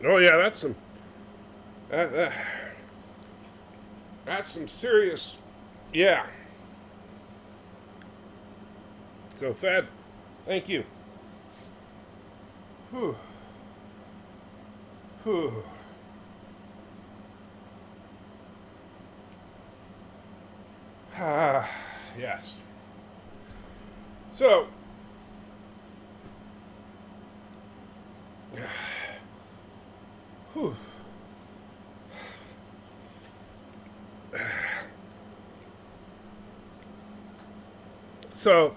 [SPEAKER 1] Oh yeah, that's some. That's some serious. Yeah. So, Fed, thank you. Whew. Whew. Ah, yes. So, whew. So,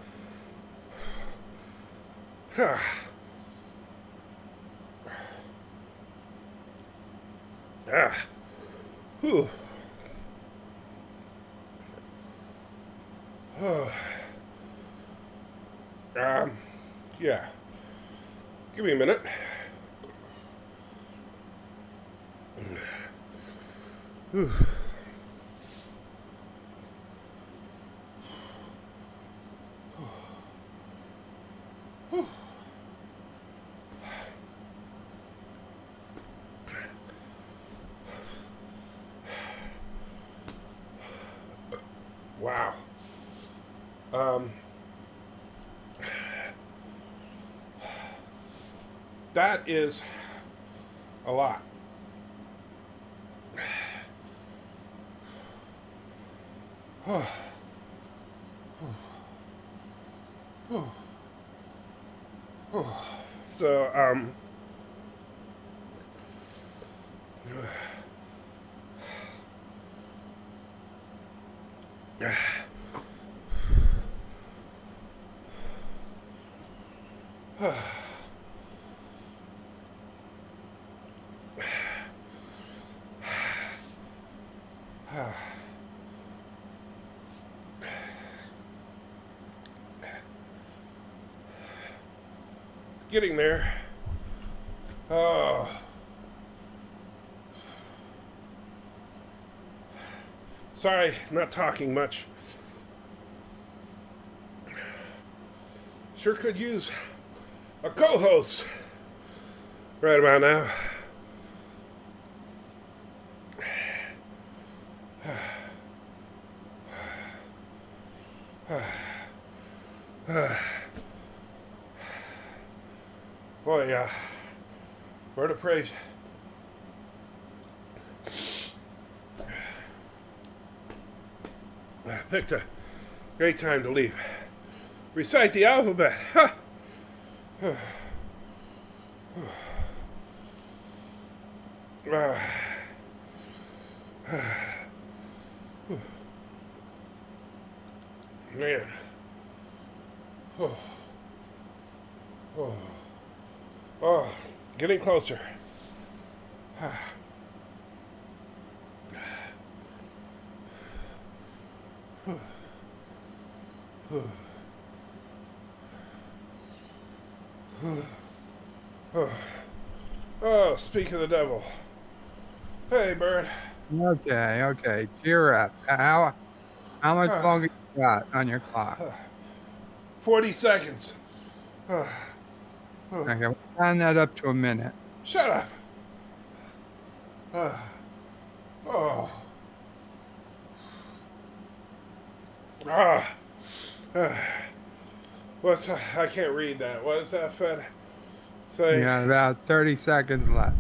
[SPEAKER 1] whew. Yeah. Give me a minute. Whew. Wow. That is a lot. So, getting there. Oh. Sorry, not talking much. Sure could use a co-host right about now. Boy, word of praise. I picked a great time to leave. Recite the alphabet. Man. Oh, getting closer. Oh, speak of the devil. Hey, Bird.
[SPEAKER 5] Okay. Cheer up. How much longer you got on your clock?
[SPEAKER 1] 40 seconds.
[SPEAKER 5] Okay, we'll round that up to a minute.
[SPEAKER 1] Shut up. Oh. What's I can't read that. What is that, Fed?
[SPEAKER 5] You got about 30 seconds left.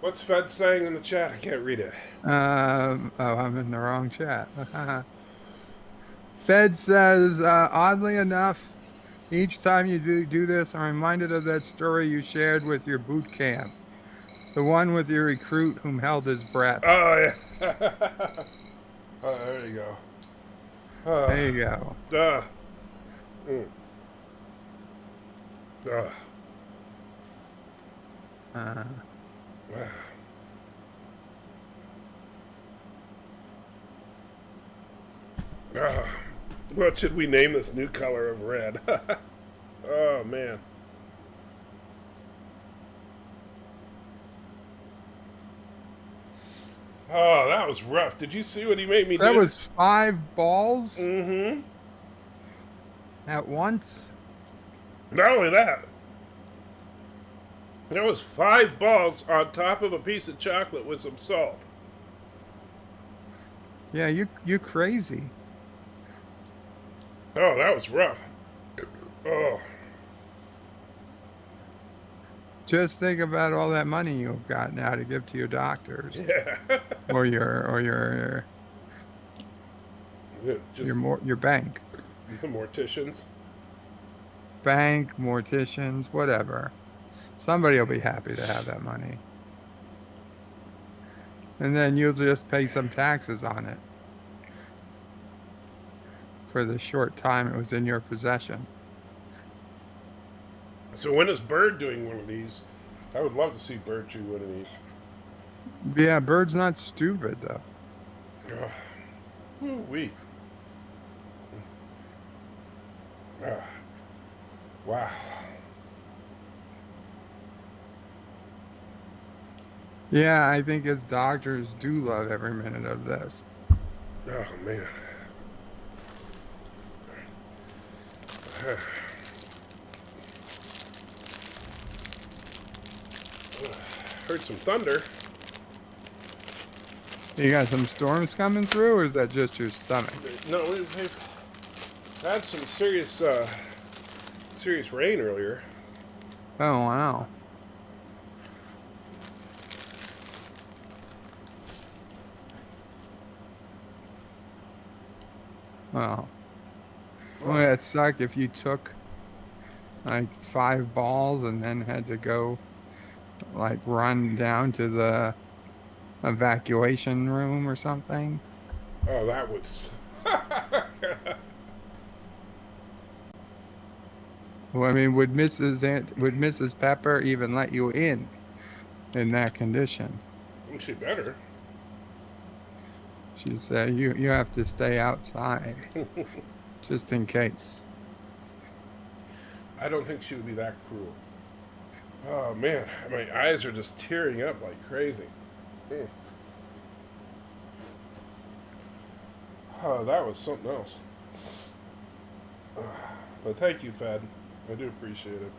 [SPEAKER 1] What's Fed saying in the chat? I can't read it.
[SPEAKER 5] Oh, I'm in the wrong chat. Fed says, oddly enough, each time you do this, I'm reminded of that story you shared with your boot camp. The one with your recruit whom held his breath.
[SPEAKER 1] Oh, yeah. Oh, there you go.
[SPEAKER 5] There you go.
[SPEAKER 1] What should we name this new color of red? Oh, man. Oh, that was rough. Did you see what he made me do?
[SPEAKER 5] That was 5 balls?
[SPEAKER 1] Mm-hmm.
[SPEAKER 5] At once?
[SPEAKER 1] Not only that, there was 5 balls on top of a piece of chocolate with some salt.
[SPEAKER 5] Yeah, you crazy.
[SPEAKER 1] Oh, that was rough. Oh.
[SPEAKER 5] Just think about all that money you've got now to give to your doctors.
[SPEAKER 1] Yeah.
[SPEAKER 5] or your bank.
[SPEAKER 1] The morticians.
[SPEAKER 5] Bank, morticians, whatever. Somebody will be happy to have that money. And then you'll just pay some taxes on it for the short time it was in your possession.
[SPEAKER 1] So when is Bird doing one of these? I would love to see Bird do one of these.
[SPEAKER 5] Yeah, Bird's not stupid, though.
[SPEAKER 1] Woo-wee. Wow.
[SPEAKER 5] Yeah, I think his doctors do love every minute of this.
[SPEAKER 1] Oh, man. Heard some thunder.
[SPEAKER 5] You got some storms coming through, or is that just your stomach?
[SPEAKER 1] No, we've had some serious rain earlier.
[SPEAKER 5] Oh, wow. Well, wouldn't it suck if you took like 5 balls and then had to go like run down to the evacuation room or something?
[SPEAKER 1] Oh, that would.
[SPEAKER 5] Well, I mean, would Mrs. Pepper even let you in that condition?
[SPEAKER 1] She better.
[SPEAKER 5] She said, you have to stay outside, just in case.
[SPEAKER 1] I don't think she would be that cruel. Oh, man. My eyes are just tearing up like crazy. Mm. Oh, that was something else. But thank you, Fed. I do appreciate it.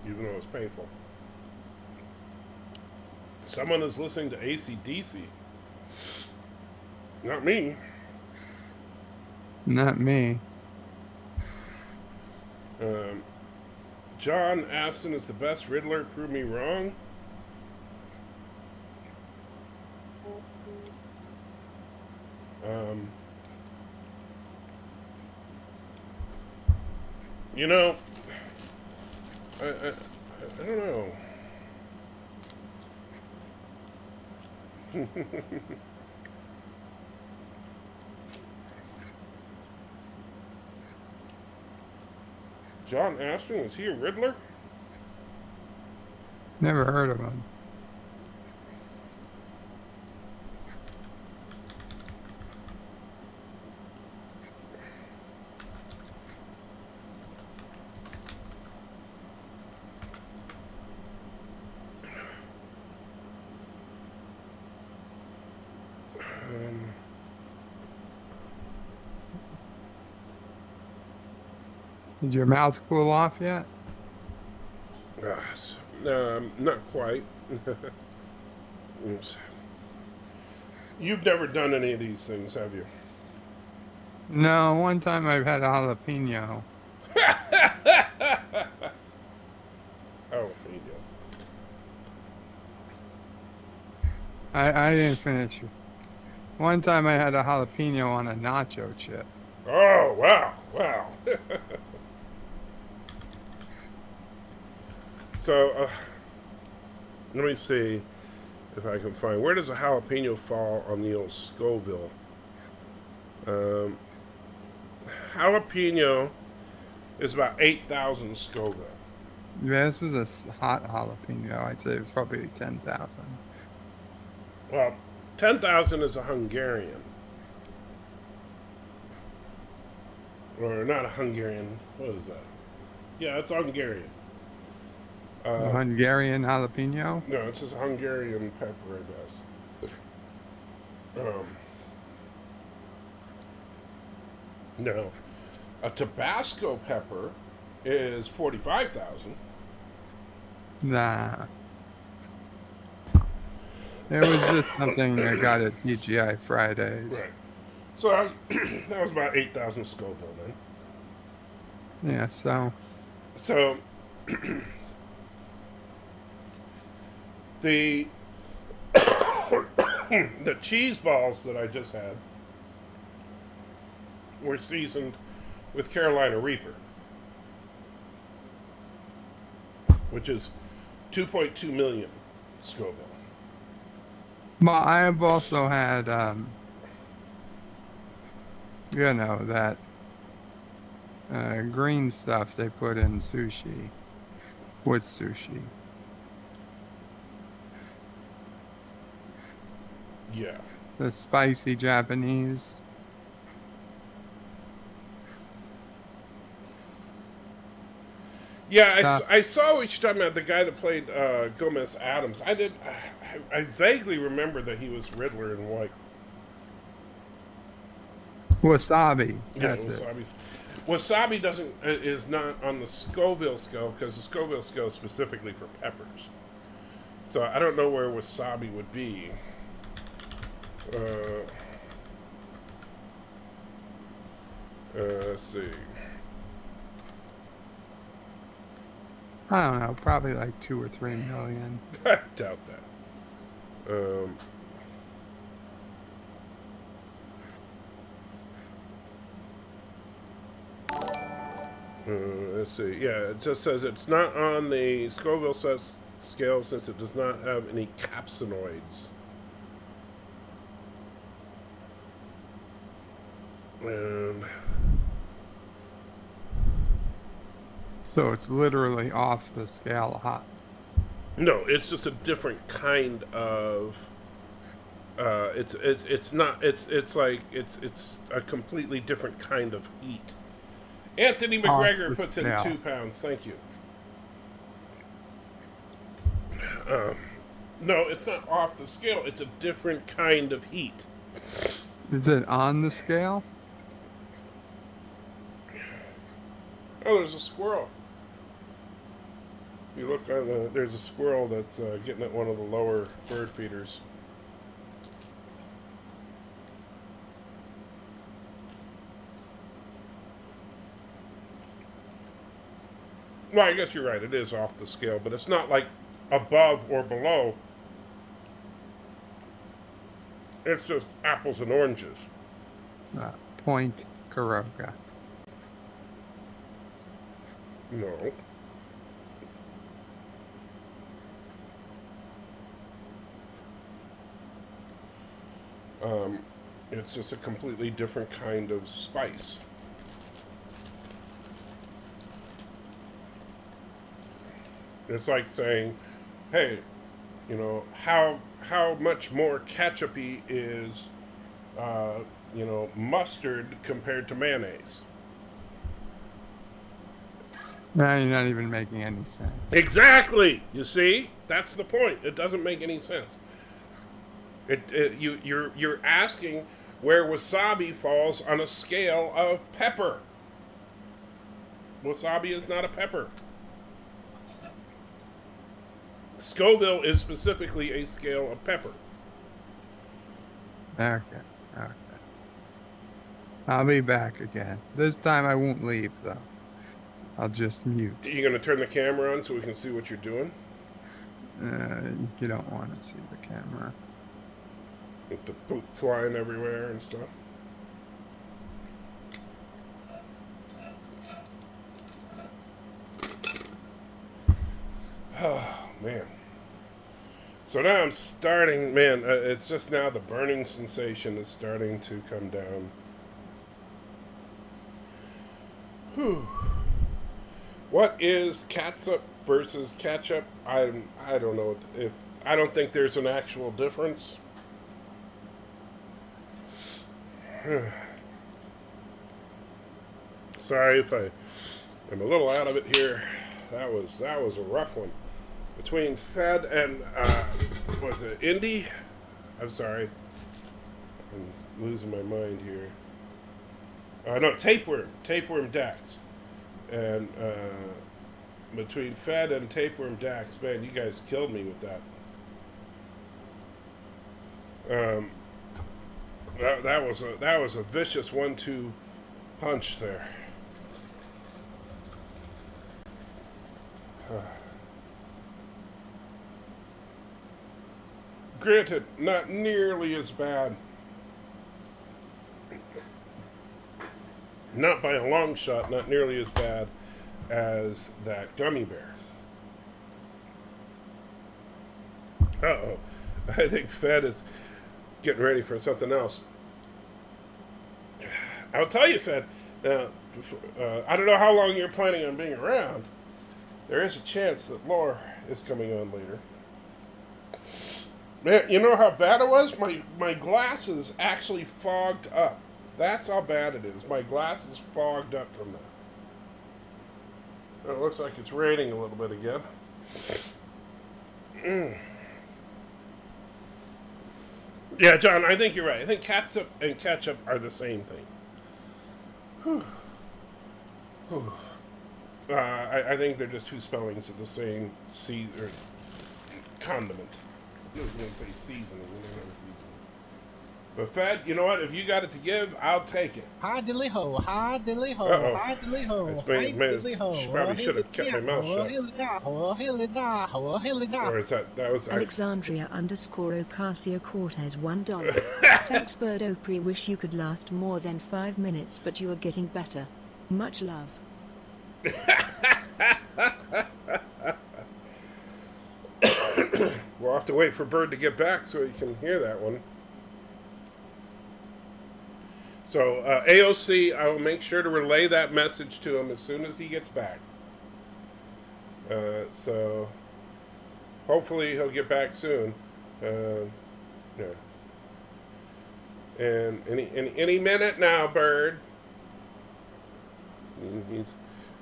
[SPEAKER 1] Even though it's painful. Someone is listening to AC/DC. Not me.
[SPEAKER 5] Not me.
[SPEAKER 1] John Aston is the best Riddler. Prove me wrong. You know, I don't know. John Aston, was he a Riddler?
[SPEAKER 5] Never heard of him. Did your mouth cool off yet?
[SPEAKER 1] Not quite. You've never done any of these things, have you?
[SPEAKER 5] No, one time I've had a jalapeno.
[SPEAKER 1] Jalapeno.
[SPEAKER 5] I didn't finish. One time I had a jalapeno on a nacho chip.
[SPEAKER 1] Oh, wow. Wow. So, let me see if I can find. Where does a jalapeno fall on the old Scoville? Jalapeno is about 8,000 Scoville.
[SPEAKER 5] Yeah, this was a hot jalapeno. I'd say it was probably 10,000.
[SPEAKER 1] Well, 10,000 is a Hungarian. Or not a Hungarian. What is that? Yeah, it's Hungarian.
[SPEAKER 5] A Hungarian jalapeno?
[SPEAKER 1] No, it's just Hungarian pepper, I guess. No. A Tabasco pepper is 45,000.
[SPEAKER 5] Nah. It was just something I got at TGI Fridays.
[SPEAKER 1] Right. So that was about 8,000 Scoville then.
[SPEAKER 5] Yeah, so.
[SPEAKER 1] So the the cheese balls that I just had were seasoned with Carolina Reaper, which is 2.2 million Scoville.
[SPEAKER 5] Well, I have also had, you know, that green stuff they put in sushi, with sushi.
[SPEAKER 1] Yeah.
[SPEAKER 5] The spicy Japanese.
[SPEAKER 1] Yeah, I saw what you're talking about. The guy that played Gomez Adams. I vaguely remember that he was Riddler in White.
[SPEAKER 5] Wasabi. That's it.
[SPEAKER 1] Wasabi is not on the Scoville scale because the Scoville scale is specifically for peppers. So I don't know where wasabi would be. Let's see.
[SPEAKER 5] I don't know, probably like 2 or 3 million.
[SPEAKER 1] I doubt that. Let's see. Yeah, it just says it's not on the Scoville scale since it does not have any capsinoids. And
[SPEAKER 5] So it's literally off the scale hot.
[SPEAKER 1] No, it's just a different kind of. It's not. It's like it's a completely different kind of heat. Anthony McGregor puts in 2 pounds. Thank you. No, it's not off the scale. It's a different kind of heat.
[SPEAKER 5] Is it on the scale?
[SPEAKER 1] Oh, there's a squirrel. You look on there's a squirrel that's getting at one of the lower bird feeders. Well, I guess you're right. It is off the scale, but it's not like above or below. It's just apples and oranges.
[SPEAKER 5] Point Caroga.
[SPEAKER 1] No. It's just a completely different kind of spice. It's like saying, hey, you know, how much more ketchup-y is, mustard compared to mayonnaise?
[SPEAKER 5] No, you're not even making any sense.
[SPEAKER 1] Exactly. You see, that's the point. It doesn't make any sense. You're asking where wasabi falls on a scale of pepper. Wasabi is not a pepper. Scoville is specifically a scale of pepper.
[SPEAKER 5] Okay. I'll be back again. This time I won't leave, though. I'll just mute.
[SPEAKER 1] You gonna turn the camera on so we can see what you're doing?
[SPEAKER 5] You don't want to see the camera.
[SPEAKER 1] With the poop flying everywhere and stuff. Oh, man. So now I'm starting, man, it's just now the burning sensation is starting to come down. Whew. What is catsup versus ketchup? I don't know if I don't think there's an actual difference. Sorry if I'm a little out of it here. That was a rough one. Between Fed and was it Indy? I'm sorry. I'm losing my mind here. No, Tapeworm Dax. And between Fed and Tapeworm Dax, man, you guys killed me with that. That was a vicious 1-2 punch there. Granted, not nearly as bad. Not by a long shot, not nearly as bad as that gummy bear. Uh-oh. I think Fed is getting ready for something else. I'll tell you, Fed, now, I don't know how long you're planning on being around. There is a chance that Laura is coming on later. Man, you know how bad it was? My glasses actually fogged up. That's how bad it is. My glasses fogged up from that. It looks like it's raining a little bit again. Yeah, John, I think you're right. I think catsup and ketchup are the same thing. Whew. Whew. I think they're just two spellings of the same or condiment. I was going to say seasoning. But Fed, you know what? If you got it to give, I'll take it.
[SPEAKER 2] Hi dilly ho, hi dilly ho, hi dilly ho, hi dilly ho.
[SPEAKER 1] She probably should have kept my mouth shut. Or is that was
[SPEAKER 3] Alexandria _ Ocasio Cortez $1. Thanks, Bird Opry. Wish you could last more than 5 minutes, but you are getting better. Much love.
[SPEAKER 1] We'll have to wait for Bird to get back so you can hear that one. So, AOC, I will make sure to relay that message to him as soon as he gets back. So, hopefully he'll get back soon. Yeah. And any minute now, Bird. He's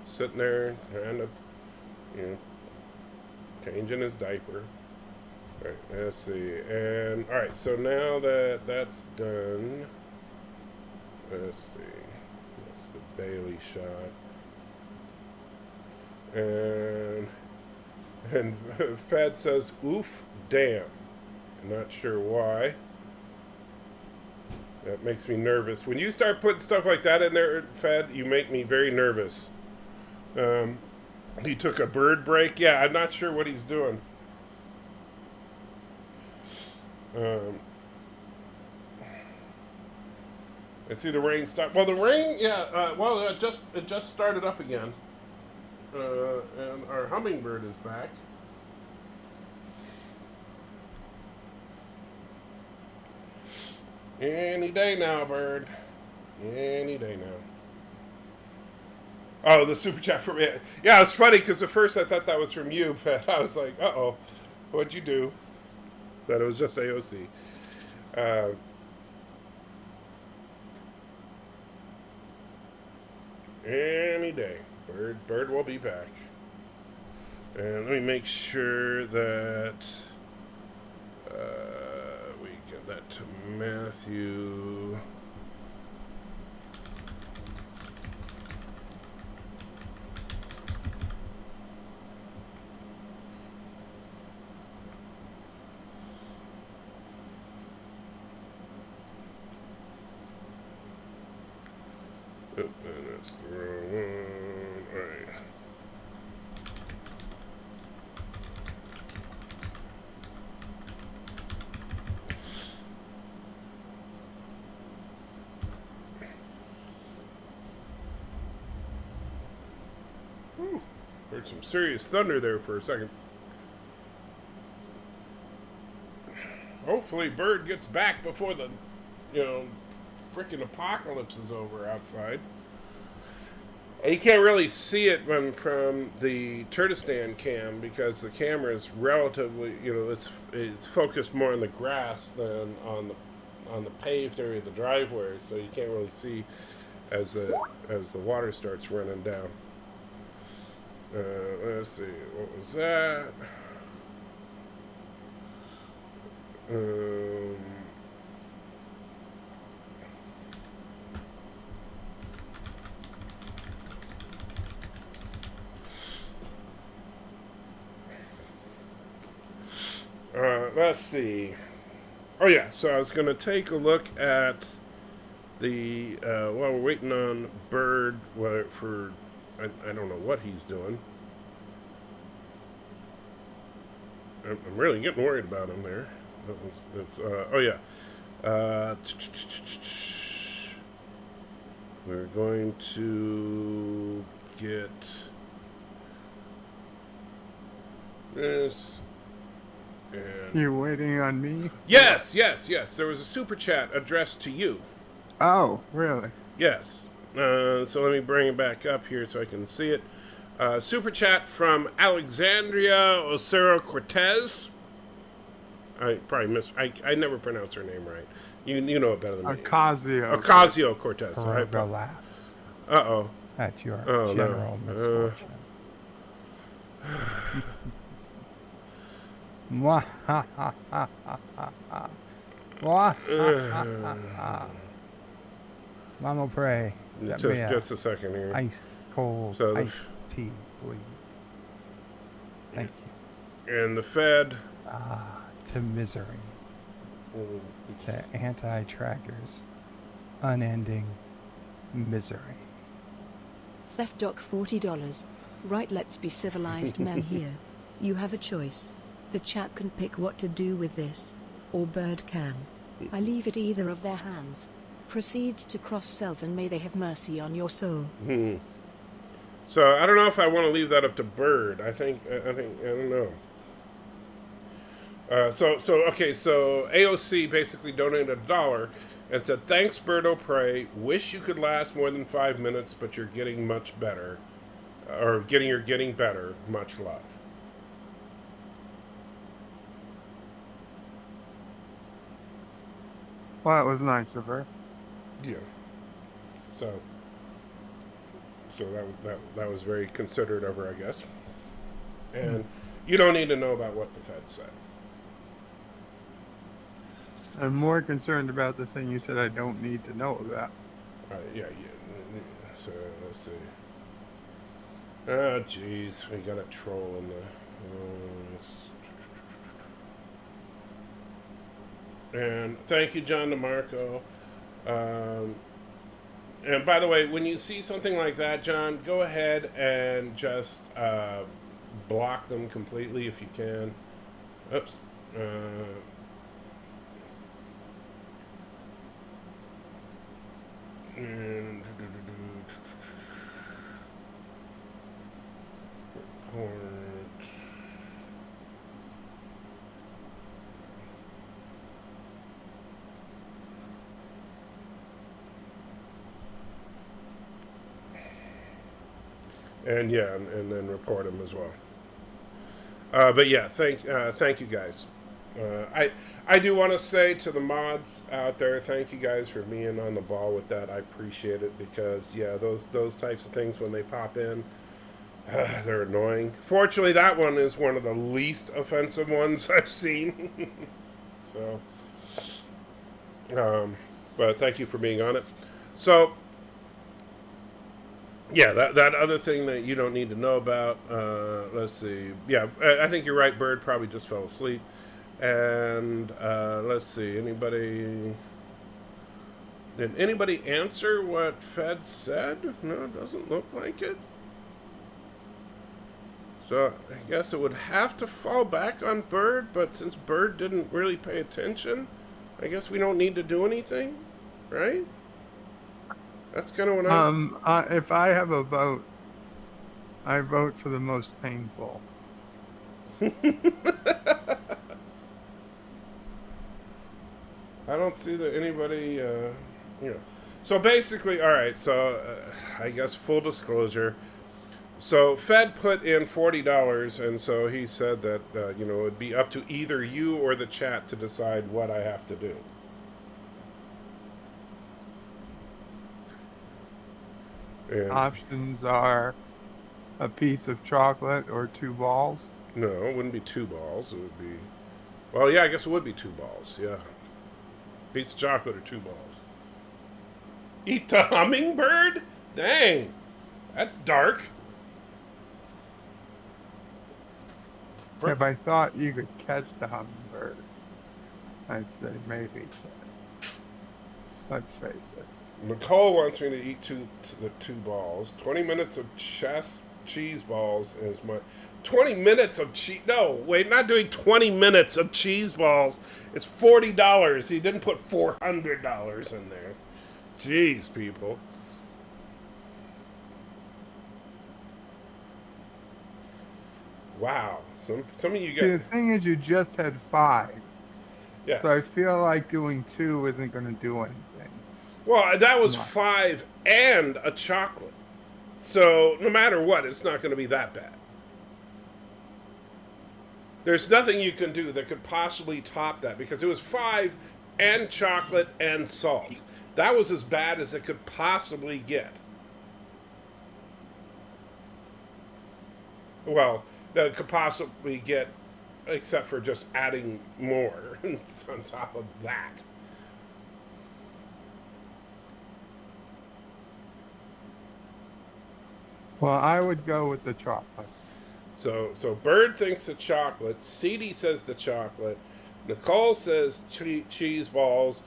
[SPEAKER 1] sitting there trying to, changing his diaper. All right, let's see. And all right, so now that that's done, let's see. That's the Bailey shot. And Fed says, "Oof, damn." I'm not sure why. That makes me nervous. When you start putting stuff like that in there, Fed, you make me very nervous. He took a bird break. Yeah, I'm not sure what he's doing. I see the rain stop. Well, the rain, yeah. It just started up again, and our hummingbird is back. Any day now, Bird. Any day now. Oh, the super chat from me. Yeah, it's funny because at first I thought that was from you, but I was like, uh-oh, what'd you do? That it was just AOC. Any day. Bird will be back. And let me make sure that we get that to Matthew. Oh, that's the wrong one. All right. Heard some serious thunder there for a second. Hopefully Bird gets back before the, freaking apocalypse is over outside. And you can't really see it from the Turkestan cam because the camera is relatively, it's focused more on the grass than on the paved area of the driveway, so you can't really see as the water starts running down. Let's see, what was that? Let's see. Oh yeah, so I was gonna take a look at the while we're waiting on Bird for I don't know what he's doing. I'm really getting worried about him there. Oh yeah. We're going to get this. And
[SPEAKER 5] you waiting on me?
[SPEAKER 1] Yes. There was a super chat addressed to you.
[SPEAKER 5] Oh, really?
[SPEAKER 1] Yes. So let me bring it back up here so I can see it. Super chat from Alexandria Ocero Cortez. I probably I never pronounce her name right. You know it better than me. Ocasio Cortez.
[SPEAKER 9] Relax.
[SPEAKER 1] Uh-oh.
[SPEAKER 9] At your
[SPEAKER 1] general
[SPEAKER 9] misfortune. Mama, pray.
[SPEAKER 1] Just a second here.
[SPEAKER 9] Ice cold iced tea, please. Thank you.
[SPEAKER 1] And the Fed.
[SPEAKER 9] To misery. To anti-trackers. Unending misery.
[SPEAKER 3] Theft Doc $40. Right, let's be civilized men here. You have a choice. The chat can pick what to do with this. Or Bird can. I leave it either of their hands. Proceeds to cross self and may they have mercy on your soul.
[SPEAKER 1] So I don't know if I want to leave that up to Bird. I don't know. So AOC basically donated $1 and said, "Thanks, Birdo Prey. Wish you could last more than 5 minutes, but you're getting much better, you're getting better. Much love."
[SPEAKER 9] Well, it was nice of her.
[SPEAKER 1] Yeah. So that was very considerate of her, I guess. And you don't need to know about what the Fed said.
[SPEAKER 9] I'm more concerned about the thing you said I don't need to know about.
[SPEAKER 1] Yeah. So let's see. Oh, jeez, we got a troll in the. And thank you, John DeMarco. And by the way, when you see something like that, John, go ahead and just block them completely if you can. Oops. And report. And yeah, and then report them as well. But yeah, thank you guys. I do want to say to the mods out there, thank you guys for being on the ball with that. I appreciate it because yeah, those types of things when they pop in, they're annoying. Fortunately, that one is one of the least offensive ones I've seen. So, but thank you for being on it. So. Yeah, that other thing that you don't need to know about. Let's see. Yeah, I think you're right. Bird probably just fell asleep. And let's see. Did anybody answer what Fed said? No, it doesn't look like it. So I guess it would have to fall back on Bird. But since Bird didn't really pay attention, I guess we don't need to do anything, right? That's kind of what I'm...
[SPEAKER 9] If I have a vote, I vote for the most painful.
[SPEAKER 1] I don't see that anybody, So basically, all right, so I guess full disclosure. So Fed put in $40, and so he said that, it'd be up to either you or the chat to decide what I have to do. And
[SPEAKER 9] options are a piece of chocolate or 2 balls.
[SPEAKER 1] No, it wouldn't be 2 balls. It would be... Well, yeah, I guess it would be 2 balls, yeah. Piece of chocolate or 2 balls. Eat the hummingbird? Dang. That's dark.
[SPEAKER 9] If I thought you could catch the hummingbird, I'd say maybe. Let's face it.
[SPEAKER 1] Nicole wants me to eat the 2 balls. 20 minutes of cheese balls is my... 20 minutes of cheese... No, wait, not doing 20 minutes of cheese balls. It's $40. He didn't put $400 in there. Jeez, people. Wow. Some of you
[SPEAKER 9] See, the thing is, you just had 5.
[SPEAKER 1] Yes.
[SPEAKER 9] So I feel like doing 2 isn't going to do anything.
[SPEAKER 1] Well, that was 5 and a chocolate. So no matter what, it's not going to be that bad. There's nothing you can do that could possibly top that because it was 5 and chocolate and salt. That was as bad as it could possibly get. Well, that it could possibly get, except for just adding more on top of that.
[SPEAKER 9] Well, I would go with the chocolate.
[SPEAKER 1] So Bird thinks the chocolate. CD says the chocolate. Nicole says cheese balls.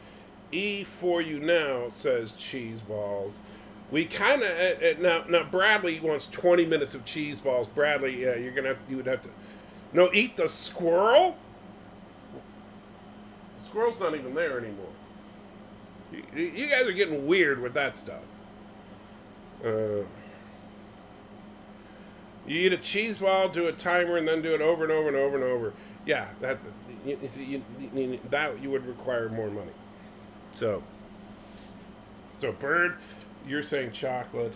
[SPEAKER 1] E for you now says cheese balls. We kind of now Bradley wants 20 minutes of cheese balls. Bradley, yeah, you would have to. No, eat the squirrel. The squirrel's not even there anymore. You guys are getting weird with that stuff. You eat a cheese ball, do a timer, and then do it over and over and over and over. Yeah, that you would require more money. So Bird, you're saying chocolate.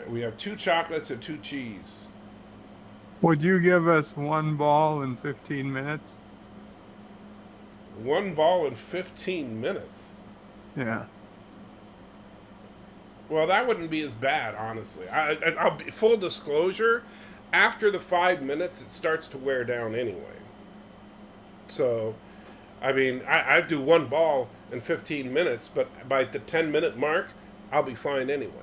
[SPEAKER 1] We have 2 chocolates and 2 cheese.
[SPEAKER 9] Would you give us 1 ball in 15 minutes?
[SPEAKER 1] 1 ball in 15 minutes.
[SPEAKER 9] Yeah.
[SPEAKER 1] Well, that wouldn't be as bad, honestly. I'll be, full disclosure, after the 5 minutes, it starts to wear down anyway. So, I mean, I do 1 ball in 15 minutes, but by the 10-minute mark, I'll be fine anyway.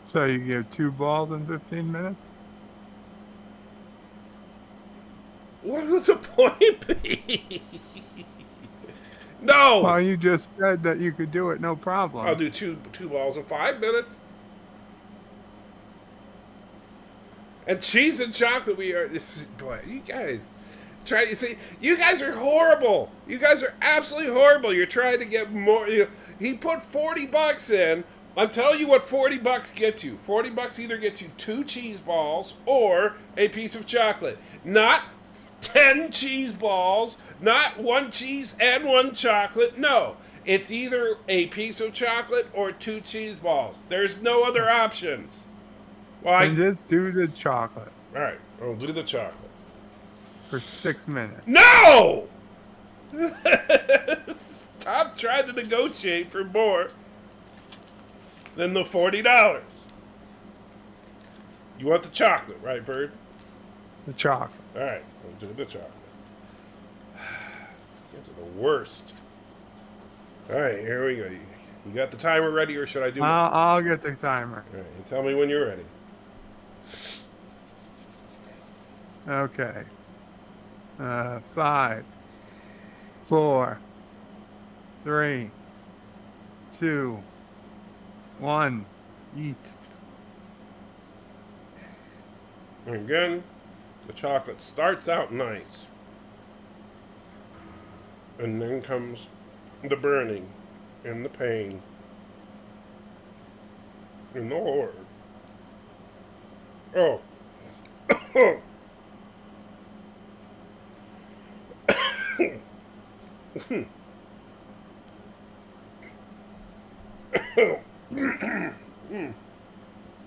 [SPEAKER 9] So you give 2 balls in 15 minutes?
[SPEAKER 1] What would the point be? No!
[SPEAKER 9] Well, you just said that you could do it, no problem.
[SPEAKER 1] I'll do two balls in 5 minutes. And cheese and chocolate, boy, you guys try. You see, you guys are horrible. You guys are absolutely horrible. You're trying to get more. He put $40 in. I'm telling you what $40 gets you. $40 either gets you 2 cheese balls or a piece of chocolate. Not 10 cheese balls, not 1 cheese and 1 chocolate. No, it's either a piece of chocolate or 2 cheese balls. There's no other options. Well,
[SPEAKER 9] and just do the chocolate.
[SPEAKER 1] All right, I'll do the chocolate.
[SPEAKER 9] For 6 minutes.
[SPEAKER 1] No! Stop trying to negotiate for more than the $40. You want the chocolate, right, Bird?
[SPEAKER 9] The chocolate.
[SPEAKER 1] All right, we'll do the chocolate. You guys are the worst. All right, here we go. You got the timer ready, or should I do it?
[SPEAKER 9] I'll get the timer.
[SPEAKER 1] All right, you tell me when you're ready.
[SPEAKER 9] Okay. 5, 4, 3, 2, 1. Eat.
[SPEAKER 1] And again, the chocolate starts out nice. And then comes the burning and the pain and the horror. Oh.
[SPEAKER 9] Mm.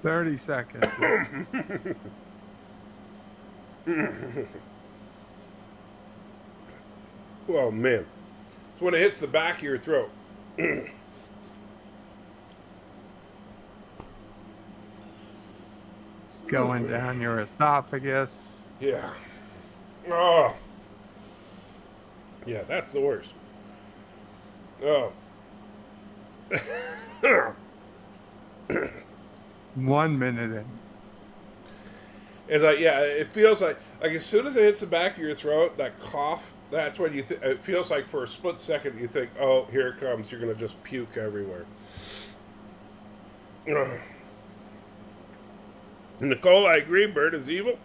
[SPEAKER 9] 30 seconds.
[SPEAKER 1] Well, man. It's when it hits the back of your throat.
[SPEAKER 9] It's going down your esophagus.
[SPEAKER 1] Yeah. Oh. Yeah, that's the worst. Oh.
[SPEAKER 9] 1 minute in.
[SPEAKER 1] It's like, yeah, it feels like as soon as it hits the back of your throat, that cough, that's when it feels like for a split second you think, oh, here it comes, you're going to just puke everywhere. Nicole, I agree, Bird is evil.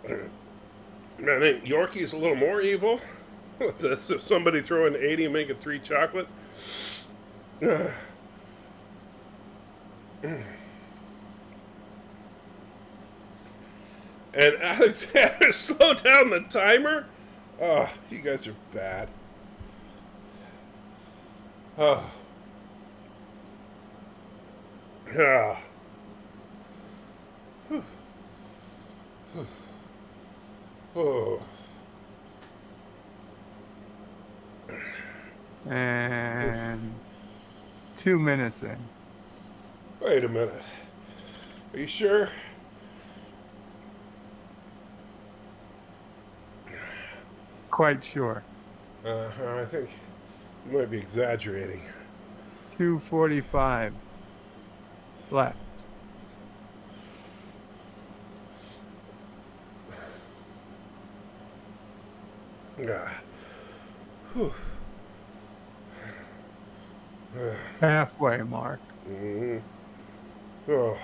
[SPEAKER 1] I think Yorkie's a little more evil. So somebody throwing 80 and making 3 chocolate. And Alexander, slow down the timer. Oh, you guys are bad. Oh. Yeah. Oh.
[SPEAKER 9] And 2 minutes in.
[SPEAKER 1] Wait a minute. Are you sure?
[SPEAKER 9] Quite sure.
[SPEAKER 1] I think you might be exaggerating.
[SPEAKER 9] 2:45 left.
[SPEAKER 1] Yeah.
[SPEAKER 9] Halfway mark.
[SPEAKER 1] Mm-hmm. Oh.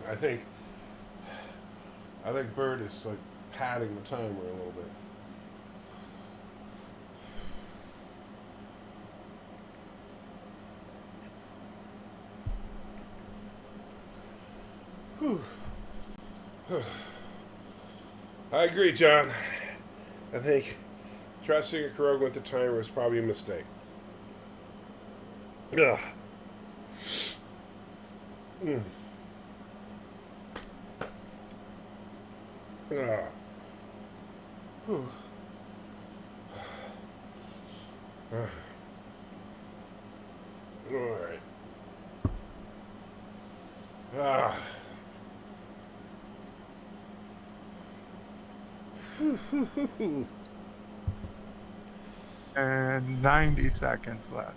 [SPEAKER 1] I think Bird is like padding the timer a little bit. I agree, John. I think trusting a Kurog with the timer is probably a mistake. Ugh. Ah. Whew. All right. Ah.
[SPEAKER 9] And 90 seconds left.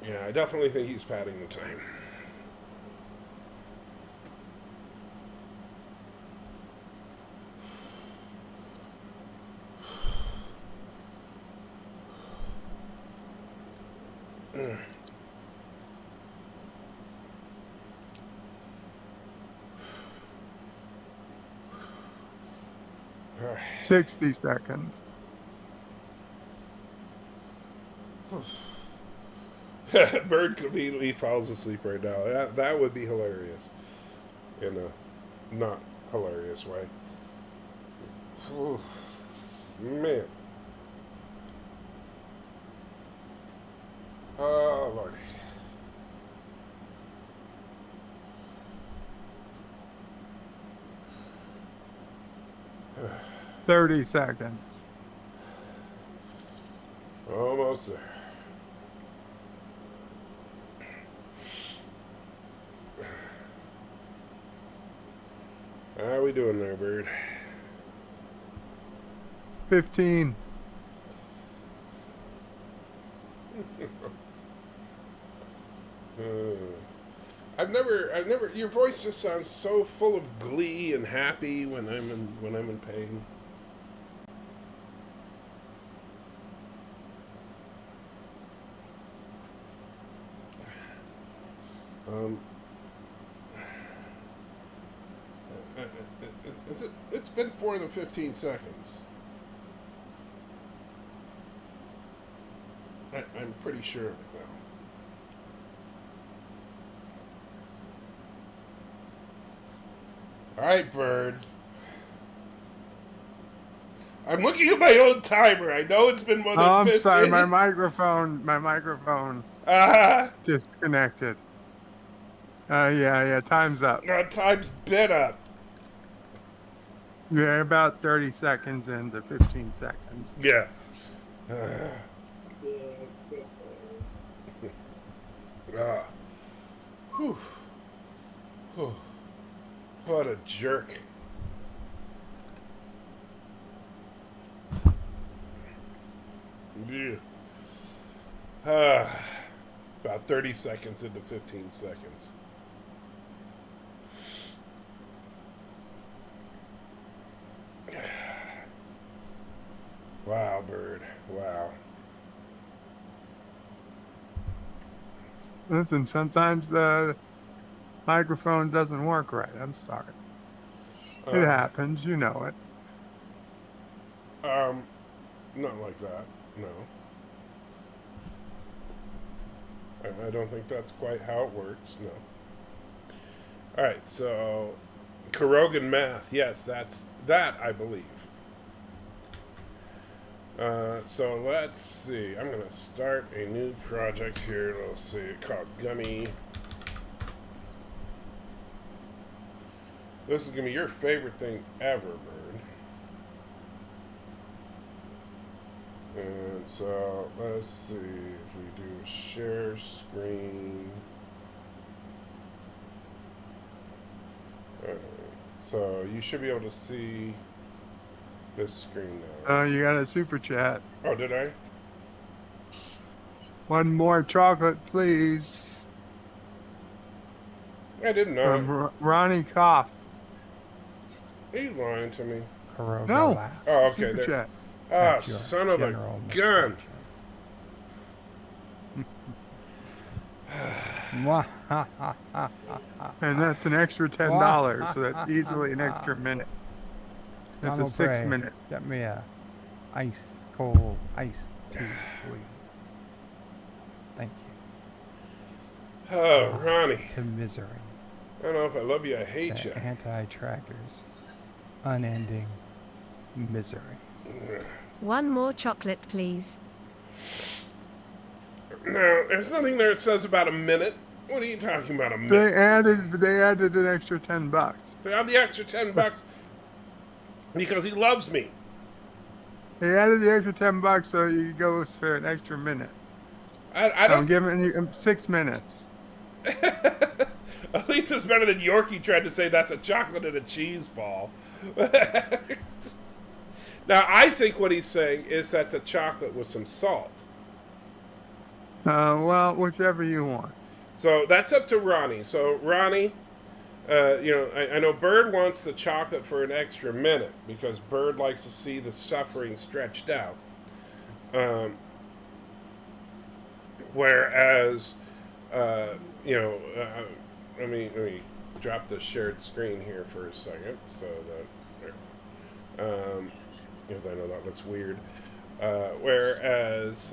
[SPEAKER 1] Yeah, I definitely think he's padding the time. Mm.
[SPEAKER 9] 60 seconds.
[SPEAKER 1] Bird conveniently falls asleep right now. That would be hilarious. In a not hilarious way. Oof. Man. Oh, Lordy.
[SPEAKER 9] Uh, 30 seconds.
[SPEAKER 1] Almost there. How we doing there, Bird?
[SPEAKER 9] 15.
[SPEAKER 1] I've never. Your voice just sounds so full of glee and happy when I'm in pain. It's been more than 15 seconds. I'm pretty sure of it now. All right, Bird. I'm looking at my own timer. I know it's been more than 15.
[SPEAKER 9] I'm sorry, my microphone disconnected. Yeah, time's up.
[SPEAKER 1] Time's been up.
[SPEAKER 9] Yeah, about 30 seconds into 15 seconds.
[SPEAKER 1] Yeah. Whew. Whew. What a jerk. Yeah. About 30 seconds into 15 seconds. Wow, Bird. Wow.
[SPEAKER 9] Listen, sometimes the microphone doesn't work right. I'm sorry. It happens, you know it.
[SPEAKER 1] Not like that. No. I don't think that's quite how it works. No. All right, so Kurogan math. Yes, that I believe. So let's see. I'm gonna start a new project here. Let's see, called Gummy. This is gonna be your favorite thing ever, Bird. And so let's see if we do a share screen. Alright, so you should be able to see this screen now.
[SPEAKER 9] Oh, you got a super chat.
[SPEAKER 1] Oh, did I?
[SPEAKER 9] One more chocolate, please.
[SPEAKER 1] I didn't know.
[SPEAKER 9] From Ronnie Koff.
[SPEAKER 1] Are you lying to me?
[SPEAKER 9] No.
[SPEAKER 1] Oh, okay.
[SPEAKER 9] Super chat.
[SPEAKER 1] Ah, son of a gun.
[SPEAKER 9] And that's an extra $10, so that's easily an extra minute. That's a 6 minute.
[SPEAKER 2] Get me a cold iced tea, please. Thank you.
[SPEAKER 1] Oh, Ronnie.
[SPEAKER 2] To misery.
[SPEAKER 1] I don't know if I love you, I hate you.
[SPEAKER 2] Anti-trackers. Unending misery.
[SPEAKER 6] One more chocolate, please.
[SPEAKER 1] No, there's nothing there that says about a minute. What are you talking about?
[SPEAKER 9] They added an extra $10.
[SPEAKER 1] They added the extra $10 because he loves me.
[SPEAKER 9] They added the extra $10 so you could go for an extra minute.
[SPEAKER 1] I don't.
[SPEAKER 9] I'm giving you 6 minutes.
[SPEAKER 1] At least it's better than Yorkie tried to say that's a chocolate and a cheese ball. Now, I think what he's saying is that's a chocolate with some salt.
[SPEAKER 9] Well, whichever you want.
[SPEAKER 1] So that's up to Ronnie. So, Ronnie, I know Bird wants the chocolate for an extra minute because Bird likes to see the suffering stretched out. Whereas, let me drop the shared screen here for a second so that, because I know that looks weird. Whereas,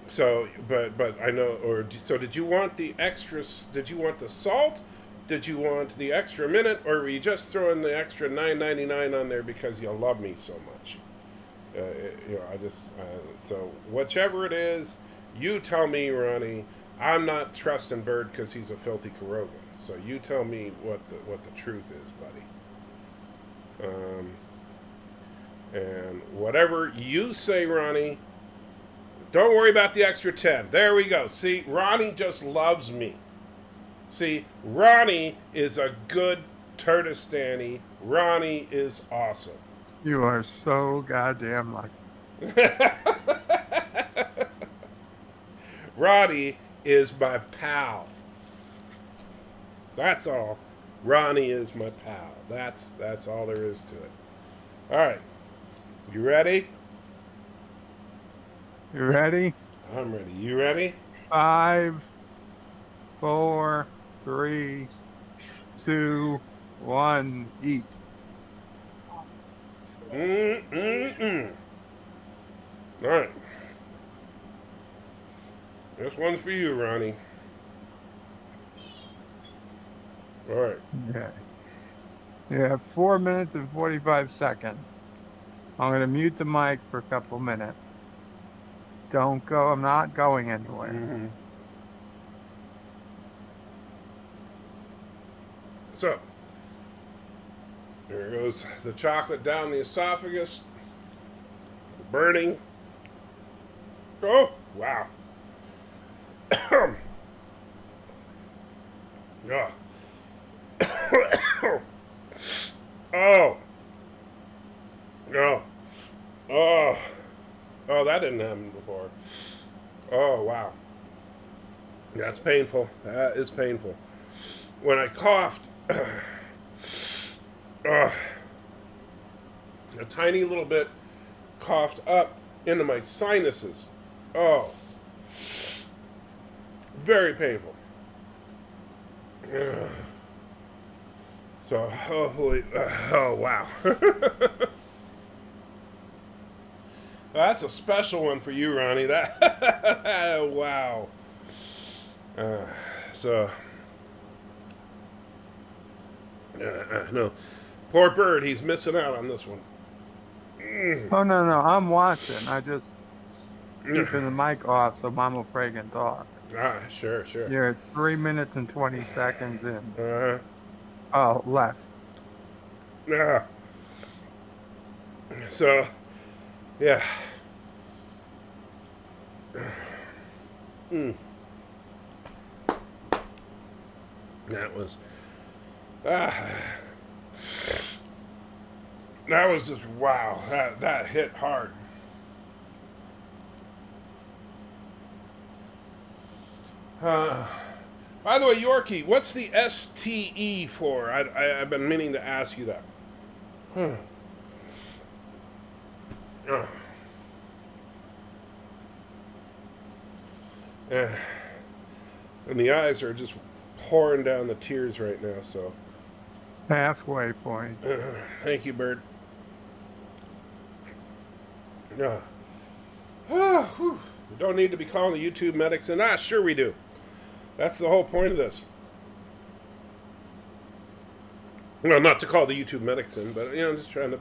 [SPEAKER 1] so, but I know, so did you want the extras? Did you want the salt? Did you want the extra minute, or were you just throwing the extra $9.99 on there because you love me so much? So whichever it is, you tell me, Ronnie. I'm not trusting Bird because he's a filthy Kurogan. So you tell me what the truth is, buddy. And whatever you say, Ronnie, don't worry about the extra 10. There we go. See, Ronnie just loves me. See, Ronnie is a good Turtistani. Ronnie is awesome.
[SPEAKER 9] You are so goddamn lucky.
[SPEAKER 1] Ronnie is my pal. That's all. Ronnie is my pal. That's all there is to it. All right. You ready?
[SPEAKER 9] You ready?
[SPEAKER 1] I'm ready. You ready?
[SPEAKER 9] 5, 4, 3, 2, 1, eat.
[SPEAKER 1] All right. This one's for you, Ronnie. All right.
[SPEAKER 9] Okay. You have 4 minutes and 45 seconds. I'm going to mute the mic for a couple minutes. Don't go. I'm not going anywhere.
[SPEAKER 1] Mm-hmm. So, there goes the chocolate down the esophagus. Burning. Oh, wow. Yeah. Oh. No. Oh. Oh, that didn't happen before. Oh, wow. That's painful. That is painful. When I coughed, a tiny little bit coughed up into my sinuses. Oh. Very painful. So, oh, wow. That's a special one for you, Ronnie. That, wow. No. Poor Bird, he's missing out on this one.
[SPEAKER 9] Oh, no. I'm watching. I just keeping the mic off so Mama Frey can talk.
[SPEAKER 1] Sure.
[SPEAKER 9] You're 3 minutes and 20 seconds in.
[SPEAKER 1] Uh-huh.
[SPEAKER 9] Oh, left.
[SPEAKER 1] Yeah. So, yeah. That was... that was just, wow. That hit hard. By the way, Yorkie, what's the STE for? I've been meaning to ask you that. And the eyes are just pouring down the tears right now, so.
[SPEAKER 9] Halfway point.
[SPEAKER 1] Thank you, Bird. We don't need to be calling the YouTube medics, and sure we do. That's the whole point of this. Well, not to call the YouTube medics in, but, just trying to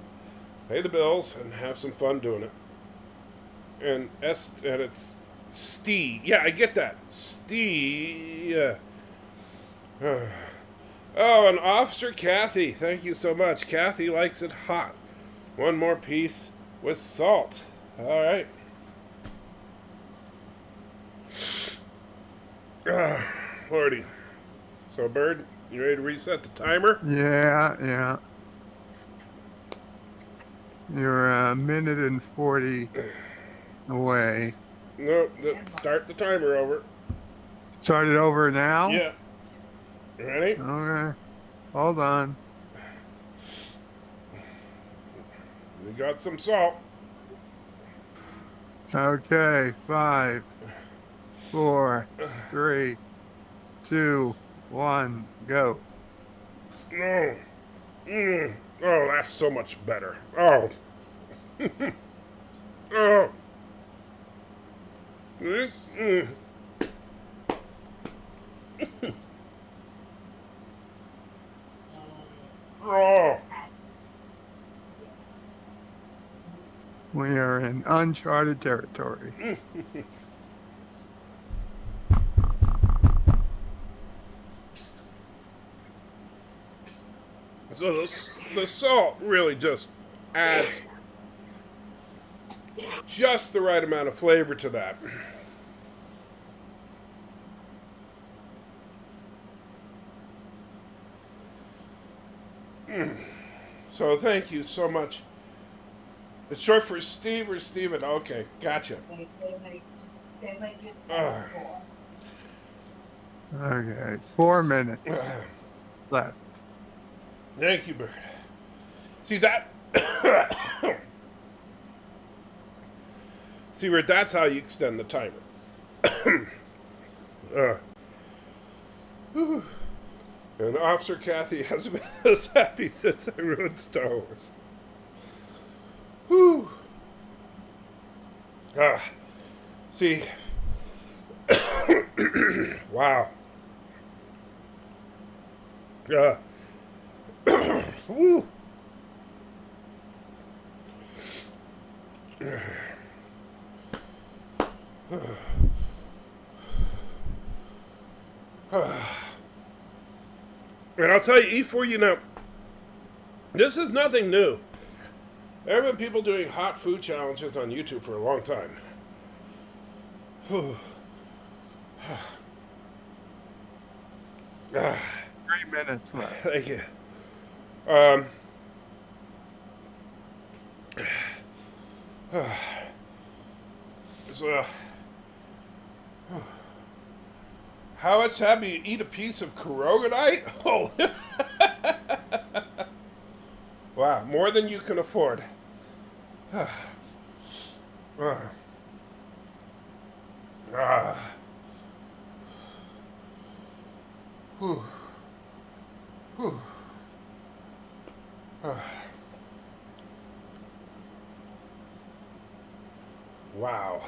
[SPEAKER 1] pay the bills and have some fun doing it. and it's Stee. Yeah, I get that. Stee. Oh, and Officer Kathy. Thank you so much. Kathy likes it hot. One more piece with salt. All right. Lordy. So, Bird, you ready to reset the timer?
[SPEAKER 9] Yeah. You're a minute and 40 away.
[SPEAKER 1] Nope. Start the timer over.
[SPEAKER 9] Start it over now?
[SPEAKER 1] Yeah. Ready?
[SPEAKER 9] Okay. Hold on.
[SPEAKER 1] We got some salt.
[SPEAKER 9] Okay. 5, 4, 3, 2, 1, go.
[SPEAKER 1] No. Oh, that's so much better. Oh. Oh. Oh.
[SPEAKER 9] We are in uncharted territory.
[SPEAKER 1] So the salt really just adds just the right amount of flavor to that. So thank you so much. It's short for Steve or Steven. Okay, gotcha.
[SPEAKER 9] Okay, 4 minutes left.
[SPEAKER 1] Thank you, Bird. See that? See, Bird, that's how you extend the timer. And Officer Kathy hasn't been as happy since I ruined Star Wars. Whew. See. Wow. Woo. And I'll tell you, E4, you know, this is nothing new. There have been people doing hot food challenges on YouTube for a long time.
[SPEAKER 9] 3 minutes left.
[SPEAKER 1] Thank you. So, how much have you eat a piece of Kuroganite? Oh, wow, more than you can afford. Wow.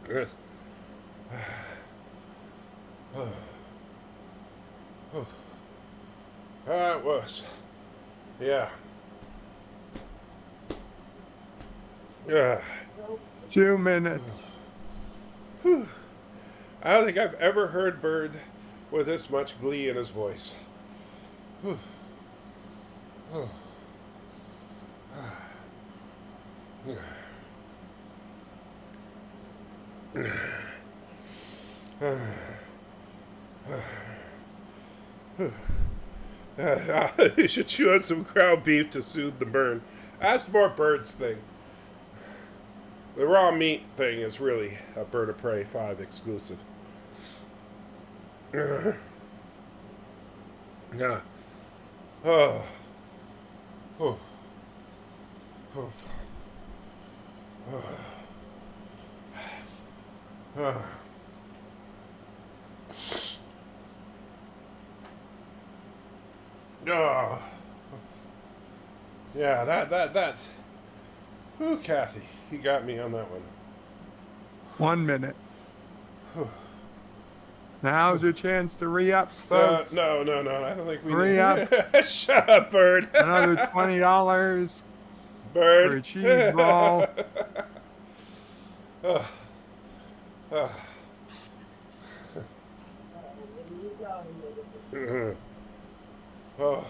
[SPEAKER 1] Yes. That was. Yeah.
[SPEAKER 9] 2 minutes.
[SPEAKER 1] I don't think I've ever heard Bird with this much glee in his voice. You should chew on some ground beef to soothe the burn. That's more Bird's thing. The raw meat thing is really a Bird of Prey 5 exclusive. Yeah. Oh. Oh. Oh. Oh. Oh. Yeah, that's. Ooh, Kathy, you got me on that one.
[SPEAKER 9] 1 minute. Now's your chance to re-up, folks.
[SPEAKER 1] No. I don't think we
[SPEAKER 9] Re-up.
[SPEAKER 1] need. Shut up, Bird.
[SPEAKER 9] Another $20
[SPEAKER 1] Bird.
[SPEAKER 9] for a cheese ball.
[SPEAKER 1] Oh.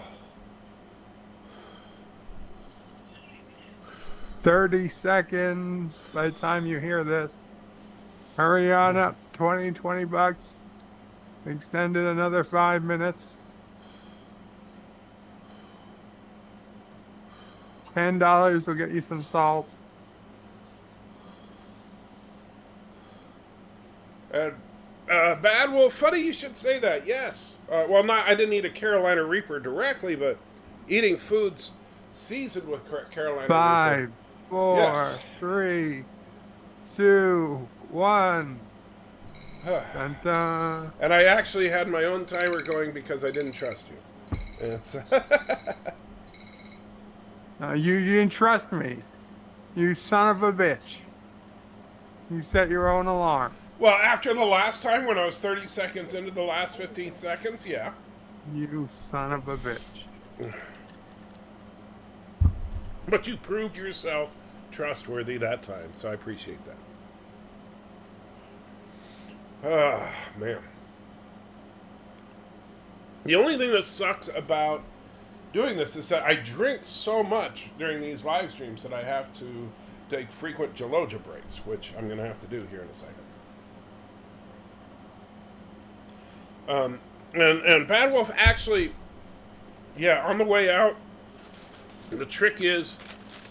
[SPEAKER 9] 30 seconds by the time you hear this. Hurry on up. 20 bucks. Extended another 5 minutes. $10 will get you some salt.
[SPEAKER 1] And Bad Wolf, funny you should say that. Yes. Well, I didn't eat a Carolina Reaper directly, but eating foods seasoned with Carolina Reaper.
[SPEAKER 9] 5, 4,
[SPEAKER 1] Yes.
[SPEAKER 9] 3, 2, 1. Dun, dun.
[SPEAKER 1] And I actually had my own timer going because I didn't trust you. It's
[SPEAKER 9] You didn't trust me. You son of a bitch. You set your own alarm.
[SPEAKER 1] Well, after the last time when I was 30 seconds into the last 15 seconds, yeah.
[SPEAKER 9] You son of a bitch.
[SPEAKER 1] But you proved yourself trustworthy that time, so I appreciate that. Ah, man. The only thing that sucks about doing this is that I drink so much during these live streams that I have to take frequent Geloja breaks, which I'm going to have to do here in a second. And Bad Wolf actually, yeah, on the way out, the trick is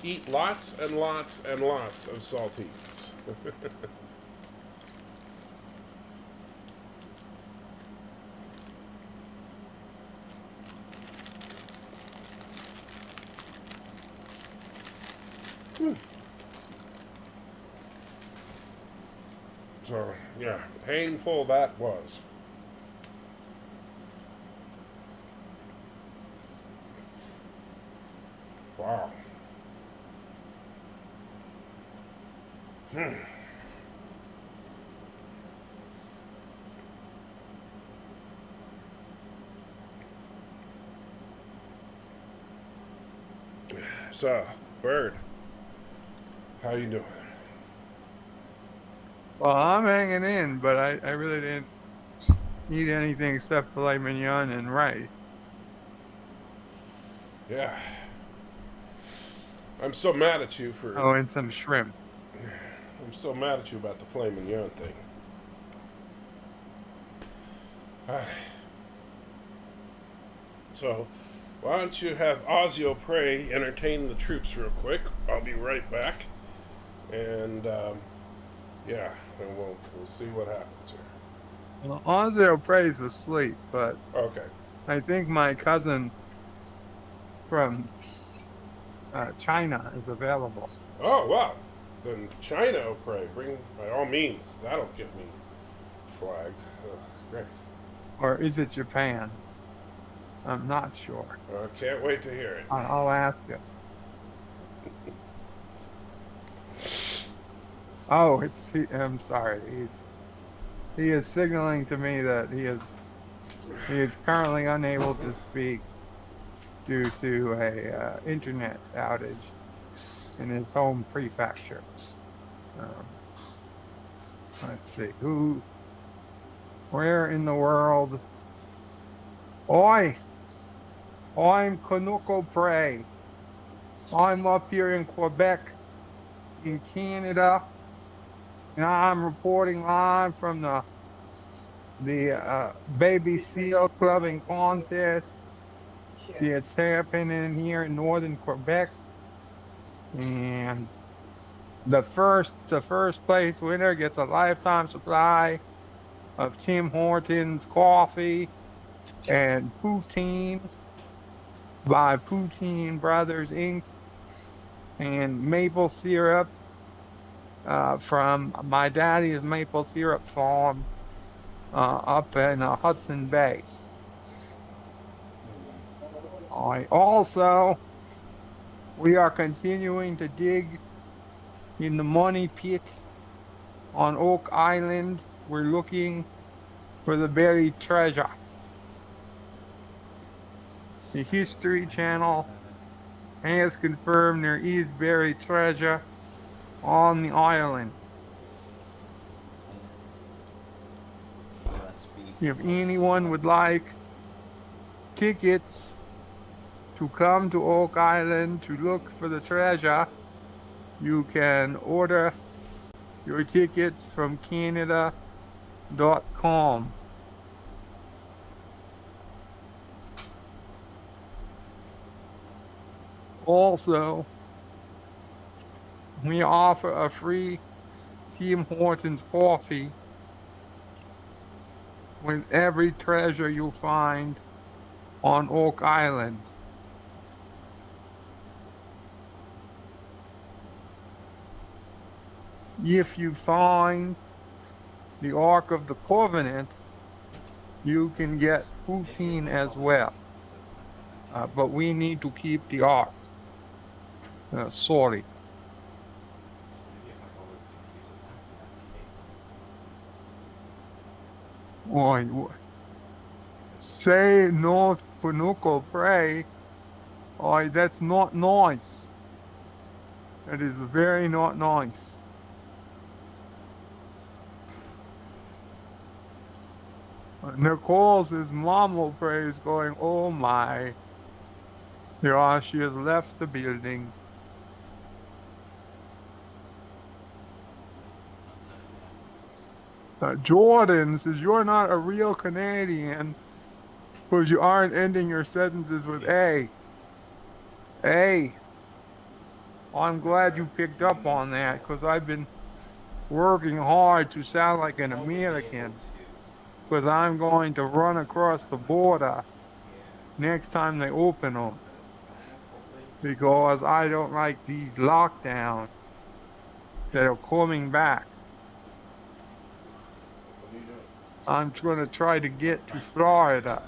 [SPEAKER 1] eat lots and lots and lots of saltines. So, yeah, painful that was. Wow. So, Bird, how you doing?
[SPEAKER 9] Well, I'm hanging in, but I really didn't eat anything except filet mignon and rice.
[SPEAKER 1] Yeah. I'm still mad at you for...
[SPEAKER 9] Oh, and some shrimp.
[SPEAKER 1] I'm still mad at you about the filet mignon thing. So, why don't you have Ozio Prey entertain the troops real quick? I'll be right back. And, yeah, and we'll see what happens here.
[SPEAKER 9] Well, Ozio Prey's asleep, but
[SPEAKER 1] Okay.
[SPEAKER 9] I think my cousin from China is available.
[SPEAKER 1] Oh, wow. Then China Prey, bring, by all means, that'll get me flagged. Great.
[SPEAKER 9] Or is it Japan? I'm not sure.
[SPEAKER 1] Can't wait to hear it.
[SPEAKER 9] I'll ask you. Oh, I'm sorry. He is signaling to me that he is currently unable to speak due to a internet outage in his home prefecture. Let's see where in the world? Oi! I'm Kanoko Prey. I'm up here in Quebec, in Canada, and I'm reporting live from the baby seal clubbing contest. It's happening here in northern Quebec, and the first place winner gets a lifetime supply of Tim Hortons coffee and poutine by Poutine Brothers Inc. and maple syrup from my daddy's maple syrup farm up in Hudson Bay. We are continuing to dig in the money pit on Oak Island. We're looking for the buried treasure. The History Channel has confirmed there is buried treasure on the island. If anyone would like tickets to come to Oak Island to look for the treasure, you can order your tickets from Canada.com. Also, we offer a free Tim Hortons coffee with every treasure you find on Oak Island. If you find the Ark of the Covenant, you can get poutine as well. But we need to keep the Ark. Sorry. Say not Panuco pray. That's not nice. That is very not nice. Nicole's mom will pray is going, oh my. Yeah, she has left the building. Jordan says, you're not a real Canadian because you aren't ending your sentences with A. A. I'm glad you picked up on that because I've been working hard to sound like an American because I'm going to run across the border next time they open them because I don't like these lockdowns that are coming back. I'm going to try to get to Florida.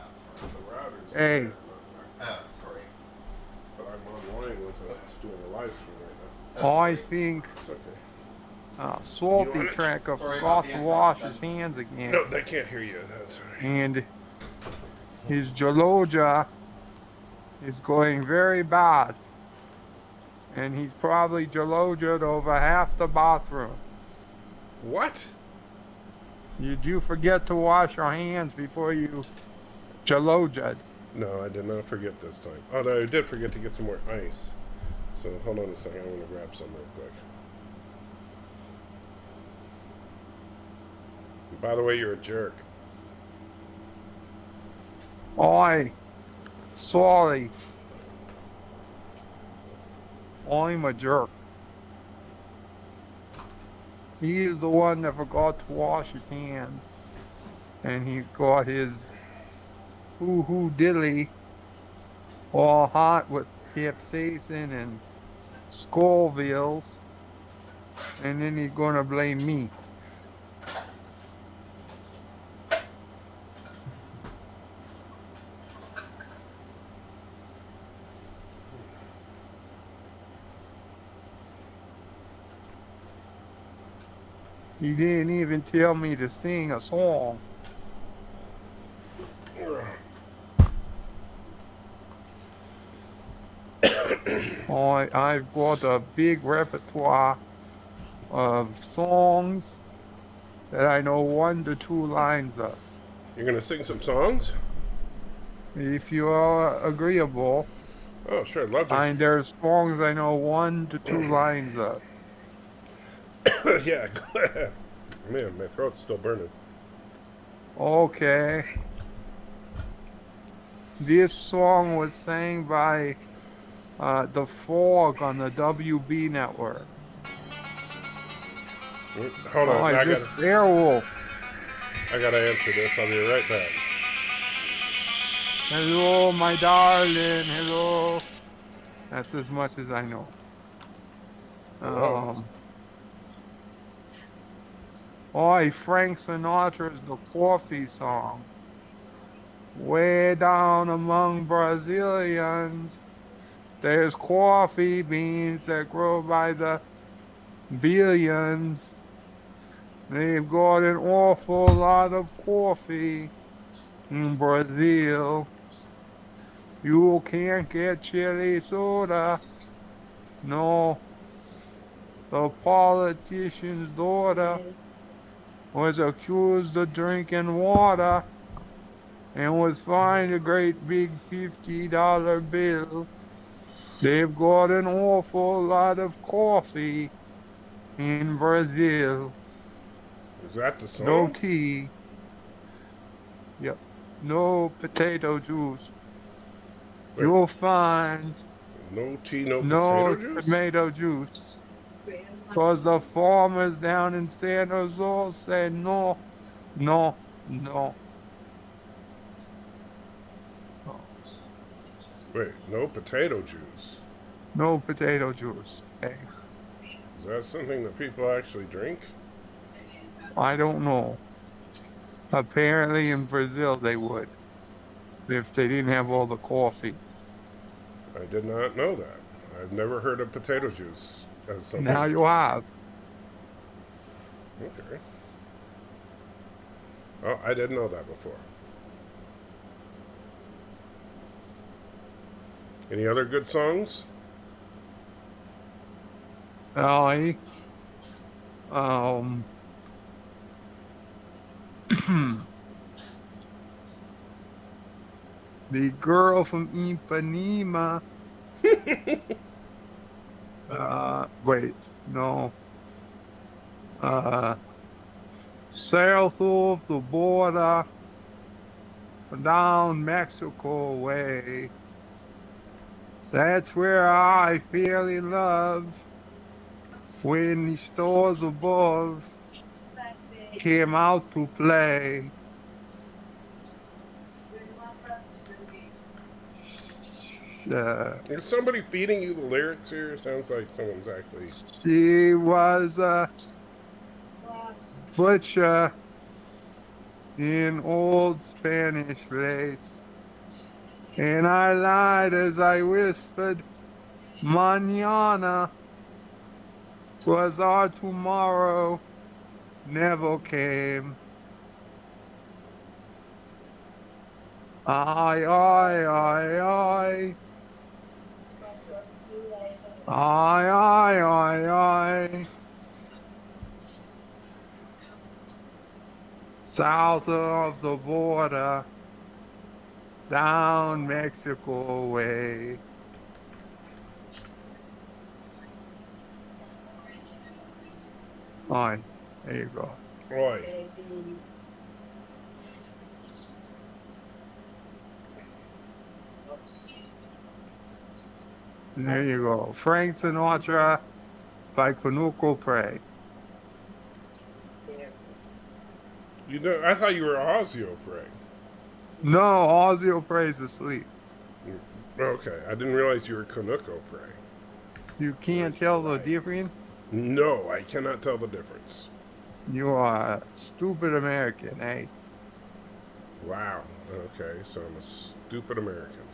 [SPEAKER 9] Hey.
[SPEAKER 1] Sorry. But I'm online with doing a live stream right now.
[SPEAKER 9] I think Salty Tracker forgot to wash his hands again.
[SPEAKER 1] No, they can't hear you. That's right.
[SPEAKER 9] And his Geloja is going very bad. And he's probably Geloja'd over half the bathroom.
[SPEAKER 1] What?
[SPEAKER 9] Did you forget to wash your hands before you Geloja'd?
[SPEAKER 1] No, I did not forget this time. Although I did forget to get some more ice. So hold on a second. I want to grab some real quick. And by the way, you're a jerk.
[SPEAKER 9] Sorry. I'm a jerk. He is the one that forgot to wash his hands. And he got his hoo-hoo dilly all hot with capsaicin and Scovilles. And then he's gonna blame me. He didn't even tell me to sing a song. I've got a big repertoire of songs that I know 1 to 2 lines of.
[SPEAKER 1] You're going to sing some songs?
[SPEAKER 9] If you are agreeable.
[SPEAKER 1] Oh, sure. Love to.
[SPEAKER 9] And there's songs I know 1 to 2 lines of.
[SPEAKER 1] Yeah, go ahead. Man, my throat's still burning.
[SPEAKER 9] Okay. This song was sang by The Fog on the WB network.
[SPEAKER 1] Hold on.
[SPEAKER 9] Airwolf.
[SPEAKER 1] I gotta answer this. I'll be right back.
[SPEAKER 9] Hello, my darling. Hello. That's as much as I know. Frank Sinatra's The Coffee Song. Way down among Brazilians, there's coffee beans that grow by the billions. They've got an awful lot of coffee in Brazil. You can't get chili soda. No, the politician's daughter was accused of drinking water and was fined a great big $50 bill. They've got an awful lot of coffee in Brazil.
[SPEAKER 1] Is that the song?
[SPEAKER 9] No tea. Yep. No potato juice.
[SPEAKER 1] Wait.
[SPEAKER 9] You'll find
[SPEAKER 1] No tea, no
[SPEAKER 9] no
[SPEAKER 1] potato juice?
[SPEAKER 9] tomato juice. Because the farmers down in San Jose said no, no, no.
[SPEAKER 1] Wait, no potato juice?
[SPEAKER 9] No potato juice. Hey,
[SPEAKER 1] Is that something that people actually drink?
[SPEAKER 9] I don't know. Apparently in Brazil they would. If they didn't have all the coffee.
[SPEAKER 1] I did not know that. I've never heard of potato juice as something.
[SPEAKER 9] Now you have.
[SPEAKER 1] Okay. Oh, I didn't know that before. Any other good songs?
[SPEAKER 9] The girl from Ipanema. Wait, no. South of the border, down Mexico way. That's where I fell in love when the stars above came out to play.
[SPEAKER 1] Is somebody feeding you the lyrics here? Sounds like someone's actually...
[SPEAKER 9] She was a butcher in old Spanish race, and I lied as I whispered, mañana, 'twas our tomorrow never came. Aye, aye, aye, aye. Aye, aye, aye, aye. South of the border, down Mexico way. On, there you go.
[SPEAKER 1] Oi.
[SPEAKER 9] There you go. Frank Sinatra by Conuco Prey.
[SPEAKER 1] You know, I thought you were Ozzy Prey.
[SPEAKER 9] No, Ozzy Prey's asleep.
[SPEAKER 1] Okay, I didn't realize you were Conuco Prey.
[SPEAKER 9] You can't tell the difference?
[SPEAKER 1] No, I cannot tell the difference.
[SPEAKER 9] You are a stupid American, eh?
[SPEAKER 1] Wow. Okay, so I'm a stupid American.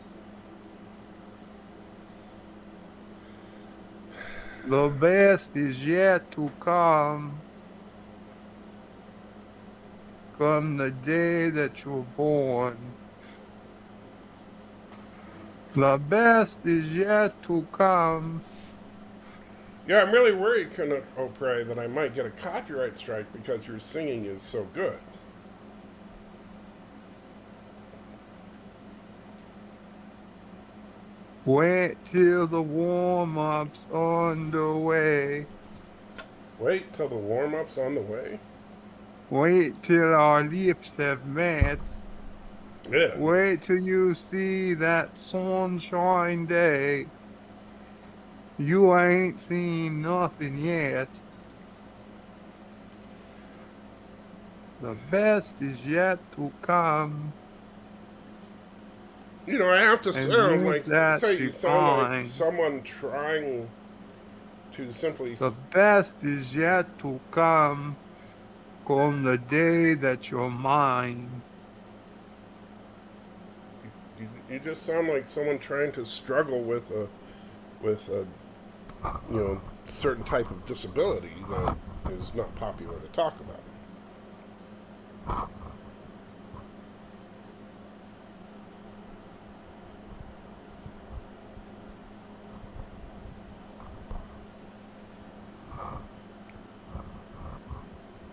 [SPEAKER 9] The best is yet to come. From the day that you're born. The best is yet to come.
[SPEAKER 1] Yeah, I'm really worried, Conuco Prey, that I might get a copyright strike because your singing is so good.
[SPEAKER 9] Wait till the warm-up's on the way.
[SPEAKER 1] Wait till the warm-up's on the way?
[SPEAKER 9] Wait till our lips have met.
[SPEAKER 1] Yeah.
[SPEAKER 9] Wait till you see that sunshine day. You ain't seen nothing yet. The best is yet to come.
[SPEAKER 1] You know, I have to say, you sound like
[SPEAKER 9] fine.
[SPEAKER 1] someone trying to simply...
[SPEAKER 9] The best is yet to come. Come the day that you're mine.
[SPEAKER 1] You just sound like someone trying to struggle with a certain type of disability that is not popular to talk about.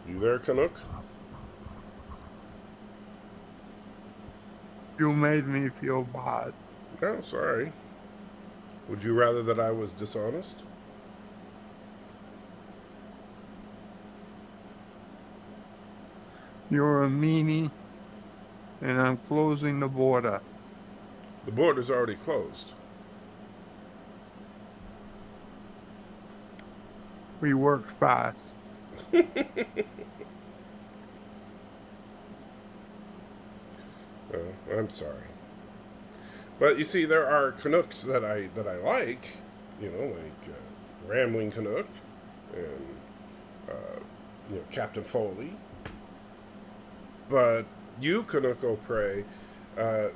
[SPEAKER 1] You there, Canuck?
[SPEAKER 9] You made me feel bad.
[SPEAKER 1] Oh, sorry. Would you rather that I was dishonest?
[SPEAKER 9] You're a meanie, and I'm closing the border.
[SPEAKER 1] The border's already closed.
[SPEAKER 9] We work fast.
[SPEAKER 1] Oh, I'm sorry. But you see, there are Canucks that I like, like Rambling Canuck and Captain Foley. But you, Canuck O'Prey,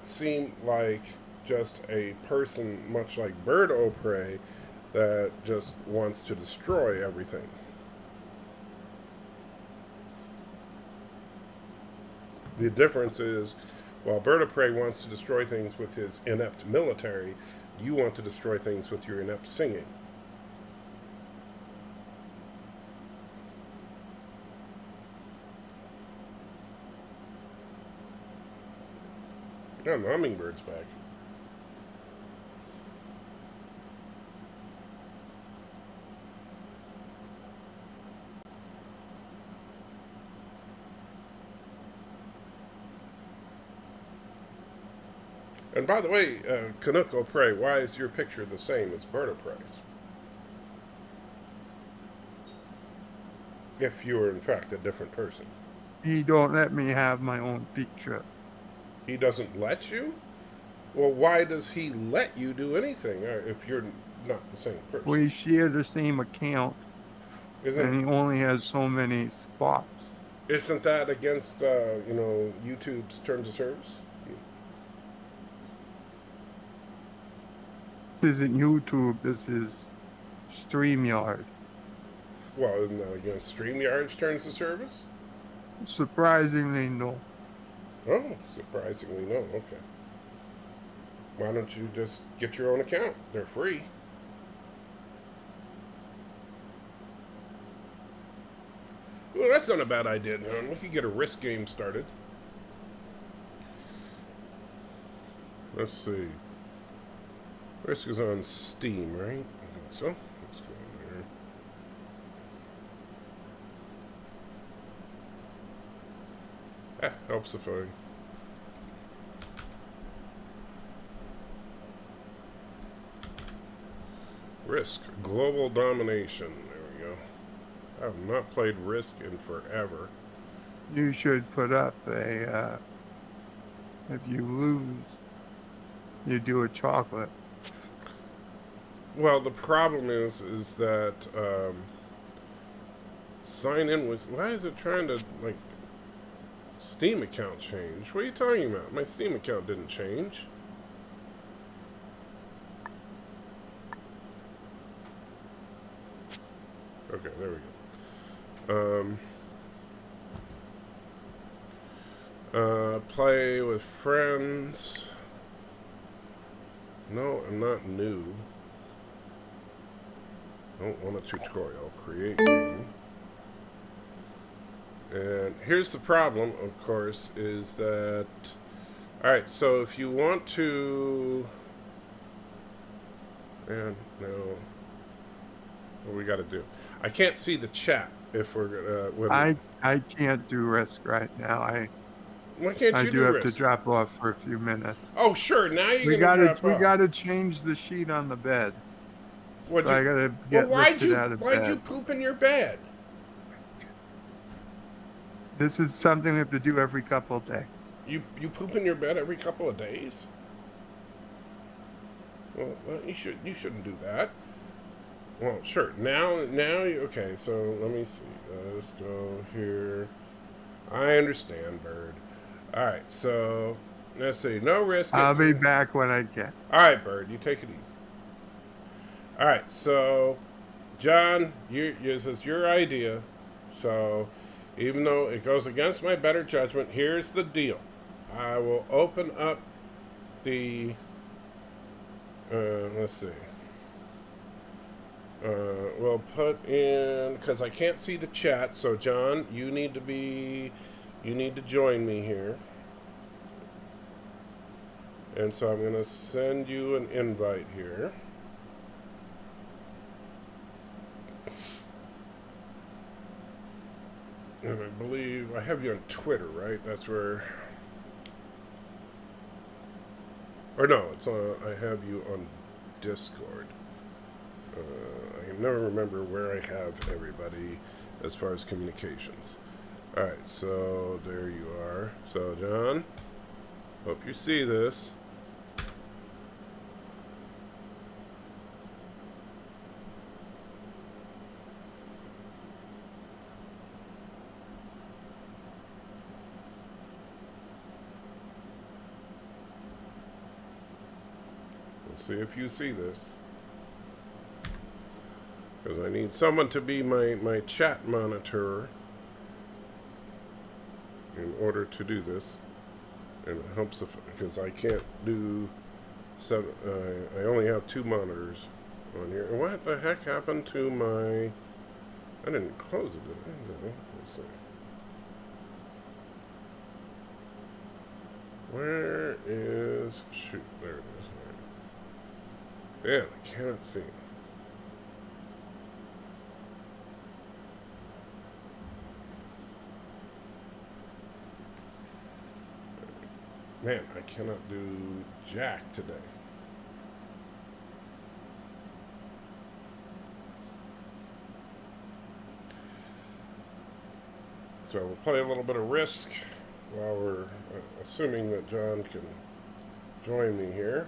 [SPEAKER 1] seem like just a person, much like Bird O'Prey, that just wants to destroy everything. The difference is, while Bird of Prey wants to destroy things with his inept military, you want to destroy things with your inept singing. Yeah, Hummingbird's back. And by the way, Canuck O'Prey, why is your picture the same as Bird O'Prey's? If you are in fact a different person.
[SPEAKER 9] He don't let me have my own picture.
[SPEAKER 1] He doesn't let you? Well, why does he let you do anything if you're not the same person?
[SPEAKER 9] We share the same account, and he only has so many spots.
[SPEAKER 1] Isn't that against, YouTube's terms of service?
[SPEAKER 9] This isn't YouTube, this is StreamYard.
[SPEAKER 1] Well, isn't that against StreamYard's terms of service?
[SPEAKER 9] Surprisingly, no.
[SPEAKER 1] Oh, surprisingly, no. Okay. Why don't you just get your own account? They're free. Well, that's not a bad idea, John. We could get a Risk game started. Let's see. Risk is on Steam, right? I think so. Let's go in there. Helps if I... Risk. Global Domination. There we go. I have not played Risk in forever.
[SPEAKER 9] You should put up a, if you lose, you do a chocolate.
[SPEAKER 1] Well, the problem is that, sign in with, why is it trying to, Steam account change? What are you talking about? My Steam account didn't change. Okay, there we go. Play with friends. No, I'm not new. Don't want a tutorial. Create game. And here's the problem, of course, is that... Alright, so if you want to... And no... What do we gotta do? I can't see the chat if we're gonna...
[SPEAKER 9] I can't do Risk right now.
[SPEAKER 1] Why can't you do
[SPEAKER 9] have
[SPEAKER 1] Risk?
[SPEAKER 9] to drop off for a few minutes.
[SPEAKER 1] Oh, sure, now you're gonna drop off.
[SPEAKER 9] We gotta change the sheet on the bed. I gotta get lifted out of bed.
[SPEAKER 1] Why'd you poop in your bed?
[SPEAKER 9] This is something we have to do every couple of days.
[SPEAKER 1] You poop in your bed every couple of days? Well, you shouldn't do that. Well, sure. Now, okay. So let me see. Let's go here. I understand, Bird. All right. So let's see. No risk.
[SPEAKER 9] I'll be back when I can.
[SPEAKER 1] All right, Bird. You take it easy. All right, so John, this is your idea. So even though it goes against my better judgment, here's the deal. I will open up the, let's see. We'll put in, because I can't see the chat, so John, you need to join me here. And so I'm going to send you an invite here. And I believe I have you on Twitter, right? That's where, or no, it's on, I have you on Discord. I can never remember where I have everybody as far as communications. Alright, so there you are. So, John, hope you see this. We'll see if you see this. Because I need someone to be my chat monitor in order to do this. And it helps because I can't do seven. I only have 2 monitors on here. And what the heck happened to my? I didn't close it, did I? No. Let's see. Where is? Shoot, there it is. Yeah, I cannot see. Man, I cannot do jack today. So we'll play a little bit of Risk while we're assuming that John can join me here.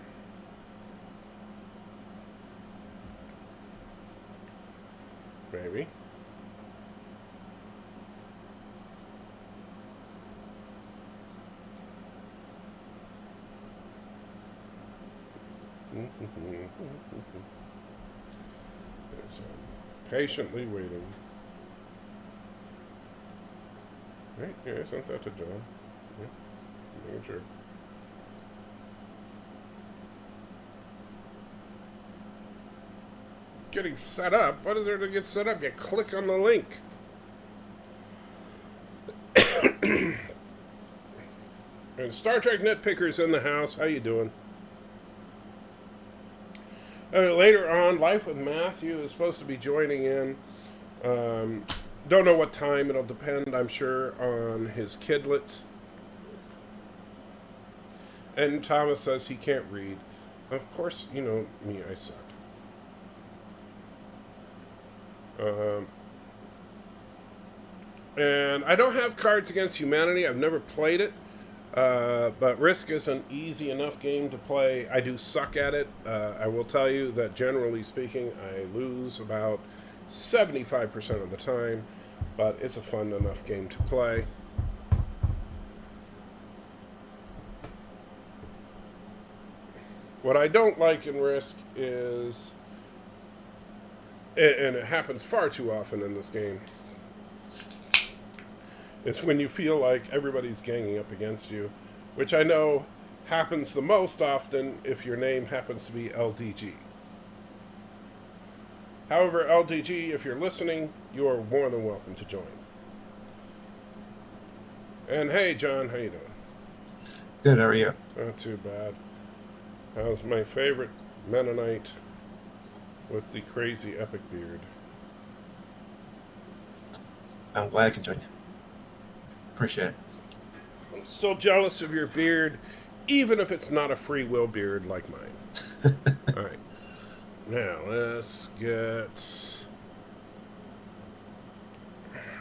[SPEAKER 1] Maybe. So I'm patiently waiting. Right, yeah, I sent that to John. Yeah, making sure. Getting set up? What is there to get set up? You click on the link. And Star Trek Nitpicker's in the house. How you doing? Later on, Life with Matthew is supposed to be joining in. Don't know what time. It'll depend, I'm sure, on his kidlets. And Thomas says he can't read. Of course, you know me, I suck. And I don't have Cards Against Humanity. I've never played it. But Risk is an easy enough game to play. I do suck at it. I will tell you that generally speaking, I lose about 75% of the time. But it's a fun enough game to play. What I don't like in Risk is, and it happens far too often in this game, it's when you feel like everybody's ganging up against you, which I know happens the most often if your name happens to be LDG. However, LDG, if you're listening, you are more than welcome to join. And hey, John, how you doing?
[SPEAKER 10] Good, how are you?
[SPEAKER 1] Not too bad. How's my favorite Mennonite with the crazy epic beard?
[SPEAKER 10] I'm glad I can join you. Appreciate it.
[SPEAKER 1] I'm still jealous of your beard, even if it's not a free will beard like mine. All right. Now, let's get...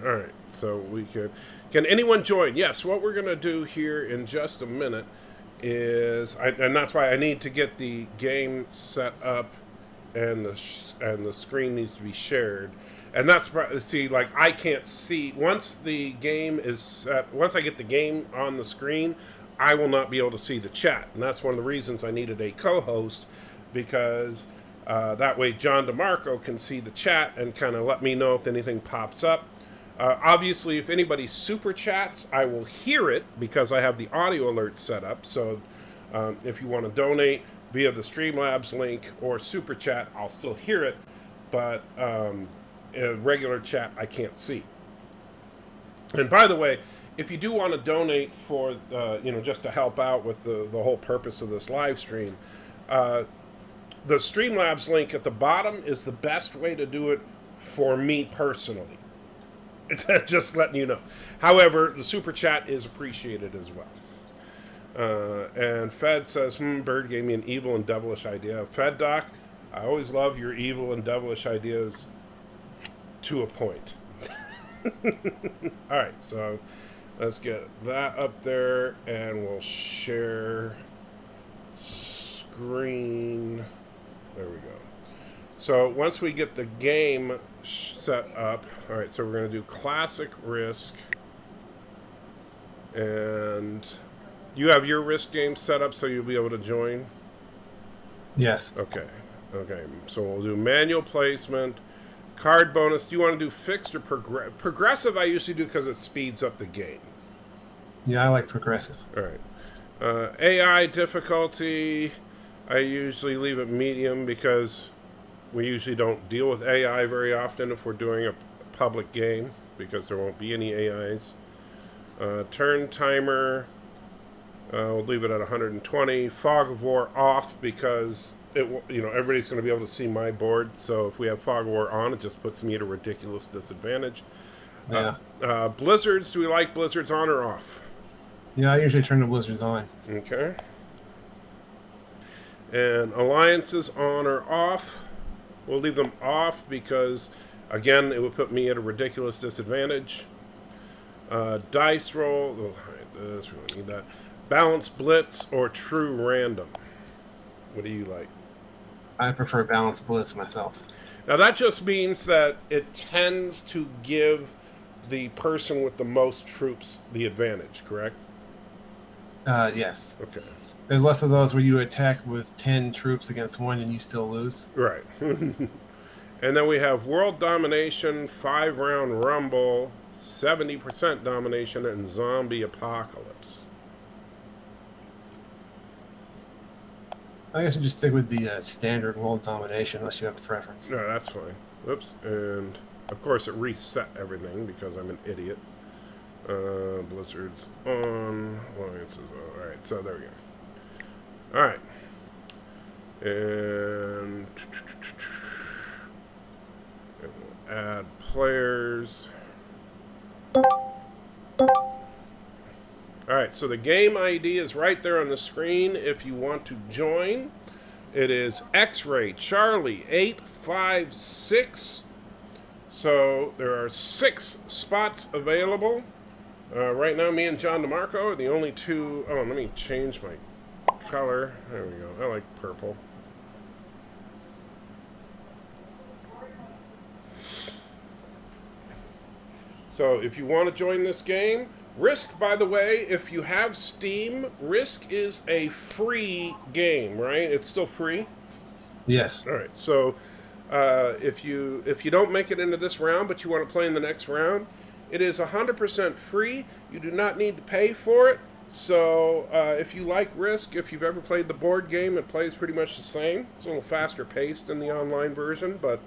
[SPEAKER 1] All right, so we can... Can anyone join? Yes, what we're going to do here in just a minute is... and that's why I need to get the game set up and the screen needs to be shared. And that's... See, like, I can't see... Once the game is set... Once I get the game on the screen, I will not be able to see the chat. And that's one of the reasons I needed a co-host, because... That way John DeMarco can see the chat and kind of let me know if anything pops up. Obviously, if anybody super chats, I will hear it because I have the audio alert set up. So if you want to donate via the Streamlabs link or super chat, I'll still hear it. But a regular chat, I can't see. And by the way, if you do want to donate for, just to help out with the whole purpose of this live stream, the Streamlabs link at the bottom is the best way to do it for me personally. Just letting you know. However, the super chat is appreciated as well. And Fed says, Bird gave me an evil and devilish idea. Fed Doc, I always love your evil and devilish ideas to a point. All right, so let's get that up there, and we'll share screen. There we go. So once we get the game set up, all right, so we're going to do classic risk. And you have your risk game set up so you'll be able to join?
[SPEAKER 10] Yes.
[SPEAKER 1] Okay. Okay, so we'll do manual placement, card bonus. Do you want to do fixed or progressive? I usually do because it speeds up the game.
[SPEAKER 10] Yeah, I like progressive.
[SPEAKER 1] All right. AI difficulty, I usually leave it medium because we usually don't deal with AI very often if we're doing a public game because there won't be any AIs. Turn timer, we'll leave it at 120. Fog of War off because everybody's going to be able to see my board. So if we have Fog of War on, it just puts me at a ridiculous disadvantage.
[SPEAKER 10] Yeah.
[SPEAKER 1] Blizzards, do we like blizzards on or off?
[SPEAKER 10] Yeah, I usually turn the blizzards on.
[SPEAKER 1] Okay. And alliances on or off? We'll leave them off because, again, it would put me at a ridiculous disadvantage. Dice roll. Oh, this, we don't need that. Balance blitz or true random? What do you like?
[SPEAKER 10] I prefer balanced blitz myself.
[SPEAKER 1] Now, that just means that it tends to give the person with the most troops the advantage, correct?
[SPEAKER 10] Yes.
[SPEAKER 1] Okay.
[SPEAKER 10] There's less of those where you attack with 10 troops against 1 and you still lose.
[SPEAKER 1] Right. And then we have World Domination, 5-round Rumble, 70% Domination, and Zombie Apocalypse.
[SPEAKER 10] I guess we just stick with the standard World Domination unless you have a preference.
[SPEAKER 1] No, that's fine. Oops. And, of course, it reset everything because I'm an idiot. Blizzards on. Alliances. All right, so there we go. All right. And we'll add players. All right, so the game ID is right there on the screen if you want to join. It is X-Ray Charlie 856. So there are 6 spots available. Right now, me and John DeMarco are the only two. Oh, let me change my color. There we go. I like purple. So if you want to join this game, Risk, by the way, if you have Steam, Risk is a free game, right? It's still free?
[SPEAKER 10] Yes.
[SPEAKER 1] All right. So if you don't make it into this round, but you want to play in the next round, it is 100% free. You do not need to pay for it. So if you like Risk, if you've ever played the board game, it plays pretty much the same. It's a little faster paced than the online version, but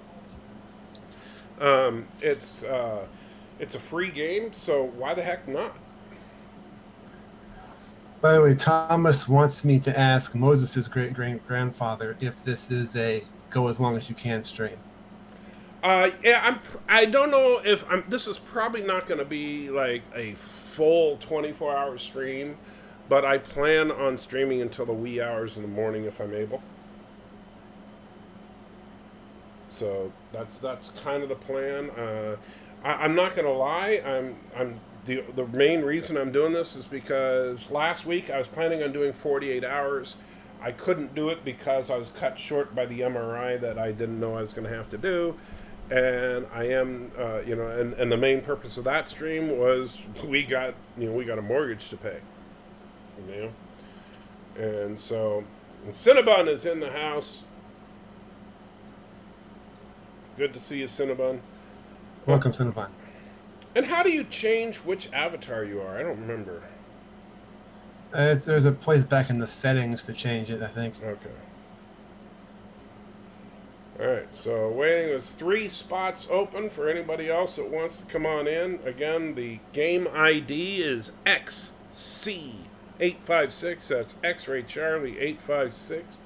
[SPEAKER 1] it's a free game, so why the heck not?
[SPEAKER 10] By the way, Thomas wants me to ask Moses' great-grandfather if this is a go as long as you can stream.
[SPEAKER 1] Yeah, I don't know if this is probably not going to be like a full 24-hour stream, but I plan on streaming until the wee hours in the morning if I'm able. So that's kind of the plan. I'm not going to lie. The main reason I'm doing this is because last week I was planning on doing 48 hours. I couldn't do it because I was cut short by the MRI that I didn't know I was going to have to do. And I am, and the main purpose of that stream was we got a mortgage to pay, and so Cinnabon is in the house. Good to see you, Cinnabon.
[SPEAKER 10] Welcome, Cinnabon.
[SPEAKER 1] And how do you change which avatar you are? I don't remember.
[SPEAKER 10] There's a place back in the settings to change it, I think.
[SPEAKER 1] Okay. Alright, so waiting. There's 3 spots open for anybody else that wants to come on in. Again, the game ID is XC856. That's X-Ray Charlie 856.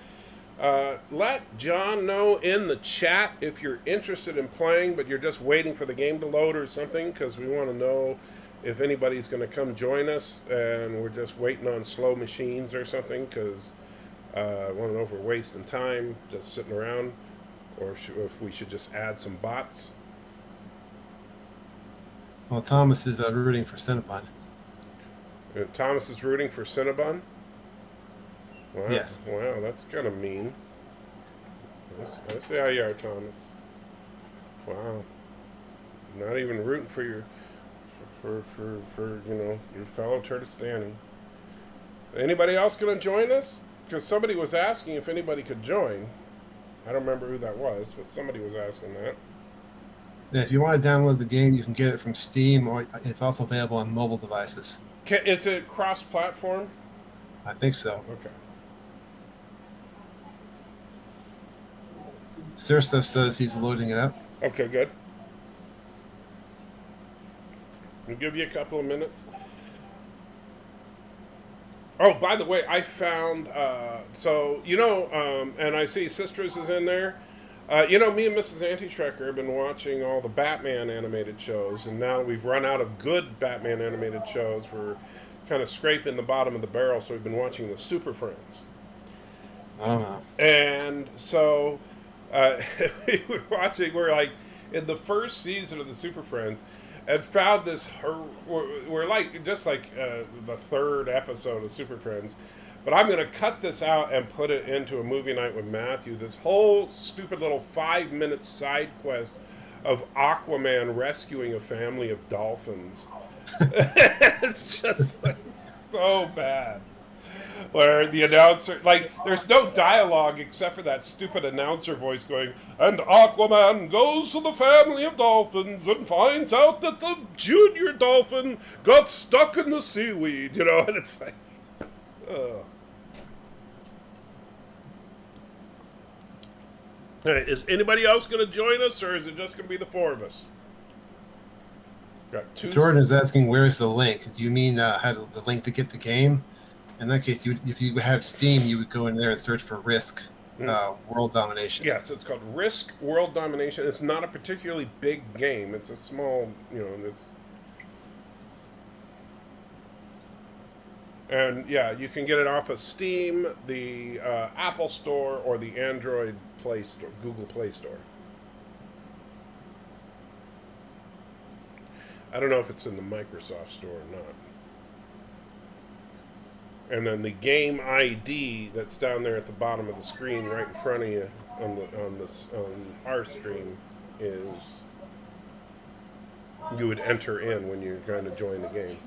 [SPEAKER 1] Let John know in the chat if you're interested in playing, but you're just waiting for the game to load or something, because we want to know if anybody's going to come join us, and we're just waiting on slow machines or something, because I want to know if we're wasting time just sitting around, or if we should just add some bots.
[SPEAKER 10] Well, Thomas is rooting for Cinnabon.
[SPEAKER 1] Thomas is rooting for Cinnabon? Wow.
[SPEAKER 10] Yes.
[SPEAKER 1] Wow, that's kind of mean. I see how you are, Thomas. Wow. Not even rooting for your, for your fellow Turtistani. Anybody else going to join us? Because somebody was asking if anybody could join. I don't remember who that was, but somebody was asking that.
[SPEAKER 10] Yeah, if you want to download the game, you can get it from Steam, or it's also available on mobile devices.
[SPEAKER 1] Is it cross-platform?
[SPEAKER 10] I think so.
[SPEAKER 1] Okay.
[SPEAKER 10] Sirsa says he's loading it up.
[SPEAKER 1] Okay, good. We'll give you a couple of minutes. Oh, by the way, I found, and I see Sisters is in there. Me and Mrs. Antitrekker have been watching all the Batman animated shows, and now we've run out of good Batman animated shows. We're kind of scraping the bottom of the barrel, so we've been watching the Super Friends.
[SPEAKER 10] Oh.
[SPEAKER 1] And so we're like in the first season of the Super Friends, and found this. We're like just like the third episode of Super Friends, but I'm going to cut this out and put it into a movie night with Matthew. This whole stupid little 5-minute side quest of Aquaman rescuing a family of dolphins. It's just like, so bad. Where the announcer, like, there's no dialogue except for that stupid announcer voice going, and Aquaman goes to the family of dolphins and finds out that the junior dolphin got stuck in the seaweed, and it's like, ugh. All right, is anybody else going to join us, or is it just going to be the 4 of us? Got 2.
[SPEAKER 10] Jordan is asking, where's the link? Do you mean the link to get the game? In that case, if you have Steam, you would go in there and search for Risk World Domination.
[SPEAKER 1] Yes, it's called Risk World Domination. It's not a particularly big game. It's a small, And yeah, you can get it off of Steam, the Apple Store, or the Android Play Store, Google Play Store. I don't know if it's in the Microsoft Store or not. And then the game ID that's down there at the bottom of the screen, right in front of you on our screen, is you would enter in when you're going to join the game.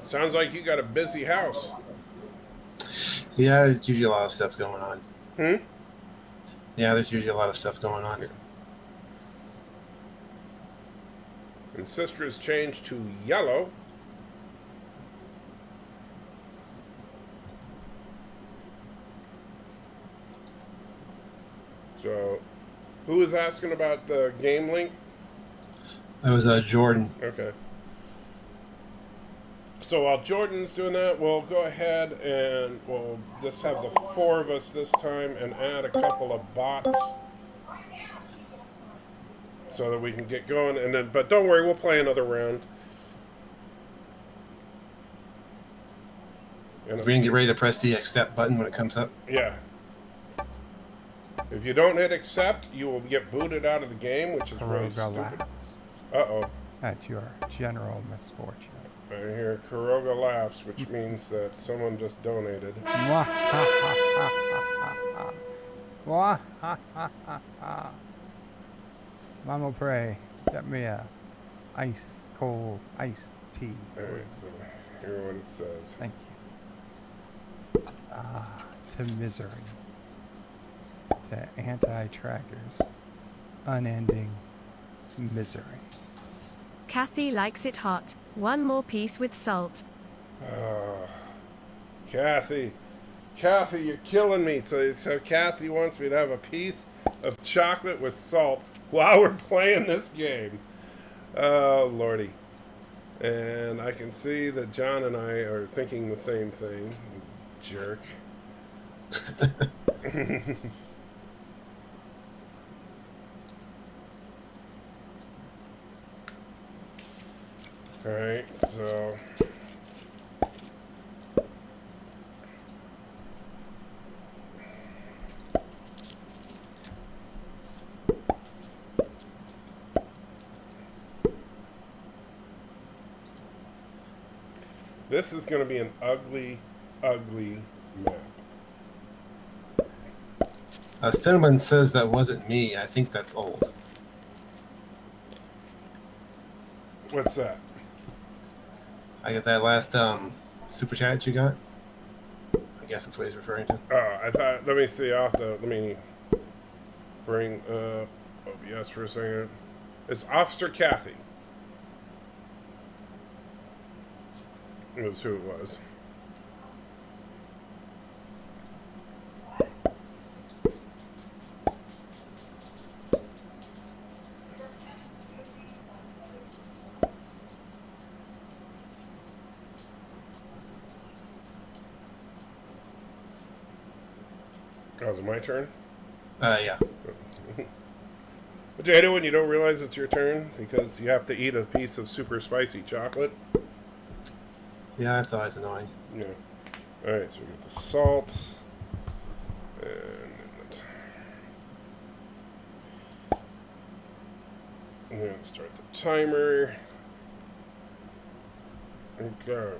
[SPEAKER 1] Sounds like you got a busy house.
[SPEAKER 10] Yeah, there's usually a lot of stuff going on.
[SPEAKER 1] Hmm?
[SPEAKER 10] Yeah, there's usually a lot of stuff going on.
[SPEAKER 1] And Sister has changed to yellow. So, who was asking about the game link?
[SPEAKER 10] That was Jordan.
[SPEAKER 1] Okay. So while Jordan's doing that, we'll go ahead and we'll just have the 4 of us this time and add a couple of bots so that we can get going. And then, but don't worry, we'll play another round.
[SPEAKER 10] We're going to get ready to press the accept button when it comes up.
[SPEAKER 1] Yeah. If you don't hit accept, you will get booted out of the game, which is really stupid. Uh-oh.
[SPEAKER 9] At your general misfortune.
[SPEAKER 1] I hear Kuroga laughs, which means that someone just donated.
[SPEAKER 9] Mama pray, get me a ice cold iced tea.
[SPEAKER 1] All right, hear what it says.
[SPEAKER 9] Thank you. to misery, to anti-trackers, unending misery.
[SPEAKER 6] Kathy likes it hot. One more piece with salt.
[SPEAKER 1] Kathy, you're killing me. So Kathy wants me to have a piece of chocolate with salt while we're playing this game. Oh, Lordy. And I can see that John and I are thinking the same thing. Jerk. Alright, so... This is going to be an ugly, ugly map.
[SPEAKER 10] Cinnamon says that wasn't me. I think that's old.
[SPEAKER 1] What's that?
[SPEAKER 10] I got that last super chat you got. I guess that's what he's referring to.
[SPEAKER 1] Oh, I thought, let me see, let me bring up OBS for a second. It's Officer Kathy. Was who it was. Oh, is it my turn?
[SPEAKER 10] Yeah.
[SPEAKER 1] What do you do when you don't realize it's your turn because you have to eat a piece of super spicy chocolate?
[SPEAKER 10] Yeah, that's always annoying.
[SPEAKER 1] Yeah. Alright, so we got the salt. And I'm going to start the timer. Okay.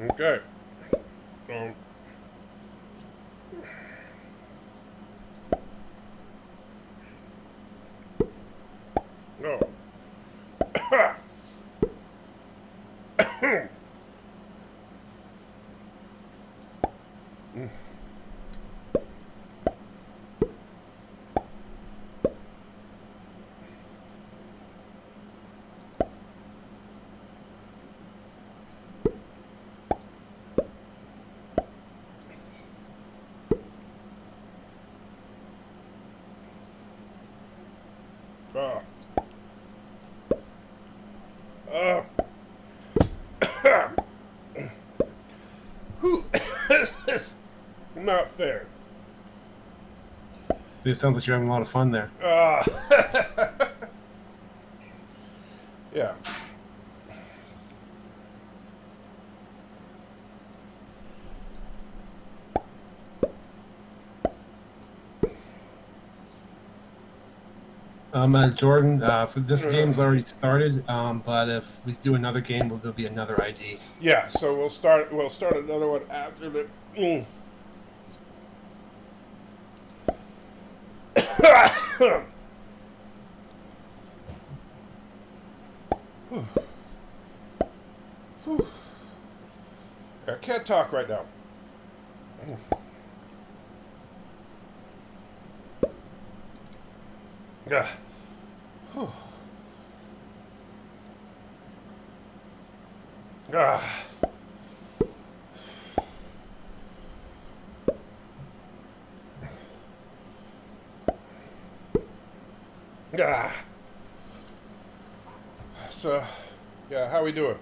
[SPEAKER 1] Okay. No. Oh. Oh. This is not fair.
[SPEAKER 10] It sounds like you're having a lot of fun there.
[SPEAKER 1] Yeah.
[SPEAKER 10] Jordan, for this game's already started, but if we do another game, there'll be another ID.
[SPEAKER 1] Yeah, so we'll start another one after the I can't talk right now. Yeah. Ah. Ah. So, yeah, how we doing?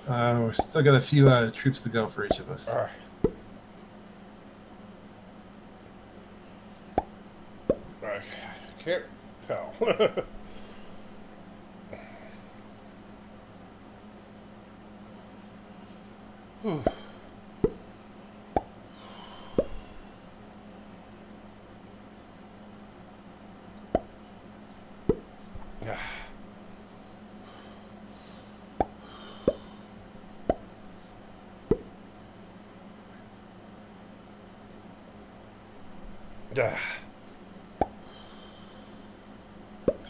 [SPEAKER 10] We're still got a few troops to go for each of us.
[SPEAKER 1] All right. I can't tell.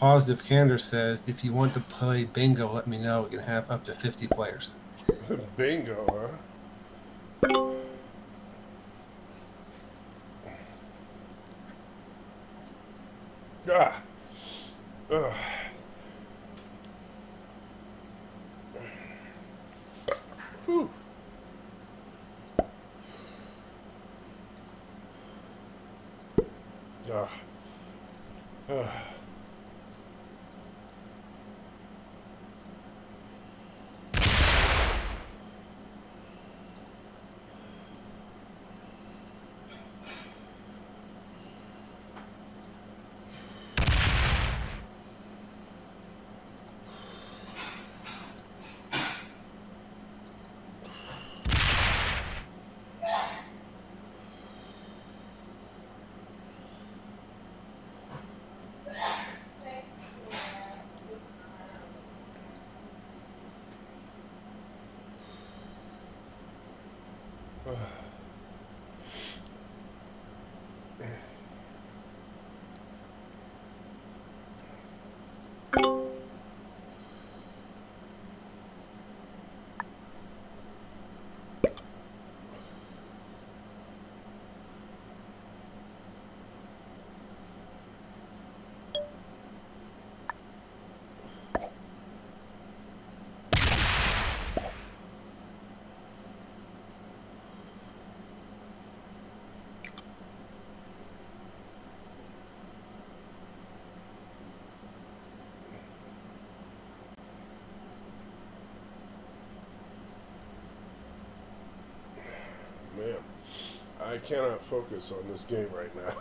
[SPEAKER 10] Positive Candor says, if you want to play bingo, let me know. We can have up to 50 players.
[SPEAKER 1] Bingo, huh? Ah. Ugh. Whew. Ah. Ugh. Man, I cannot focus on this game right now.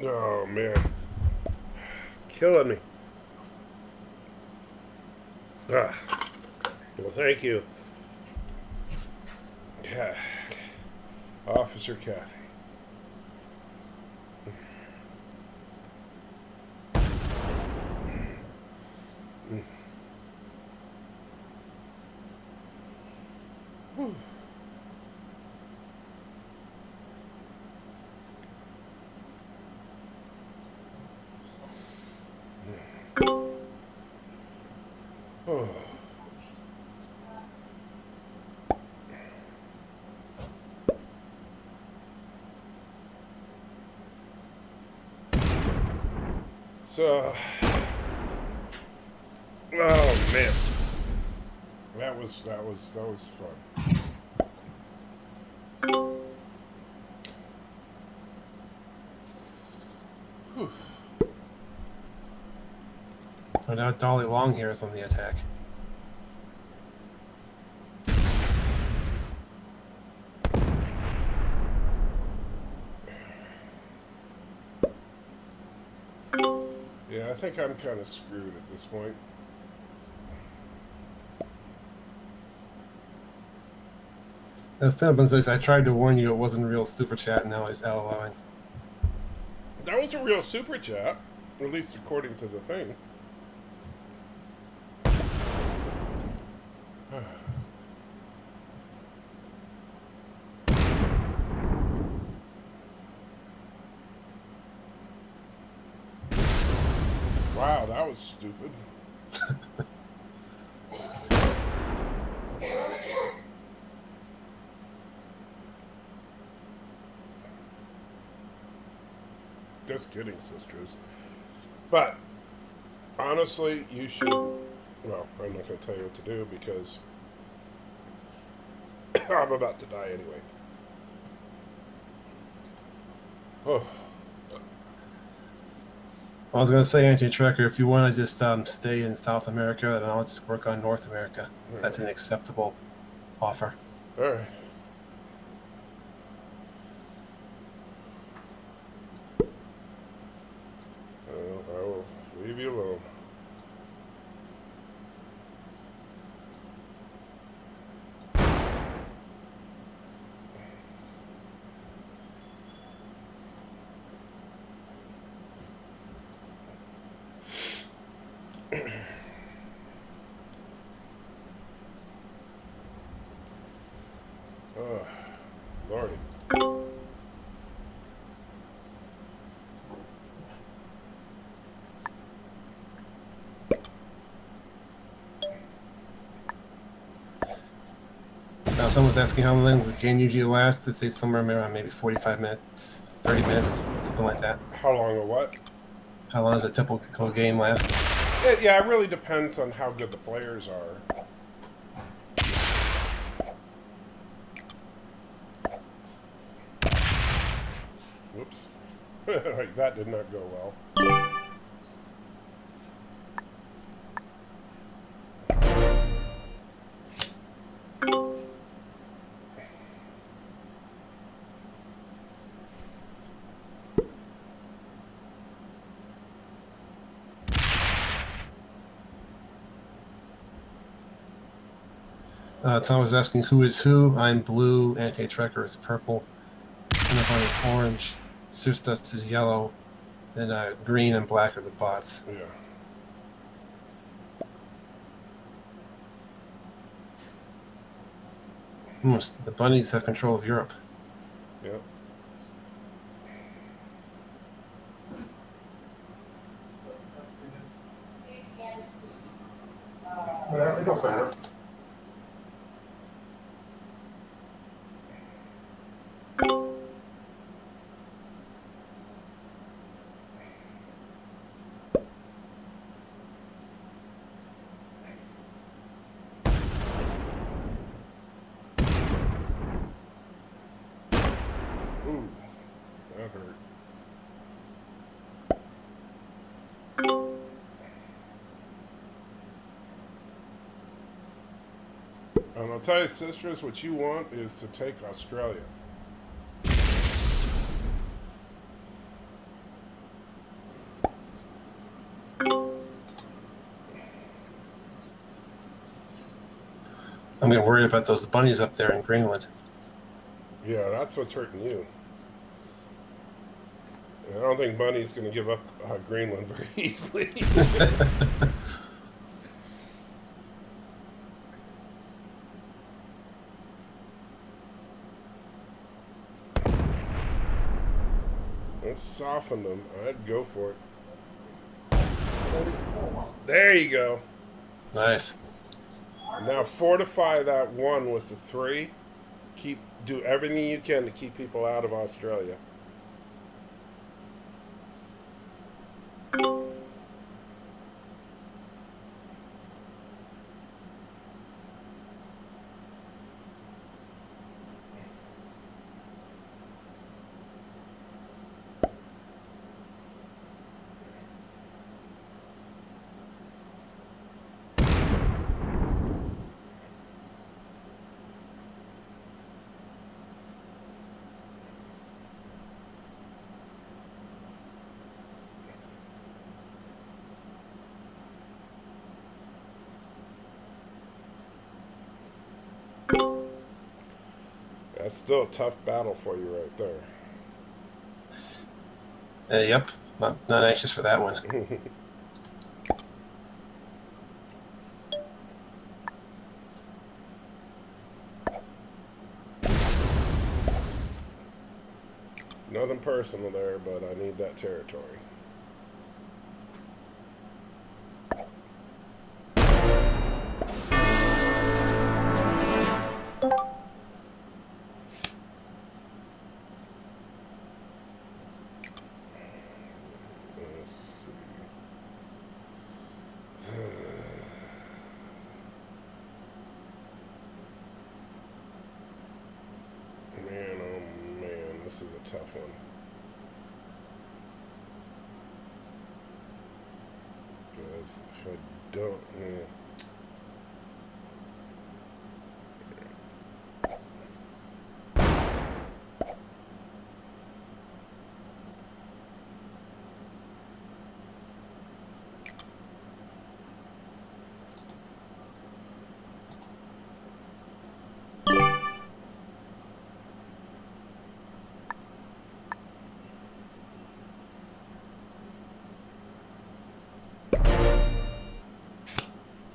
[SPEAKER 1] Oh man, killing me. Well, thank you, Officer Kathy. Whew. Oh. So, oh man, that was fun. Whew.
[SPEAKER 10] Oh, now Dolly Long here is on the attack.
[SPEAKER 1] Yeah, I think I'm kind of screwed at this point.
[SPEAKER 10] As Cinnabon says, I tried to warn you it wasn't a real super chat, and now he's LOLing.
[SPEAKER 1] That was a real super chat, at least according to the thing. Wow, that was stupid. Just kidding, sisters. But, honestly, you should... Well, I'm not going to tell you what to do because I'm about to die anyway. Oh.
[SPEAKER 10] I was going to say, Anthony Trekker, if you want to just stay in South America, then I'll just work on North America. If that's an acceptable offer.
[SPEAKER 1] All right. I will leave you alone. Oh, Lordy.
[SPEAKER 10] Now, someone's asking how long does the game usually last. They say somewhere around maybe 45 minutes, 30 minutes, something like that.
[SPEAKER 1] How long or what?
[SPEAKER 10] How long does a typical game last?
[SPEAKER 1] Yeah, it really depends on how good the players are. Whoops. Like, that did not go well.
[SPEAKER 10] Tom was asking who is who. I'm blue. Anti-Tracker is purple. Cinnabon is orange. Seuss is yellow. And green and black are the bots.
[SPEAKER 1] Yeah.
[SPEAKER 10] The bunnies have control of Europe.
[SPEAKER 1] Yep.
[SPEAKER 10] It don't matter.
[SPEAKER 1] Ooh, that hurt. And I'll tell you, sisters, what you want is to take Australia.
[SPEAKER 10] I'm getting worried about those bunnies up there in Greenland.
[SPEAKER 1] Yeah, that's what's hurting you. I don't think Bunny's going to give up Greenland very easily. Let's soften them. I'd go for it. There you go.
[SPEAKER 10] Nice.
[SPEAKER 1] Now fortify that one with the 3. Do everything you can to keep people out of Australia. That's still a tough battle for you right there.
[SPEAKER 10] Yep. Not anxious for that one.
[SPEAKER 1] Nothing personal there, but I need that territory. Man, oh man, this is a tough one. Because if I don't,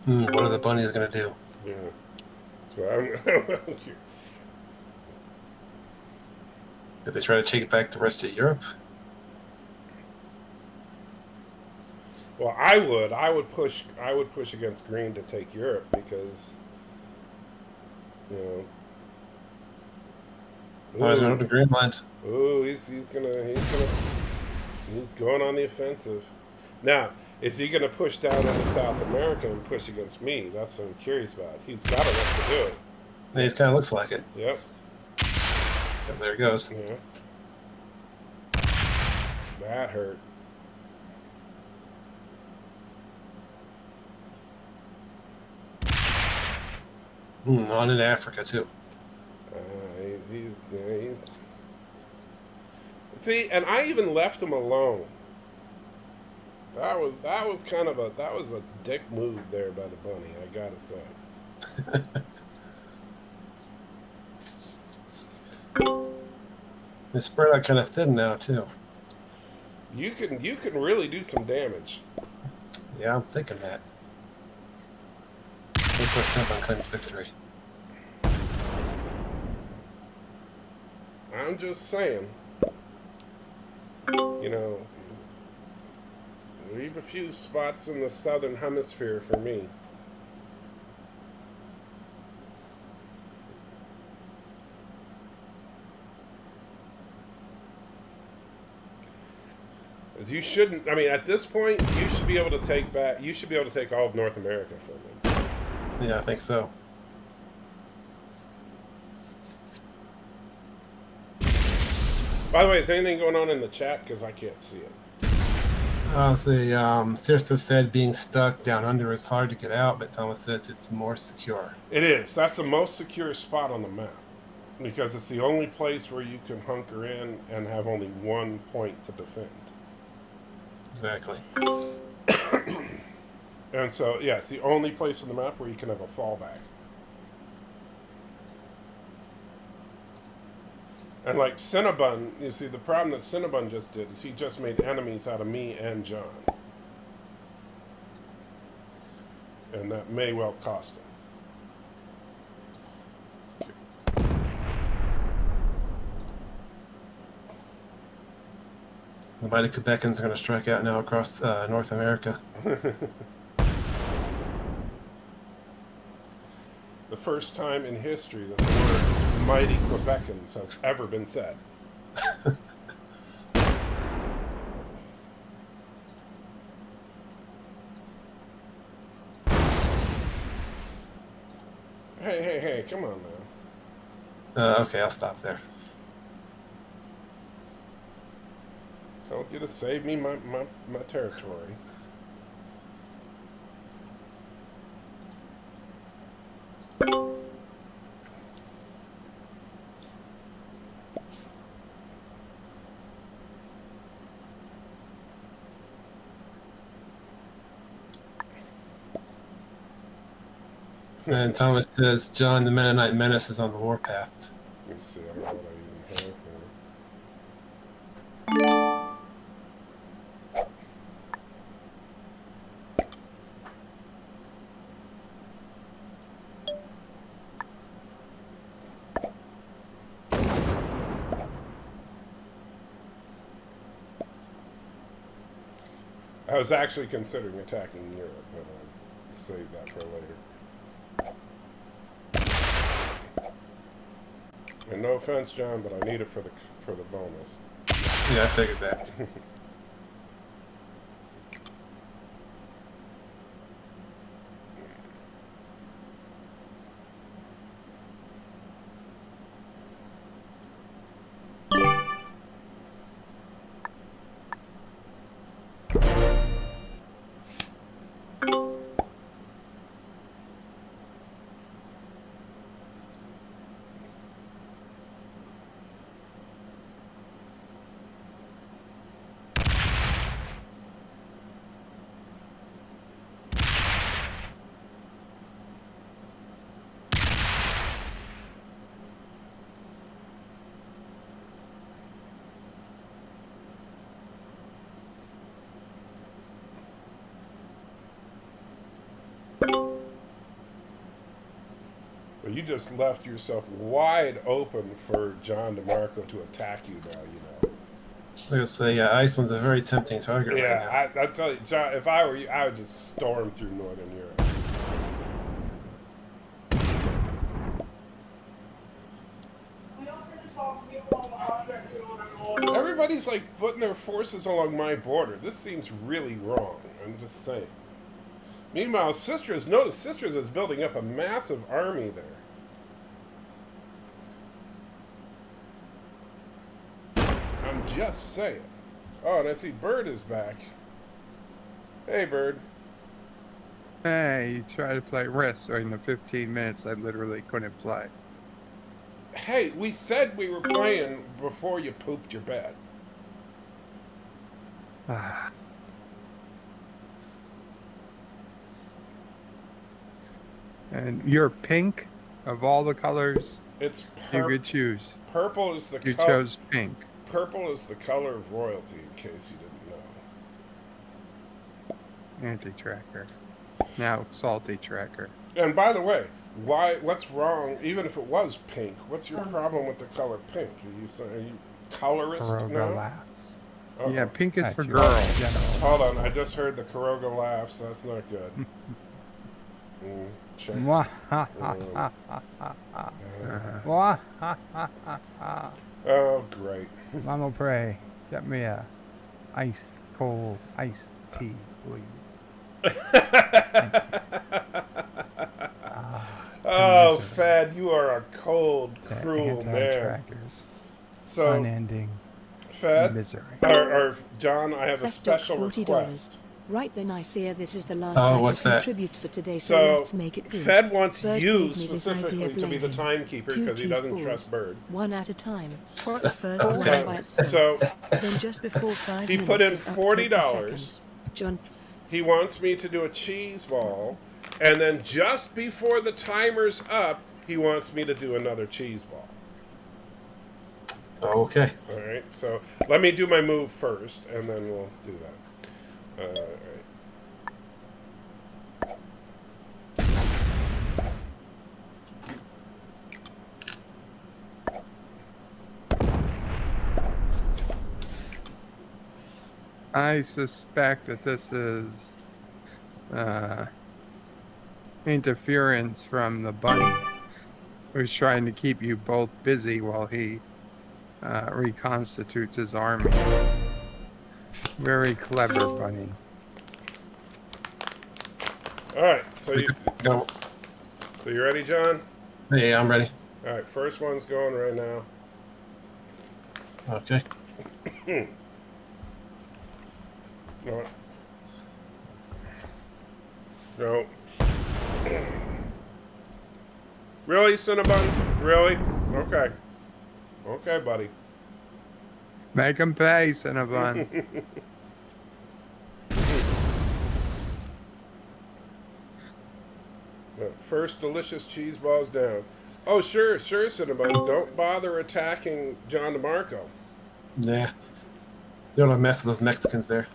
[SPEAKER 10] What are the bunnies going to do?
[SPEAKER 1] Yeah. So I'm
[SPEAKER 10] Did they try to take back the rest of Europe?
[SPEAKER 1] Well, I would push against Green to take Europe because, you know.
[SPEAKER 10] Oh, he's going to Greenland.
[SPEAKER 1] Ooh, he's going on the offensive. Now, is he gonna push down into South America and push against me? That's what I'm curious about. He's got enough to do it.
[SPEAKER 10] Yeah, it kind of looks like it.
[SPEAKER 1] Yep.
[SPEAKER 10] Yep, there it goes.
[SPEAKER 1] Yeah. That hurt.
[SPEAKER 10] On into Africa too.
[SPEAKER 1] He's. See, and I even left him alone. That was kind of a dick move there by the bunny, I gotta say.
[SPEAKER 10] It's spread out kind of thin now too.
[SPEAKER 1] You can really do some damage.
[SPEAKER 10] Yeah, I'm thinking that. 8% unclaimed victory.
[SPEAKER 1] I'm just saying. You know, leave a few spots in the southern hemisphere for me. As you shouldn't. I mean, at this point, you should be able to take back. You should be able to take all of North America from me.
[SPEAKER 10] Yeah, I think so.
[SPEAKER 1] By the way, is anything going on in the chat? Because I can't see it.
[SPEAKER 10] Sirsto said being stuck down under is hard to get out, but Thomas says it's more secure.
[SPEAKER 1] It is. That's the most secure spot on the map. Because it's the only place where you can hunker in and have only one point to defend.
[SPEAKER 10] Exactly.
[SPEAKER 1] And so, yeah, it's the only place on the map where you can have a fallback. And like Cinnabon, you see, the problem that Cinnabon just did is he just made enemies out of me and John. And that may well cost him.
[SPEAKER 10] The mighty Quebecans are going to strike out now across North America.
[SPEAKER 1] The first time in history that the word mighty Quebecans has ever been said. Hey, come on now.
[SPEAKER 10] Okay, I'll stop there.
[SPEAKER 1] Don't get to save me my territory.
[SPEAKER 10] And Thomas says, John, the Mennonite menace is on the warpath.
[SPEAKER 1] Let me see, I don't know what I even have here. I was actually considering attacking Europe, but I'll save that for later. And no offense, John, but I need it for the bonus.
[SPEAKER 10] Yeah, I figured that.
[SPEAKER 1] Well, you just left yourself wide open for John DeMarco to attack you now, you know.
[SPEAKER 10] I was say, yeah, Iceland's a very tempting target right now.
[SPEAKER 1] Yeah, I tell you, John, if I were you, I would just storm through Northern Europe. Everybody's like putting their forces along my border. This seems really wrong. I'm just saying. Meanwhile, Sisters is building up a massive army there. I'm just saying. Oh, and I see Bird is back. Hey, Bird.
[SPEAKER 5] Hey, you tried to play Risk during the 15 minutes I literally couldn't play.
[SPEAKER 1] Hey, we said we were playing before you pooped your bed.
[SPEAKER 5] And you're pink of all the colors
[SPEAKER 1] It's
[SPEAKER 5] you could choose.
[SPEAKER 1] Purple is the
[SPEAKER 5] You
[SPEAKER 1] color.
[SPEAKER 5] chose pink.
[SPEAKER 1] Purple is the color of royalty, in case you didn't know.
[SPEAKER 5] Anti-tracker. Now Salty Tracker.
[SPEAKER 1] And by the way, what's wrong, even if it was pink, what's your problem with the color pink? Are you colorist
[SPEAKER 5] Kuroga
[SPEAKER 1] now?
[SPEAKER 5] laughs.
[SPEAKER 1] Uh-oh.
[SPEAKER 5] Yeah, pink is for girls.
[SPEAKER 1] Hold on, I just heard the Kuroga laughs. That's not good. Check. Oh, great.
[SPEAKER 5] Mama Pray, get me a ice cold iced tea, please.
[SPEAKER 1] Oh, Fed, you are a cold, cruel man. So,
[SPEAKER 5] unending
[SPEAKER 1] Fed,
[SPEAKER 5] misery.
[SPEAKER 1] or John, I have a
[SPEAKER 3] Theft Doc,
[SPEAKER 1] special
[SPEAKER 3] $40.
[SPEAKER 1] request.
[SPEAKER 3] Right then, I fear this is the last I
[SPEAKER 10] what's
[SPEAKER 3] can
[SPEAKER 10] that?
[SPEAKER 3] contribute for today, so
[SPEAKER 1] So,
[SPEAKER 3] let's make it good.
[SPEAKER 1] Fed wants
[SPEAKER 3] Bird
[SPEAKER 1] you
[SPEAKER 3] gave me this idea
[SPEAKER 1] specifically
[SPEAKER 3] of
[SPEAKER 1] to be the
[SPEAKER 3] laying
[SPEAKER 1] timekeeper
[SPEAKER 3] 2
[SPEAKER 1] because he
[SPEAKER 3] cheese
[SPEAKER 1] doesn't
[SPEAKER 3] balls,
[SPEAKER 1] trust Bird.
[SPEAKER 3] one at a time. The first one by itself.
[SPEAKER 1] So,
[SPEAKER 3] Then just before 5
[SPEAKER 1] he
[SPEAKER 3] minutes
[SPEAKER 1] put in
[SPEAKER 3] is up, take the second.
[SPEAKER 1] $40.
[SPEAKER 3] John,
[SPEAKER 1] He wants me to do a cheese ball, and then just before the timer's up, he wants me to do another cheese ball.
[SPEAKER 10] Okay.
[SPEAKER 1] All right, so let me do my move first, and then we'll do that. All right.
[SPEAKER 5] I suspect that this is interference from the bunny, who's trying to keep you both busy while he reconstitutes his army. Very clever bunny.
[SPEAKER 1] All right, so
[SPEAKER 10] Go.
[SPEAKER 1] so you ready, John?
[SPEAKER 10] Hey, I'm ready.
[SPEAKER 1] All right, first one's going right now.
[SPEAKER 10] Okay.
[SPEAKER 1] No. No. Really, Cinnabon? Really? Okay. Okay, buddy.
[SPEAKER 5] Make him pay, Cinnabon.
[SPEAKER 1] First delicious cheese balls down. Oh, sure, Cinnabon. Don't bother attacking John DeMarco.
[SPEAKER 10] Nah. They don't mess with those Mexicans there.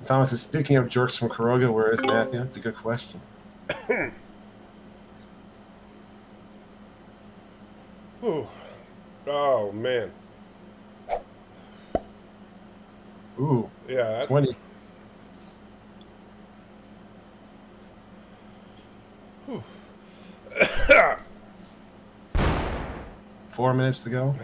[SPEAKER 10] Thomas is speaking of jerks from Kuroga. Where is Matthew? That's a good question.
[SPEAKER 1] Whew. Oh, man.
[SPEAKER 10] Ooh.
[SPEAKER 1] Yeah, that's
[SPEAKER 10] 20.
[SPEAKER 1] Whew.
[SPEAKER 10] 4 minutes to go.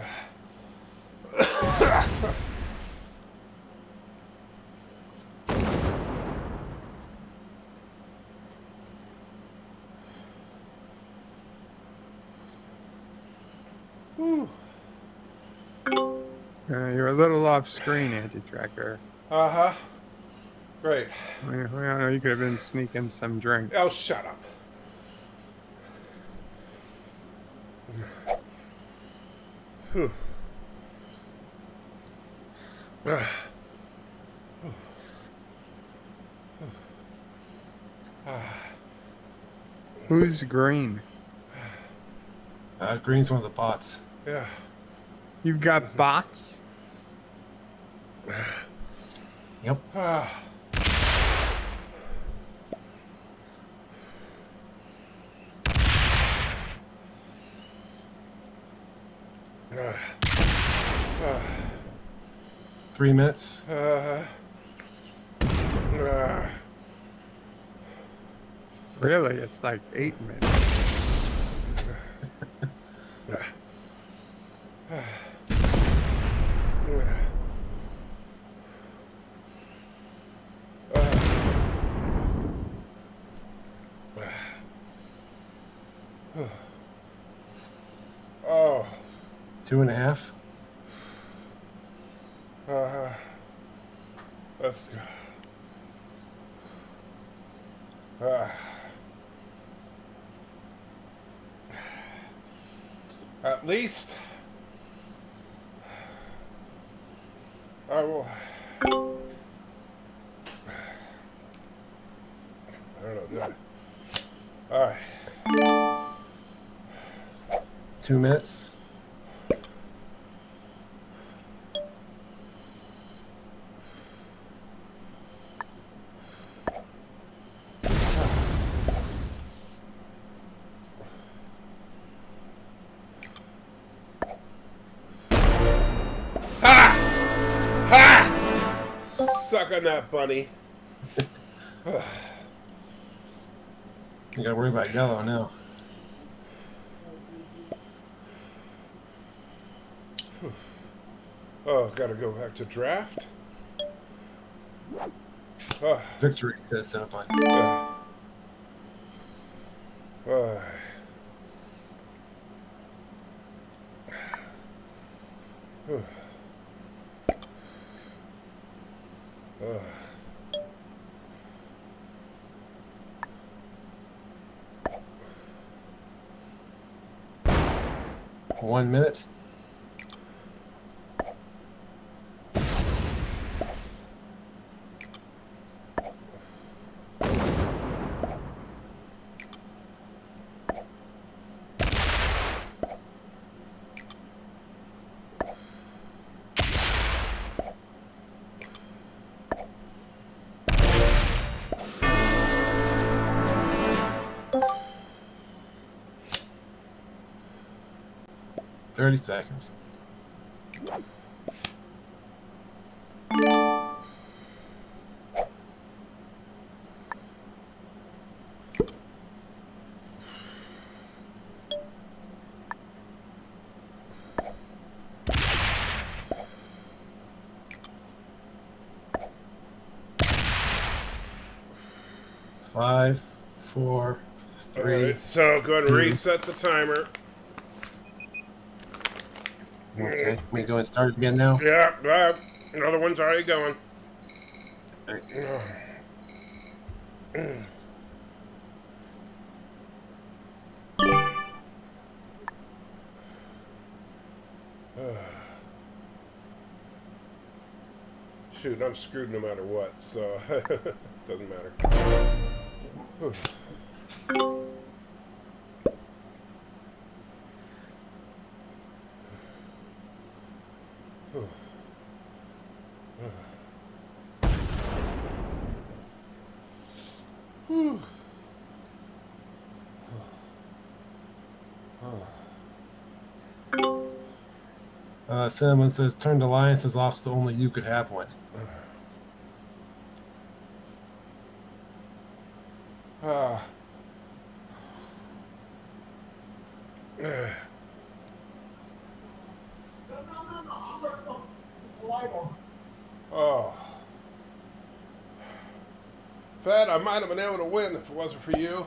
[SPEAKER 5] You're a little off screen, Anti-Tracker.
[SPEAKER 1] Uh-huh. Great.
[SPEAKER 5] Well, you could have been sneaking some drink.
[SPEAKER 1] Oh, shut up. Whew.
[SPEAKER 5] Who's green?
[SPEAKER 10] Green's one of the bots.
[SPEAKER 1] Yeah.
[SPEAKER 5] You've got bots?
[SPEAKER 10] Yep. 3 minutes.
[SPEAKER 9] Really, it's like 8 minutes.
[SPEAKER 1] Oh.
[SPEAKER 10] 2.5.
[SPEAKER 1] Let's go. At least I will. I don't know, do I? All right.
[SPEAKER 10] 2 minutes.
[SPEAKER 1] Suck on that, bunny.
[SPEAKER 10] You gotta worry about yellow now.
[SPEAKER 1] Oh, gotta go back to draft. Oh.
[SPEAKER 10] Victory says Cinnabon.
[SPEAKER 1] Oh. Oh.
[SPEAKER 10] 1 minute. Thirty seconds. Five, four, three.
[SPEAKER 1] All right, so go ahead and reset the timer.
[SPEAKER 10] Okay, we go and start again now?
[SPEAKER 1] Yeah, another one's already going.
[SPEAKER 10] Right.
[SPEAKER 1] Shoot, I'm screwed no matter what, so doesn't matter. Whew.
[SPEAKER 10] Cinnamon says, turned alliances off so only you could have one.
[SPEAKER 1] Oh. Fed, I might have been able to win if it wasn't for you.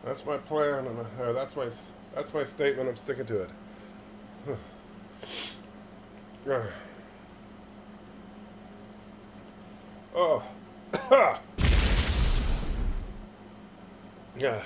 [SPEAKER 1] That's my plan, and that's my statement. I'm sticking to it. Oh, yeah.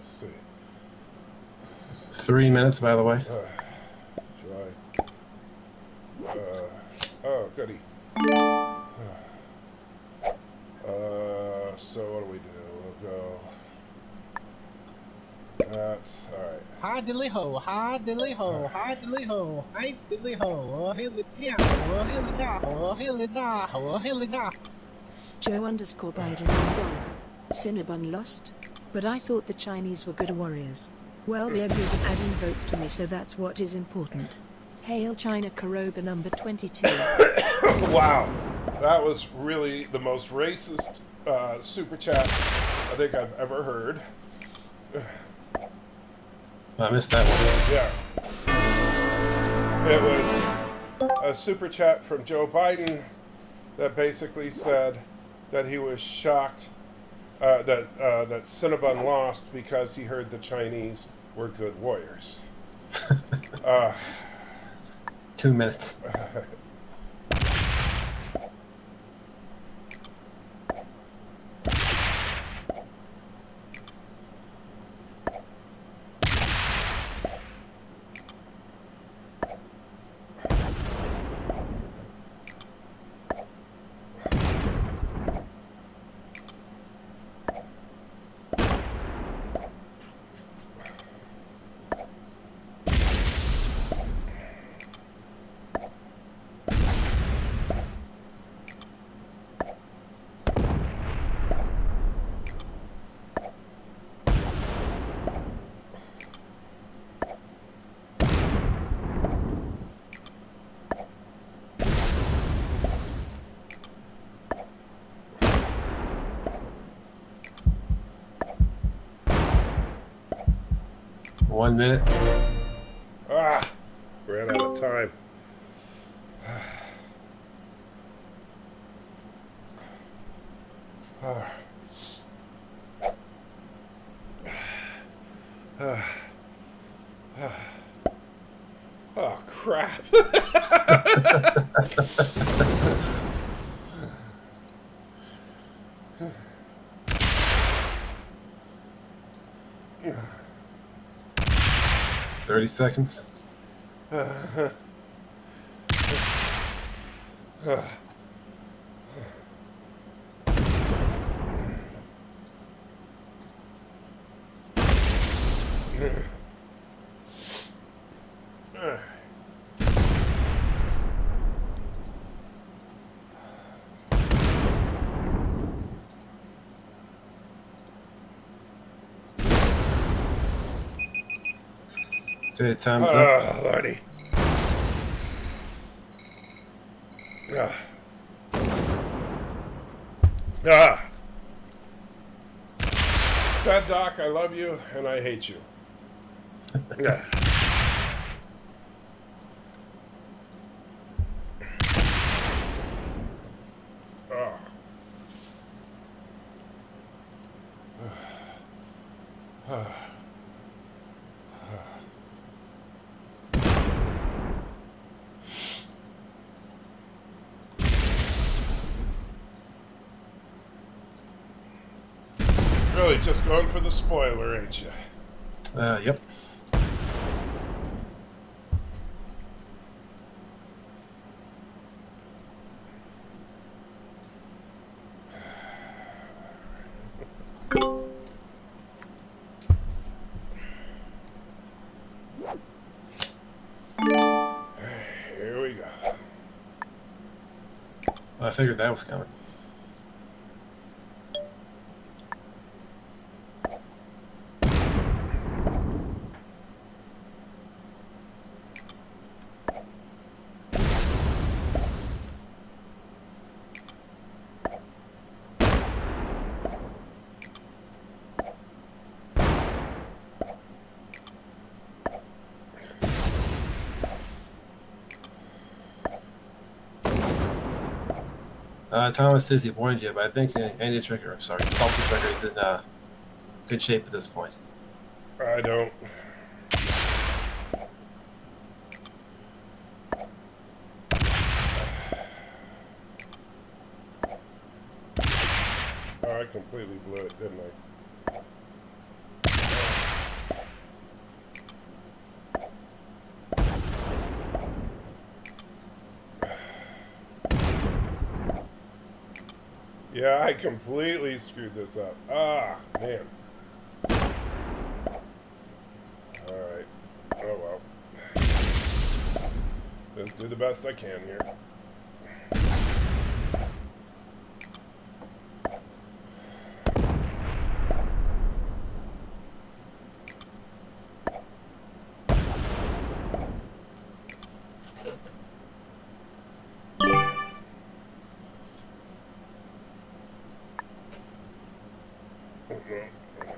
[SPEAKER 1] Let's see.
[SPEAKER 10] 3 minutes, by the way.
[SPEAKER 1] Should I? Oh, goody. So what do we do? We'll go. That's alright.
[SPEAKER 2] Hi diddly ho, hi diddly ho, hi diddly ho, hi diddly ho, oh hilly yeah, oh hilly da, oh hilly da, oh hilly da.
[SPEAKER 3] Joe_Biden $1. Cinnabon lost? But I thought the Chinese were good warriors. Well, they're good at adding votes to me, so that's what is important. Hail China Karoba number 22.
[SPEAKER 1] Wow, that was really the most racist super chat I think I've ever heard.
[SPEAKER 10] I missed that one.
[SPEAKER 1] Yeah. It was a super chat from Joe Biden that basically said that he was shocked that Cinnabon lost because he heard the Chinese were good warriors.
[SPEAKER 10] 2 minutes. One minute.
[SPEAKER 1] Ran out of time. Oh, crap.
[SPEAKER 10] Yeah. 30 seconds. Okay, time's up.
[SPEAKER 1] Lordy. Fat Doc, I love you and I hate you. Yeah. Really just going for the spoiler, ain't you?
[SPEAKER 10] Yep.
[SPEAKER 1] Here we go.
[SPEAKER 10] I figured that was coming. Thomas says he warned you, but I think Salty Trigger is in good shape at this point.
[SPEAKER 1] I don't. Oh, I completely blew it, didn't I? Yeah, I completely screwed this up. Ah, man. Alright. Oh, well. Just do the best I can here.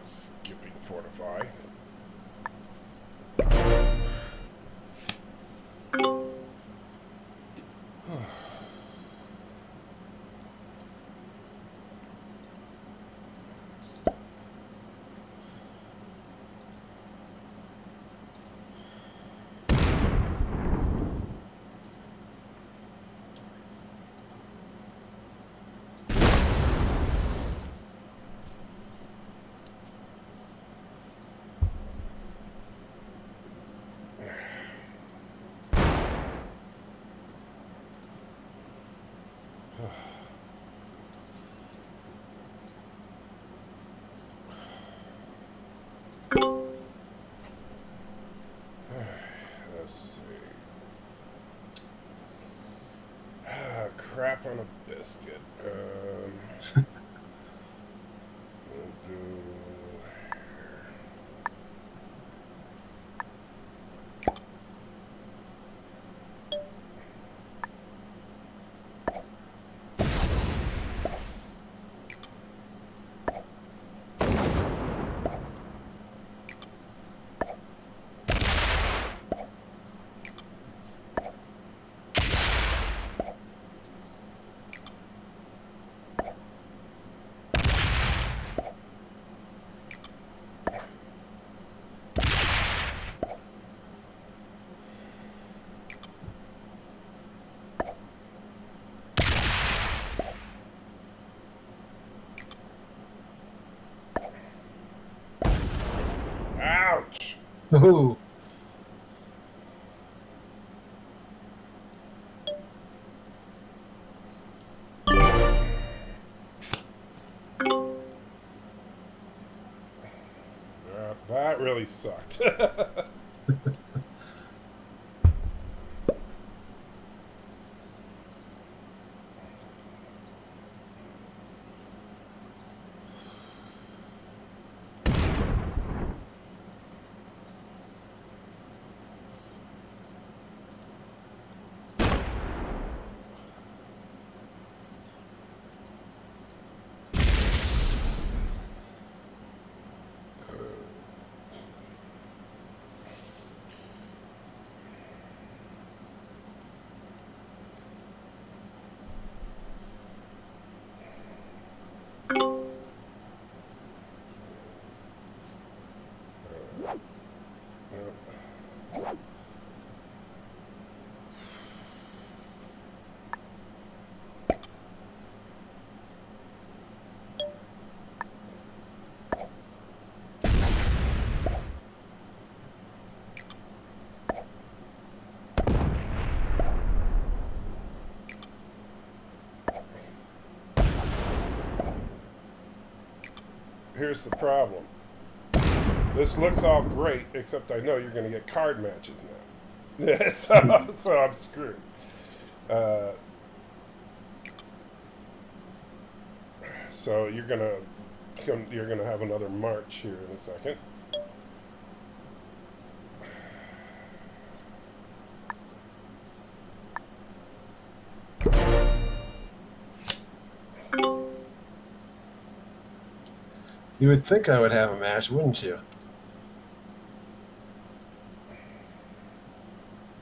[SPEAKER 1] Skipping fortify. Let's see. Crap on a biscuit. We'll do. Ouch!
[SPEAKER 10] Ooh.
[SPEAKER 1] That really sucked. Here's the problem. This looks all great, except I know you're going to get card matches now. so I'm screwed. So you're gonna have another march here in a second.
[SPEAKER 10] You would think I would have a match, wouldn't you?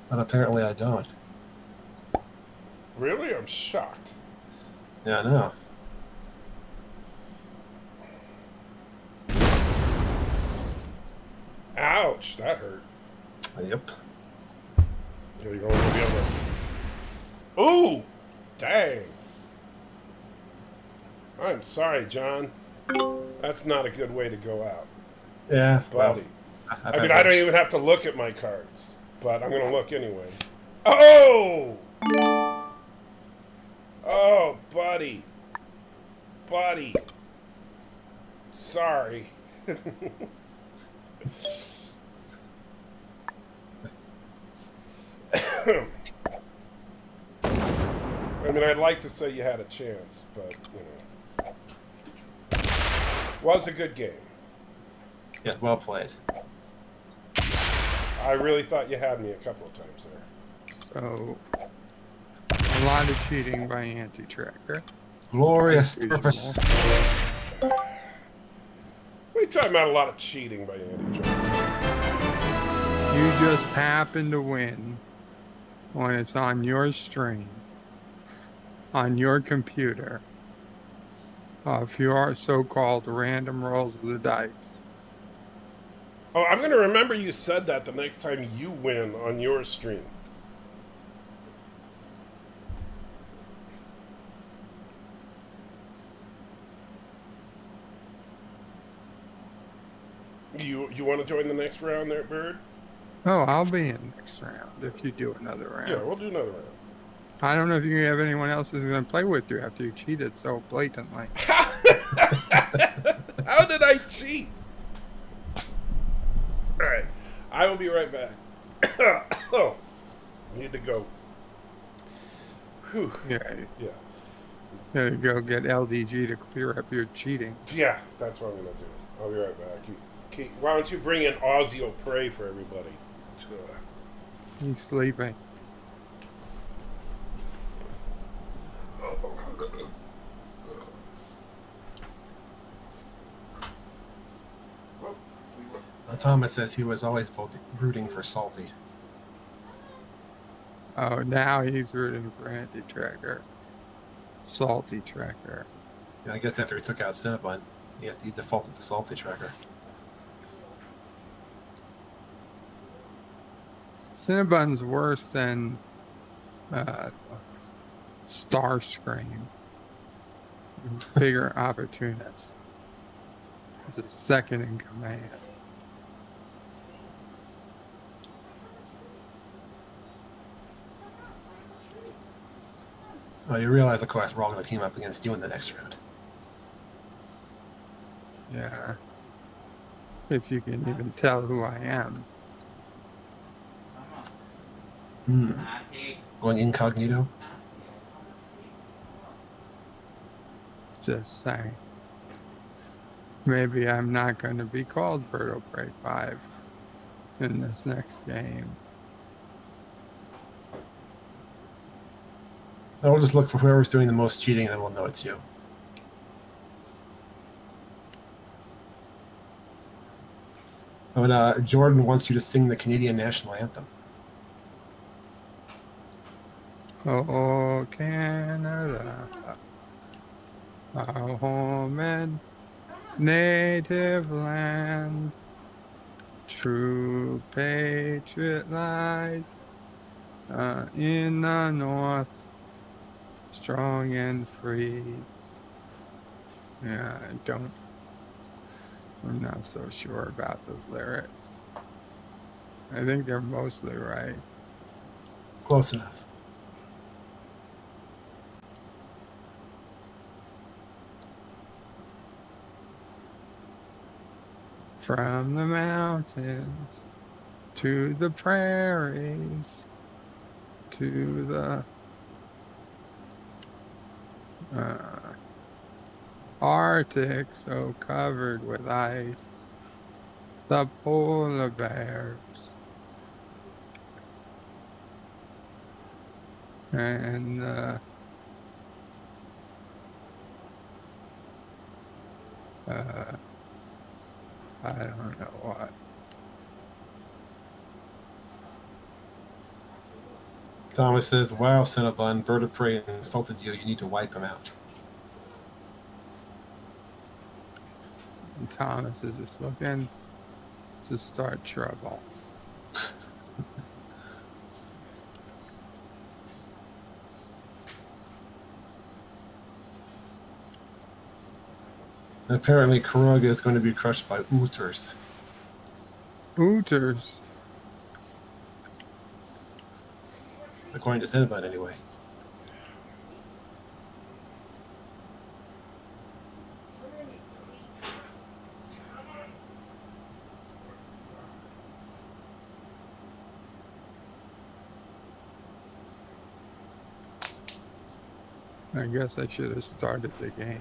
[SPEAKER 10] But apparently I don't.
[SPEAKER 1] Really? I'm shocked.
[SPEAKER 10] Yeah, I know.
[SPEAKER 1] Ouch, that hurt.
[SPEAKER 10] Yep.
[SPEAKER 1] You're going to be able to... Ooh! Dang. I'm sorry, John. That's not a good way to go out.
[SPEAKER 10] Yeah,
[SPEAKER 1] buddy.
[SPEAKER 10] Well,
[SPEAKER 1] I mean, I don't even have to look at my cards, but I'm going to look anyway. Oh! Oh, buddy. buddy. Sorry. I mean, I'd like to say you had a chance, but, you know. Was a good game.
[SPEAKER 10] Yeah, well played.
[SPEAKER 1] I really thought you had me a couple of times there.
[SPEAKER 9] So, a lot of cheating by anti-tracker.
[SPEAKER 10] Glorious purpose.
[SPEAKER 1] What are you talking about? A lot of cheating by anti-tracker?
[SPEAKER 9] You just happen to win when it's on your stream, on your computer, of your so-called random rolls of the dice.
[SPEAKER 1] Oh, I'm going to remember you said that the next time you win on your stream. You want to join the next round there, Bird?
[SPEAKER 9] Oh, I'll be in next round if you do another round.
[SPEAKER 1] Yeah, we'll do another round.
[SPEAKER 9] I don't know if you have anyone else who's going to play with you after you cheated so blatantly.
[SPEAKER 1] How did I cheat? All right, I will be right back. Oh, need to go. Whew.
[SPEAKER 9] Yeah. Gotta go get LDG to clear up your cheating.
[SPEAKER 1] Yeah, that's what I'm gonna do. I'll be right back. Why don't you bring in Ozzy Pray for everybody?
[SPEAKER 9] He's sleeping.
[SPEAKER 10] Thomas says he was always rooting for Salty.
[SPEAKER 9] Oh, now he's rooting for anti-tracker. Salty tracker.
[SPEAKER 10] Yeah, I guess after he took out Cinnabon, he defaulted to Salty tracker.
[SPEAKER 9] Cinnabon's worse than Starscream. Bigger opportunist. He's a second in command.
[SPEAKER 10] Well, you realize, of course, we're all going to team up against you in the next round.
[SPEAKER 9] Yeah. If you can even tell who I am.
[SPEAKER 10] Going incognito?
[SPEAKER 9] Just saying. Maybe I'm not going to be called Birdo Prey 5 in this next game.
[SPEAKER 10] I'll just look for whoever's doing the most cheating, and then we'll know it's you. But Jordan wants you to sing the Canadian national anthem.
[SPEAKER 9] Oh, Canada, our home and native land, true patriot lies in the north, strong and free. Yeah, I'm not so sure about those lyrics. I think they're mostly right.
[SPEAKER 10] Close enough.
[SPEAKER 9] From the mountains to the prairies to the Arctic so covered with ice, the polar bears and I don't know what.
[SPEAKER 10] Thomas says, wow, Cinnabon, Bird of Prey insulted you. You need to wipe him out.
[SPEAKER 9] And Thomas is just looking to start trouble.
[SPEAKER 10] Apparently, Kuroga is going to be crushed by Ooters.
[SPEAKER 9] Ooters?
[SPEAKER 10] According to Cinnabon, anyway.
[SPEAKER 9] I guess I should have started the game.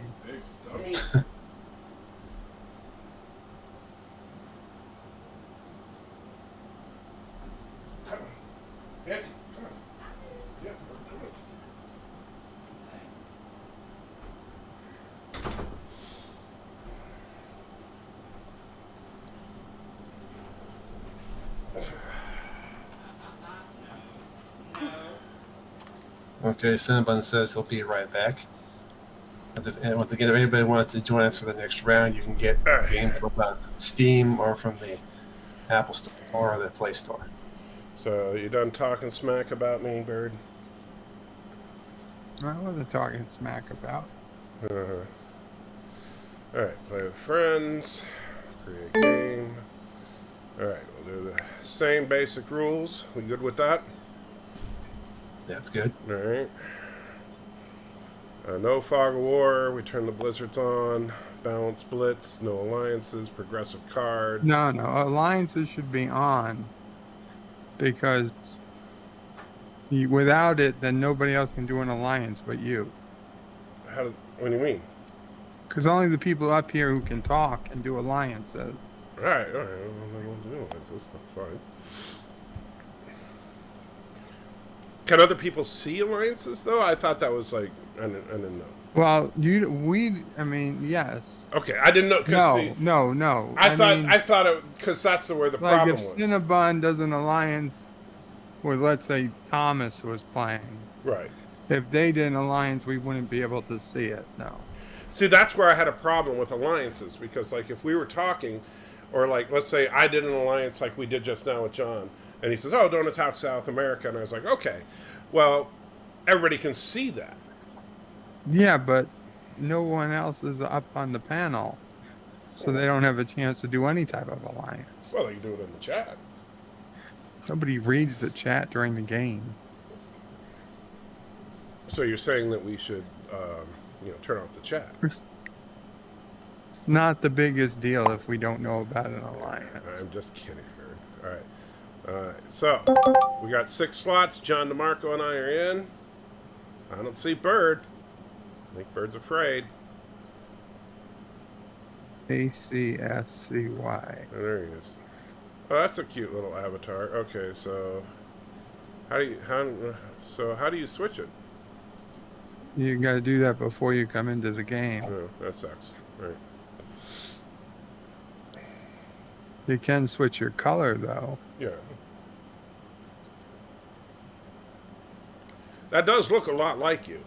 [SPEAKER 10] Okay, Cinnabon says he'll be right back. And once again, if anybody wants to join us for the next round, you can get a game from Steam or from the Apple Store or the Play Store.
[SPEAKER 1] So, you done talking smack about me, Bird?
[SPEAKER 9] I wasn't talking smack about.
[SPEAKER 1] Alright, play with friends, create game. Alright, we'll do the same basic rules. We good with that?
[SPEAKER 10] That's good.
[SPEAKER 1] Alright. No fog of war, we turn the blizzards on, balance blitz, no alliances, progressive card.
[SPEAKER 9] No, alliances should be on. Because without it, then nobody else can do an alliance but you.
[SPEAKER 1] What do you mean?
[SPEAKER 9] Because only the people up here who can talk can do alliances.
[SPEAKER 1] Alright, I won't do alliances, that's fine. Can other people see alliances, though? I thought that was like, I didn't know.
[SPEAKER 9] Well, I mean, yes.
[SPEAKER 1] Okay, I didn't know.
[SPEAKER 9] No.
[SPEAKER 1] I thought it, because that's where the problem was.
[SPEAKER 9] Like if Cinnabon does an alliance with, let's say, Thomas was playing.
[SPEAKER 1] Right.
[SPEAKER 9] If they did an alliance, we wouldn't be able to see it, no.
[SPEAKER 1] See, that's where I had a problem with alliances, because, like, if we were talking, or, like, let's say I did an alliance like we did just now with John, and he says, oh, don't attack South America, and I was like, okay, well, everybody can see that.
[SPEAKER 9] Yeah, but no one else is up on the panel, so they don't have a chance to do any type of alliance.
[SPEAKER 1] Well, they can do it in the chat.
[SPEAKER 9] Nobody reads the chat during the game.
[SPEAKER 1] So you're saying that we should, turn off the chat?
[SPEAKER 9] It's not the biggest deal if we don't know about an alliance.
[SPEAKER 1] I'm just kidding, Bird. All right. So, we got 6 slots. John DeMarco and I are in. I don't see Bird. I think Bird's afraid.
[SPEAKER 9] ACSCY.
[SPEAKER 1] Oh, there he is. Oh, that's a cute little avatar. Okay, so how do you switch it?
[SPEAKER 9] You got to do that before you come into the game.
[SPEAKER 1] Oh, that sucks. All right.
[SPEAKER 9] You can switch your color though.
[SPEAKER 1] Yeah. That does look a lot like you.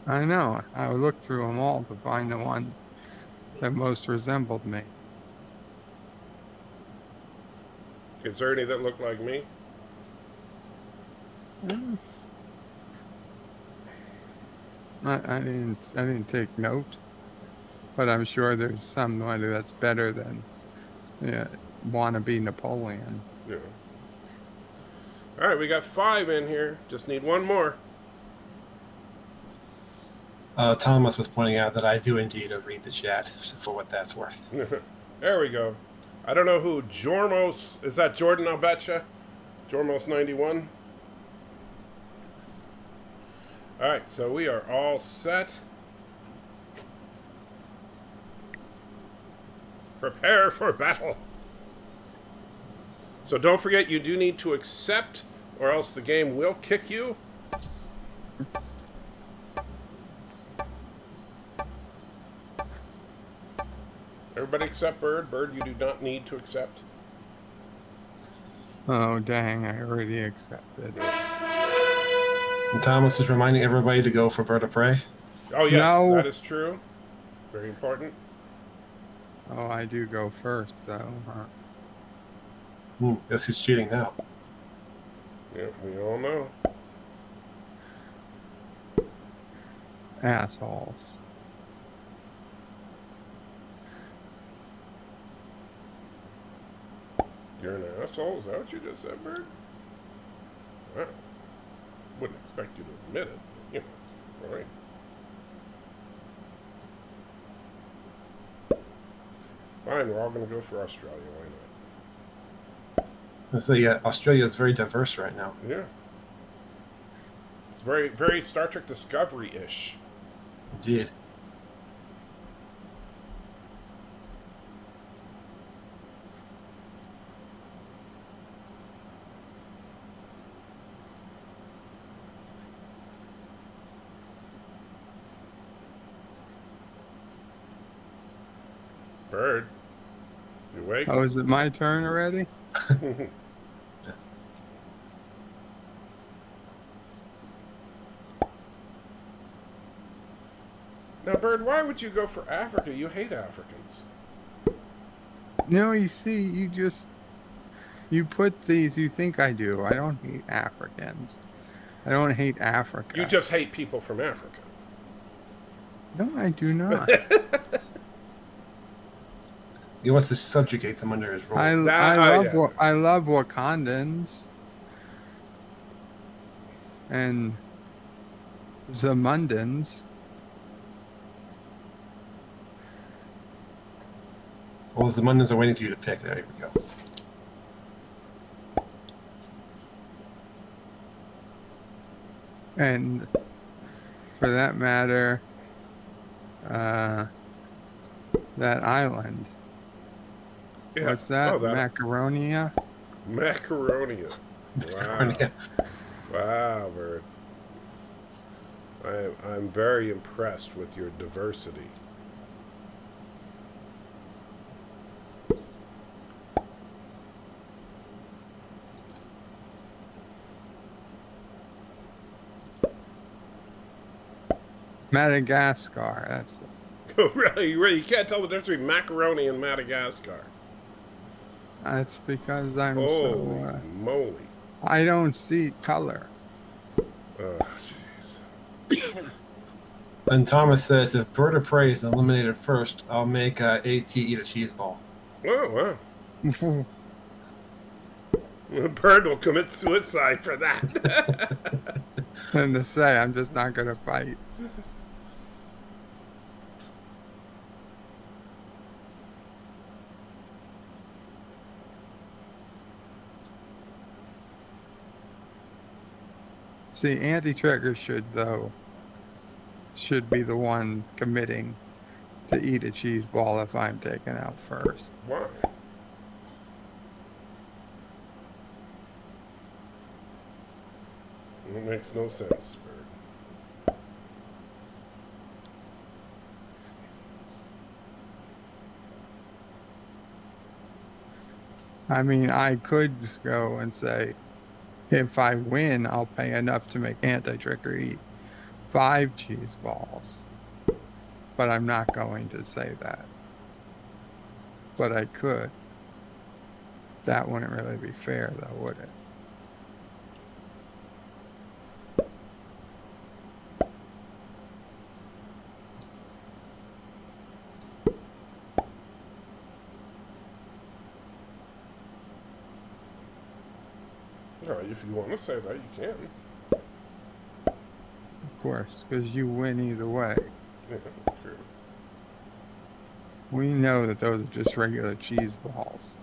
[SPEAKER 9] I know. I would look through them all to find the one that most resembled me.
[SPEAKER 1] Is there any that look like me?
[SPEAKER 9] I didn't take note, but I'm sure there's somebody that's better than wannabe Napoleon.
[SPEAKER 1] Yeah. All right, we got 5 in here. Just need 1 more.
[SPEAKER 10] Thomas was pointing out that I do indeed read the chat for what that's worth.
[SPEAKER 1] There we go. I don't know who Jormos is. That Jordan? I'll betcha. Jormos 91. All right, so we are all set. Prepare for battle. So don't forget, you do need to accept, or else the game will kick you. Everybody except Bird. Bird, you do not need to accept.
[SPEAKER 9] Oh, dang, I already accepted.
[SPEAKER 10] And Thomas is reminding everybody to go for Bird of Prey.
[SPEAKER 1] Oh, yes, no. That is true. Very important.
[SPEAKER 9] Oh, I do go first, though.
[SPEAKER 10] Guess who's cheating now?
[SPEAKER 1] Yeah, we all know.
[SPEAKER 9] Assholes.
[SPEAKER 1] You're an asshole? Is that what you just said, Bird? I wouldn't expect you to admit it, but, right? Fine, we're all going to go for Australia. Why not?
[SPEAKER 10] So yeah, Australia is very diverse right now.
[SPEAKER 1] Yeah. It's very, very Star Trek Discovery-ish.
[SPEAKER 10] Indeed.
[SPEAKER 1] Bird, you awake?
[SPEAKER 5] Oh, is it my turn already?
[SPEAKER 1] Now, Bird, why would you go for Africa? You hate Africans.
[SPEAKER 5] No, you see, you put these, you think I do. I don't hate Africans. I don't hate Africa.
[SPEAKER 1] You just hate people from Africa.
[SPEAKER 5] No, I do not.
[SPEAKER 10] He wants to subjugate them under his rule.
[SPEAKER 5] I love Wakandans and Zamundans.
[SPEAKER 10] Well, the Mundans are waiting for you to pick. There we go.
[SPEAKER 5] And for that matter, that island.
[SPEAKER 1] Yeah.
[SPEAKER 5] What's that?
[SPEAKER 1] Oh, that
[SPEAKER 5] Macaronia?
[SPEAKER 1] Macaronia. Wow. Wow, Bird. I'm very impressed with your diversity.
[SPEAKER 5] Madagascar. That's it.
[SPEAKER 1] Oh, really? You can't tell the difference between macaroni and Madagascar.
[SPEAKER 5] That's because I'm
[SPEAKER 1] Holy moly.
[SPEAKER 5] I don't see color.
[SPEAKER 1] Oh, jeez.
[SPEAKER 10] And Thomas says, if Bird of Prey is eliminated first, I'll make AT eat a cheese ball.
[SPEAKER 1] Oh, wow. Bird will commit suicide for that.
[SPEAKER 5] And to say, I'm just not going to fight. See, anti-trigger should be the one committing to eat a cheese ball if I'm taken out first.
[SPEAKER 1] Why? It makes no sense, Bird.
[SPEAKER 5] I mean, I could just go and say, if I win, I'll pay enough to make anti-trigger eat 5 cheese balls. But I'm not going to say that. But I could. That wouldn't really be fair, though, would it?
[SPEAKER 1] All right, if you want to say that, you can.
[SPEAKER 5] Of course, because you win either way.
[SPEAKER 1] Yeah, true.
[SPEAKER 5] We know that those are just regular cheese balls.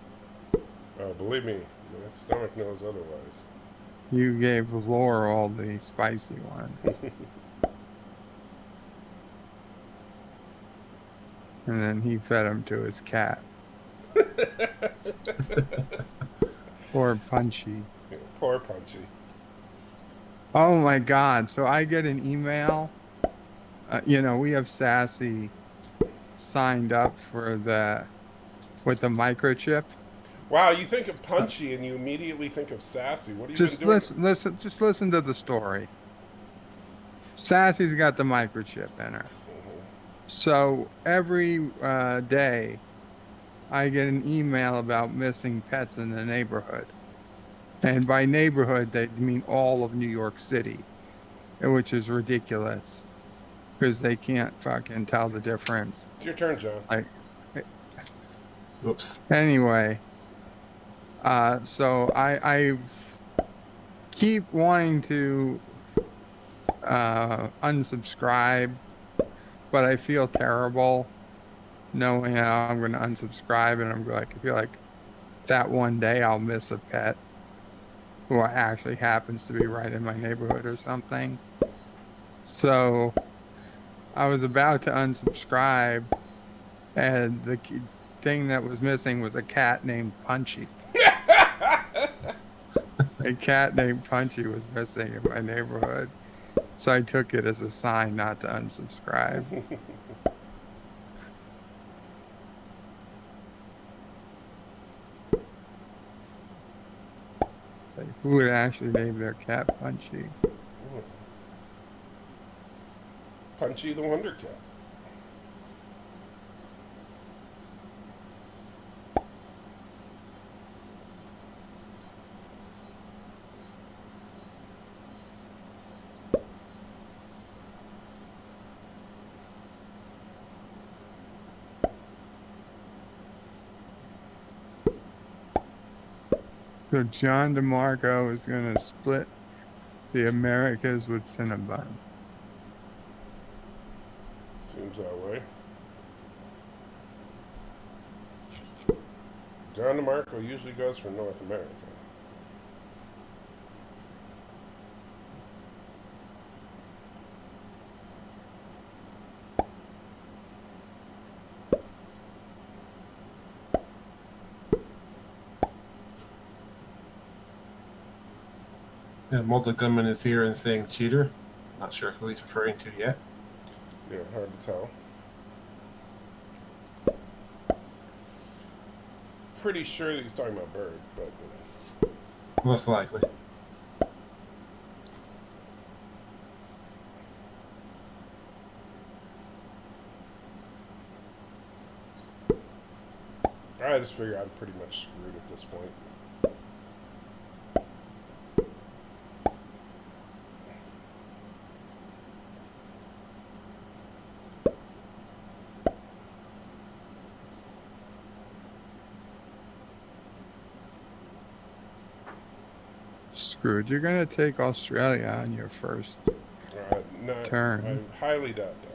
[SPEAKER 1] Believe me, my stomach knows otherwise.
[SPEAKER 5] You gave Laurel the spicy ones. And then he fed them to his cat. Poor Punchy.
[SPEAKER 1] Yeah, poor Punchy.
[SPEAKER 5] Oh my God. So I get an email. We have Sassy signed up for with the microchip.
[SPEAKER 1] Wow, you think of Punchy and you immediately think of Sassy. What are you
[SPEAKER 5] Just
[SPEAKER 1] doing?
[SPEAKER 5] Just listen to the story. Sassy's got the microchip in her. So every day I get an email about missing pets in the neighborhood. And by neighborhood, they mean all of New York City, which is ridiculous because they can't fucking tell the difference.
[SPEAKER 1] It's your turn, John.
[SPEAKER 10] Oops.
[SPEAKER 5] Anyway, so I keep wanting to unsubscribe, but I feel terrible knowing how I'm going to unsubscribe, and I feel like that one day I'll miss a pet.
[SPEAKER 9] who actually happens to be right in my neighborhood or something. So I was about to unsubscribe, and the thing that was missing was a cat named Punchy. A cat named Punchy was missing in my neighborhood. So I took it as a sign not to unsubscribe. It's like, who would actually name their cat Punchy?
[SPEAKER 1] Punchy the Wonder Cat.
[SPEAKER 9] So John DeMarco is going to split the Americas with Cinnabon.
[SPEAKER 1] Seems that way. John DeMarco usually goes for North America.
[SPEAKER 10] Yeah, Multi-Gunman is here and saying cheater. Not sure who he's referring to yet.
[SPEAKER 1] Yeah, hard to tell. Pretty sure that he's talking about Bird, but
[SPEAKER 10] Most likely.
[SPEAKER 1] I just figure I'm pretty much screwed at this point.
[SPEAKER 9] Screwed. You're going to take Australia on your first turn.
[SPEAKER 1] I highly doubt that.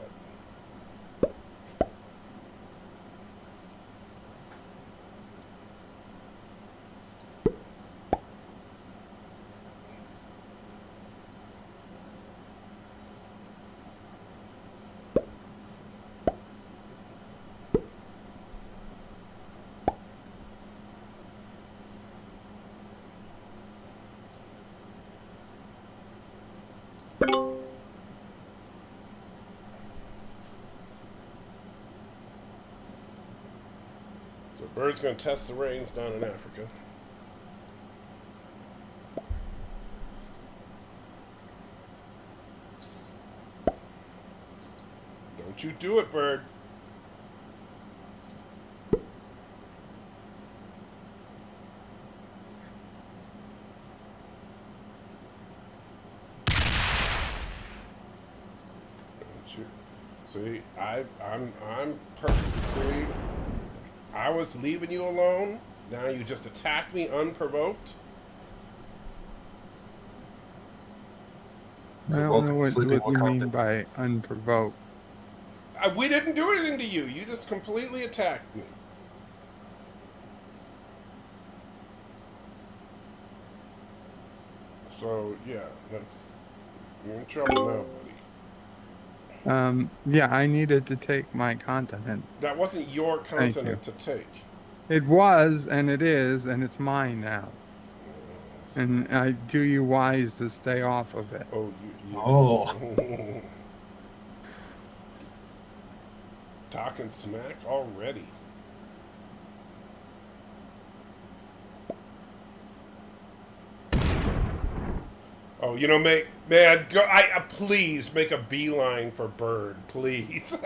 [SPEAKER 1] Bird's going to test the rains down in Africa. Don't you do it, Bird. Don't you? See, I'm perfect. See? I was leaving you alone. Now you just attack me unprovoked.
[SPEAKER 9] I don't know what you mean by unprovoked.
[SPEAKER 1] We didn't do anything to you. You just completely attacked me. So, yeah, you're in trouble now, buddy.
[SPEAKER 9] Yeah, I needed to take my continent.
[SPEAKER 1] That wasn't your continent to take.
[SPEAKER 9] It was, and it is, and it's mine now. Yes. And I do you wise to stay off of it.
[SPEAKER 1] Oh, Talking smack already. Oh, you know, man, go! Please make a beeline for Bird, please.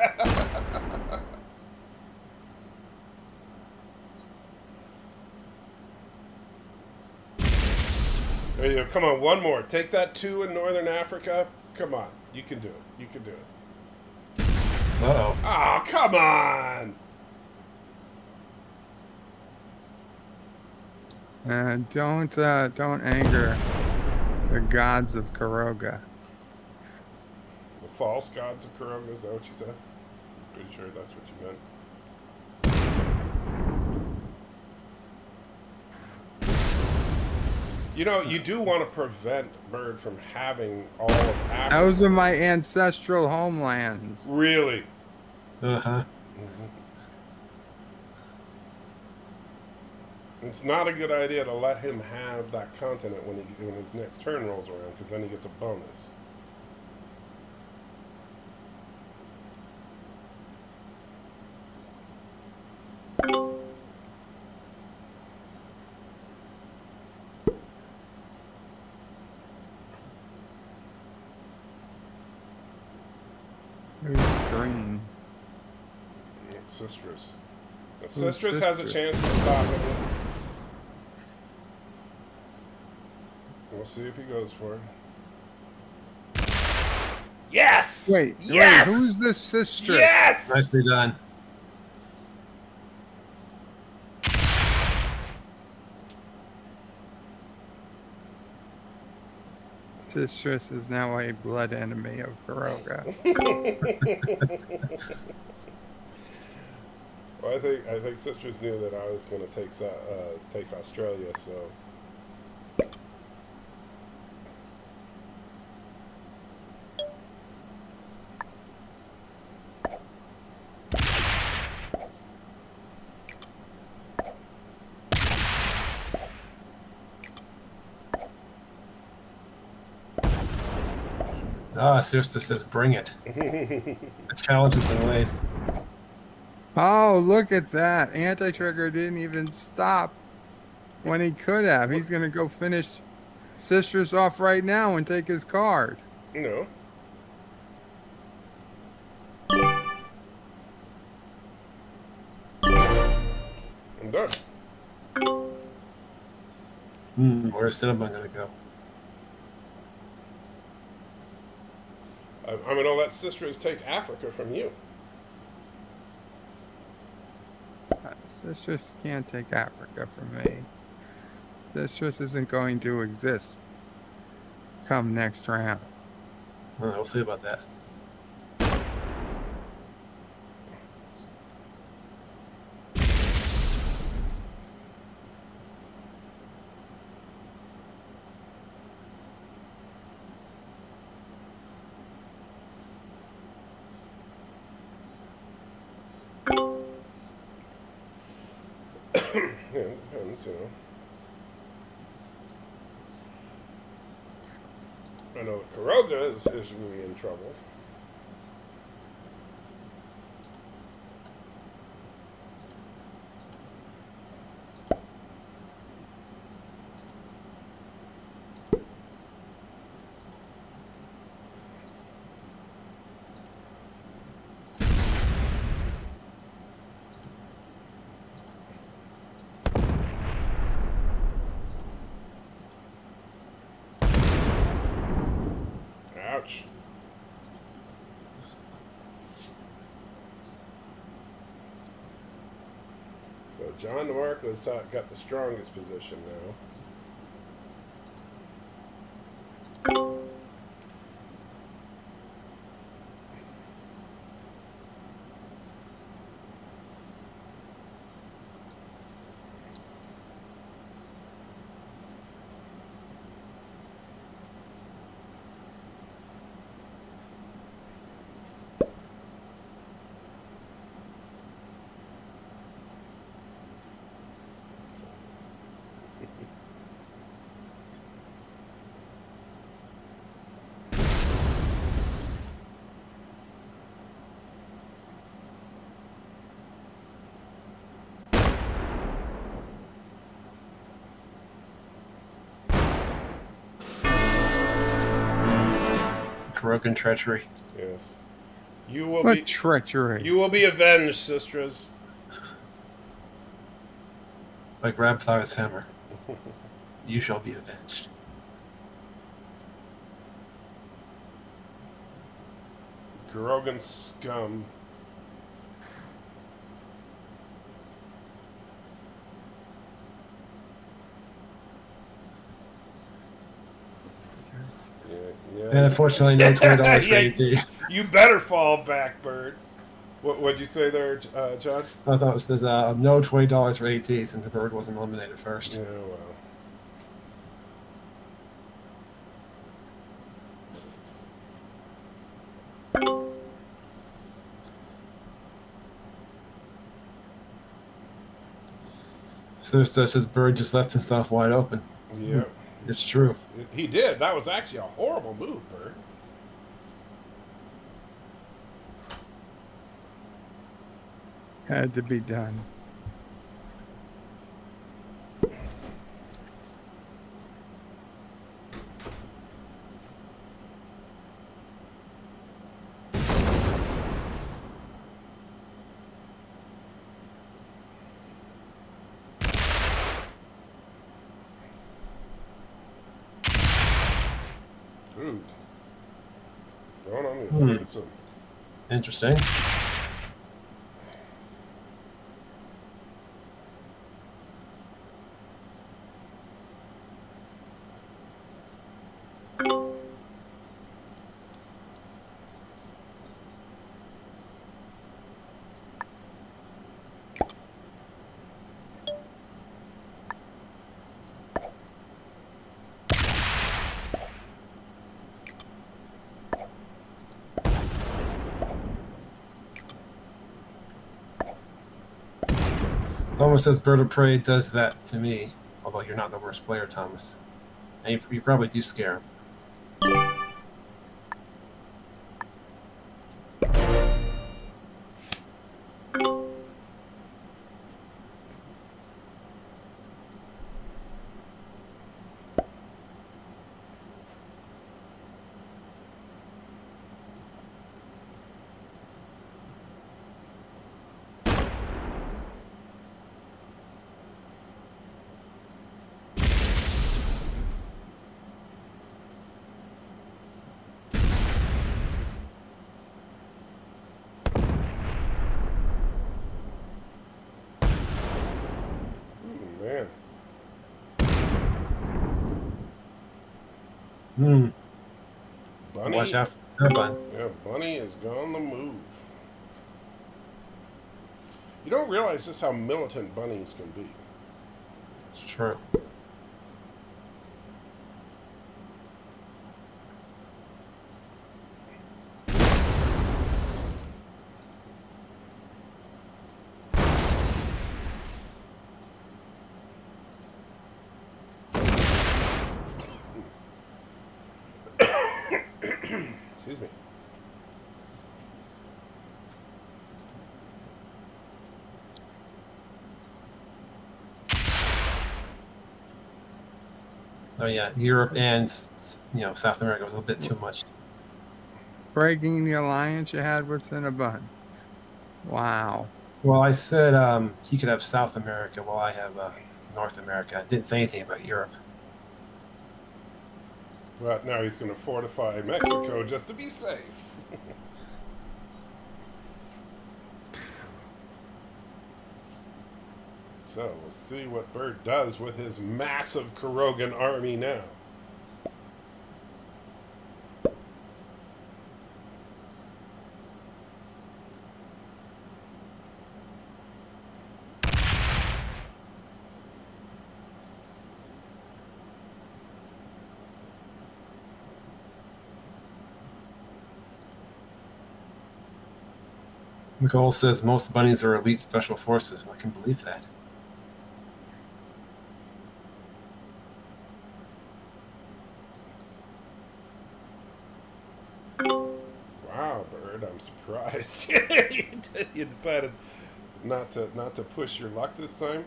[SPEAKER 1] There you go. Come on, one more. Take that 2 in Northern Africa. Come on, you can do it. You can do it.
[SPEAKER 10] Uh-oh.
[SPEAKER 1] Oh, come on!
[SPEAKER 9] Don't anger the gods of Karoga.
[SPEAKER 1] The false gods of Karoga, is that what you said? Pretty sure that's what you meant. You know, you do want to prevent Bird from having all of Africa.
[SPEAKER 9] Those are my ancestral homelands.
[SPEAKER 1] Really?
[SPEAKER 10] Uh-huh.
[SPEAKER 1] It's not a good idea to let him have that continent when his next turn rolls around, because then he gets a bonus.
[SPEAKER 9] Who's green?
[SPEAKER 1] It's Sistrus. Sistrus has a chance to stop it. We'll see if he goes for it. Yes! Yes!
[SPEAKER 9] Wait, who's this sister?
[SPEAKER 1] Yes!
[SPEAKER 10] Nicely done.
[SPEAKER 9] Sistrus is now a blood enemy of Garoga.
[SPEAKER 1] Well, I think Sistrus knew that I was going to take Australia, so.
[SPEAKER 10] Ah, Sister says, bring it. The challenge has been laid.
[SPEAKER 9] Oh, look at that. Anti-Trigger didn't even stop when he could have. He's going to go finish Sistrus off right now and take his card.
[SPEAKER 1] No. I'm done.
[SPEAKER 10] Where's Cinnamon going to go?
[SPEAKER 1] I'm going to let Sistrus take Africa from you.
[SPEAKER 9] Sistrus can't take Africa from me. Sistrus isn't going to exist come next round.
[SPEAKER 10] Well, we'll see about that.
[SPEAKER 1] Yeah, it depends, you know. I know that Karoga is really in trouble. Ouch. So John DeMarco's got the strongest position now.
[SPEAKER 10] Broken treachery.
[SPEAKER 1] Yes. You will
[SPEAKER 9] What
[SPEAKER 1] be
[SPEAKER 9] treachery?
[SPEAKER 1] You will be avenged, sisters.
[SPEAKER 10] By Grabthar's hammer. You shall be avenged.
[SPEAKER 1] Grogan scum. Yeah.
[SPEAKER 10] And unfortunately, no $20 for AT.
[SPEAKER 1] You better fall back, Bird. What'd you say there, John?
[SPEAKER 10] I thought it was no $20 for AT since the Bird wasn't eliminated first.
[SPEAKER 1] Yeah, well.
[SPEAKER 10] So says Bird just left himself wide open.
[SPEAKER 1] Yeah.
[SPEAKER 10] It's true.
[SPEAKER 1] He did. That was actually a horrible move, Bird.
[SPEAKER 9] Had to be done.
[SPEAKER 1] Ooh. Going on the offensive.
[SPEAKER 10] Interesting. Thomas says Bird of Prey does that to me, although you're not the worst player, Thomas. And you probably do scare him.
[SPEAKER 1] Man. Bunny.
[SPEAKER 10] Watch out for that button.
[SPEAKER 1] Yeah, Bunny is on the move. You don't realize just how militant bunnies can be.
[SPEAKER 10] It's true.
[SPEAKER 1] Excuse me.
[SPEAKER 10] Oh yeah, Europe and South America was a little bit too much.
[SPEAKER 9] Breaking the alliance you had with Cinnabon. Wow.
[SPEAKER 10] Well, I said he could have South America while I have North America. I didn't say anything about Europe.
[SPEAKER 1] But now he's going to fortify Mexico just to be safe. So we'll see what Bird does with his massive Kurogan army now.
[SPEAKER 10] Nicole says most bunnies are elite special forces, and I can believe that.
[SPEAKER 1] Wow, Bird, I'm surprised. You decided not to push your luck this time.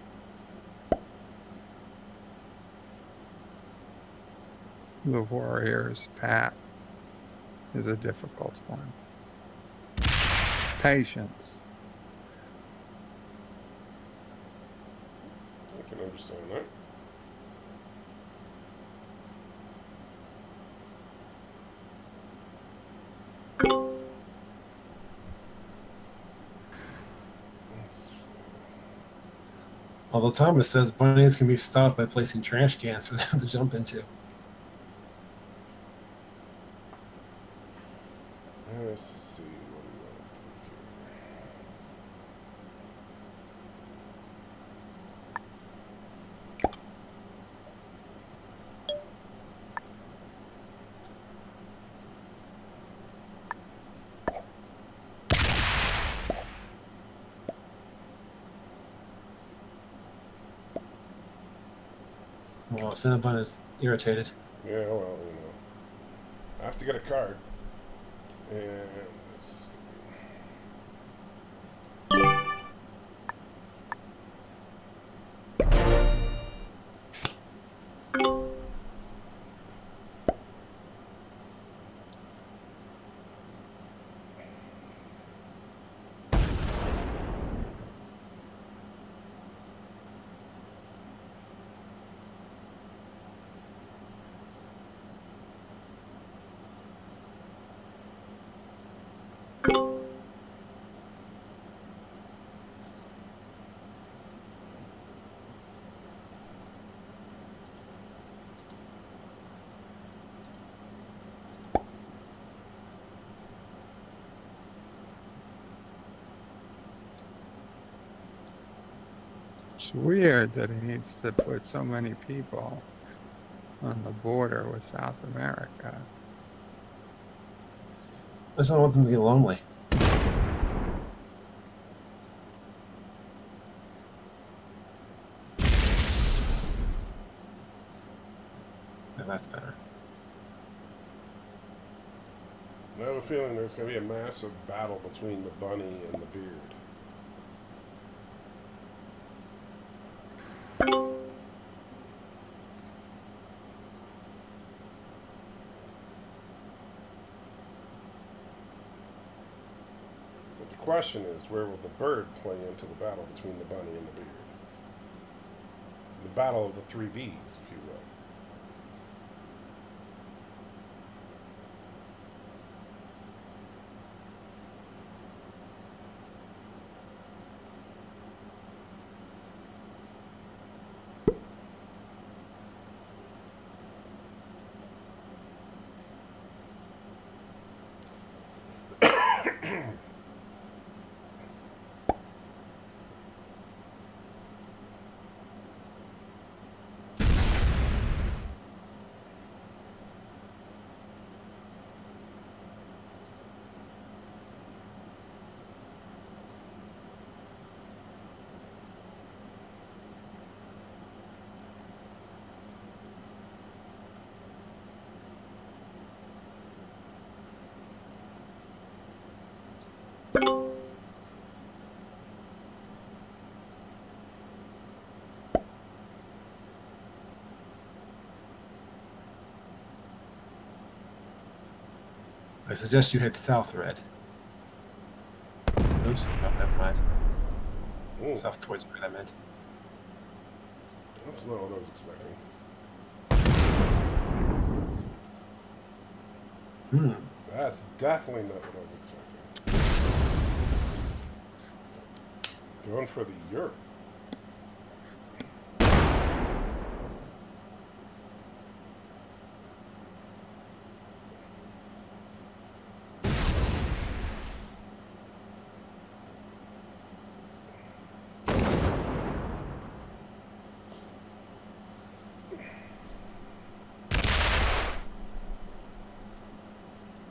[SPEAKER 9] The Warriors' path is a difficult one. Patience.
[SPEAKER 1] I can understand that.
[SPEAKER 10] Although Thomas says bunnies can be stopped by placing trash cans for them to jump into.
[SPEAKER 1] Let's see, what do we want to do here?
[SPEAKER 10] Well, Cinnabon is irritated.
[SPEAKER 1] Yeah, well, I have to get a card. And let's see.
[SPEAKER 9] It's weird that he needs to put so many people on the border with South America.
[SPEAKER 10] I just don't want them to get lonely. Yeah, that's better.
[SPEAKER 1] I have a feeling there's going to be a massive battle between the bunny and the beard. But the question is, where will the bird play into the battle between the bunny and the beard? The battle of the three Bs, if you will.
[SPEAKER 10] I suggest you head south, Red. Oops, no, never mind.
[SPEAKER 1] Ooh,
[SPEAKER 10] South towards where I meant.
[SPEAKER 1] that's not what I was expecting. That's definitely not what I was expecting. Going for the yurt.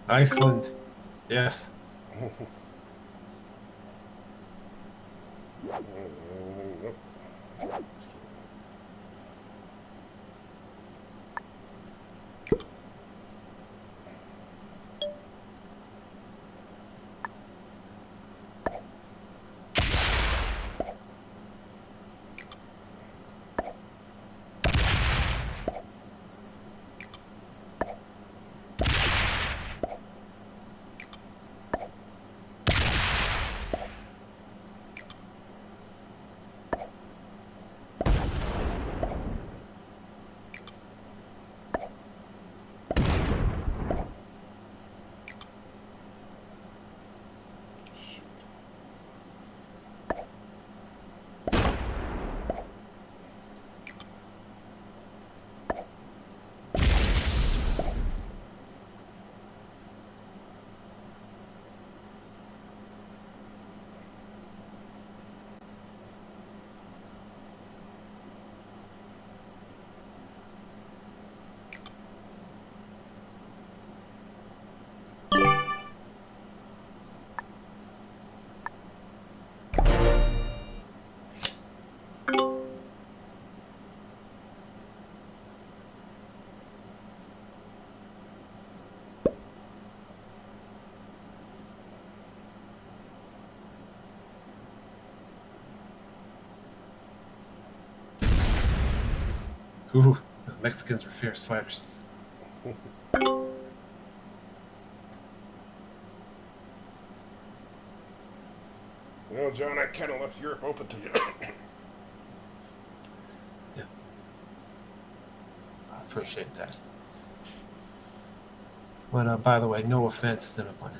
[SPEAKER 10] Iceland. Yes. Ooh, those Mexicans were fierce fighters.
[SPEAKER 1] You know, John, I kind of left Europe open to you.
[SPEAKER 10] Yeah. I appreciate that. But by the way, no offense, Cinnabon.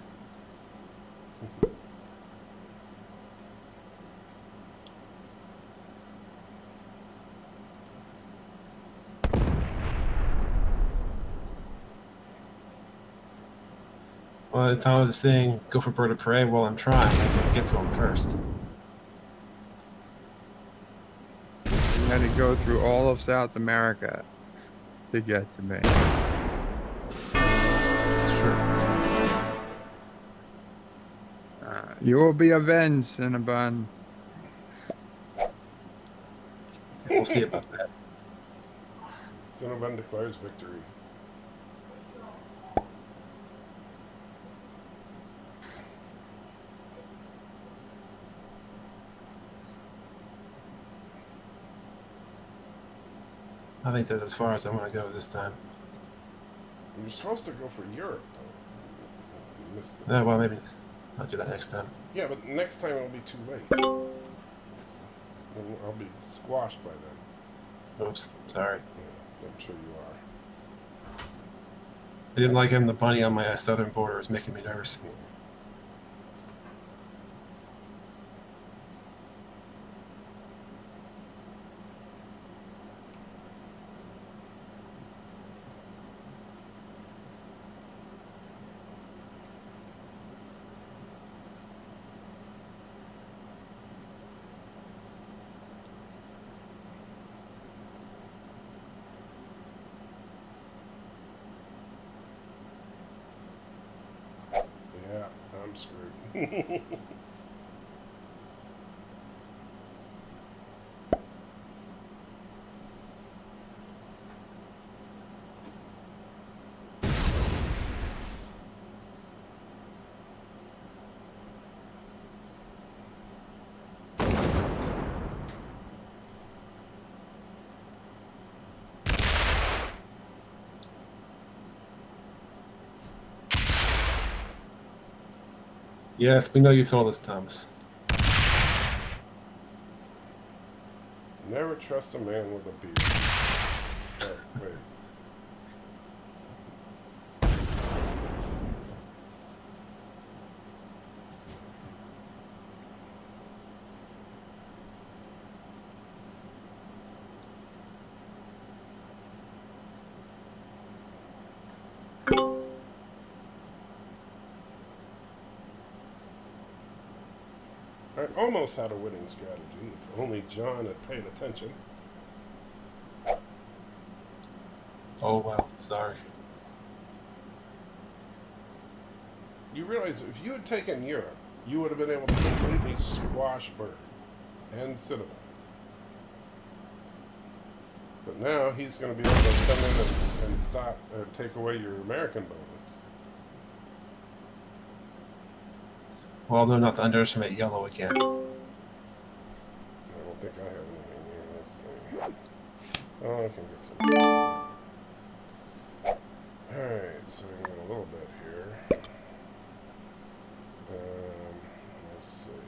[SPEAKER 10] Well, the time I was saying, go for bird of prey. Well, I'm trying. I gotta get to him first.
[SPEAKER 5] You had to go through all of South America to get to me.
[SPEAKER 10] It's true.
[SPEAKER 5] You will be avenged, Cinnabon.
[SPEAKER 10] We'll see about that.
[SPEAKER 1] Cinnabon declares victory.
[SPEAKER 10] I think that's as far as I want to go this time.
[SPEAKER 1] You're supposed to go for Europe, though. You missed it.
[SPEAKER 10] Well, maybe I'll do that next time.
[SPEAKER 1] Yeah, but next time it'll be too late. And I'll be squashed by then.
[SPEAKER 10] Oops, sorry.
[SPEAKER 1] Yeah, I'm sure you are.
[SPEAKER 10] I didn't like having the bunny on my southern border. It was making me nervous.
[SPEAKER 1] Yeah, I'm screwed.
[SPEAKER 10] Yes, we know you told us, Thomas.
[SPEAKER 1] Never trust a man with a beard. Oh, wait. I almost had a winning strategy if only John had paid attention.
[SPEAKER 10] Oh, well, sorry.
[SPEAKER 1] You realize if you had taken Europe, you would have been able to completely squash Bird and Cinnabon. But now he's going to be able to come in and stop and take away your American bonus.
[SPEAKER 10] Well, no, not to underestimate yellow again.
[SPEAKER 1] I don't think I have anything here. Let's see. Oh, I can get some. Alright, so we can get a little bit here. Let's see.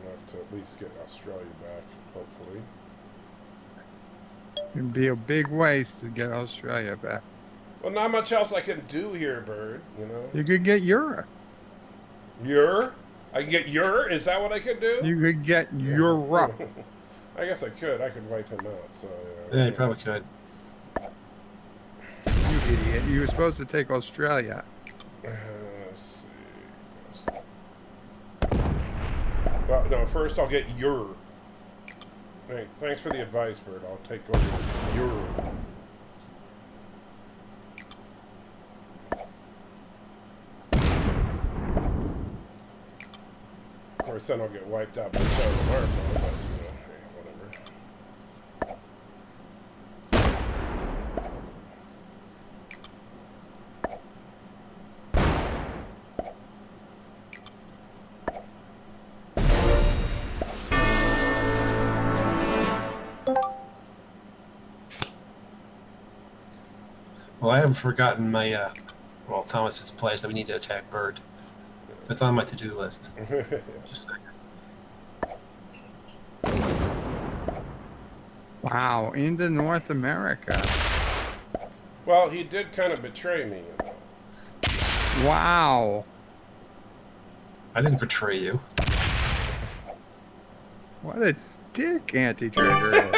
[SPEAKER 1] Enough to at least get Australia back, hopefully.
[SPEAKER 5] It'd be a big waste to get Australia back.
[SPEAKER 1] Well, not much else I can do here, Bird, you know?
[SPEAKER 5] You could get Europe.
[SPEAKER 1] I can get Is that what I could do?
[SPEAKER 5] You could get Europe.
[SPEAKER 1] I guess I could. I could wipe him out. So
[SPEAKER 10] Yeah, you probably could.
[SPEAKER 5] You idiot. You were supposed to take Australia.
[SPEAKER 1] Let's see. Well, no, first I'll get Hey, thanks for the advice, Bird. I'll take over Of course, then I'll get wiped out by South America, but, hey, whatever.
[SPEAKER 10] Well, I haven't forgotten my, Thomas's pledge that we need to attack Bird. So it's on my to-do list. Just a second.
[SPEAKER 5] Wow, into North America.
[SPEAKER 1] Well, he did kind of betray me, you know.
[SPEAKER 5] Wow.
[SPEAKER 10] I didn't betray you.
[SPEAKER 5] What a dick anti-trigger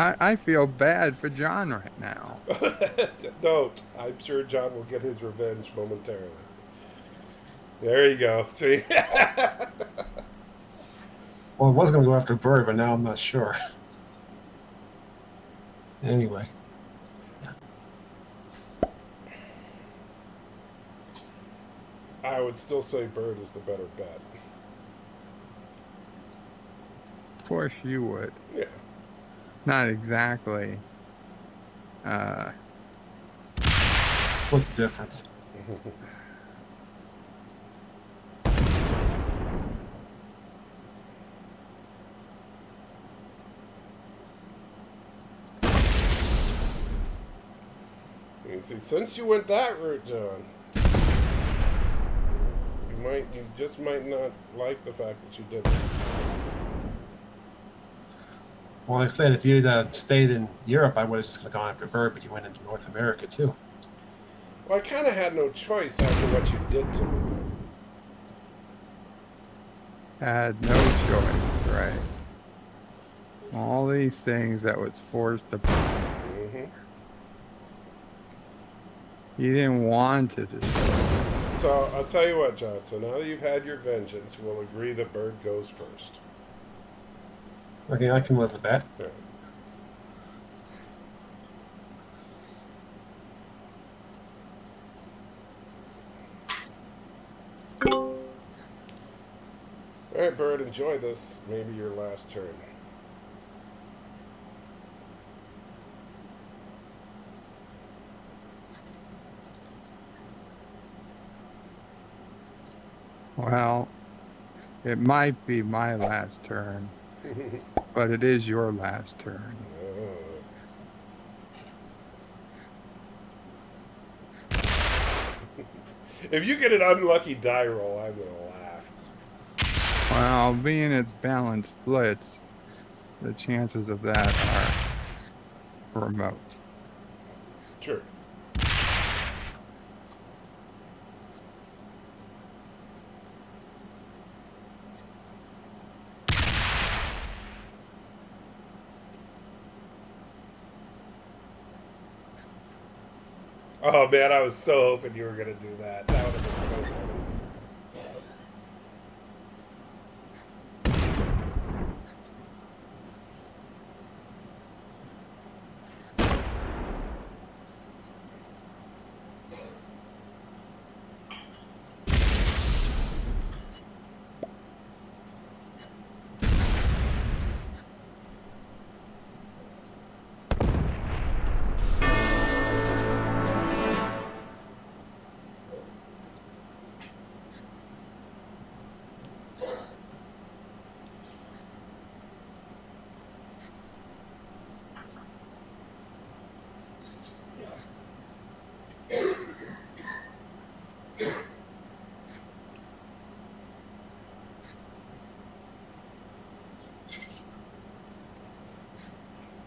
[SPEAKER 5] I feel bad for John right now.
[SPEAKER 1] Don't. I'm sure John will get his revenge momentarily. There you go. See?
[SPEAKER 10] Well, I was going to go after Bird, but now I'm not sure. Anyway.
[SPEAKER 1] I would still say Bird is the better bet.
[SPEAKER 5] Of course you would.
[SPEAKER 1] Yeah.
[SPEAKER 5] Not exactly.
[SPEAKER 10] Split the difference.
[SPEAKER 1] You see, since you went that route, John, you just might not like the fact that you did it.
[SPEAKER 10] Well, like I said, if you'd stayed in Europe, I would have just gone after Bird, but you went into North America too.
[SPEAKER 1] Well, I kind of had no choice after what you did to me.
[SPEAKER 5] Had no choice, right? All these things that was forced upon you.
[SPEAKER 1] Mm-hmm.
[SPEAKER 5] You didn't want to destroy.
[SPEAKER 1] So, I'll tell you what, John. So now that you've had your vengeance, we'll agree that Bird goes first.
[SPEAKER 10] Okay, I can live with that.
[SPEAKER 1] Yeah. All right, Bird, enjoy this. Maybe your last turn.
[SPEAKER 5] Well, it might be my last turn, but it is your last turn.
[SPEAKER 1] If you get an unlucky die roll, I'm going to laugh.
[SPEAKER 5] Well, being it's balanced splits, the chances of that are remote.
[SPEAKER 1] Sure. Oh man, I was so hoping you were gonna do that. That would have been so funny.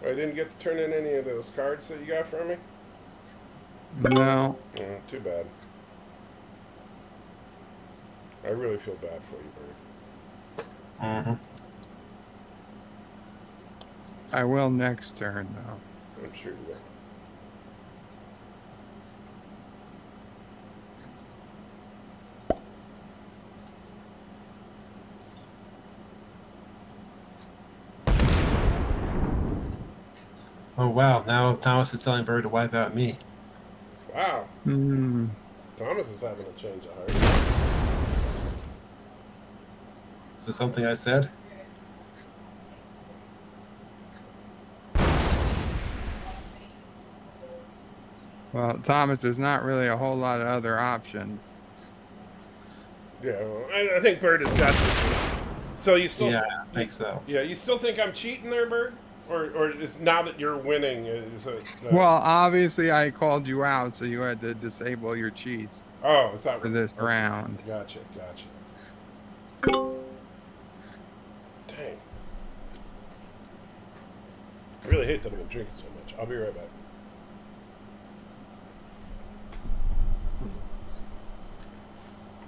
[SPEAKER 1] I didn't get to turn in any of those cards that you got from me?
[SPEAKER 5] No.
[SPEAKER 1] Oh, too bad. I really feel bad for you, Bird.
[SPEAKER 10] Mm-hmm.
[SPEAKER 5] I will next turn, though.
[SPEAKER 1] I'm sure you will.
[SPEAKER 10] Oh wow! Now Thomas is telling Bird to wipe out me.
[SPEAKER 1] Wow.
[SPEAKER 5] Hmm.
[SPEAKER 1] Thomas is having a change of heart.
[SPEAKER 10] Is it something I said?
[SPEAKER 5] Well, Thomas, there's not really a whole lot of other options.
[SPEAKER 1] Yeah, well, I think Bird has got this So you still?
[SPEAKER 10] Yeah, I think so.
[SPEAKER 1] Yeah, you still think I'm cheating there, Bird? Or is now that you're winning? Is it,
[SPEAKER 5] Well, obviously I called you out, so you had to disable your cheats
[SPEAKER 1] oh, it's not
[SPEAKER 5] for this
[SPEAKER 1] okay.
[SPEAKER 5] round.
[SPEAKER 1] Gotcha. Dang. I really hate that I've been drinking so much. I'll be right back.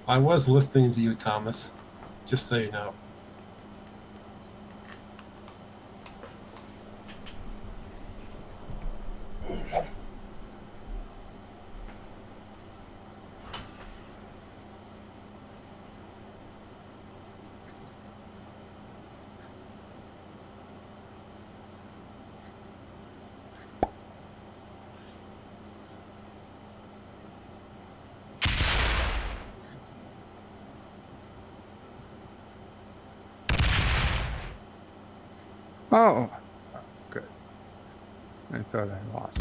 [SPEAKER 10] I was listening to you, Thomas. Just so you know.
[SPEAKER 5] Oh, good. I thought I lost.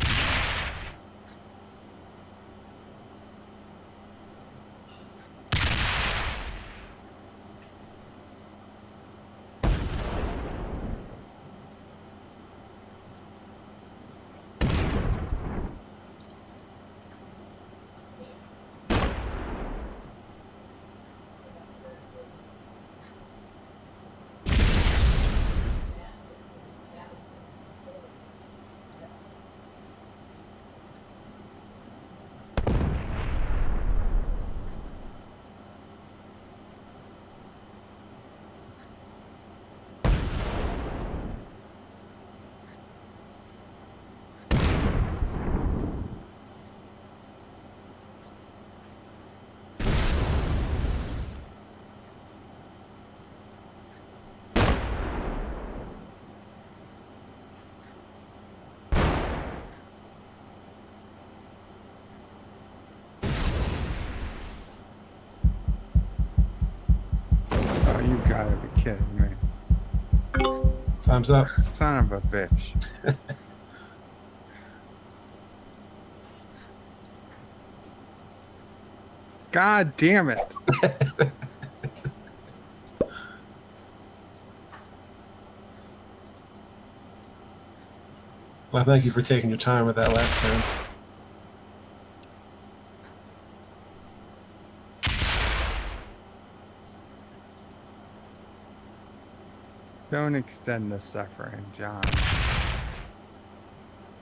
[SPEAKER 5] Oh, you gotta be kidding me.
[SPEAKER 10] Time's up.
[SPEAKER 5] Son of a bitch. God damn it.
[SPEAKER 10] Well, thank you for taking your time with that last turn.
[SPEAKER 5] Don't extend the suffering, John.
[SPEAKER 10] All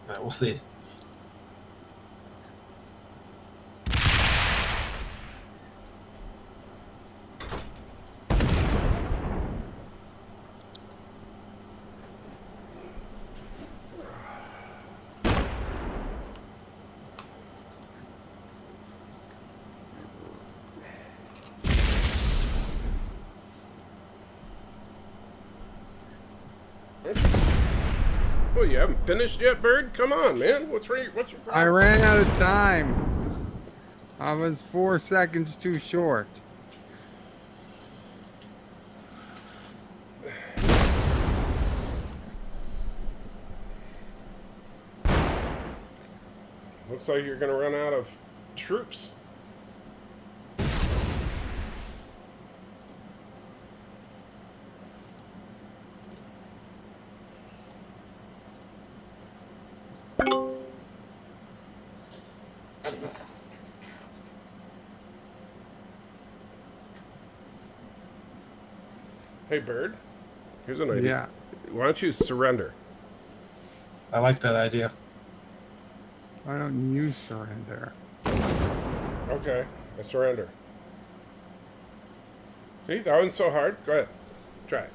[SPEAKER 10] right, we'll see.
[SPEAKER 1] Oh, you haven't finished yet, Bird? Come on, man. What's your problem?
[SPEAKER 5] I ran out of time. I was 4 seconds too short.
[SPEAKER 1] Looks like you're going to run out of troops. Hey, Bird. Here's an idea.
[SPEAKER 5] Yeah.
[SPEAKER 1] Why don't you surrender?
[SPEAKER 10] I like that idea.
[SPEAKER 5] Why don't you surrender?
[SPEAKER 1] Okay, I surrender. See, that one's so hard. Go ahead. Try it.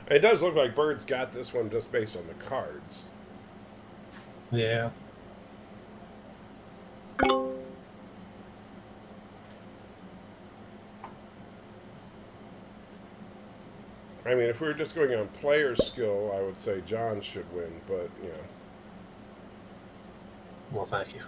[SPEAKER 1] It does look like Bird's got this one just based on the cards.
[SPEAKER 10] Yeah.
[SPEAKER 1] I mean, if we were just going on player skill, I would say John should win, but, you know.
[SPEAKER 10] Well, thank you.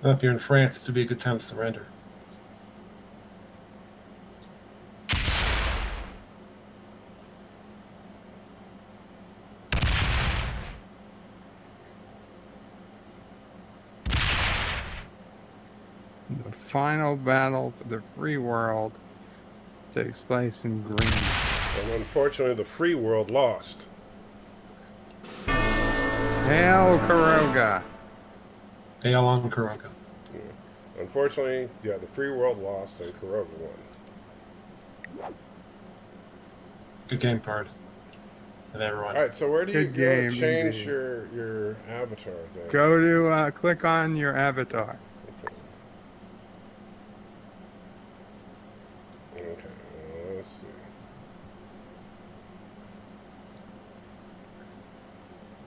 [SPEAKER 10] Well, if you're in France, this would be a good time to surrender.
[SPEAKER 9] The final battle for the free world takes place in green.
[SPEAKER 1] And unfortunately, the free world lost.
[SPEAKER 9] Hail Kuroga!
[SPEAKER 10] Hail on Kuroga.
[SPEAKER 1] Yeah. Unfortunately, yeah, the free world lost and Kuroga won.
[SPEAKER 10] Good game, Pard. And everyone.
[SPEAKER 1] All right, so where do you
[SPEAKER 9] Good
[SPEAKER 1] go to
[SPEAKER 9] game,
[SPEAKER 1] change
[SPEAKER 9] indeed.
[SPEAKER 1] your avatar thing?
[SPEAKER 9] Go to click on your avatar.
[SPEAKER 1] Okay, let's see.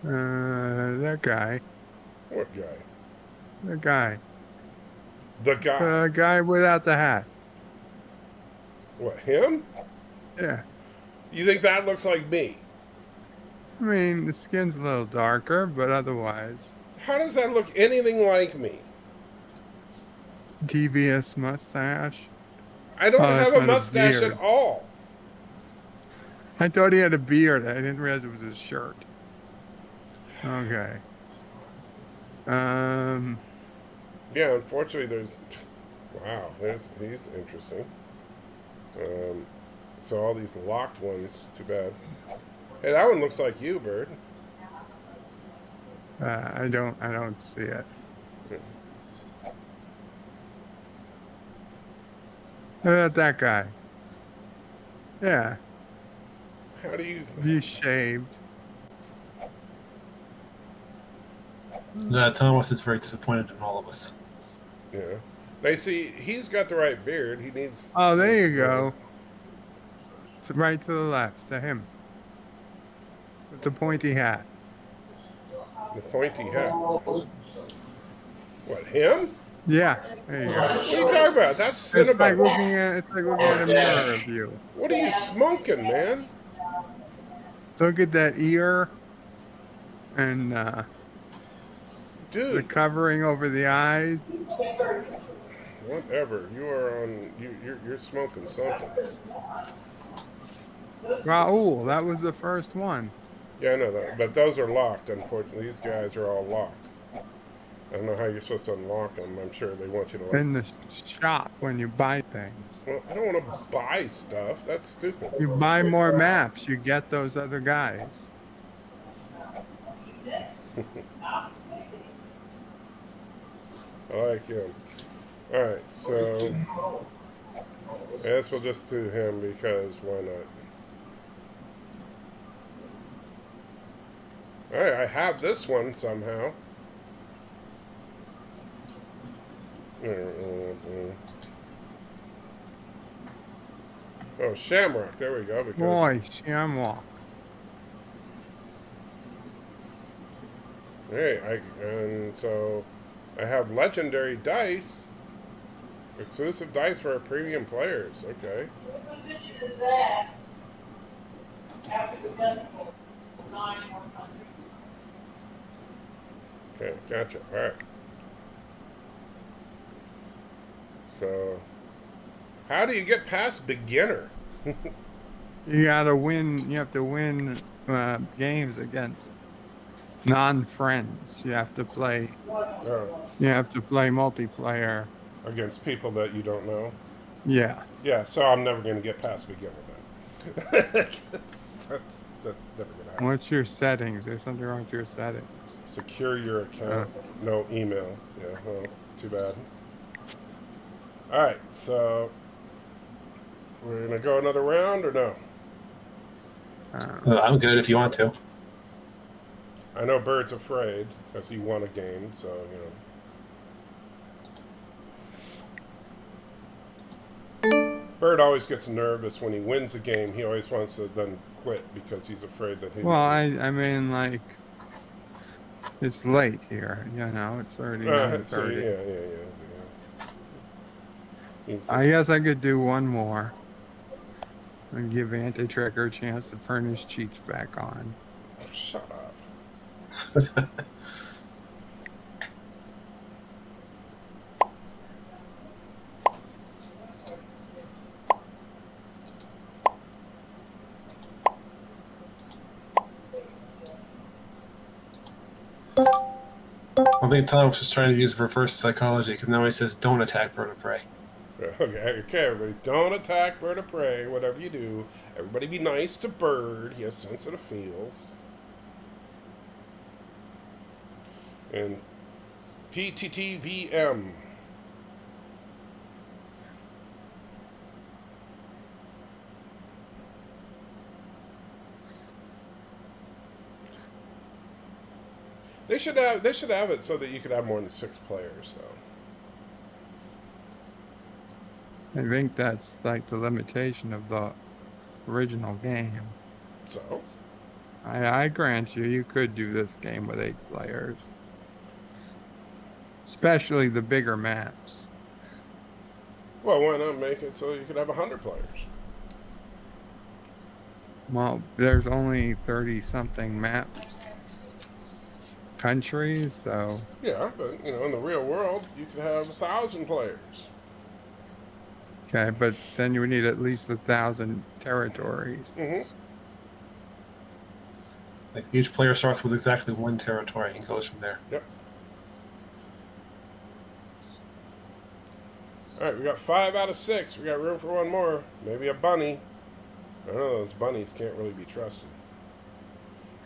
[SPEAKER 9] That guy.
[SPEAKER 1] What guy?
[SPEAKER 9] The guy.
[SPEAKER 1] The guy.
[SPEAKER 9] The guy without the hat.
[SPEAKER 1] What, him?
[SPEAKER 9] Yeah.
[SPEAKER 1] You think that looks like me?
[SPEAKER 9] I mean, the skin's a little darker, but otherwise.
[SPEAKER 1] How does that look anything like me?
[SPEAKER 9] Devious mustache.
[SPEAKER 1] I don't have
[SPEAKER 9] it's
[SPEAKER 1] a
[SPEAKER 9] not
[SPEAKER 1] mustache
[SPEAKER 9] beard.
[SPEAKER 1] at all.
[SPEAKER 9] I thought he had a beard. I didn't realize it was his shirt. Okay.
[SPEAKER 1] Yeah, unfortunately, there's. Wow, he's interesting. So all these locked ones, too bad. Hey, that one looks like you, Bird.
[SPEAKER 9] I don't see it. How about that guy? Yeah.
[SPEAKER 1] How do you?
[SPEAKER 9] He's shaved.
[SPEAKER 10] Thomas is very disappointed in all of us.
[SPEAKER 1] Yeah. They see he's got the right beard. He needs.
[SPEAKER 9] Oh, there you go. Right to the left, to him. With the pointy hat.
[SPEAKER 1] The pointy hat. What, him?
[SPEAKER 9] Yeah, there you go.
[SPEAKER 1] What are you talking about? That's
[SPEAKER 9] It's like
[SPEAKER 1] Cinnabon.
[SPEAKER 9] looking at a mirror of you.
[SPEAKER 1] What are you smoking, man?
[SPEAKER 9] Look at that ear and
[SPEAKER 1] Dude.
[SPEAKER 9] the covering over the eyes.
[SPEAKER 1] Whatever. You are on. You're smoking something.
[SPEAKER 9] Raul, that was the first one.
[SPEAKER 1] Yeah, I know that, but those are locked. Unfortunately, these guys are all locked. I don't know how you're supposed to unlock them. I'm sure they want you to.
[SPEAKER 9] In the shop when you buy things.
[SPEAKER 1] Well, I don't want to buy stuff. That's stupid.
[SPEAKER 9] You buy more maps, you get those other guys.
[SPEAKER 1] I like him. All right, so I guess we'll just do him because why not? All right, I have this one somehow. Oh, Shamrock. There we go. Because
[SPEAKER 9] Boy, Shamrock.
[SPEAKER 1] Hey, and so I have legendary dice, exclusive dice for our premium players. Okay.
[SPEAKER 11] What position is that after the decimal 9/100?
[SPEAKER 1] Okay, gotcha. All right. So, how do you get past beginner?
[SPEAKER 5] You gotta win. You have to win games against non-friends. You have to play. You have to play multiplayer
[SPEAKER 1] Against people that you don't know.
[SPEAKER 5] Yeah.
[SPEAKER 1] Yeah. So I'm never going to get past beginner then. that's never going to happen.
[SPEAKER 5] What's your settings? There's something wrong with your settings.
[SPEAKER 1] Secure your account. No email. Yeah. Well, too bad. All right. So we're going to go another round or no?
[SPEAKER 10] I'm good if you want to.
[SPEAKER 1] I know Bird's afraid because he won a game, so, you know. Bird always gets nervous when he wins a game. He always wants to then quit because he's afraid that he...
[SPEAKER 5] Well, I mean, like, it's late here, you know. It's already 9:30.
[SPEAKER 1] Yeah.
[SPEAKER 5] I guess I could do one more and give Anti-Tracker a chance to turn his cheats back on.
[SPEAKER 1] Shut up.
[SPEAKER 10] I think Thomas was trying to use reverse psychology because now he says, "Don't attack bird of prey."
[SPEAKER 1] Okay, everybody, don't attack Bird of Prey. Whatever you do, everybody be nice to Bird. He has sensitive feels. And PTTVM. They should have it so that you could have more than 6 players, though.
[SPEAKER 5] I think that's like the limitation of the original game.
[SPEAKER 1] So?
[SPEAKER 5] I grant you could do this game with 8 players. Especially the bigger maps.
[SPEAKER 1] Well, why not make it so you could have 100 players?
[SPEAKER 5] Well, there's only 30-something maps. Countries, so...
[SPEAKER 1] Yeah, but, you know, in the real world, you could have 1,000 players.
[SPEAKER 5] Okay, but then you would need at least 1,000 territories.
[SPEAKER 1] Mm-hmm.
[SPEAKER 10] Like each player starts with exactly 1 territory and goes from there.
[SPEAKER 1] Yep. All right, we got 5 out of 6. We got room for one more. Maybe a bunny. I don't know, those bunnies can't really be trusted.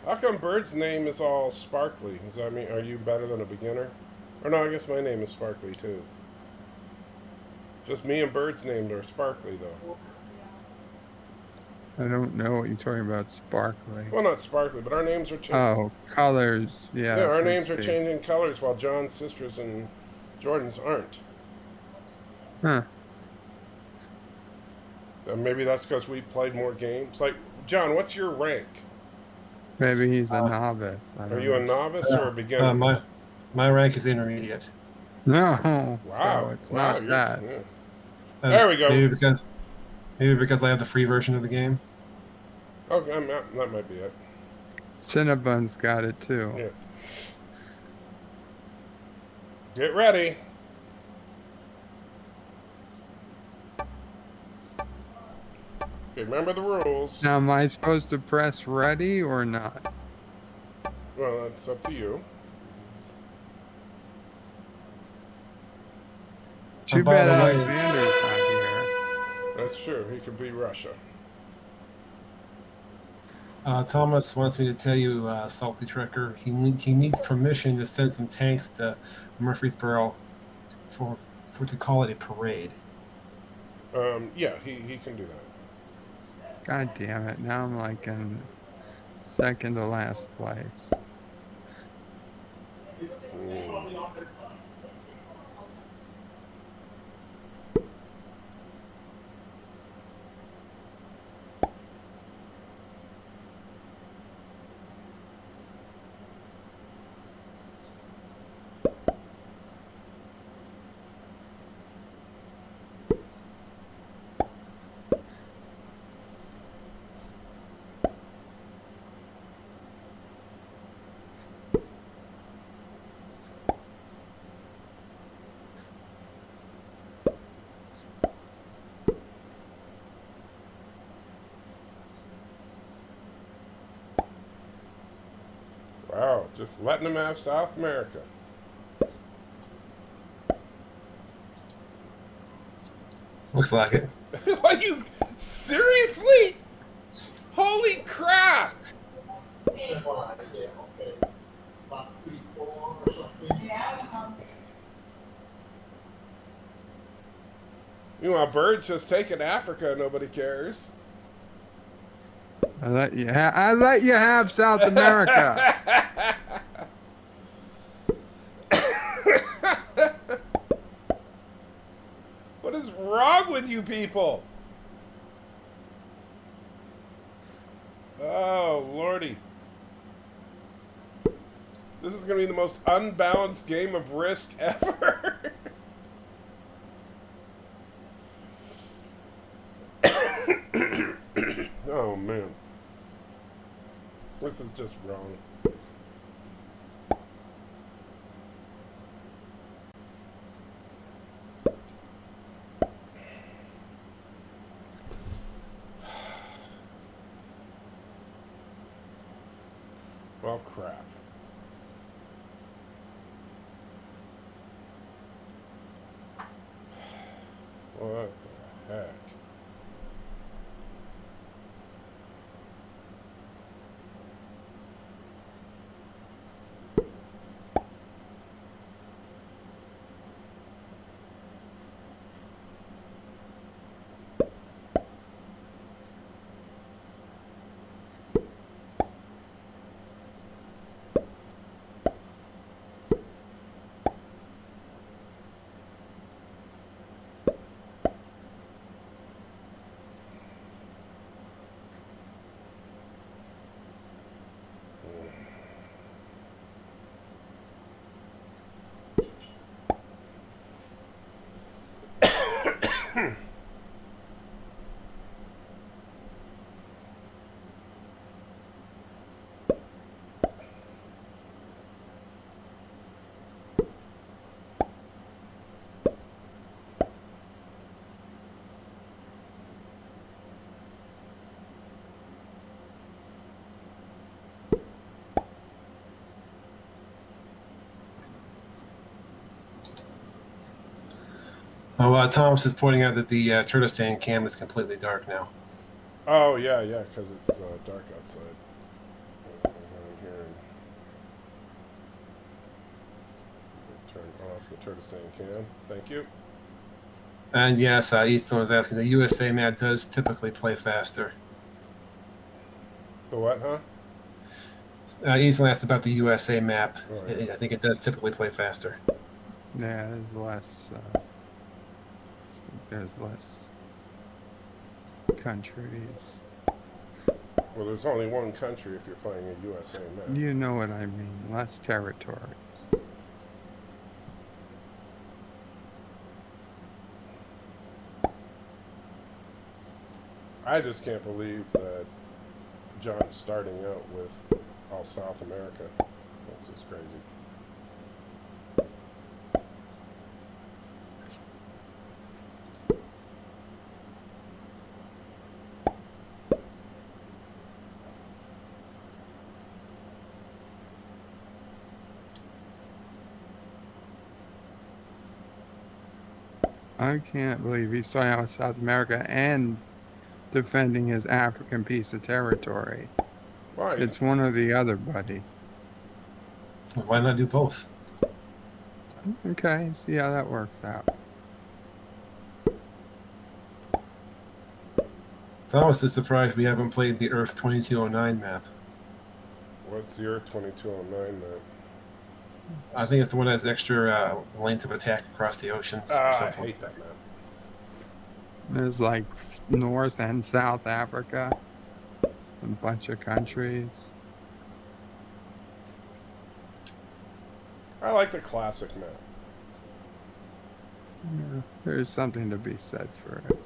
[SPEAKER 1] How come Bird's name is all sparkly? Does that mean, are you better than a beginner? Or no, I guess my name is sparkly too. Just me and Bird's names are sparkly though.
[SPEAKER 5] I don't know what you're talking about, sparkly.
[SPEAKER 1] Well, not sparkly, but our names are changing.
[SPEAKER 5] Oh, colors, yeah.
[SPEAKER 1] Yeah, our names are changing colors while John's sisters and Jordan's aren't.
[SPEAKER 5] Huh.
[SPEAKER 1] Maybe that's because we played more games. Like, John, what's your rank?
[SPEAKER 5] Maybe he's a novice.
[SPEAKER 1] Are you a novice or a beginner?
[SPEAKER 10] My rank is intermediate.
[SPEAKER 5] No.
[SPEAKER 1] Wow.
[SPEAKER 5] So it's not that.
[SPEAKER 1] Yeah. There we go.
[SPEAKER 10] Maybe because I have the free version of the game.
[SPEAKER 1] Okay, that might be it.
[SPEAKER 5] Cinnabon's got it too.
[SPEAKER 1] Yeah. Get ready. Okay, remember the rules.
[SPEAKER 5] Now, am I supposed to press ready or not?
[SPEAKER 1] Well, that's up to you.
[SPEAKER 5] Too bad Alexander's not here.
[SPEAKER 1] That's true. He could be Russia.
[SPEAKER 10] Thomas wants me to tell you, Salty Trucker, he needs permission to send some tanks to Murfreesboro to call it a parade.
[SPEAKER 1] Yeah, he can do that.
[SPEAKER 5] God damn it! Now I'm like in second to last place.
[SPEAKER 1] Just letting them have South America.
[SPEAKER 10] Looks like it.
[SPEAKER 1] Are you seriously? Holy crap! Meanwhile, birds just taking Africa, nobody cares.
[SPEAKER 5] I let you have South America.
[SPEAKER 1] What is wrong with you people? Oh, lordy. This is going to be the most unbalanced game of Risk ever. Oh, man. This is just wrong. Well, crap. What the heck?
[SPEAKER 10] Oh, Thomas is pointing out that the Turtlestand cam is completely dark now.
[SPEAKER 1] Oh, yeah, because it's dark outside. Here. Turn off the Turtlestand cam. Thank you.
[SPEAKER 10] And yes, Easton was asking, the USA map does typically play faster.
[SPEAKER 1] The what, huh?
[SPEAKER 10] Easton asked about the USA map.
[SPEAKER 1] Oh, yeah.
[SPEAKER 10] I think it does typically play faster.
[SPEAKER 5] Yeah, there's less countries.
[SPEAKER 1] Well, there's only one country if you're playing a USA map.
[SPEAKER 5] You know what I mean, less territories.
[SPEAKER 1] I just can't believe that John's starting out with all South America. That's just crazy.
[SPEAKER 5] I can't believe he's starting out with South America and defending his African piece of territory.
[SPEAKER 1] Why?
[SPEAKER 5] It's one or the other, buddy.
[SPEAKER 10] Why not do both?
[SPEAKER 5] Okay, see how that works out.
[SPEAKER 10] Thomas is surprised we haven't played the Earth 2209 map.
[SPEAKER 1] What's your 2209 map?
[SPEAKER 10] I think it's the one that has extra lanes of attack across the oceans. Or
[SPEAKER 1] I
[SPEAKER 10] something.
[SPEAKER 1] hate that map.
[SPEAKER 5] There's like North and South Africa, a bunch of countries.
[SPEAKER 1] I like the classic map.
[SPEAKER 5] Yeah, there's something to be said for it.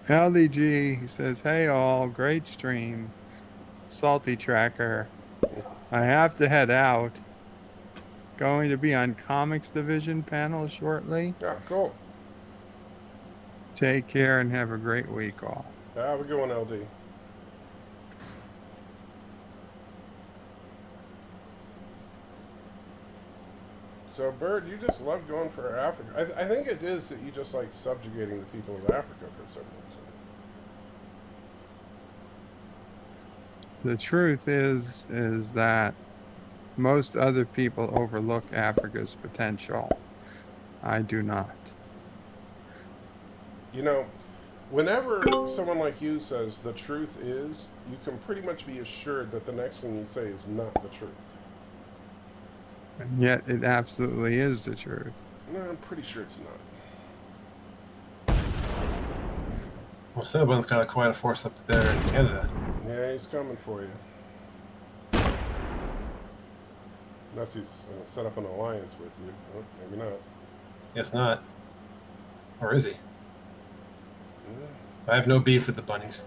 [SPEAKER 9] LDG says, "Hey all, great stream. Salty Tracker. I have to head out. Going to be on Comics Division panel shortly.
[SPEAKER 1] Yeah, cool.
[SPEAKER 9] Take care and have a great week all."
[SPEAKER 1] Have a good one, LD. So, Bird, you just love going for Africa. I think it is that you just like subjugating the people of Africa for some reason.
[SPEAKER 9] The truth is that most other people overlook Africa's potential. I do not.
[SPEAKER 1] You know, whenever someone like you says the truth is, you can pretty much be assured that the next thing you say is not the truth.
[SPEAKER 9] And yet it absolutely is the truth.
[SPEAKER 1] No, I'm pretty sure it's not.
[SPEAKER 10] Well, Silban's got quite a force up there in Canada.
[SPEAKER 1] Yeah, he's coming for you. Unless he's going to set up an alliance with you. Oh, maybe not.
[SPEAKER 10] Guess not. Or is he?
[SPEAKER 1] Yeah.
[SPEAKER 10] I have no beef with the bunnies.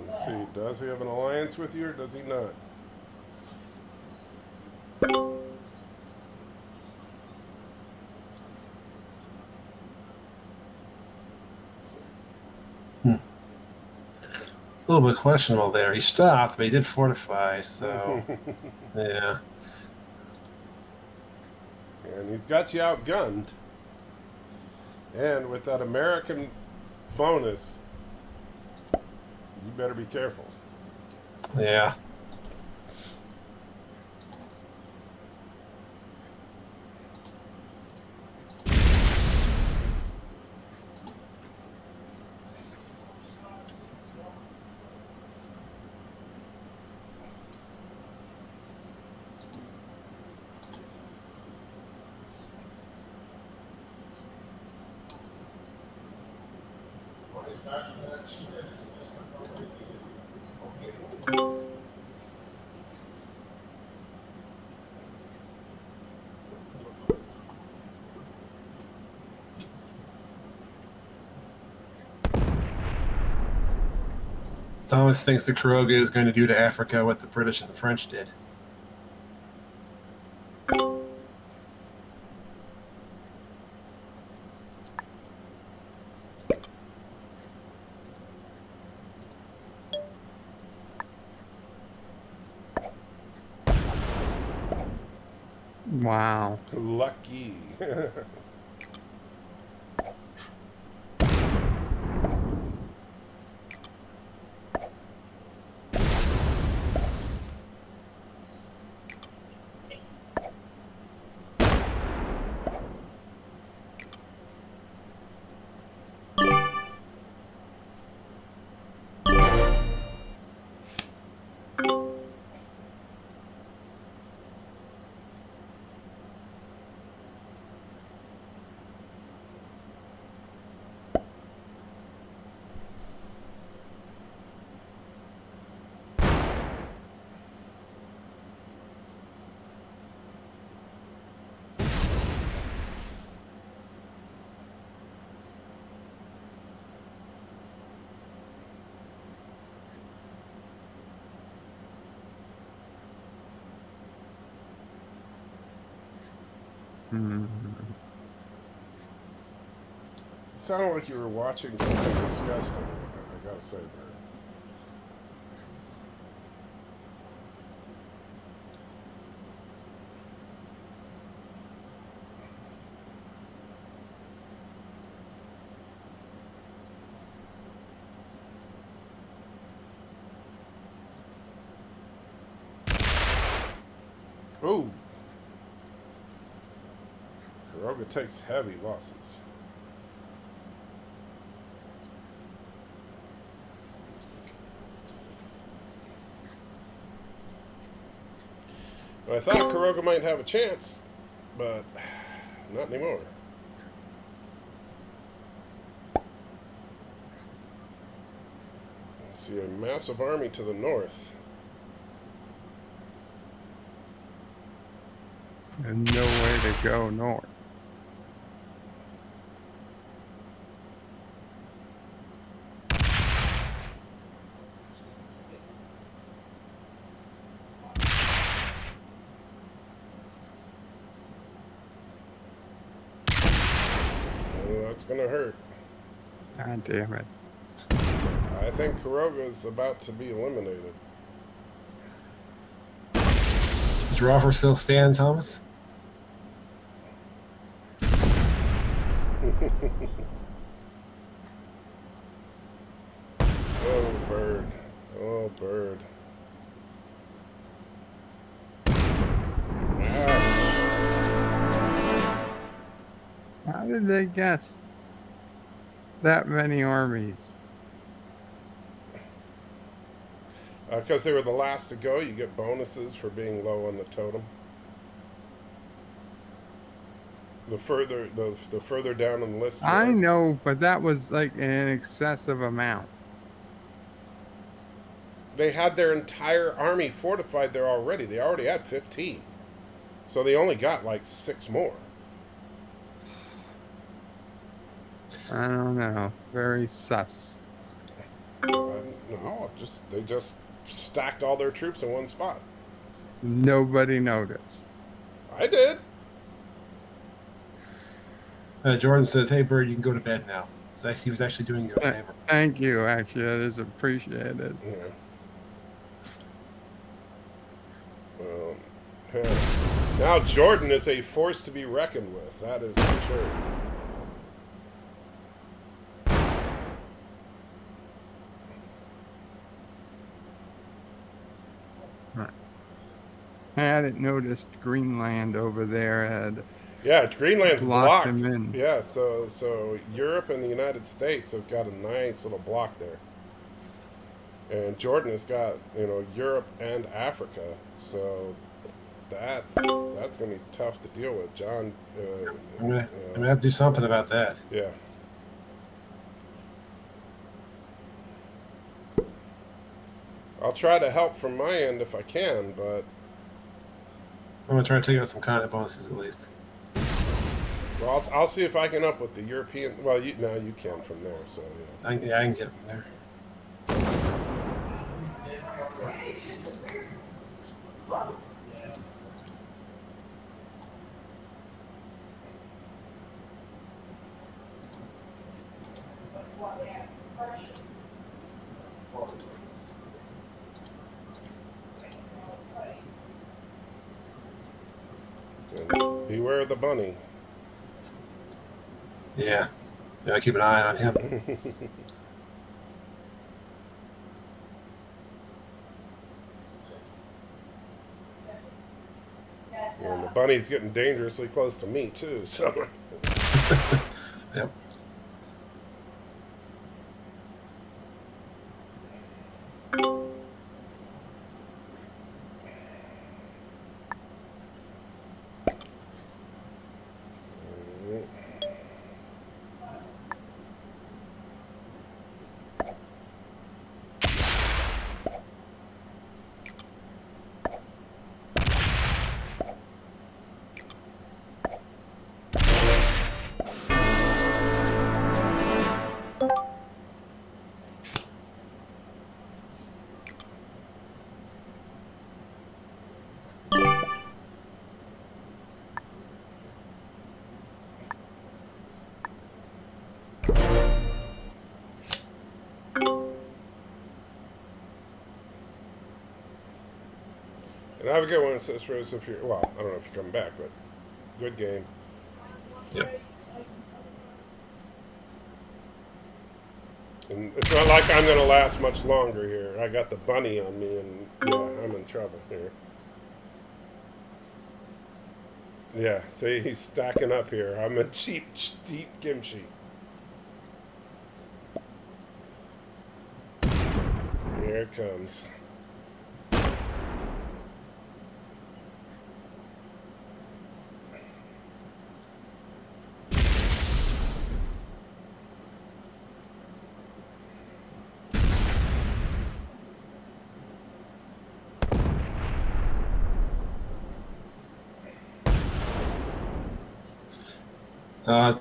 [SPEAKER 1] Let's see, does he have an alliance with you or does he not?
[SPEAKER 10] A little bit questionable there. He stopped, but he did fortify, so yeah.
[SPEAKER 1] And he's got you outgunned. And with that American bonus, you better be careful.
[SPEAKER 10] Yeah. Thomas thinks the Kuroga is going to do to Africa what the British and the French did.
[SPEAKER 9] Wow.
[SPEAKER 1] Lucky. Sounded like you were watching something disgusting, I gotta say, Bert. Ooh. Kuroga takes heavy losses. I thought Kuroga might have a chance, but not anymore. I see a massive army to the north.
[SPEAKER 9] And no way to go north.
[SPEAKER 1] It's gonna hurt.
[SPEAKER 5] God damn it.
[SPEAKER 1] I think Kuroga's about to be eliminated.
[SPEAKER 10] Does your offer still stand, Thomas?
[SPEAKER 1] Oh, bird. Oh, bird.
[SPEAKER 5] How did they guess that many armies?
[SPEAKER 1] Because they were the last to go, you get bonuses for being low on the totem. The further down on the list you
[SPEAKER 5] I
[SPEAKER 1] are.
[SPEAKER 5] know, but that was like an excessive amount.
[SPEAKER 1] They had their entire army fortified there already. They already had 15. So they only got like 6 more.
[SPEAKER 5] I don't know. Very sus.
[SPEAKER 1] No, they just stacked all their troops in one spot.
[SPEAKER 5] Nobody noticed.
[SPEAKER 1] I did.
[SPEAKER 10] Jordan says, "Hey, Bird, you can go to bed now." He was actually doing you a favor.
[SPEAKER 5] Thank you. Actually, that is appreciated.
[SPEAKER 1] Yeah. Now Jordan is a force to be reckoned with. That is for sure.
[SPEAKER 5] I hadn't noticed Greenland over there had.
[SPEAKER 1] Yeah, Greenland's blocked.
[SPEAKER 5] Him in.
[SPEAKER 1] Yeah, so Europe and the United States have got a nice little block there. And Jordan has got, Europe and Africa. So that's going to be tough to deal with, John.
[SPEAKER 10] I'm gonna have to do something about that.
[SPEAKER 1] Yeah. I'll try to help from my end if I can, but
[SPEAKER 10] I'm gonna try to take out some content bonuses at least.
[SPEAKER 1] Well, I'll see if I can up with the European. Well, you can from there. So yeah.
[SPEAKER 10] I can get it from there.
[SPEAKER 1] And beware of the bunny.
[SPEAKER 10] Yeah, I keep an eye on him.
[SPEAKER 1] And the bunny's getting dangerously close to me too. So.
[SPEAKER 10] Yep.
[SPEAKER 1] And have a good one, sisters. If you're, well, I don't know if you're coming back, but good game.
[SPEAKER 10] Yep.
[SPEAKER 1] And it's not like I'm going to last much longer here. I got the bunny on me, and yeah, I'm in trouble here. Yeah, see, he's stacking up here. I'm a cheap kimchi. Here it comes.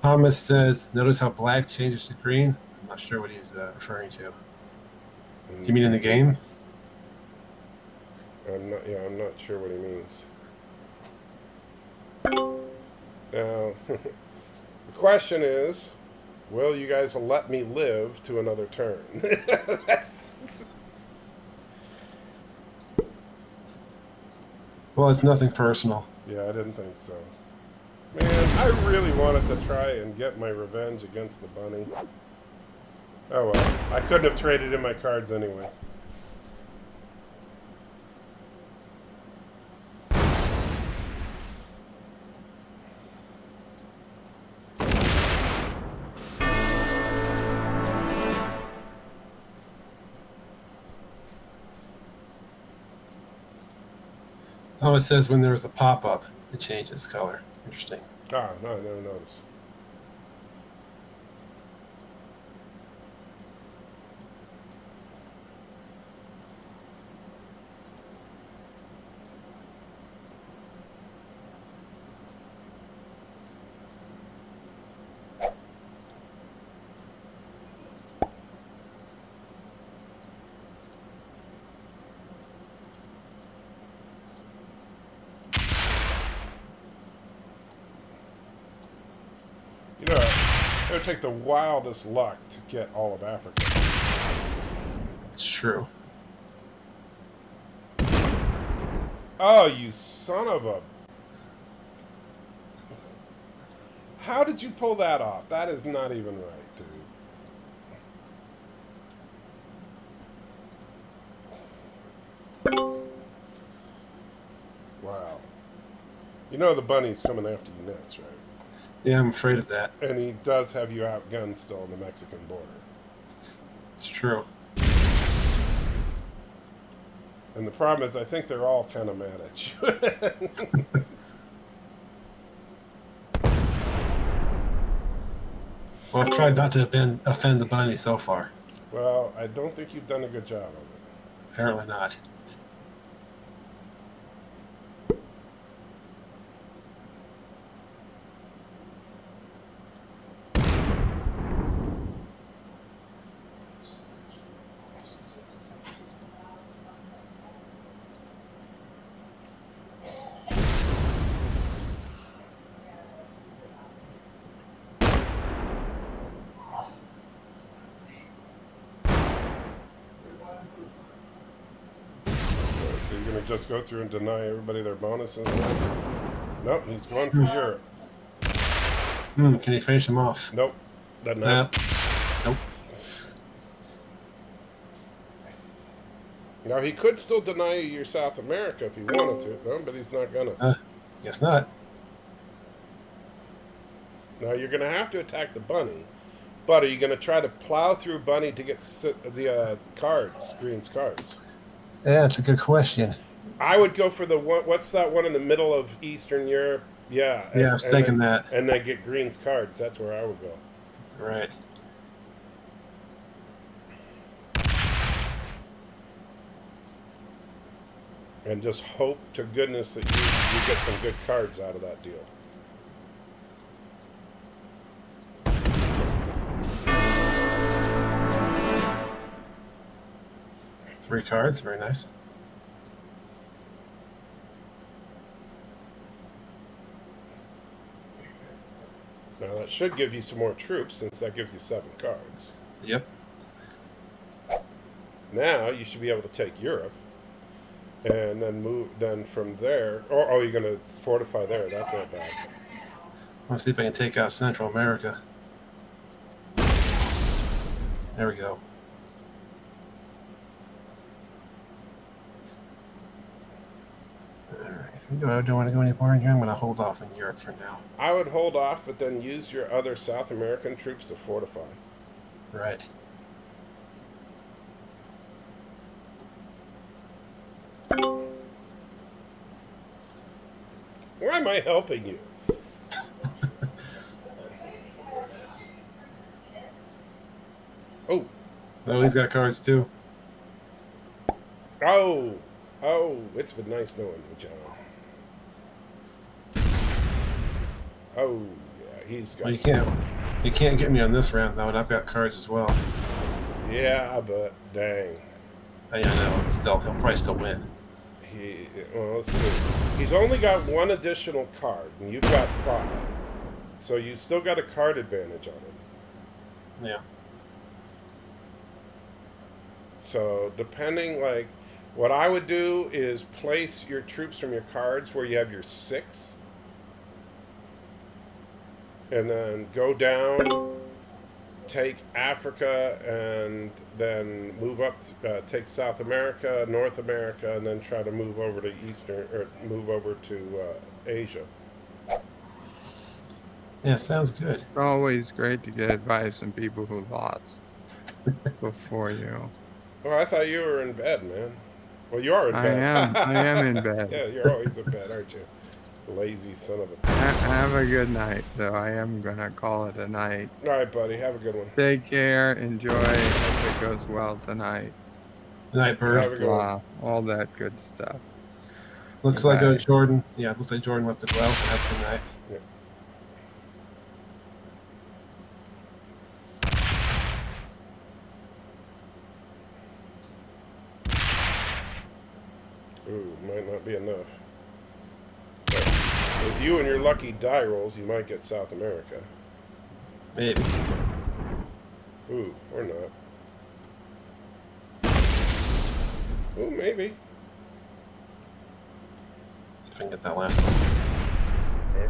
[SPEAKER 10] Thomas says, notice how black changes to green? I'm not sure what he's referring to. You mean in the game?
[SPEAKER 1] I'm not sure what he means. Now, the question is, Will you guys let me live to another turn?
[SPEAKER 10] Well, it's nothing personal.
[SPEAKER 1] Yeah, I didn't think so. Man, I really wanted to try and get my revenge against the bunny. Oh well, I couldn't have traded in my cards anyway.
[SPEAKER 10] Oh, it says when there's a pop-up, it changes color. Interesting.
[SPEAKER 1] Ah, no, I never noticed. You know, it would take the wildest luck to get all of Africa.
[SPEAKER 10] It's true.
[SPEAKER 1] Oh, you son of a... How did you pull that off? That is not even right, dude. Wow. You know the bunny's coming after you next, right?
[SPEAKER 10] Yeah, I'm afraid of that.
[SPEAKER 1] And he does have you outgunned still on the Mexican border.
[SPEAKER 10] It's true.
[SPEAKER 1] And the problem is, I think they're all kind of mad at you.
[SPEAKER 10] Well, I've tried not to offend the bunny so far.
[SPEAKER 1] Well, I don't think you've done a good job of it.
[SPEAKER 10] Apparently not.
[SPEAKER 1] So you're going to just go through and deny everybody their bonuses? Nope, he's going for Europe.
[SPEAKER 10] Can you finish him off?
[SPEAKER 1] Nope, doesn't happen.
[SPEAKER 10] Nope.
[SPEAKER 1] Now, he could still deny you your South America if he wanted to, no, but he's not going to.
[SPEAKER 10] Guess not.
[SPEAKER 1] Now, you're going to have to attack the bunny, but are you going to try to plow through bunny to get the cards, Green's cards?
[SPEAKER 10] Yeah, that's a good question.
[SPEAKER 1] I would go for the one, what's that one in the middle of Eastern Europe? Yeah.
[SPEAKER 10] Yeah, I was thinking that.
[SPEAKER 1] And then get Green's cards. That's where I would go.
[SPEAKER 10] Right.
[SPEAKER 1] And just hope to goodness that you get some good cards out of that deal.
[SPEAKER 10] Three cards, very nice.
[SPEAKER 1] Now that should give you some more troops, since that gives you 7 cards.
[SPEAKER 10] Yep.
[SPEAKER 1] Now you should be able to take Europe, and then move. Then from there, oh, you're going to fortify there. That's not bad.
[SPEAKER 10] I'll see if I can take out Central America. There we go. Do I want to go anywhere in here? I'm going to hold off in Europe for now.
[SPEAKER 1] I would hold off, but then use your other South American troops to fortify.
[SPEAKER 10] Right.
[SPEAKER 1] Why am I helping you? Oh.
[SPEAKER 10] Oh, he's got cards too.
[SPEAKER 1] Oh. Oh, it's been nice knowing you, John. Oh, yeah, he's got...
[SPEAKER 10] Well, you can't get me on this round, though, and I've got cards as well.
[SPEAKER 1] Yeah, but dang.
[SPEAKER 10] I know, still, he'll probably still win.
[SPEAKER 1] Well, let's see. He's only got 1 additional card, and you've got 5. So you still got a card advantage on him.
[SPEAKER 10] Yeah.
[SPEAKER 1] So depending, like, what I would do is place your troops from your cards where you have your 6. And then go down, take Africa, and then move up, take South America, North America, and then try to move over to move over to Asia.
[SPEAKER 10] Yeah, sounds good.
[SPEAKER 9] It's always great to get advice from people who lost before you.
[SPEAKER 1] Oh, I thought you were in bed, man. Well, you are in
[SPEAKER 9] I
[SPEAKER 1] bed.
[SPEAKER 9] am in bed.
[SPEAKER 1] Yeah, you're always in bed, aren't you? Lazy son of a...
[SPEAKER 9] Have a good night, though. I am going to call it a night.
[SPEAKER 1] All right, buddy. Have a good one.
[SPEAKER 9] Take care. Enjoy. Hope it goes well tonight.
[SPEAKER 10] Good night, Bird.
[SPEAKER 1] Have a good one.
[SPEAKER 9] All that good stuff.
[SPEAKER 10] Looks like Jordan. Yeah, looks like Jordan left as well, so have a good night.
[SPEAKER 1] Yeah. Ooh, might not be enough. But with you and your lucky die rolls, you might get South America.
[SPEAKER 10] Maybe.
[SPEAKER 1] Ooh, or not. Ooh, maybe.
[SPEAKER 10] See if I can get that last one.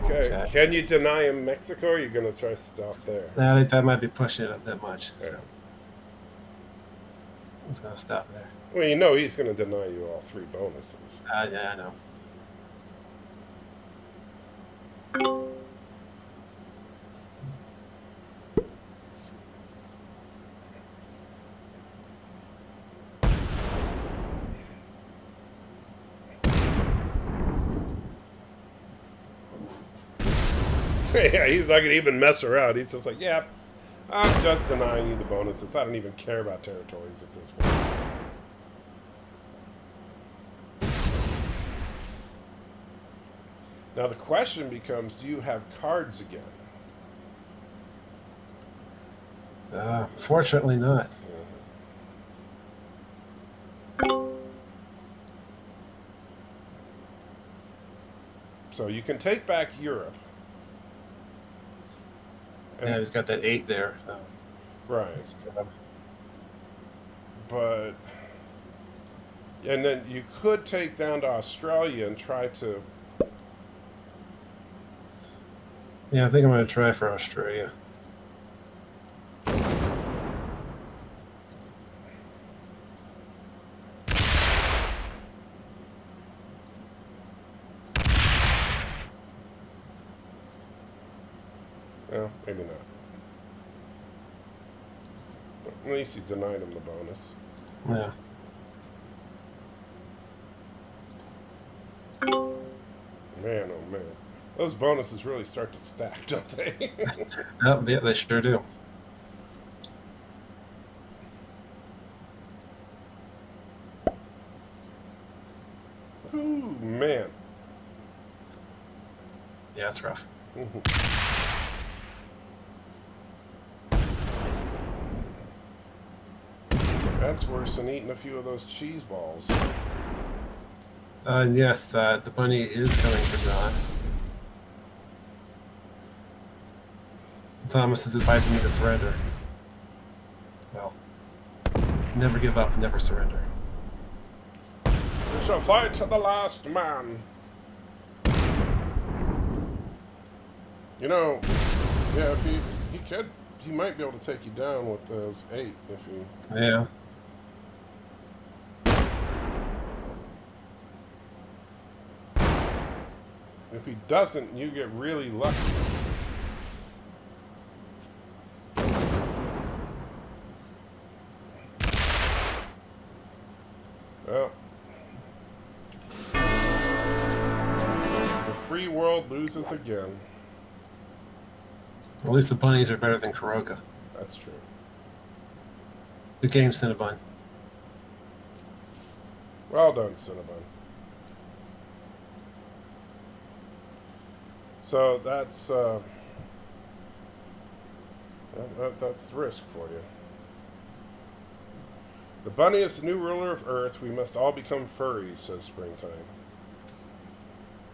[SPEAKER 1] Okay. Can you deny him Mexico, or are you going to try to stop there?
[SPEAKER 10] I think that might be pushing it up that much.
[SPEAKER 1] Yeah.
[SPEAKER 10] So. I'm just going to stop there.
[SPEAKER 1] Well, you know he's going to deny you all 3 bonuses.
[SPEAKER 10] Yeah, I know.
[SPEAKER 1] Yeah, he's not going to even mess around. He's just like, yeah, I'm just denying you the bonuses. I don't even care about territories at this point. Now the question becomes, do you have cards again?
[SPEAKER 10] Fortunately not.
[SPEAKER 1] So you can take back Europe.
[SPEAKER 10] Yeah, he's got that 8 there.
[SPEAKER 1] Right. But, and then you could take down to Australia and try to...
[SPEAKER 10] Yeah, I think I'm going to try for Australia.
[SPEAKER 1] Well, maybe not. But at least you denied him the bonus.
[SPEAKER 10] Yeah.
[SPEAKER 1] Man, oh man. Those bonuses really start to stack, don't they?
[SPEAKER 10] Yeah, they sure do.
[SPEAKER 1] Ooh, man.
[SPEAKER 10] Yeah, it's rough.
[SPEAKER 1] That's worse than eating a few of those cheese balls.
[SPEAKER 10] And yes, the bunny is coming for John. Thomas is advising me to surrender. Well, never give up, never surrender.
[SPEAKER 1] We shall fight to the last man. You know, yeah, if he might be able to take you down with those 8 if he...
[SPEAKER 10] Yeah.
[SPEAKER 1] If he doesn't, you get really lucky. Well, the free world loses again.
[SPEAKER 10] At least the bunnies are better than Kuroka.
[SPEAKER 1] That's true.
[SPEAKER 10] Good game, Cinnabon.
[SPEAKER 1] Well done, Cinnabon. So that's that's risk for you. The bunny is the new ruler of Earth. We must all become furries, says Springtime.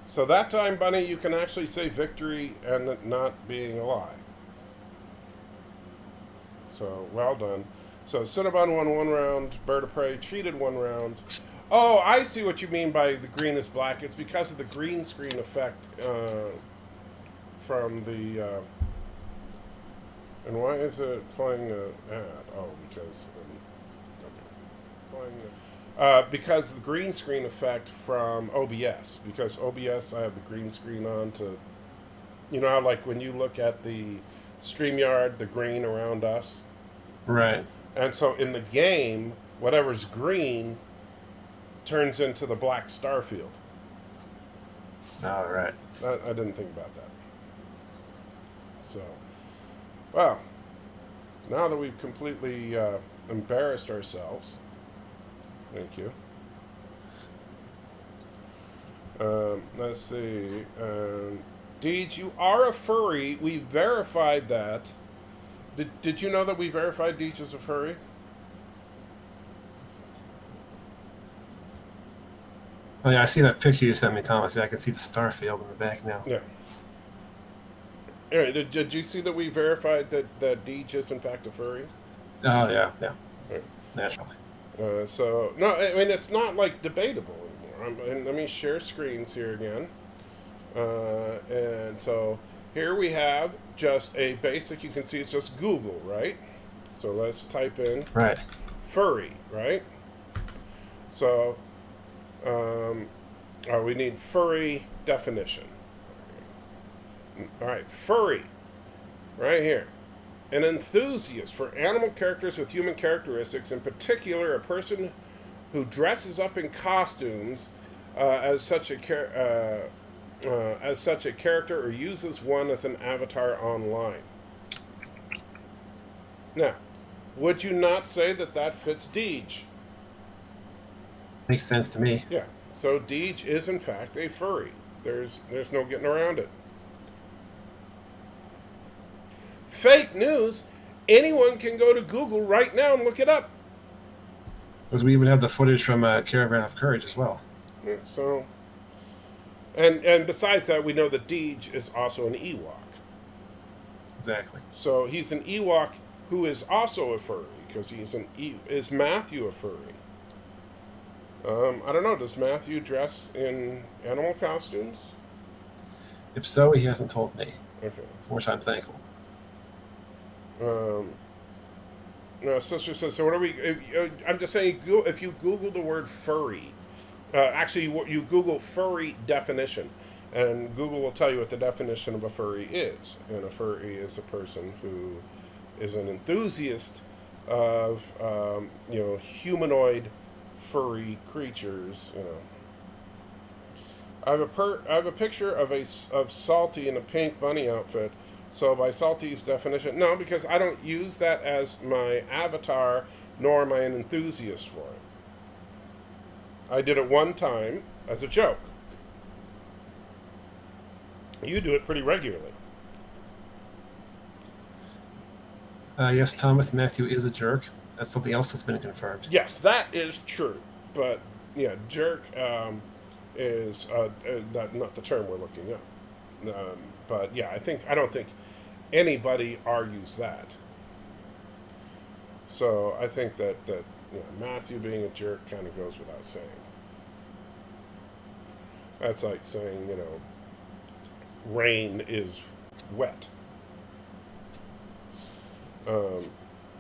[SPEAKER 1] So that time, Bunny, you can actually say victory and it not being a lie. So, well done. So, Cinnabon won 1 round. Bird of Prey cheated 1 round. Oh, I see what you mean by the green is black. It's because of the green screen effect from the... and why is it playing an ad? Oh, because... because the green screen effect from OBS. Because OBS, I have the green screen on to... You know how, like, when you look at the StreamYard, the green around us?
[SPEAKER 10] Right.
[SPEAKER 1] And so in the game, whatever's green turns into the black star field.
[SPEAKER 10] All right.
[SPEAKER 1] I didn't think about that. So, well, now that we've completely embarrassed ourselves, thank you. Let's see. Deej, you are a furry. We verified that. Did you know that we verified Deej as a furry?
[SPEAKER 10] Oh yeah, I see that picture you sent me, Thomas. Yeah, I can see the star field in the back now.
[SPEAKER 1] Yeah. Anyway, did you see that we verified that Deej is in fact a furry?
[SPEAKER 10] Oh yeah.
[SPEAKER 1] Right.
[SPEAKER 10] Naturally.
[SPEAKER 1] So no, I mean it's not like debatable anymore. Let me share screens here again. And so here we have just a basic. You can see it's just Google, right? So let's type in furry, right? So we need furry definition. All right, furry, right here. An enthusiast for animal characters with human characteristics, in particular a person who dresses up in costumes as such a character or uses one as an avatar online. Now, would you not say that that fits Deej?
[SPEAKER 10] Makes sense to me.
[SPEAKER 1] Yeah. So Deej is in fact a furry. There's no getting around it. Fake news. Anyone can go to Google right now and look it up.
[SPEAKER 10] Because we even have the footage from Caravan of Courage as well.
[SPEAKER 1] Yeah, so, and besides that, we know that Deej is also an Ewok.
[SPEAKER 10] Exactly.
[SPEAKER 1] So he's an Ewok who is also a furry because is Matthew a furry? I don't know. Does Matthew dress in animal costumes?
[SPEAKER 10] If so, he hasn't told me.
[SPEAKER 1] Okay.
[SPEAKER 10] For which I'm thankful.
[SPEAKER 1] No, sister says, so what are we... I'm just saying, if you Google the word furry, actually, you Google furry definition, and Google will tell you what the definition of a furry is. And a furry is a person who is an enthusiast of, humanoid furry creatures, I have a picture of Salty in a pink bunny outfit. So by Salty's definition, no, because I don't use that as my avatar, nor am I an enthusiast for it. I did it one time as a joke. You do it pretty regularly.
[SPEAKER 10] Yes, Thomas, Matthew is a jerk. That's something else that's been confirmed.
[SPEAKER 1] Yes, that is true. But, yeah, jerk is not the term we're looking up. But, yeah, I don't think anybody argues that. So I think that Matthew being a jerk kind of goes without saying. That's like saying, rain is wet.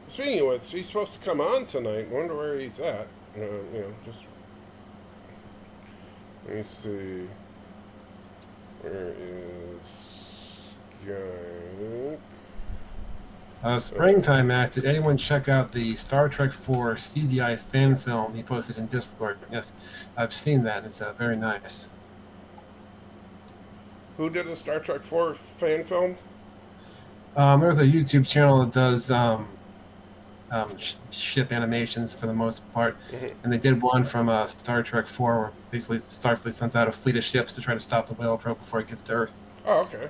[SPEAKER 1] Speaking of which, he's supposed to come on tonight. Wonder where he's at. Just let me see. Where is Skype?
[SPEAKER 10] Springtime asked, did anyone check out the Star Trek IV CGI fan film he posted in Discord? Yes, I've seen that. It's very nice.
[SPEAKER 1] Who did the Star Trek IV fan film?
[SPEAKER 10] There's a YouTube channel that does ship animations for the most part, and they did one from Star Trek IV where basically Starfleet sends out a fleet of ships to try to stop the whale probe before it gets to Earth.
[SPEAKER 1] Oh, okay.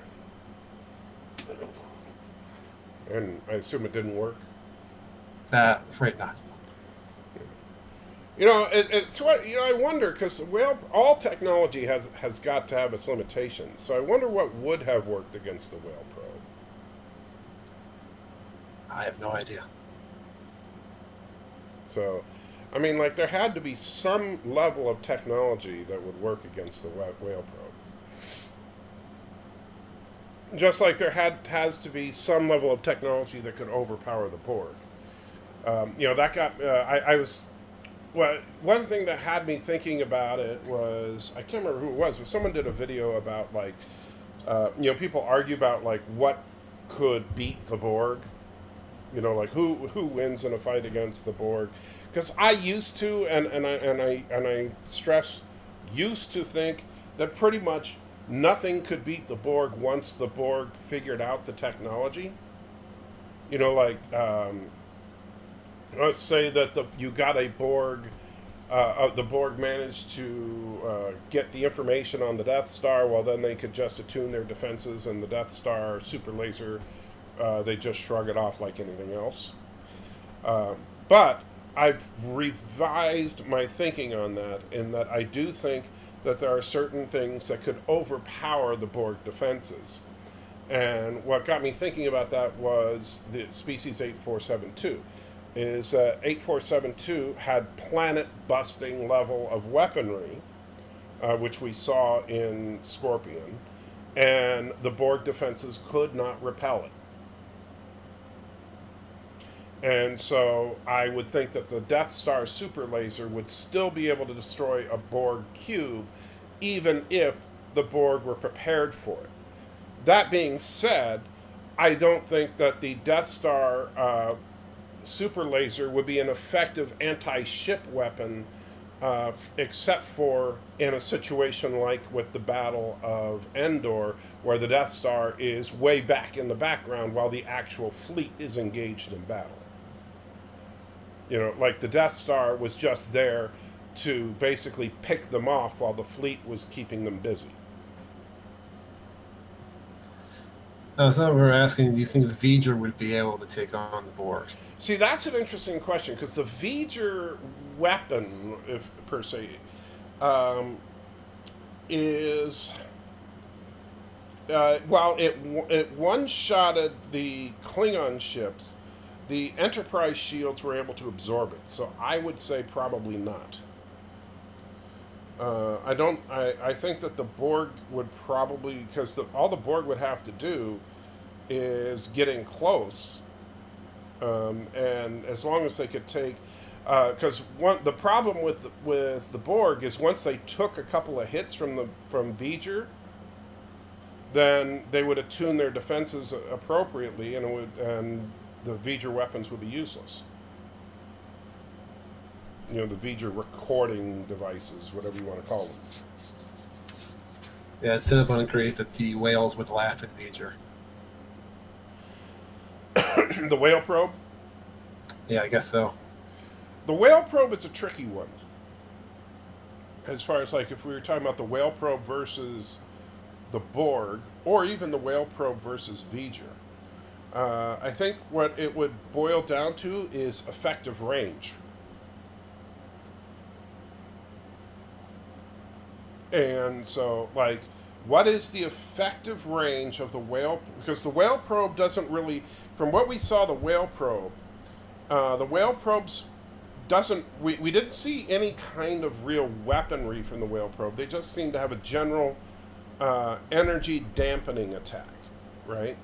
[SPEAKER 1] And I assume it didn't work?
[SPEAKER 10] Afraid not.
[SPEAKER 1] It's what I wonder, because all technology has got to have its limitations. So I wonder what would have worked against the whale probe.
[SPEAKER 10] I have no idea.
[SPEAKER 1] So, I mean, like, there had to be some level of technology that would work against the whale probe. Just like there has to be some level of technology that could overpower the Borg. That got I was. Well, one thing that had me thinking about it was, I can't remember who it was, but someone did a video about, like, people argue about, like, what could beat the Borg. Like who wins in a fight against the Borg? Because I used to, and I stress, used to think that pretty much nothing could beat the Borg once the Borg figured out the technology. Let's say that you got a Borg. The Borg managed to get the information on the Death Star. Well, then they could just attune their defenses, and the Death Star super laser, they just shrug it off like anything else. But I've revised my thinking on that, in that I do think that there are certain things that could overpower the Borg defenses. And what got me thinking about that was the species 8472. 8472 had planet-busting level of weaponry, which we saw in Scorpion, and the Borg defenses could not repel it. And so I would think that the Death Star super laser would still be able to destroy a Borg cube, even if the Borg were prepared for it. That being said, I don't think that the Death Star super laser would be an effective anti-ship weapon, except for in a situation like with the Battle of Endor, where the Death Star is way back in the background while the actual fleet is engaged in battle. Like the Death Star was just there to basically pick them off while the fleet was keeping them busy.
[SPEAKER 10] So we're asking, do you think the V'ger would be able to take on the Borg?
[SPEAKER 1] See, that's an interesting question, because the V'ger weapon, per se, is... while it one-shotted the Klingon ships, the Enterprise shields were able to absorb it. So I would say probably not. I think that the Borg would probably... Because all the Borg would have to do is get in close... and as long as they could take, because the problem with the Borg is once they took a couple of hits from V'ger, then they would attune their defenses appropriately, and the V'ger weapons would be useless. The V'ger recording devices, whatever you want to call them.
[SPEAKER 10] Yeah, Cinnabon agrees that the whales would laugh at V'ger.
[SPEAKER 1] The whale probe?
[SPEAKER 10] Yeah, I guess so.
[SPEAKER 1] The whale probe is a tricky one. As far as, like, if we were talking about the whale probe versus the Borg, or even the whale probe versus V'ger, I think what it would boil down to is effective range. And so, like, what is the effective range of the whale? Because the whale probe doesn't really, from what we saw, the whale probes doesn't, we didn't see any kind of real weaponry from the whale probe. They just seem to have a general energy dampening attack, right?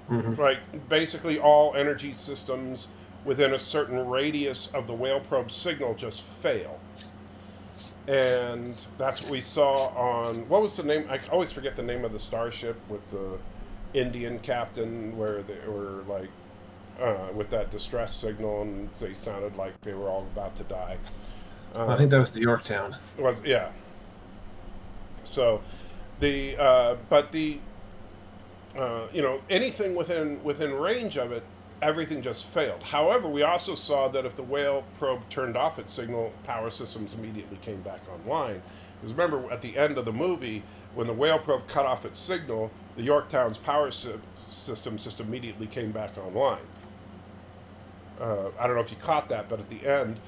[SPEAKER 10] Mm-hmm.
[SPEAKER 1] Like, basically all energy systems within a certain radius of the whale probe signal just fail. And that's what we saw on, what was the name? I always forget the name of the starship with the Indian captain, where they were like, with that distress signal, and they sounded like they were all about to die.
[SPEAKER 10] I think that was the Yorktown.
[SPEAKER 1] Yeah. So, anything within range of it, everything just failed. However, we also saw that if the whale probe turned off its signal, power systems immediately came back online. Because remember, at the end of the movie, when the whale probe cut off its signal, the Yorktown's power systems just immediately came back online. I don't know if you caught that, but at the end,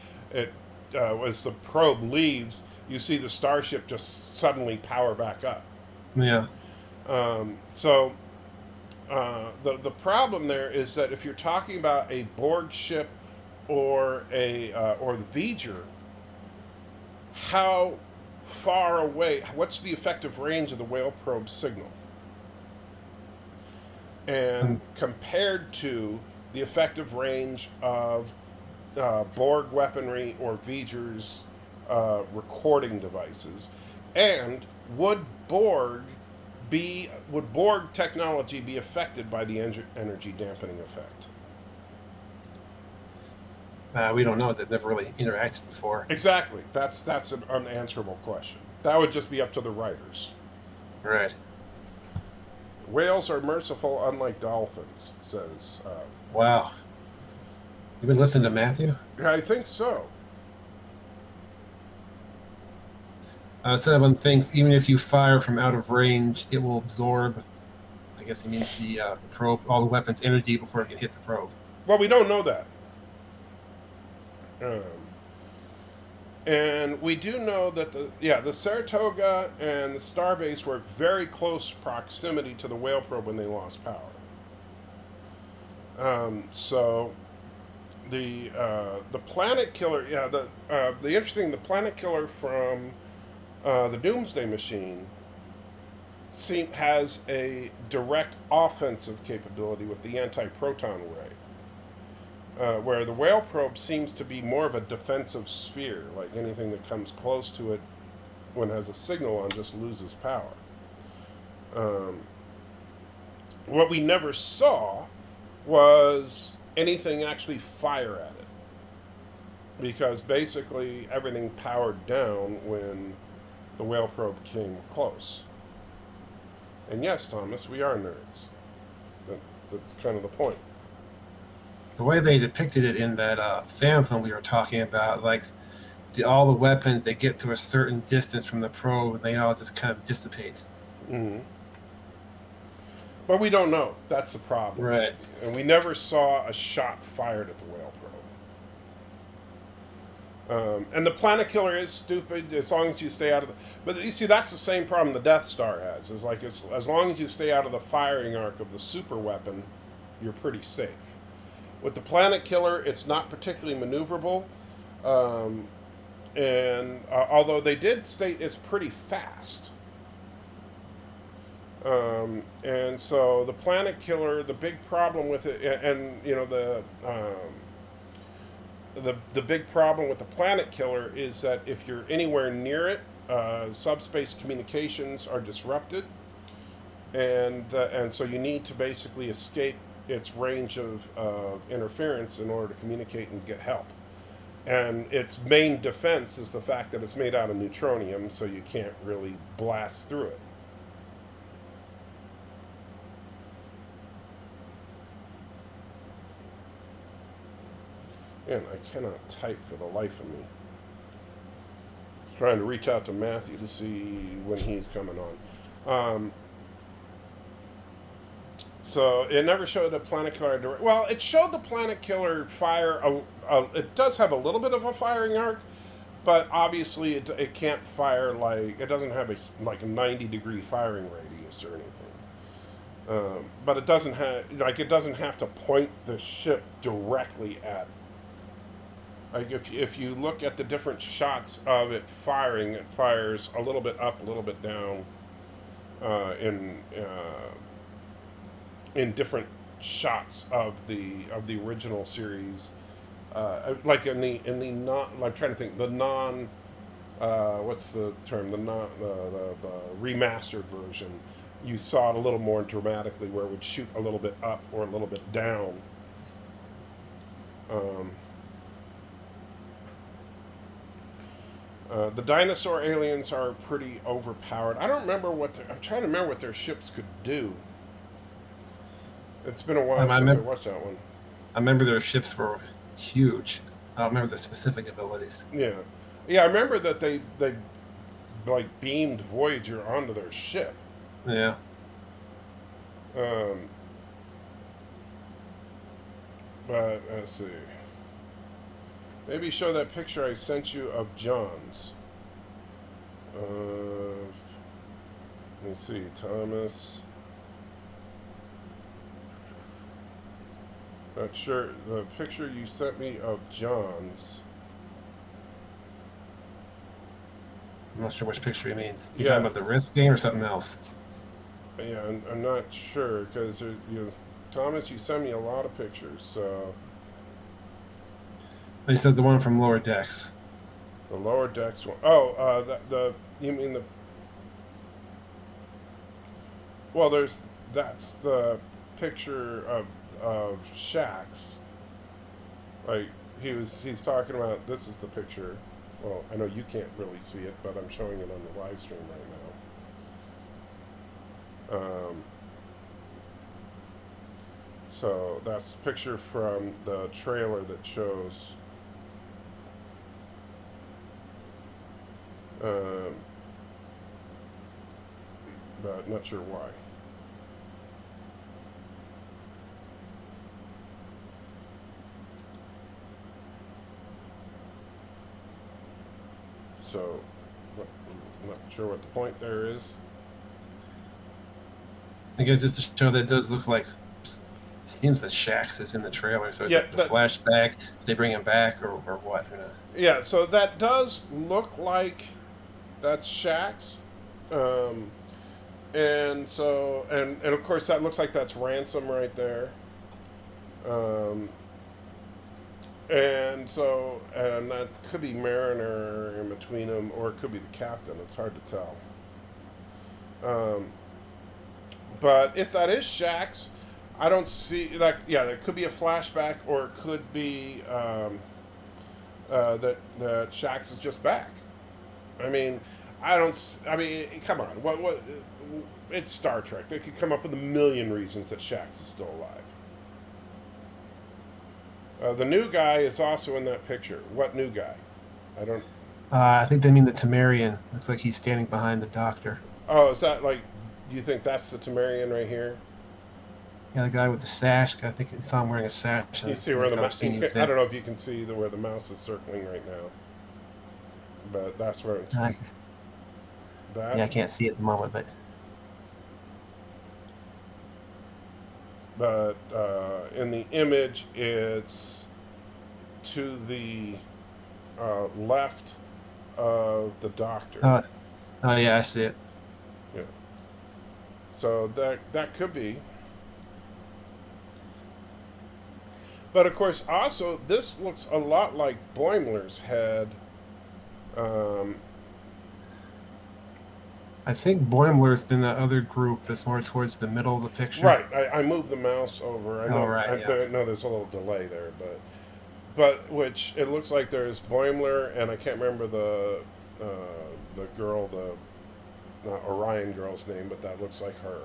[SPEAKER 1] as the probe leaves, you see the starship just suddenly power back up.
[SPEAKER 10] Yeah.
[SPEAKER 1] So the problem there is that if you're talking about a Borg ship or or the V'ger, how far away? What's the effective range of the whale probe signal? And compared to the effective range of Borg weaponry or V'ger's recording devices, and would Borg technology be affected by the energy dampening effect?
[SPEAKER 10] We don't know. They've never really interacted before.
[SPEAKER 1] Exactly. That's an unanswerable question. That would just be up to the writers.
[SPEAKER 10] Right.
[SPEAKER 1] Whales are merciful, unlike dolphins, says.
[SPEAKER 10] Wow. You've been listening to Matthew?
[SPEAKER 1] I think so.
[SPEAKER 10] Said one things, even if you fire from out of range, it will absorb, I guess he means the probe, all the weapon's energy before it can hit the probe.
[SPEAKER 1] Well, we don't know that. And we do know that the Saratoga and the Starbase were very close proximity to the whale probe when they lost power. So the planet killer, the interesting, the planet killer from the Doomsday Machine has a direct offensive capability with the anti-proton ray. Where the whale probe seems to be more of a defensive sphere, like anything that comes close to it when it has a signal on just loses power. What we never saw was anything actually fire at it, because basically everything powered down when the whale probe came close. And yes, Thomas, we are nerds. That's kind of the point.
[SPEAKER 10] The way they depicted it in that fan film we were talking about, like all the weapons, they get to a certain distance from the probe and they all just kind of dissipate.
[SPEAKER 1] Mm-hmm. But we don't know. That's the problem.
[SPEAKER 10] Right.
[SPEAKER 1] And we never saw a shot fired at the whale probe. And the planet killer is stupid as long as you stay out of the... But you see, that's the same problem the Death Star has. Is like as long as you stay out of the firing arc of the super weapon, you're pretty safe. With the planet killer, it's not particularly maneuverable. Although they did state it's pretty fast. And so the planet killer, the big problem with it, and you know the big problem with the planet killer is that if you're anywhere near it, subspace communications are disrupted, and so you need to basically escape its range of interference in order to communicate and get help. And its main defense is the fact that it's made out of neutronium, so you can't really blast through it. And I cannot type for the life of me. Trying to reach out to Matthew to see when he's coming on. So it never showed the planet killer. Well, it showed the planet killer fire. It does have a little bit of a firing arc, but obviously it can't fire like it doesn't have a 90-degree firing radius or anything. But it doesn't have to point the ship directly at. Like if you look at the different shots of it firing, it fires a little bit up, a little bit down, in different shots of the original series, like in the non. I'm trying to think the non. What's the term? The remastered version. You saw it a little more dramatically, where it would shoot a little bit up or a little bit down. The dinosaur aliens are pretty overpowered. I don't remember I'm trying to remember what their ships could do. It's been a while since I watched that one.
[SPEAKER 10] I remember their ships were huge. I don't remember the specific abilities.
[SPEAKER 1] Yeah, I remember that they like beamed Voyager onto their ship.
[SPEAKER 10] Yeah.
[SPEAKER 1] But let's see. Maybe show that picture I sent you of John's. Let me see, Thomas. Not sure. The picture you sent me of John's.
[SPEAKER 10] I'm not sure which picture he means. You're
[SPEAKER 1] Yeah.
[SPEAKER 10] talking about the wrist game or something else?
[SPEAKER 1] Yeah, I'm not sure because Thomas, you sent me a lot of pictures. So
[SPEAKER 10] He says the one from Lower Decks.
[SPEAKER 1] the Lower Decks one. Oh, you mean the? Well, that's the picture of Shax. Like he's talking about. This is the picture. Well, I know you can't really see it, but I'm showing it on the live stream right now. So that's a picture from the trailer that shows but not sure why. So, I'm not sure what the point there is.
[SPEAKER 10] I guess just to show that it does look like, it seems that Shax is in the trailer, so it's like the flashback, they bring him back, or what? Who knows?
[SPEAKER 1] Yeah, so that does look like that's Shax. And so, and of course that looks like that's Ransom right there. And so, and that could be Mariner in between them, or it could be the captain. It's hard to tell. But if that is Shax, I don't see that. Yeah, it could be a flashback, or it could be that Shax is just back. I mean, I mean, come on. What? It's Star Trek. They could come up with a million reasons that Shax is still alive. The new guy is also in that picture. What new guy? I don't.
[SPEAKER 10] I think they mean the Temerian. Looks like he's standing behind the doctor.
[SPEAKER 1] Oh, is that like? Do you think that's the Temerian right here?
[SPEAKER 10] Yeah, the guy with the sash. I think I saw him wearing a sash.
[SPEAKER 1] You see where the mouse? I don't know if you can see where the mouse is circling right now, but that's where.
[SPEAKER 10] Yeah, I can't see it at the moment, but.
[SPEAKER 1] But in the image, it's to the left of the doctor.
[SPEAKER 10] Oh yeah, I see it.
[SPEAKER 1] Yeah. So that could be. But of course, also this looks a lot like Boimler's head.
[SPEAKER 10] I think Boimler's in the other group that's more towards the middle of the picture.
[SPEAKER 1] Right. I moved the mouse over. I know, I know there's a little delay there, but which it looks like there's Boimler, and I can't remember the girl, the Orion girl's name, but that looks like her.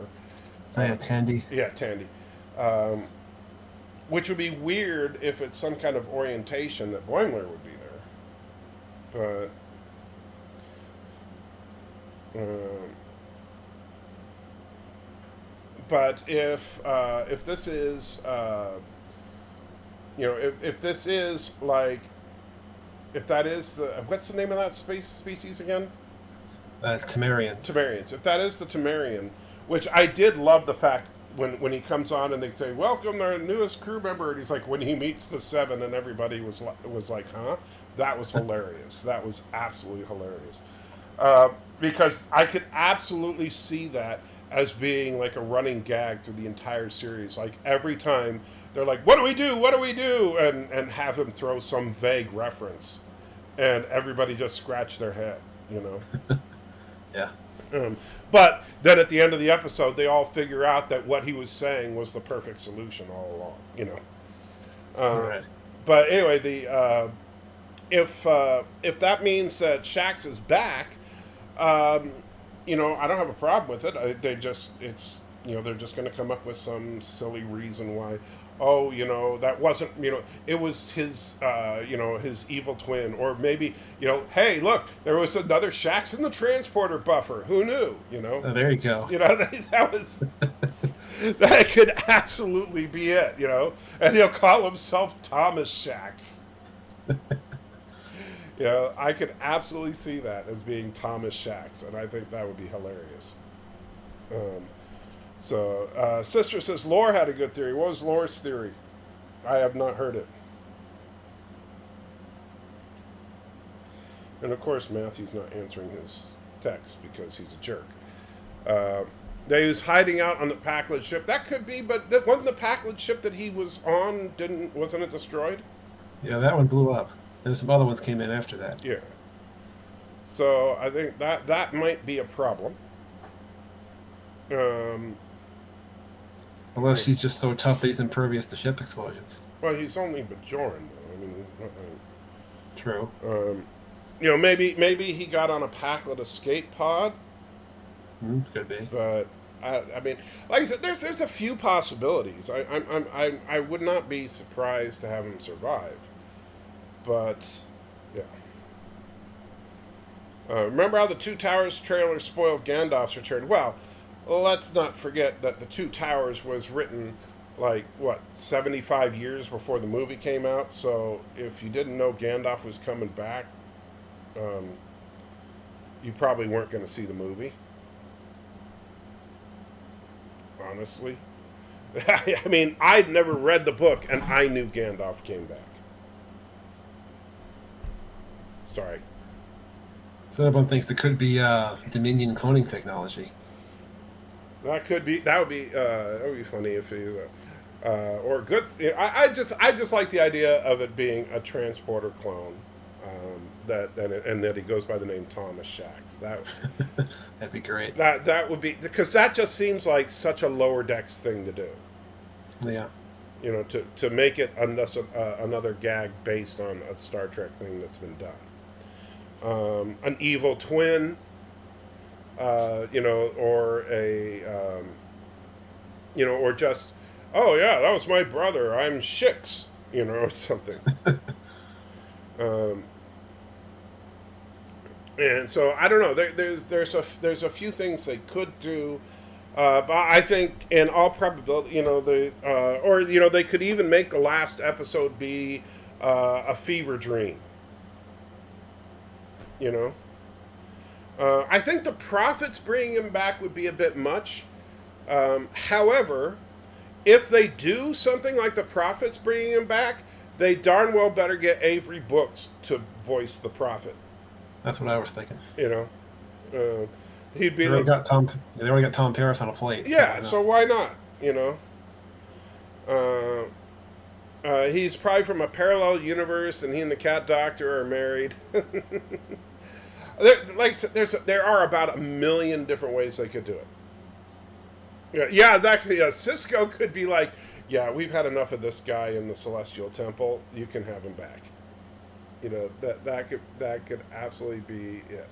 [SPEAKER 10] Yeah, Tandy.
[SPEAKER 1] Yeah, Tandy. Which would be weird if it's some kind of orientation that Boimler would be there. But if this is if this is like, if that is the, what's the name of that species again?
[SPEAKER 10] Temerians.
[SPEAKER 1] Temerians. If that is the Temerian, which I did love the fact when he comes on and they say, "Welcome, our newest crew member," and he's like, when he meets the Seven and everybody was like, "Huh?" That was hilarious. That was absolutely hilarious. Because I could absolutely see that as being like a running gag through the entire series. Like every time they're like, "What do we do? What do we do?" and have him throw some vague reference, and everybody just scratch their head, you know.
[SPEAKER 10] Yeah.
[SPEAKER 1] But then at the end of the episode, they all figure out that what he was saying was the perfect solution all along, you know.
[SPEAKER 10] Right.
[SPEAKER 1] But anyway, if that means that Shax is back, you know, I don't have a problem with it. They're just going to come up with some silly reason why. Oh, you know, that wasn't, you know, it was his, you know, his evil twin. Or maybe, you know, hey, look, there was another Shax in the transporter buffer. Who knew, you know?
[SPEAKER 10] Oh, there you go.
[SPEAKER 1] You know, that was, that could absolutely be it, you know? And he'll call himself Thomas Shax. You know, I could absolutely see that as being Thomas Shax, and I think that would be hilarious. So, Sister says Lore had a good theory. What was Lore's theory? I have not heard it. And of course, Matthew's not answering his text because he's a jerk. That he was hiding out on the Packlet ship. That could be, but wasn't the Packlet ship that he was on, wasn't it destroyed?
[SPEAKER 10] Yeah, that one blew up. And some other ones came in after that.
[SPEAKER 1] Yeah. So I think that might be a problem.
[SPEAKER 10] Unless he's just so tough that he's impervious to ship explosions.
[SPEAKER 1] Well, he's only Bajoran, though. I mean,
[SPEAKER 10] true.
[SPEAKER 1] Maybe he got on a Packlet escape pod.
[SPEAKER 10] Could be.
[SPEAKER 1] But I mean, like I said, there's a few possibilities. I would not be surprised to have him survive. But yeah. Remember how the Two Towers trailer spoiled Gandalf's return? Well, let's not forget that the Two Towers was written, 75 years before the movie came out. So if you didn't know Gandalf was coming back, you probably weren't going to see the movie. Honestly. I mean, I'd never read the book, and I knew Gandalf came back. Sorry.
[SPEAKER 10] Cinnabon thinks it could be Dominion cloning technology.
[SPEAKER 1] That would be funny if he, or good. I just like the idea of it being a transporter clone, and that he goes by the name Thomas Shax.
[SPEAKER 10] That'd be great.
[SPEAKER 1] That would be, because that just seems like such a lower decks thing to do.
[SPEAKER 10] Yeah.
[SPEAKER 1] To make it another gag based on a Star Trek thing that's been done. An evil twin, or or just, oh yeah, that was my brother, I'm Shix, or something. And so I don't know. There's a few things they could do, but I think in all probability, they could even make the last episode be a fever dream. I think the Prophets bringing him back would be a bit much. However, if they do something like the Prophets bringing him back, they darn well better get Avery Brooks to voice the Prophet.
[SPEAKER 10] That's what I was thinking.
[SPEAKER 1] He'd be.
[SPEAKER 10] They already got Tom Paris on a plate.
[SPEAKER 1] Yeah, so why not? He's probably from a parallel universe, and he and the Cat Doctor are married. There are about 1 million different ways they could do it. Yeah, actually, Cisco could be like, yeah, we've had enough of this guy in the Celestial Temple. You can have him back. That could absolutely be it.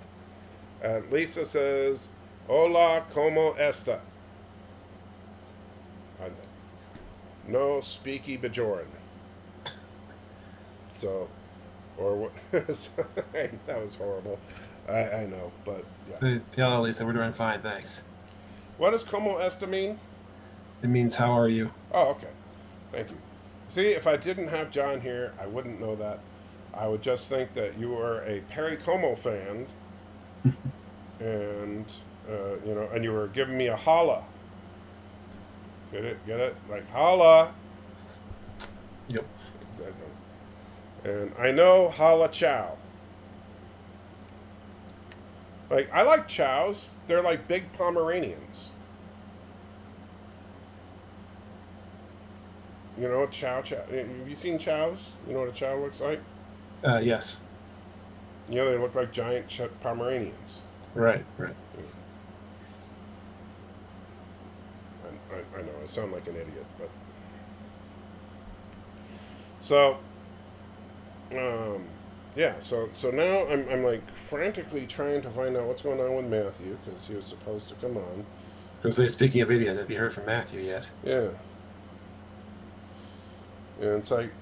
[SPEAKER 1] And Lisa says, "Hola, como esta?" No speaky Bajoran. So, or what? That was horrible. I know, but yeah.
[SPEAKER 10] So, hello, Lisa. We're doing fine, thanks.
[SPEAKER 1] What does como esta mean?
[SPEAKER 10] It means how are you?
[SPEAKER 1] Oh, okay. Thank you. See, if I didn't have John here, I wouldn't know that. I would just think that you are a Perry Como fan, and and you were giving me a holla. Get it? Like holla.
[SPEAKER 10] Yep.
[SPEAKER 1] And I know holla chow. Like, I like chows. They're like big Pomeranians. Chow. Have you seen chows? You know what a chow looks like?
[SPEAKER 10] Yes.
[SPEAKER 1] They look like giant Pomeranians.
[SPEAKER 10] Right.
[SPEAKER 1] I know, I sound like an idiot, but... So, yeah, so now I'm like frantically trying to find out what's going on with Matthew, because he was supposed to come on.
[SPEAKER 10] Because speaking of idiots, have you heard from Matthew yet?
[SPEAKER 1] Yeah. And it's like...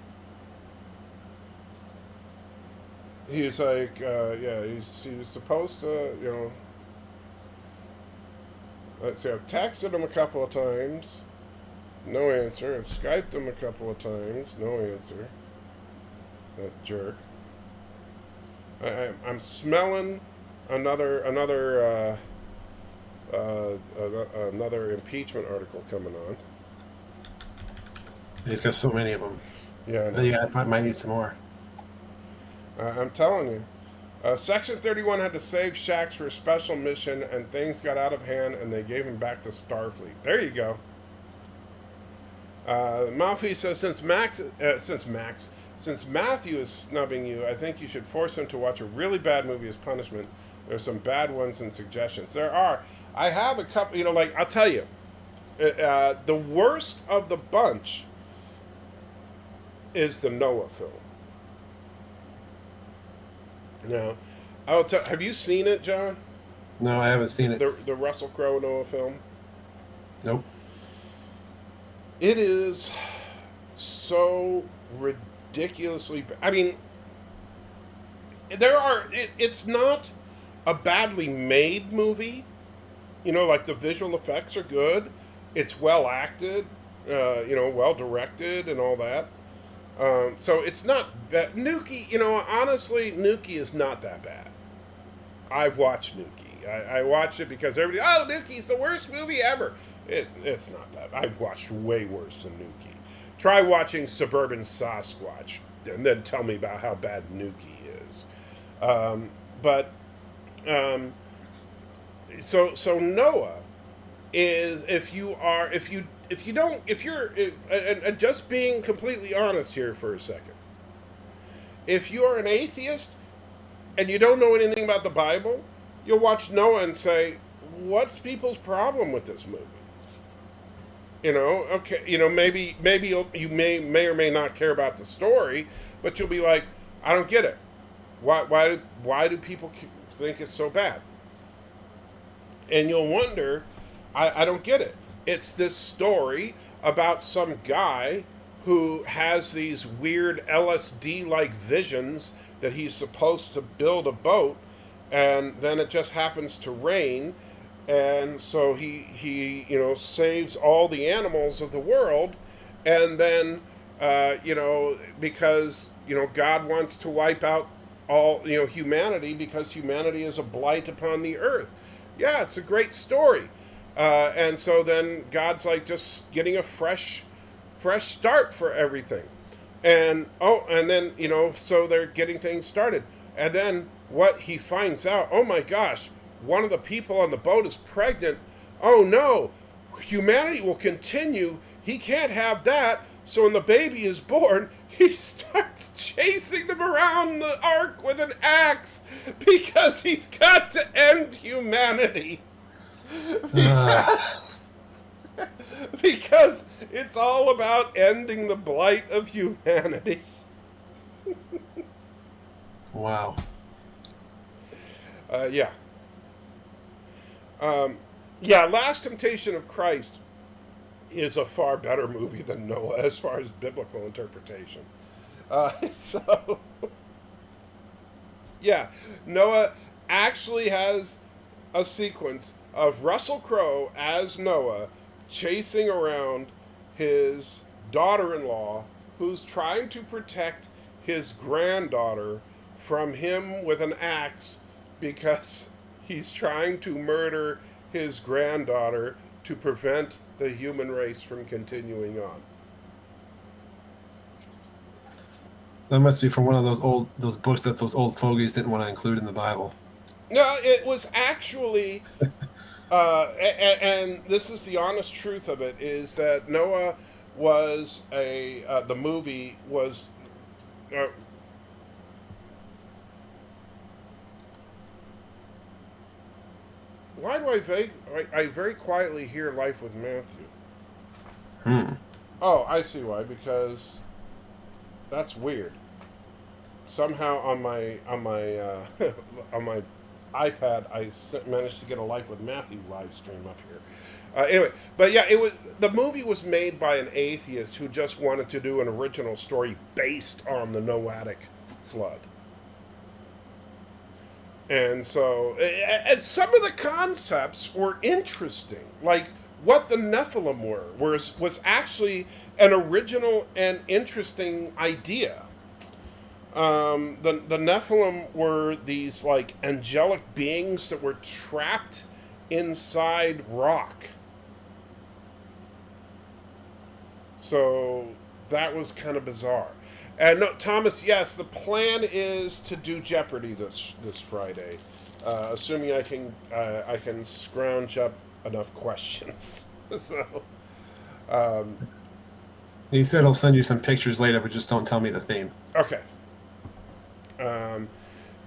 [SPEAKER 1] He was like, he was supposed to, let's see, I've texted him a couple of times, no answer. I've Skyped him a couple of times, no answer. That jerk. I'm smelling another impeachment article coming on.
[SPEAKER 10] He's got so many of them.
[SPEAKER 1] Yeah,
[SPEAKER 10] I might need some more.
[SPEAKER 1] I'm telling you. Section 31 had to save Shax for a special mission, and things got out of hand, and they gave him back to Starfleet. There you go. Malfi says, since Matthew is snubbing you, I think you should force him to watch a really bad movie as punishment. There's some bad ones and suggestions. There are. I have a couple, like, I'll tell you. The worst of the bunch is the Noah film. Now, have you seen it, John?
[SPEAKER 10] No, I haven't seen it.
[SPEAKER 1] The Russell Crowe Noah film?
[SPEAKER 10] Nope.
[SPEAKER 1] It is so ridiculously. I mean, it's not a badly made movie. Like the visual effects are good. It's well acted, well directed and all that. So it's not bad. Nuki, honestly, Nuki is not that bad. I've watched Nuki. I watched it because everybody, Nuki's the worst movie ever. It's not that. I've watched way worse than Nuki. Try watching Suburban Sasquatch and then tell me about how bad Nuki is. So Noah is, if just being completely honest here for a second, if you are an atheist and you don't know anything about the Bible, you'll watch Noah and say, what's people's problem with this movie? Okay, maybe you may or may not care about the story, but you'll be like, I don't get it. Why do people think it's so bad? And you'll wonder, I don't get it. It's this story about some guy who has these weird LSD-like visions that he's supposed to build a boat, and then it just happens to rain, and so he saves all the animals of the world, and then because God wants to wipe out all humanity because humanity is a blight upon the earth. Yeah, it's a great story. And so then God's like just getting a fresh start for everything. And then, so they're getting things started. And then what he finds out, oh my gosh, one of the people on the boat is pregnant. Oh no, humanity will continue. He can't have that. So when the baby is born, he starts chasing them around the ark with an axe because he's got to end humanity. Because it's all about ending the blight of humanity.
[SPEAKER 10] Wow.
[SPEAKER 1] Yeah. Last Temptation of Christ is a far better movie than Noah as far as biblical interpretation. Yeah, Noah actually has a sequence of Russell Crowe as Noah chasing around his daughter-in-law who's trying to protect his granddaughter from him with an axe because he's trying to murder his granddaughter to prevent the human race from continuing on.
[SPEAKER 10] That must be from one of those books that those old fogies didn't want to include in the Bible.
[SPEAKER 1] No, it was actually, and this is the honest truth of it, is that Noah was the movie was, why do I very quietly hear Life with Matthew? Oh, I see why, because that's weird. Somehow on my on my iPad, I managed to get a Life with Matthew live stream up here. Anyway, but yeah, the movie was made by an atheist who just wanted to do an original story based on the Noahic flood. And so, and some of the concepts were interesting, like what the Nephilim was actually an original and interesting idea. The Nephilim were these like angelic beings that were trapped inside rock. So that was kind of bizarre. And no, Thomas, yes, the plan is to do Jeopardy this Friday, assuming I can scrounge up enough questions. So,
[SPEAKER 10] he said he'll send you some pictures later, but just don't tell me the theme.
[SPEAKER 1] Okay.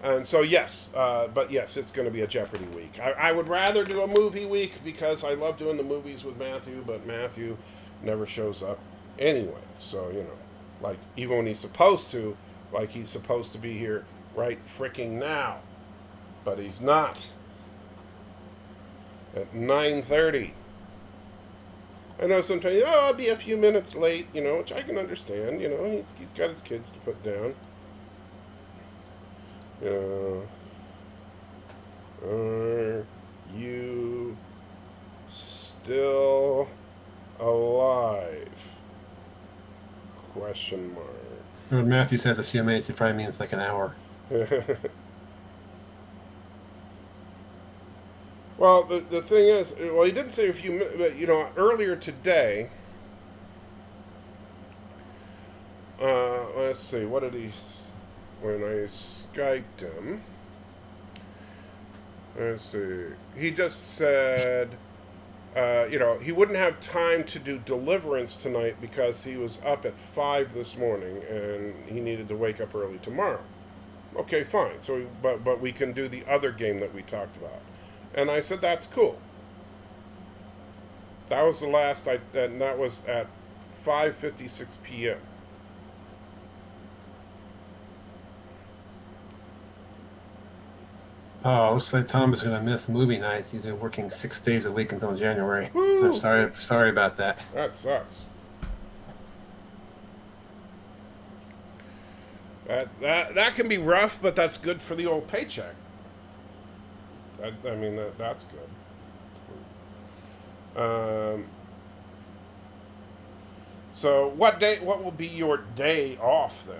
[SPEAKER 1] And so yes, but yes, it's going to be a Jeopardy week. I would rather do a movie week because I love doing the movies with Matthew, but Matthew never shows up anyway. So like even when he's supposed to, like he's supposed to be here right fricking now, but he's not. At 9:30. I know sometimes I'll be a few minutes late, which I can understand. He's got his kids to put down. Are you still alive? Question mark.
[SPEAKER 10] When Matthew says a few minutes, it probably means like an hour.
[SPEAKER 1] Well, the thing is, he didn't say a few minutes, but, earlier today, let's see, what did he, when I Skyped him, let's see, he just said, he wouldn't have time to do Deliverance tonight because he was up at 5 this morning and he needed to wake up early tomorrow. Okay, fine. So, but we can do the other game that we talked about. And I said, that's cool. That was the last, and that was at 5:56 p.m.
[SPEAKER 10] Oh, looks like Tom is going to miss movie nights. He's been working 6 days a week until January.
[SPEAKER 1] Woo!
[SPEAKER 10] I'm sorry about that.
[SPEAKER 1] That sucks. That can be rough, but that's good for the old paycheck. That's good. So what will be your day off then?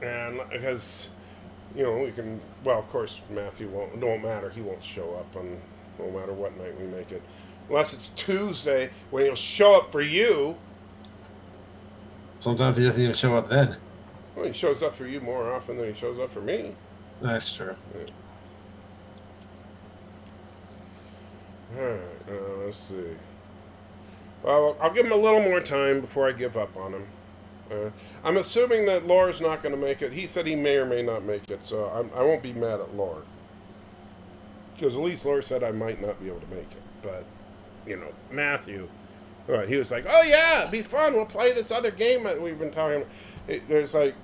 [SPEAKER 1] And because, we can, well, of course, Matthew won't matter. He won't show up on no matter what night we make it. Unless it's Tuesday when he'll show up for you.
[SPEAKER 10] Sometimes he doesn't even show up then.
[SPEAKER 1] Well, he shows up for you more often than he shows up for me.
[SPEAKER 10] That's true.
[SPEAKER 1] Yeah. All right, let's see. Well, I'll give him a little more time before I give up on him. I'm assuming that Laura's not going to make it. He said he may or may not make it, so I won't be mad at Laura. Because at least Laura said I might not be able to make it. But, Matthew, he was like, oh yeah, it'd be fun. We'll play this other game that we've been talking about. There's like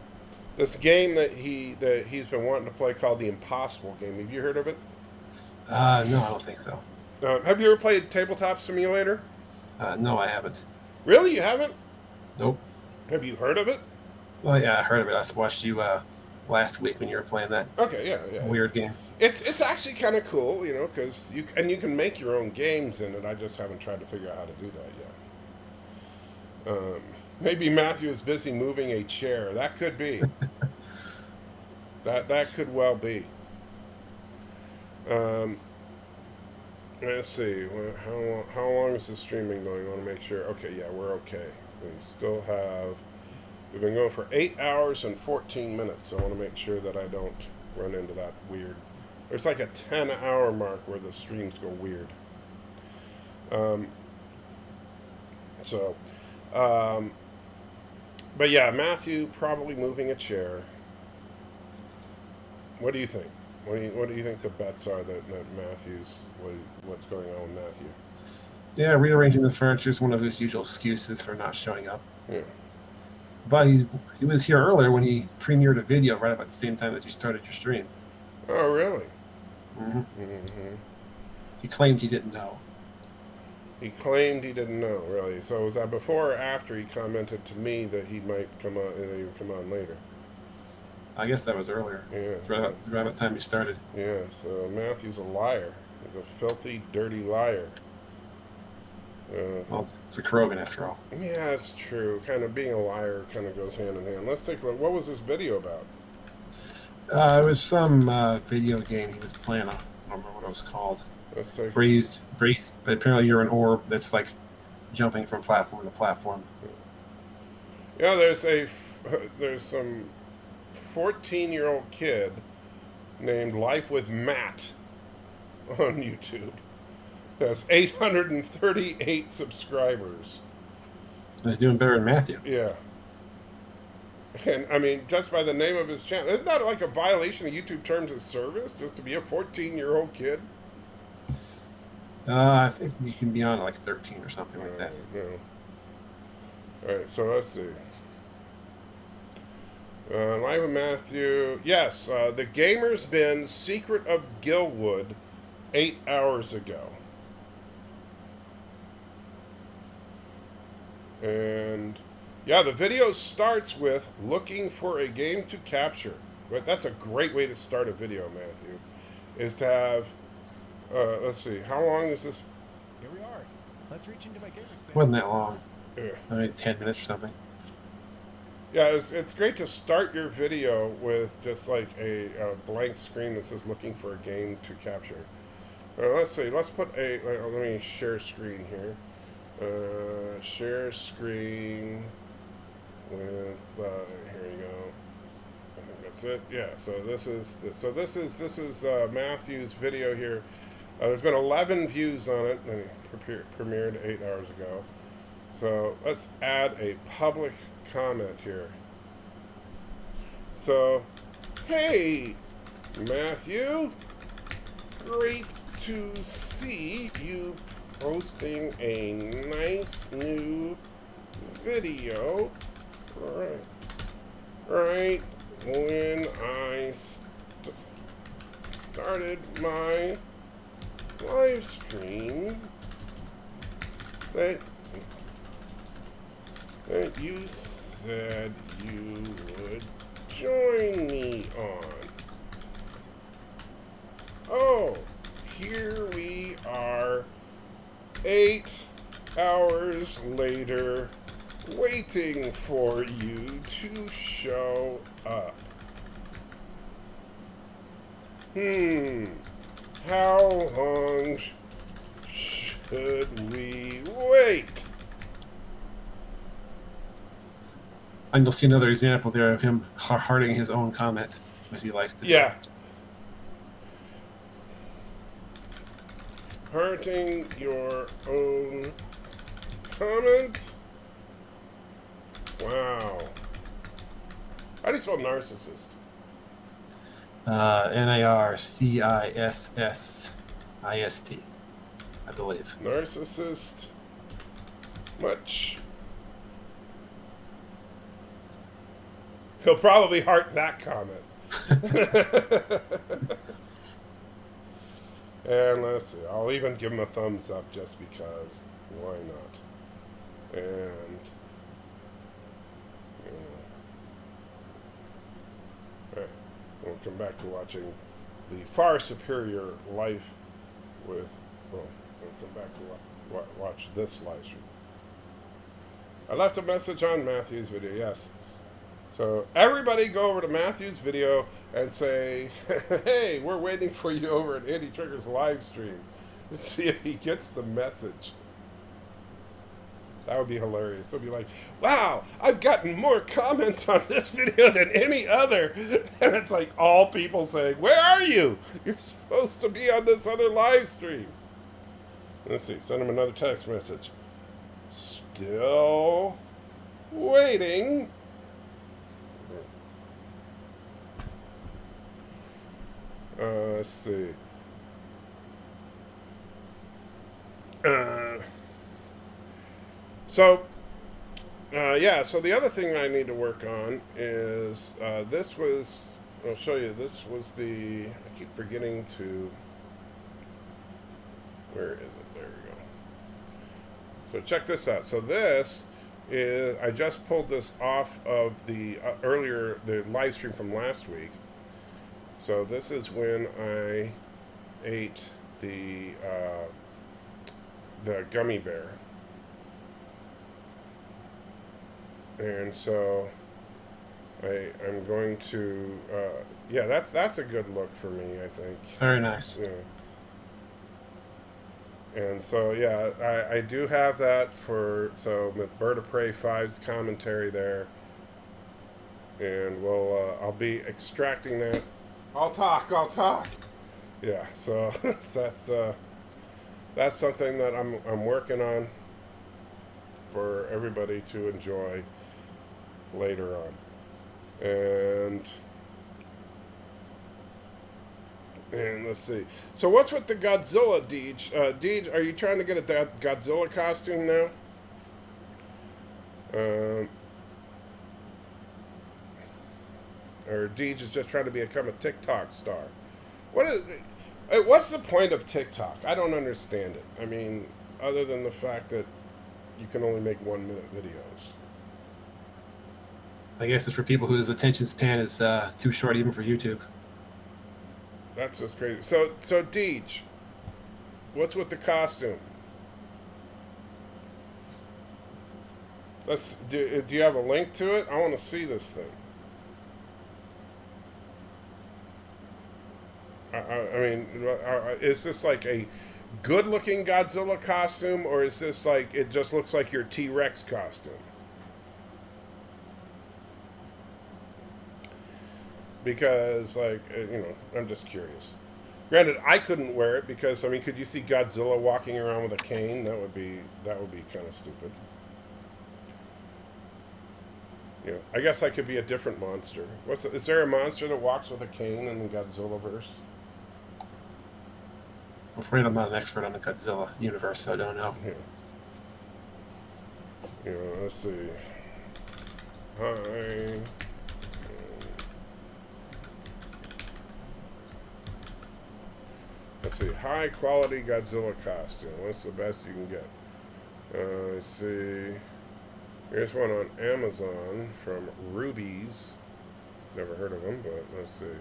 [SPEAKER 1] this game that he's been wanting to play called the Impossible Game. Have you heard of it?
[SPEAKER 10] No, I don't think so.
[SPEAKER 1] Have you ever played Tabletop Simulator?
[SPEAKER 10] No, I haven't.
[SPEAKER 1] Really? You haven't?
[SPEAKER 10] Nope.
[SPEAKER 1] Have you heard of it?
[SPEAKER 10] Oh yeah, I heard of it. I watched you last week when you were playing that.
[SPEAKER 1] Okay, yeah.
[SPEAKER 10] Weird game.
[SPEAKER 1] It's actually kind of cool, because you can make your own games in it. I just haven't tried to figure out how to do that yet. Maybe Matthew is busy moving a chair. That could be. that could well be. Let's see. How long is the streaming going? I want to make sure. Okay, yeah, we're okay. We've been going for 8 hours and 14 minutes. I want to make sure that I don't run into that weird. There's like a 10-hour mark where the streams go weird. But yeah, Matthew probably moving a chair. What do you think? What do you think the bets are that Matthew's what's going on with Matthew?
[SPEAKER 10] Yeah, rearranging the furniture is one of his usual excuses for not showing up.
[SPEAKER 1] Yeah.
[SPEAKER 10] But he was here earlier when he premiered a video right about the same time that you started your stream.
[SPEAKER 1] Oh, really?
[SPEAKER 10] Mm-hmm.
[SPEAKER 1] Mm-hmm.
[SPEAKER 10] He claimed he didn't know.
[SPEAKER 1] He claimed he didn't know, really. So was that before or after he commented to me that he might come on, that he would come on later?
[SPEAKER 10] I guess that was earlier.
[SPEAKER 1] Yeah.
[SPEAKER 10] Right about the time you started.
[SPEAKER 1] Yeah, so Matthew's a liar. He's a filthy, dirty liar.
[SPEAKER 10] Well, it's a Krogan after all.
[SPEAKER 1] Yeah, it's true. Kind of being a liar kind of goes hand in hand. Let's take a look. What was this video about?
[SPEAKER 10] It was some video game he was playing it's called.
[SPEAKER 1] Let's take
[SPEAKER 10] Breeze. But apparently you're an orb that's like jumping from platform to platform.
[SPEAKER 1] Yeah, there's some 14-year-old kid named Life with Matt on YouTube. Has 838 subscribers.
[SPEAKER 10] He's doing better than Matthew.
[SPEAKER 1] Yeah. And, I mean, just by the name of his channel, isn't that like a violation of YouTube terms of service, just to be a 14-year-old kid?
[SPEAKER 10] I think you can be on like 13 or something like that.
[SPEAKER 1] No. All right, so let's see. Live with Matthew. Yes, the Gamer's Bin Secret of Gilwood 8 hours ago. And yeah, the video starts with looking for a game to capture. But that's a great way to start a video, Matthew. Is to have, let's see, how long is this?
[SPEAKER 2] Here we are. Let's reach into my gamer's bin.
[SPEAKER 10] It wasn't that long.
[SPEAKER 1] Yeah.
[SPEAKER 10] Maybe 10 minutes or something.
[SPEAKER 1] Yeah, it's great to start your video with just like a blank screen that says looking for a game to capture. Let's see, let's put let me share screen here. Share screen with, here you go. I think that's it. Yeah, so this is Matthew's video here. There's been 11 views on it, and it premiered 8 hours ago. So let's add a public comment here. So, hey, Matthew, great to see you posting a nice new video right when I started my live stream that you said you would join me on. Oh, here we are 8 hours later waiting for you to show up. How long should we wait?
[SPEAKER 10] And you'll see another example there of him hearting his own comment, as he likes to do.
[SPEAKER 1] Yeah. Hearting your own comment? Wow. How do you spell narcissist?
[SPEAKER 10] Narcissist, I believe.
[SPEAKER 1] Narcissist. Much. He'll probably heart that comment. And let's see, I'll even give him a thumbs up just because. Why not? And alright, we'll come back to watching the far superior life with, well, we'll come back to watch this live stream. I left a message on Matthew's video, yes. So everybody go over to Matthew's video and say, hey, we're waiting for you over at Andy Trigger's live stream. Let's see if he gets the message. That would be hilarious. He'll be like, wow, I've gotten more comments on this video than any other. And it's like all people saying, where are you? You're supposed to be on this other live stream. Let's see, send him another text message. Still waiting. Let's see. Yeah, so the other thing I need to work on is, this was, I'll show you, this was I keep forgetting to, where is it? There we go. So check this out. So this is, I just pulled this off of the, the live stream from last week. So this is when I ate the gummy bear. And so I'm going to, yeah, that's a good look for me, I think.
[SPEAKER 10] Very nice.
[SPEAKER 1] Yeah. And so, yeah, I do have that for, so with Bird of Prey 5's commentary there. And I'll be extracting that. I'll talk. Yeah, so that's something that I'm working on for everybody to enjoy later on. And let's see. So what's with the Godzilla, Deej? Deej, are you trying to get a Godzilla costume now? Or Deej is just trying to become a TikTok star? What's the point of TikTok? I don't understand it. I mean, other than the fact that you can only make 1-minute videos.
[SPEAKER 10] I guess it's for people whose attention span is too short even for YouTube.
[SPEAKER 1] That's just crazy. So Deej, what's with the costume? Do you have a link to it? I want to see this thing. I mean, is this like a good-looking Godzilla costume, or is this like it just looks like your T-Rex costume? Because, like, I'm just curious. Granted, I couldn't wear it because, I mean, could you see Godzilla walking around with a cane? That would be kind of stupid. Yeah, I guess I could be a different monster. Is there a monster that walks with a cane in the Godzilla-verse?
[SPEAKER 10] I'm afraid I'm not an expert on the Godzilla universe, so I don't know.
[SPEAKER 1] Yeah, let's see. Hi. Let's see. High quality Godzilla costume. What's the best you can get? Let's see. Here's one on Amazon from Rubies. Never heard of them, but let's see.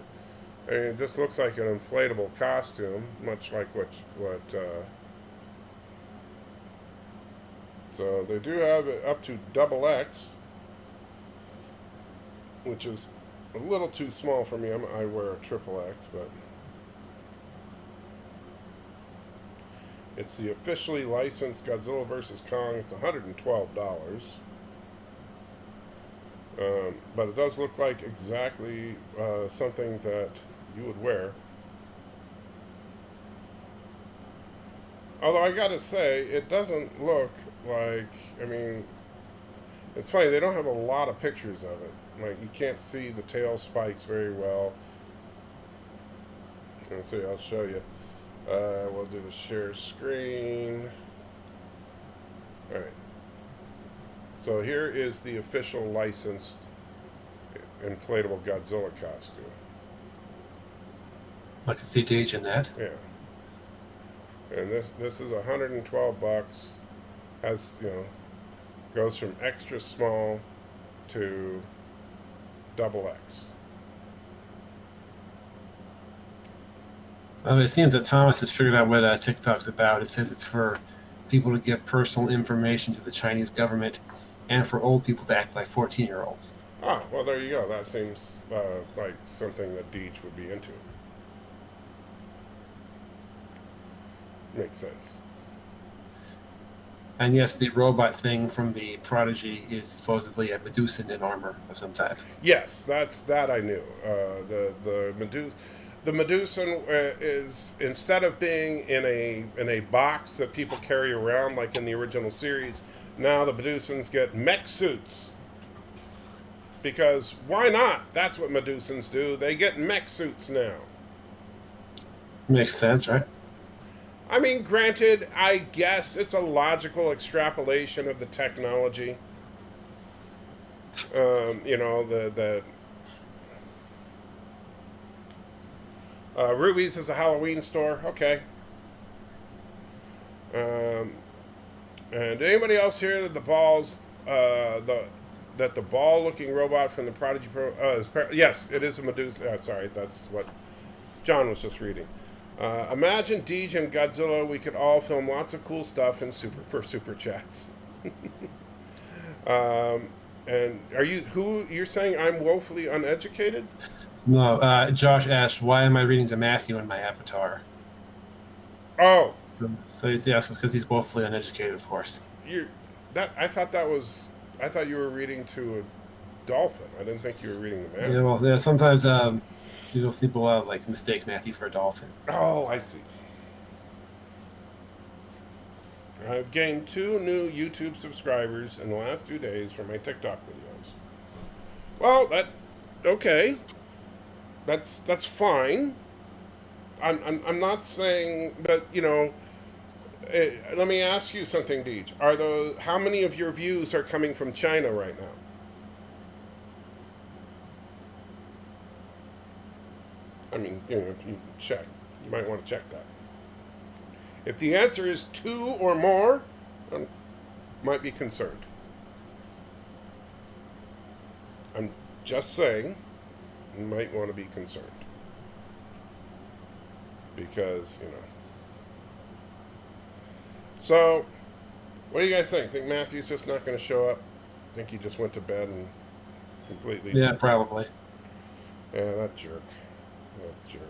[SPEAKER 1] I mean, it just looks like an inflatable costume, much like what so they do have it up to XX, which is a little too small for me. I wear a XXX, but it's the officially licensed Godzilla vs. Kong. It's $112. But it does look like exactly something that you would wear. Although I gotta say, it doesn't look like, I mean, it's funny, they don't have a lot of pictures of it. Like, you can't see the tail spikes very well. Let's see, I'll show you. We'll do the share screen. Alright. So here is the official licensed inflatable Godzilla costume.
[SPEAKER 10] I can see Deej in that.
[SPEAKER 1] Yeah. And this is $112. Has, goes from extra small to XX.
[SPEAKER 10] Well, it seems that Thomas has figured out what TikTok's about. It says it's for people to give personal information to the Chinese government and for old people to act like 14-year-olds.
[SPEAKER 1] Ah, well, there you go. That seems like something that Deej would be into. Makes sense.
[SPEAKER 10] And yes, the robot thing from the Prodigy is supposedly a Medusan in armor of some type.
[SPEAKER 1] Yes, that I knew. The Medusan is, instead of being in a box that people carry around like in the original series, now the Medusans get mech suits. Because why not? That's what Medusans do. They get mech suits now.
[SPEAKER 10] Makes sense, right?
[SPEAKER 1] I mean, granted, I guess it's a logical extrapolation of the technology. Ruby's is a Halloween store. Okay. And anybody else here that the ball-looking robot from the Prodigy yes, it is a Medusa. Sorry, that's what John was just reading. Imagine Deej and Godzilla. We could all film lots of cool stuff for super chats. And you're saying I'm woefully uneducated?
[SPEAKER 10] No, Josh asked, why am I reading to Matthew in my avatar?
[SPEAKER 1] Oh,
[SPEAKER 10] So he's because he's woefully uneducated, of course.
[SPEAKER 1] I thought you were reading to a dolphin. I didn't think you were reading the man.
[SPEAKER 10] Yeah, well, yeah. Sometimes people like mistake Matthew for a dolphin.
[SPEAKER 1] Oh, I see. I've gained 2 new YouTube subscribers in the last 2 days from my TikTok videos. Well, okay. That's fine. I'm not saying that, let me ask you something, Deej. How many of your views are coming from China right now? I mean, if you check, you might want to check that. If the answer is 2 or more, I might be concerned. I'm just saying, you might want to be concerned. Because, So, what do you guys think? Think Matthew's just not going to show up? Think he just went to bed and completely...
[SPEAKER 10] Yeah, probably.
[SPEAKER 1] Yeah, that jerk. That jerk.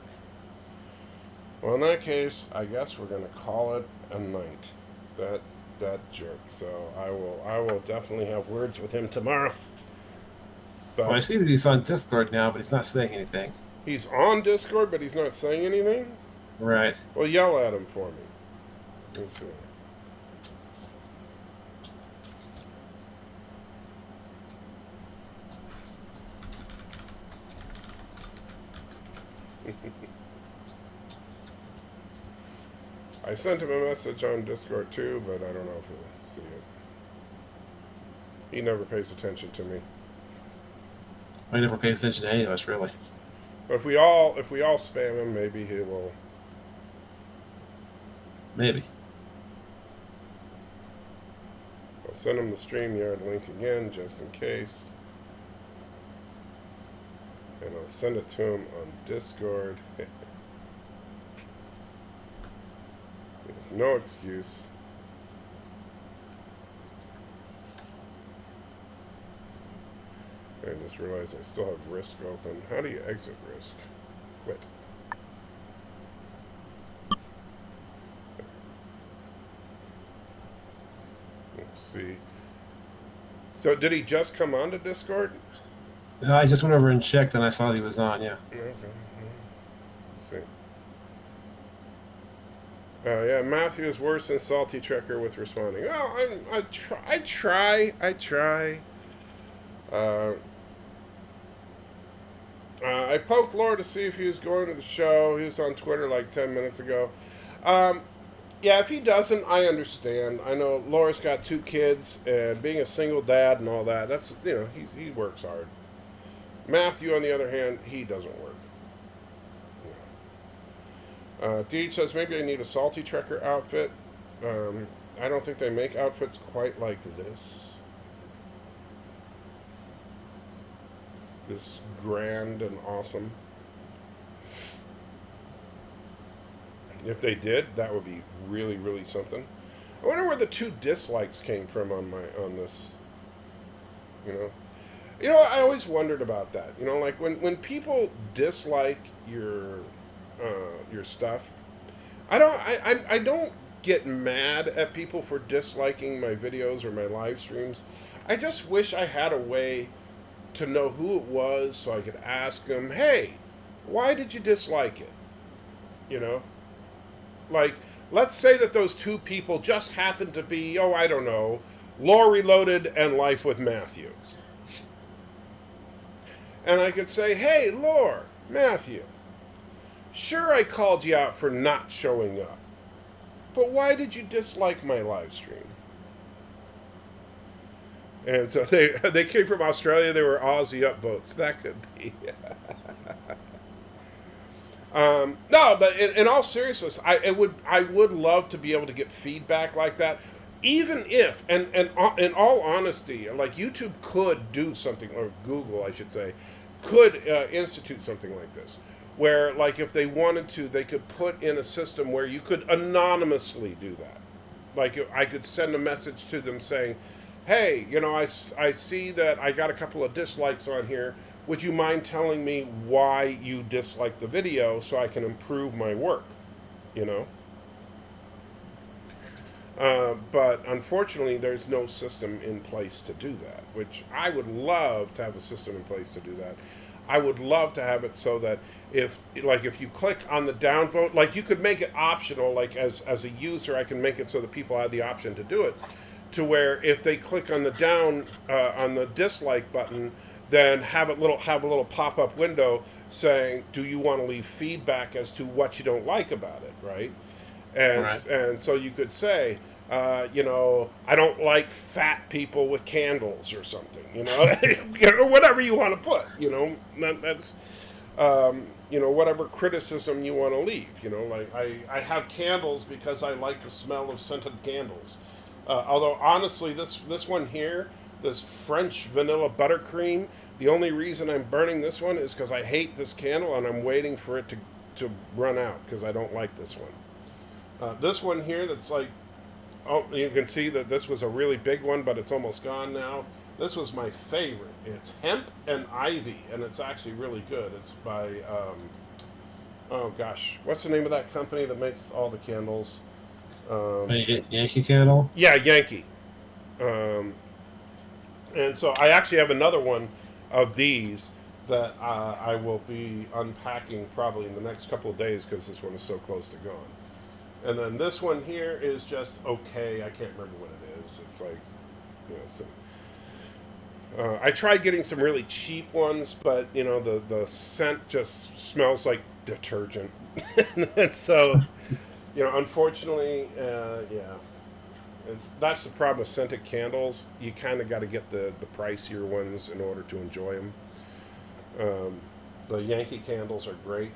[SPEAKER 1] Well, in that case, I guess we're going to call it a night. That jerk. So I will definitely have words with him tomorrow. But
[SPEAKER 10] well, I see that he's on Discord now, but he's not saying anything.
[SPEAKER 1] He's on Discord, but he's not saying anything?
[SPEAKER 10] Right.
[SPEAKER 1] Well, yell at him for me. Let's see. I sent him a message on Discord too, but I don't know if he'll see it. He never pays attention to me.
[SPEAKER 10] He never pays attention to any of us, really.
[SPEAKER 1] But if we all spam him, maybe he will.
[SPEAKER 10] Maybe.
[SPEAKER 1] I'll send him the StreamYard link again, just in case. And I'll send it to him on Discord. There's no excuse. I just realized I still have Risk open. How do you exit Risk? Quit. Let's see. So did he just come onto Discord?
[SPEAKER 10] I just went over and checked, and I saw he was on. Yeah.
[SPEAKER 1] Okay. Let's see. Yeah, Matthew is worse than Salty Trekker with responding. Well, I try. I poked Laura to see if he was going to the show. He was on Twitter like 10 minutes ago. Yeah, if he doesn't, I understand. I know Laura's got 2 kids, and being a single dad and all that, that's, he works hard. Matthew, on the other hand, he doesn't work. Deej says, maybe I need a Salty Trekker outfit. I don't think they make outfits quite like this. This grand and awesome. If they did, that would be really, really something. I wonder where the 2 dislikes came from on this. I always wondered about that. Like when people dislike your stuff, I don't get mad at people for disliking my videos or my live streams. I just wish I had a way to know who it was so I could ask them, hey, why did you dislike it? Like, let's say that those 2 people just happened to be, I don't know, Lore Reloaded and Life with Matthew. And I could say, hey, Lore, Matthew, sure I called you out for not showing up, but why did you dislike my live stream? And so they came from Australia. They were Aussie upvotes. That could be. No, but in all seriousness, I would love to be able to get feedback like that. Even if, and in all honesty, like YouTube could do something, or Google, I should say, could institute something like this, where, like, if they wanted to, they could put in a system where you could anonymously do that. Like, I could send a message to them saying, hey, I see that I got a couple of dislikes on here. Would you mind telling me why you disliked the video so I can improve my work? But unfortunately, there's no system in place to do that, which I would love to have a system in place to do that. I would love to have it so that if you click on the downvote, like you could make it optional, like as a user, I can make it so that people have the option to do it, to where if they click on the down on the dislike button, then have a little pop-up window saying, do you want to leave feedback as to what you don't like about it, right? And so you could say, I don't like fat people with candles or something, or whatever you want to put, that's, whatever criticism you want to leave, like I have candles because I like the smell of scented candles. Although honestly, this one here, this French vanilla buttercream, the only reason I'm burning this one is because I hate this candle and I'm waiting for it to run out because I don't like this one. This one here that's like, oh, you can see that this was a really big one, but it's almost gone now. This was my favorite. It's Hemp and Ivy, and it's actually really good. It's by, oh gosh, what's the name of that company that makes all the candles?
[SPEAKER 10] Yankee Candle?
[SPEAKER 1] Yeah, Yankee. And so I actually have another one of these that I will be unpacking probably in the next couple of days because this one is so close to gone. And then this one here is just okay. I can't remember what it is. It's like, I tried getting some really cheap ones, but the scent just smells like detergent. And so, unfortunately, that's the problem with scented candles. You kind of got to get the pricier ones in order to enjoy them. The Yankee candles are great.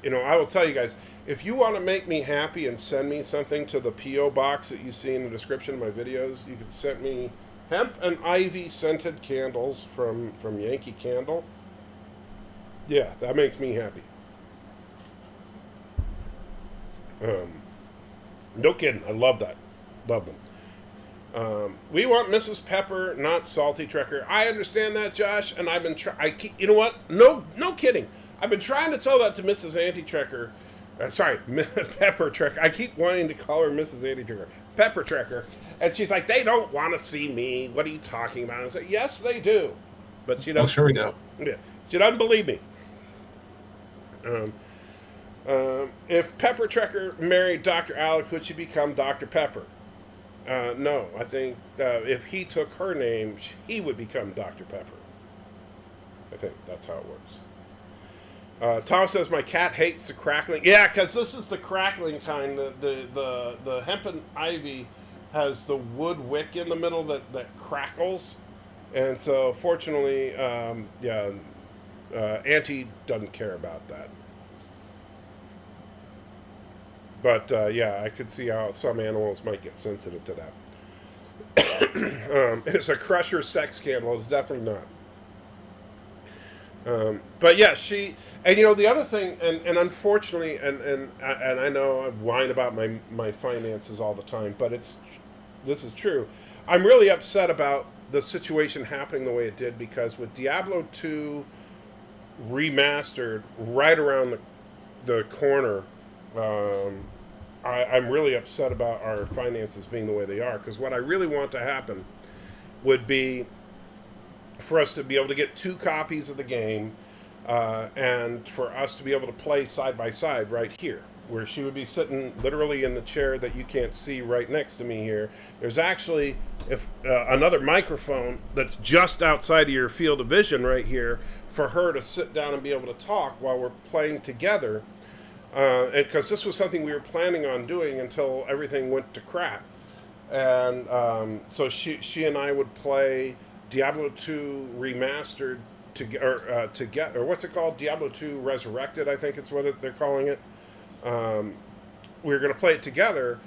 [SPEAKER 1] I will tell you guys, if you want to make me happy and send me something to the P.O. box that you see in the description of my videos, you can send me Hemp and Ivy scented candles from Yankee Candle. Yeah, that makes me happy. No kidding. I love that. Love them. We want Mrs. Pepper, not Salty Trekker. I understand that, Josh, and I've been you know what? No kidding. I've been trying to tell that to Mrs. Anti-Trekker. Pepper Trekker. I keep wanting to call her Mrs. Anti-Trekker. Pepper Trekker. And she's like, they don't want to see me. What are you talking about? And I say, yes, they do. But she doesn't.
[SPEAKER 10] Oh, sure we do.
[SPEAKER 1] Yeah. She doesn't believe me. If Pepper Trekker married Dr. Alec, would she become Dr. Pepper? No. I think if he took her name, he would become Dr. Pepper. I think that's how it works. Tom says, my cat hates the crackling. Yeah, because this is the crackling kind. The Hemp and Ivy has the wood wick in the middle that crackles. And so, fortunately, Auntie doesn't care about that. But, I could see how some animals might get sensitive to that. It's a crusher sex candle. It's definitely not. But yeah, the other thing, and unfortunately, and I know I whine about my finances all the time, but this is true. I'm really upset about the situation happening the way it did, because with Diablo 2 remastered right around the corner, I'm really upset about our finances being the way they are, because what I really want to happen would be for us to be able to get 2 copies of the game, and for us to be able to play side by side right here, where she would be sitting literally in the chair that you can't see right next to me here. There's actually another microphone that's just outside of your field of vision right here for her to sit down and be able to talk while we're playing together, because this was something we were planning on doing until everything went to crap. And so she and I would play Diablo 2 remastered or what's it called? Diablo 2 Resurrected, I think it's what they're calling it. We were going to play it together.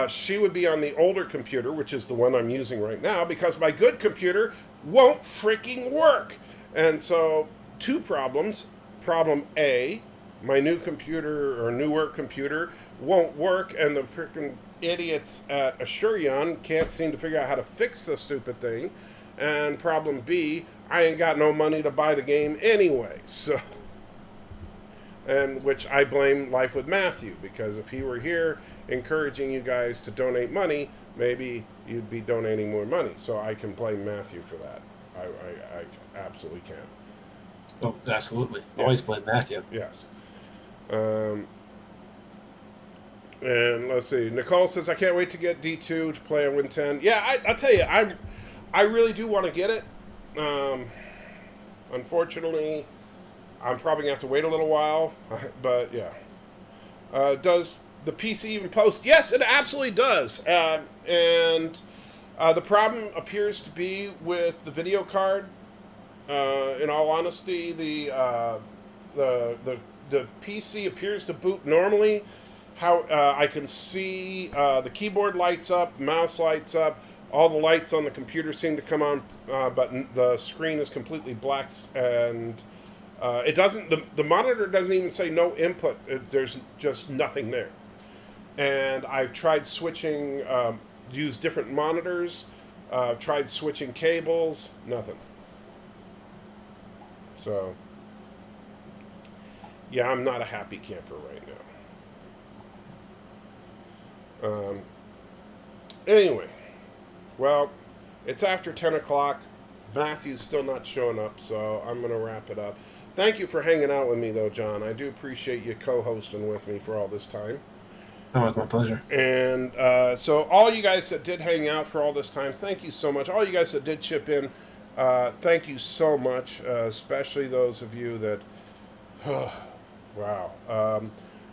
[SPEAKER 1] She would be on the older computer, which is the one I'm using right now, because my good computer won't freaking work. And so, 2 problems. Problem A, my new computer or newer computer won't work, and the freaking idiots at Asurion can't seem to figure out how to fix the stupid thing. And problem B, I ain't got no money to buy the game anyway. So and which I blame Life with Matthew, because if he were here encouraging you guys to donate money, maybe you'd be donating more money. So I can blame Matthew for that. I absolutely can.
[SPEAKER 10] Oh, absolutely. Always blame Matthew.
[SPEAKER 1] Yes. And let's see. Nicole says, I can't wait to get D2 to play on Win 10. Yeah, I'll tell you, I really do want to get it. Unfortunately, I'm probably going to have to wait a little while. But, yeah. Does the PC even post? Yes, it absolutely does. And the problem appears to be with the video card. In all honesty, the PC appears to boot normally. How I can see the keyboard lights up, mouse lights up, all the lights on the computer seem to come on, but the screen is completely black, and it doesn't. The monitor doesn't even say no input. There's just nothing there. And I've tried switching, use different monitors. Tried switching cables, nothing. So, yeah, I'm not a happy camper right now. Anyway, well, it's after 10 o'clock. Matthew's still not showing up, so I'm going to wrap it up. Thank you for hanging out with me, though, John. I do appreciate you co-hosting with me for all this time.
[SPEAKER 10] That was my pleasure.
[SPEAKER 1] And so all you guys that did hang out for all this time, thank you so much. All you guys that did chip in, thank you so much, especially those of you that, wow.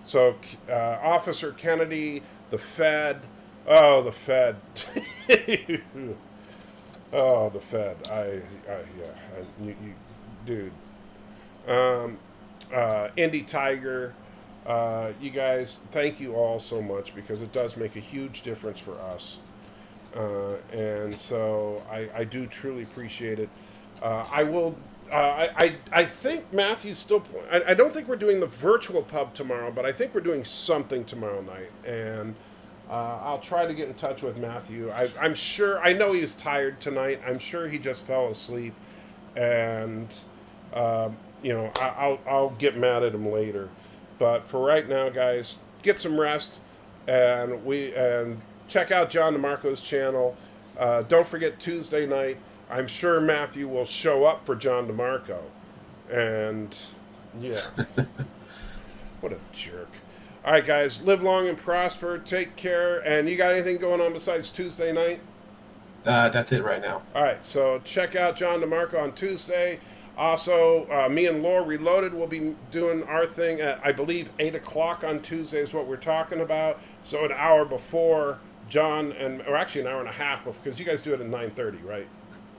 [SPEAKER 1] So Officer Kennedy, the Fed, oh, the Fed. Oh, the Fed. Dude. Indie Tiger. You guys, thank you all so much, because it does make a huge difference for us. And so I do truly appreciate it. I think Matthew's still, I don't think we're doing the virtual pub tomorrow, but I think we're doing something tomorrow night. And I'll try to get in touch with Matthew. I'm sure, I know he was tired tonight. I'm sure he just fell asleep. And, you know, I'll get mad at him later. But for right now, guys, get some rest, and check out John DeMarco's channel. Don't forget Tuesday night. I'm sure Matthew will show up for John DeMarco. And, yeah. What a jerk. All right, guys, live long and prosper. Take care. And you got anything going on besides Tuesday night?
[SPEAKER 10] That's it right now.
[SPEAKER 1] All right, so check out John DeMarco on Tuesday. Also, me and Lore Reloaded will be doing our thing at, I believe, 8 o'clock on Tuesday is what we're talking about. So an hour before John, or actually an hour and a half, because you guys do it at 9:30, right?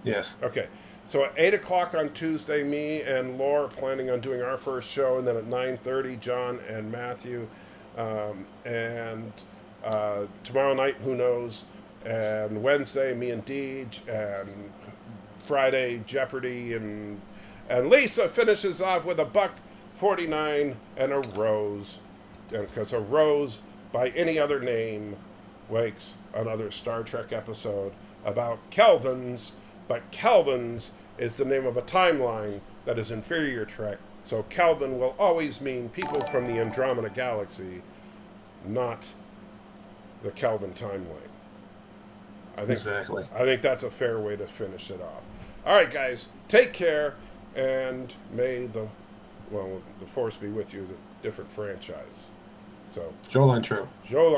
[SPEAKER 10] Yes.
[SPEAKER 1] Okay. So at 8 o'clock on Tuesday, me and Lore are planning on doing our first show, and then at 9:30, John and Matthew. And tomorrow night, who knows? And Wednesday, me and Deej, and Friday, Jeopardy, and Lisa finishes off with a $1.49 and a rose. And because a rose, by any other name, wakes another Star Trek episode about Kelvins, but Kelvins is the name of a timeline that is inferior Trek. So Kelvin will always mean people from the Andromeda Galaxy, not the Kelvin timeline.
[SPEAKER 10] Exactly.
[SPEAKER 1] I think that's a fair way to finish it off. All right, guys, take care, and may the Force be with you is a different franchise. So,
[SPEAKER 10] Joel and True.
[SPEAKER 1] Joel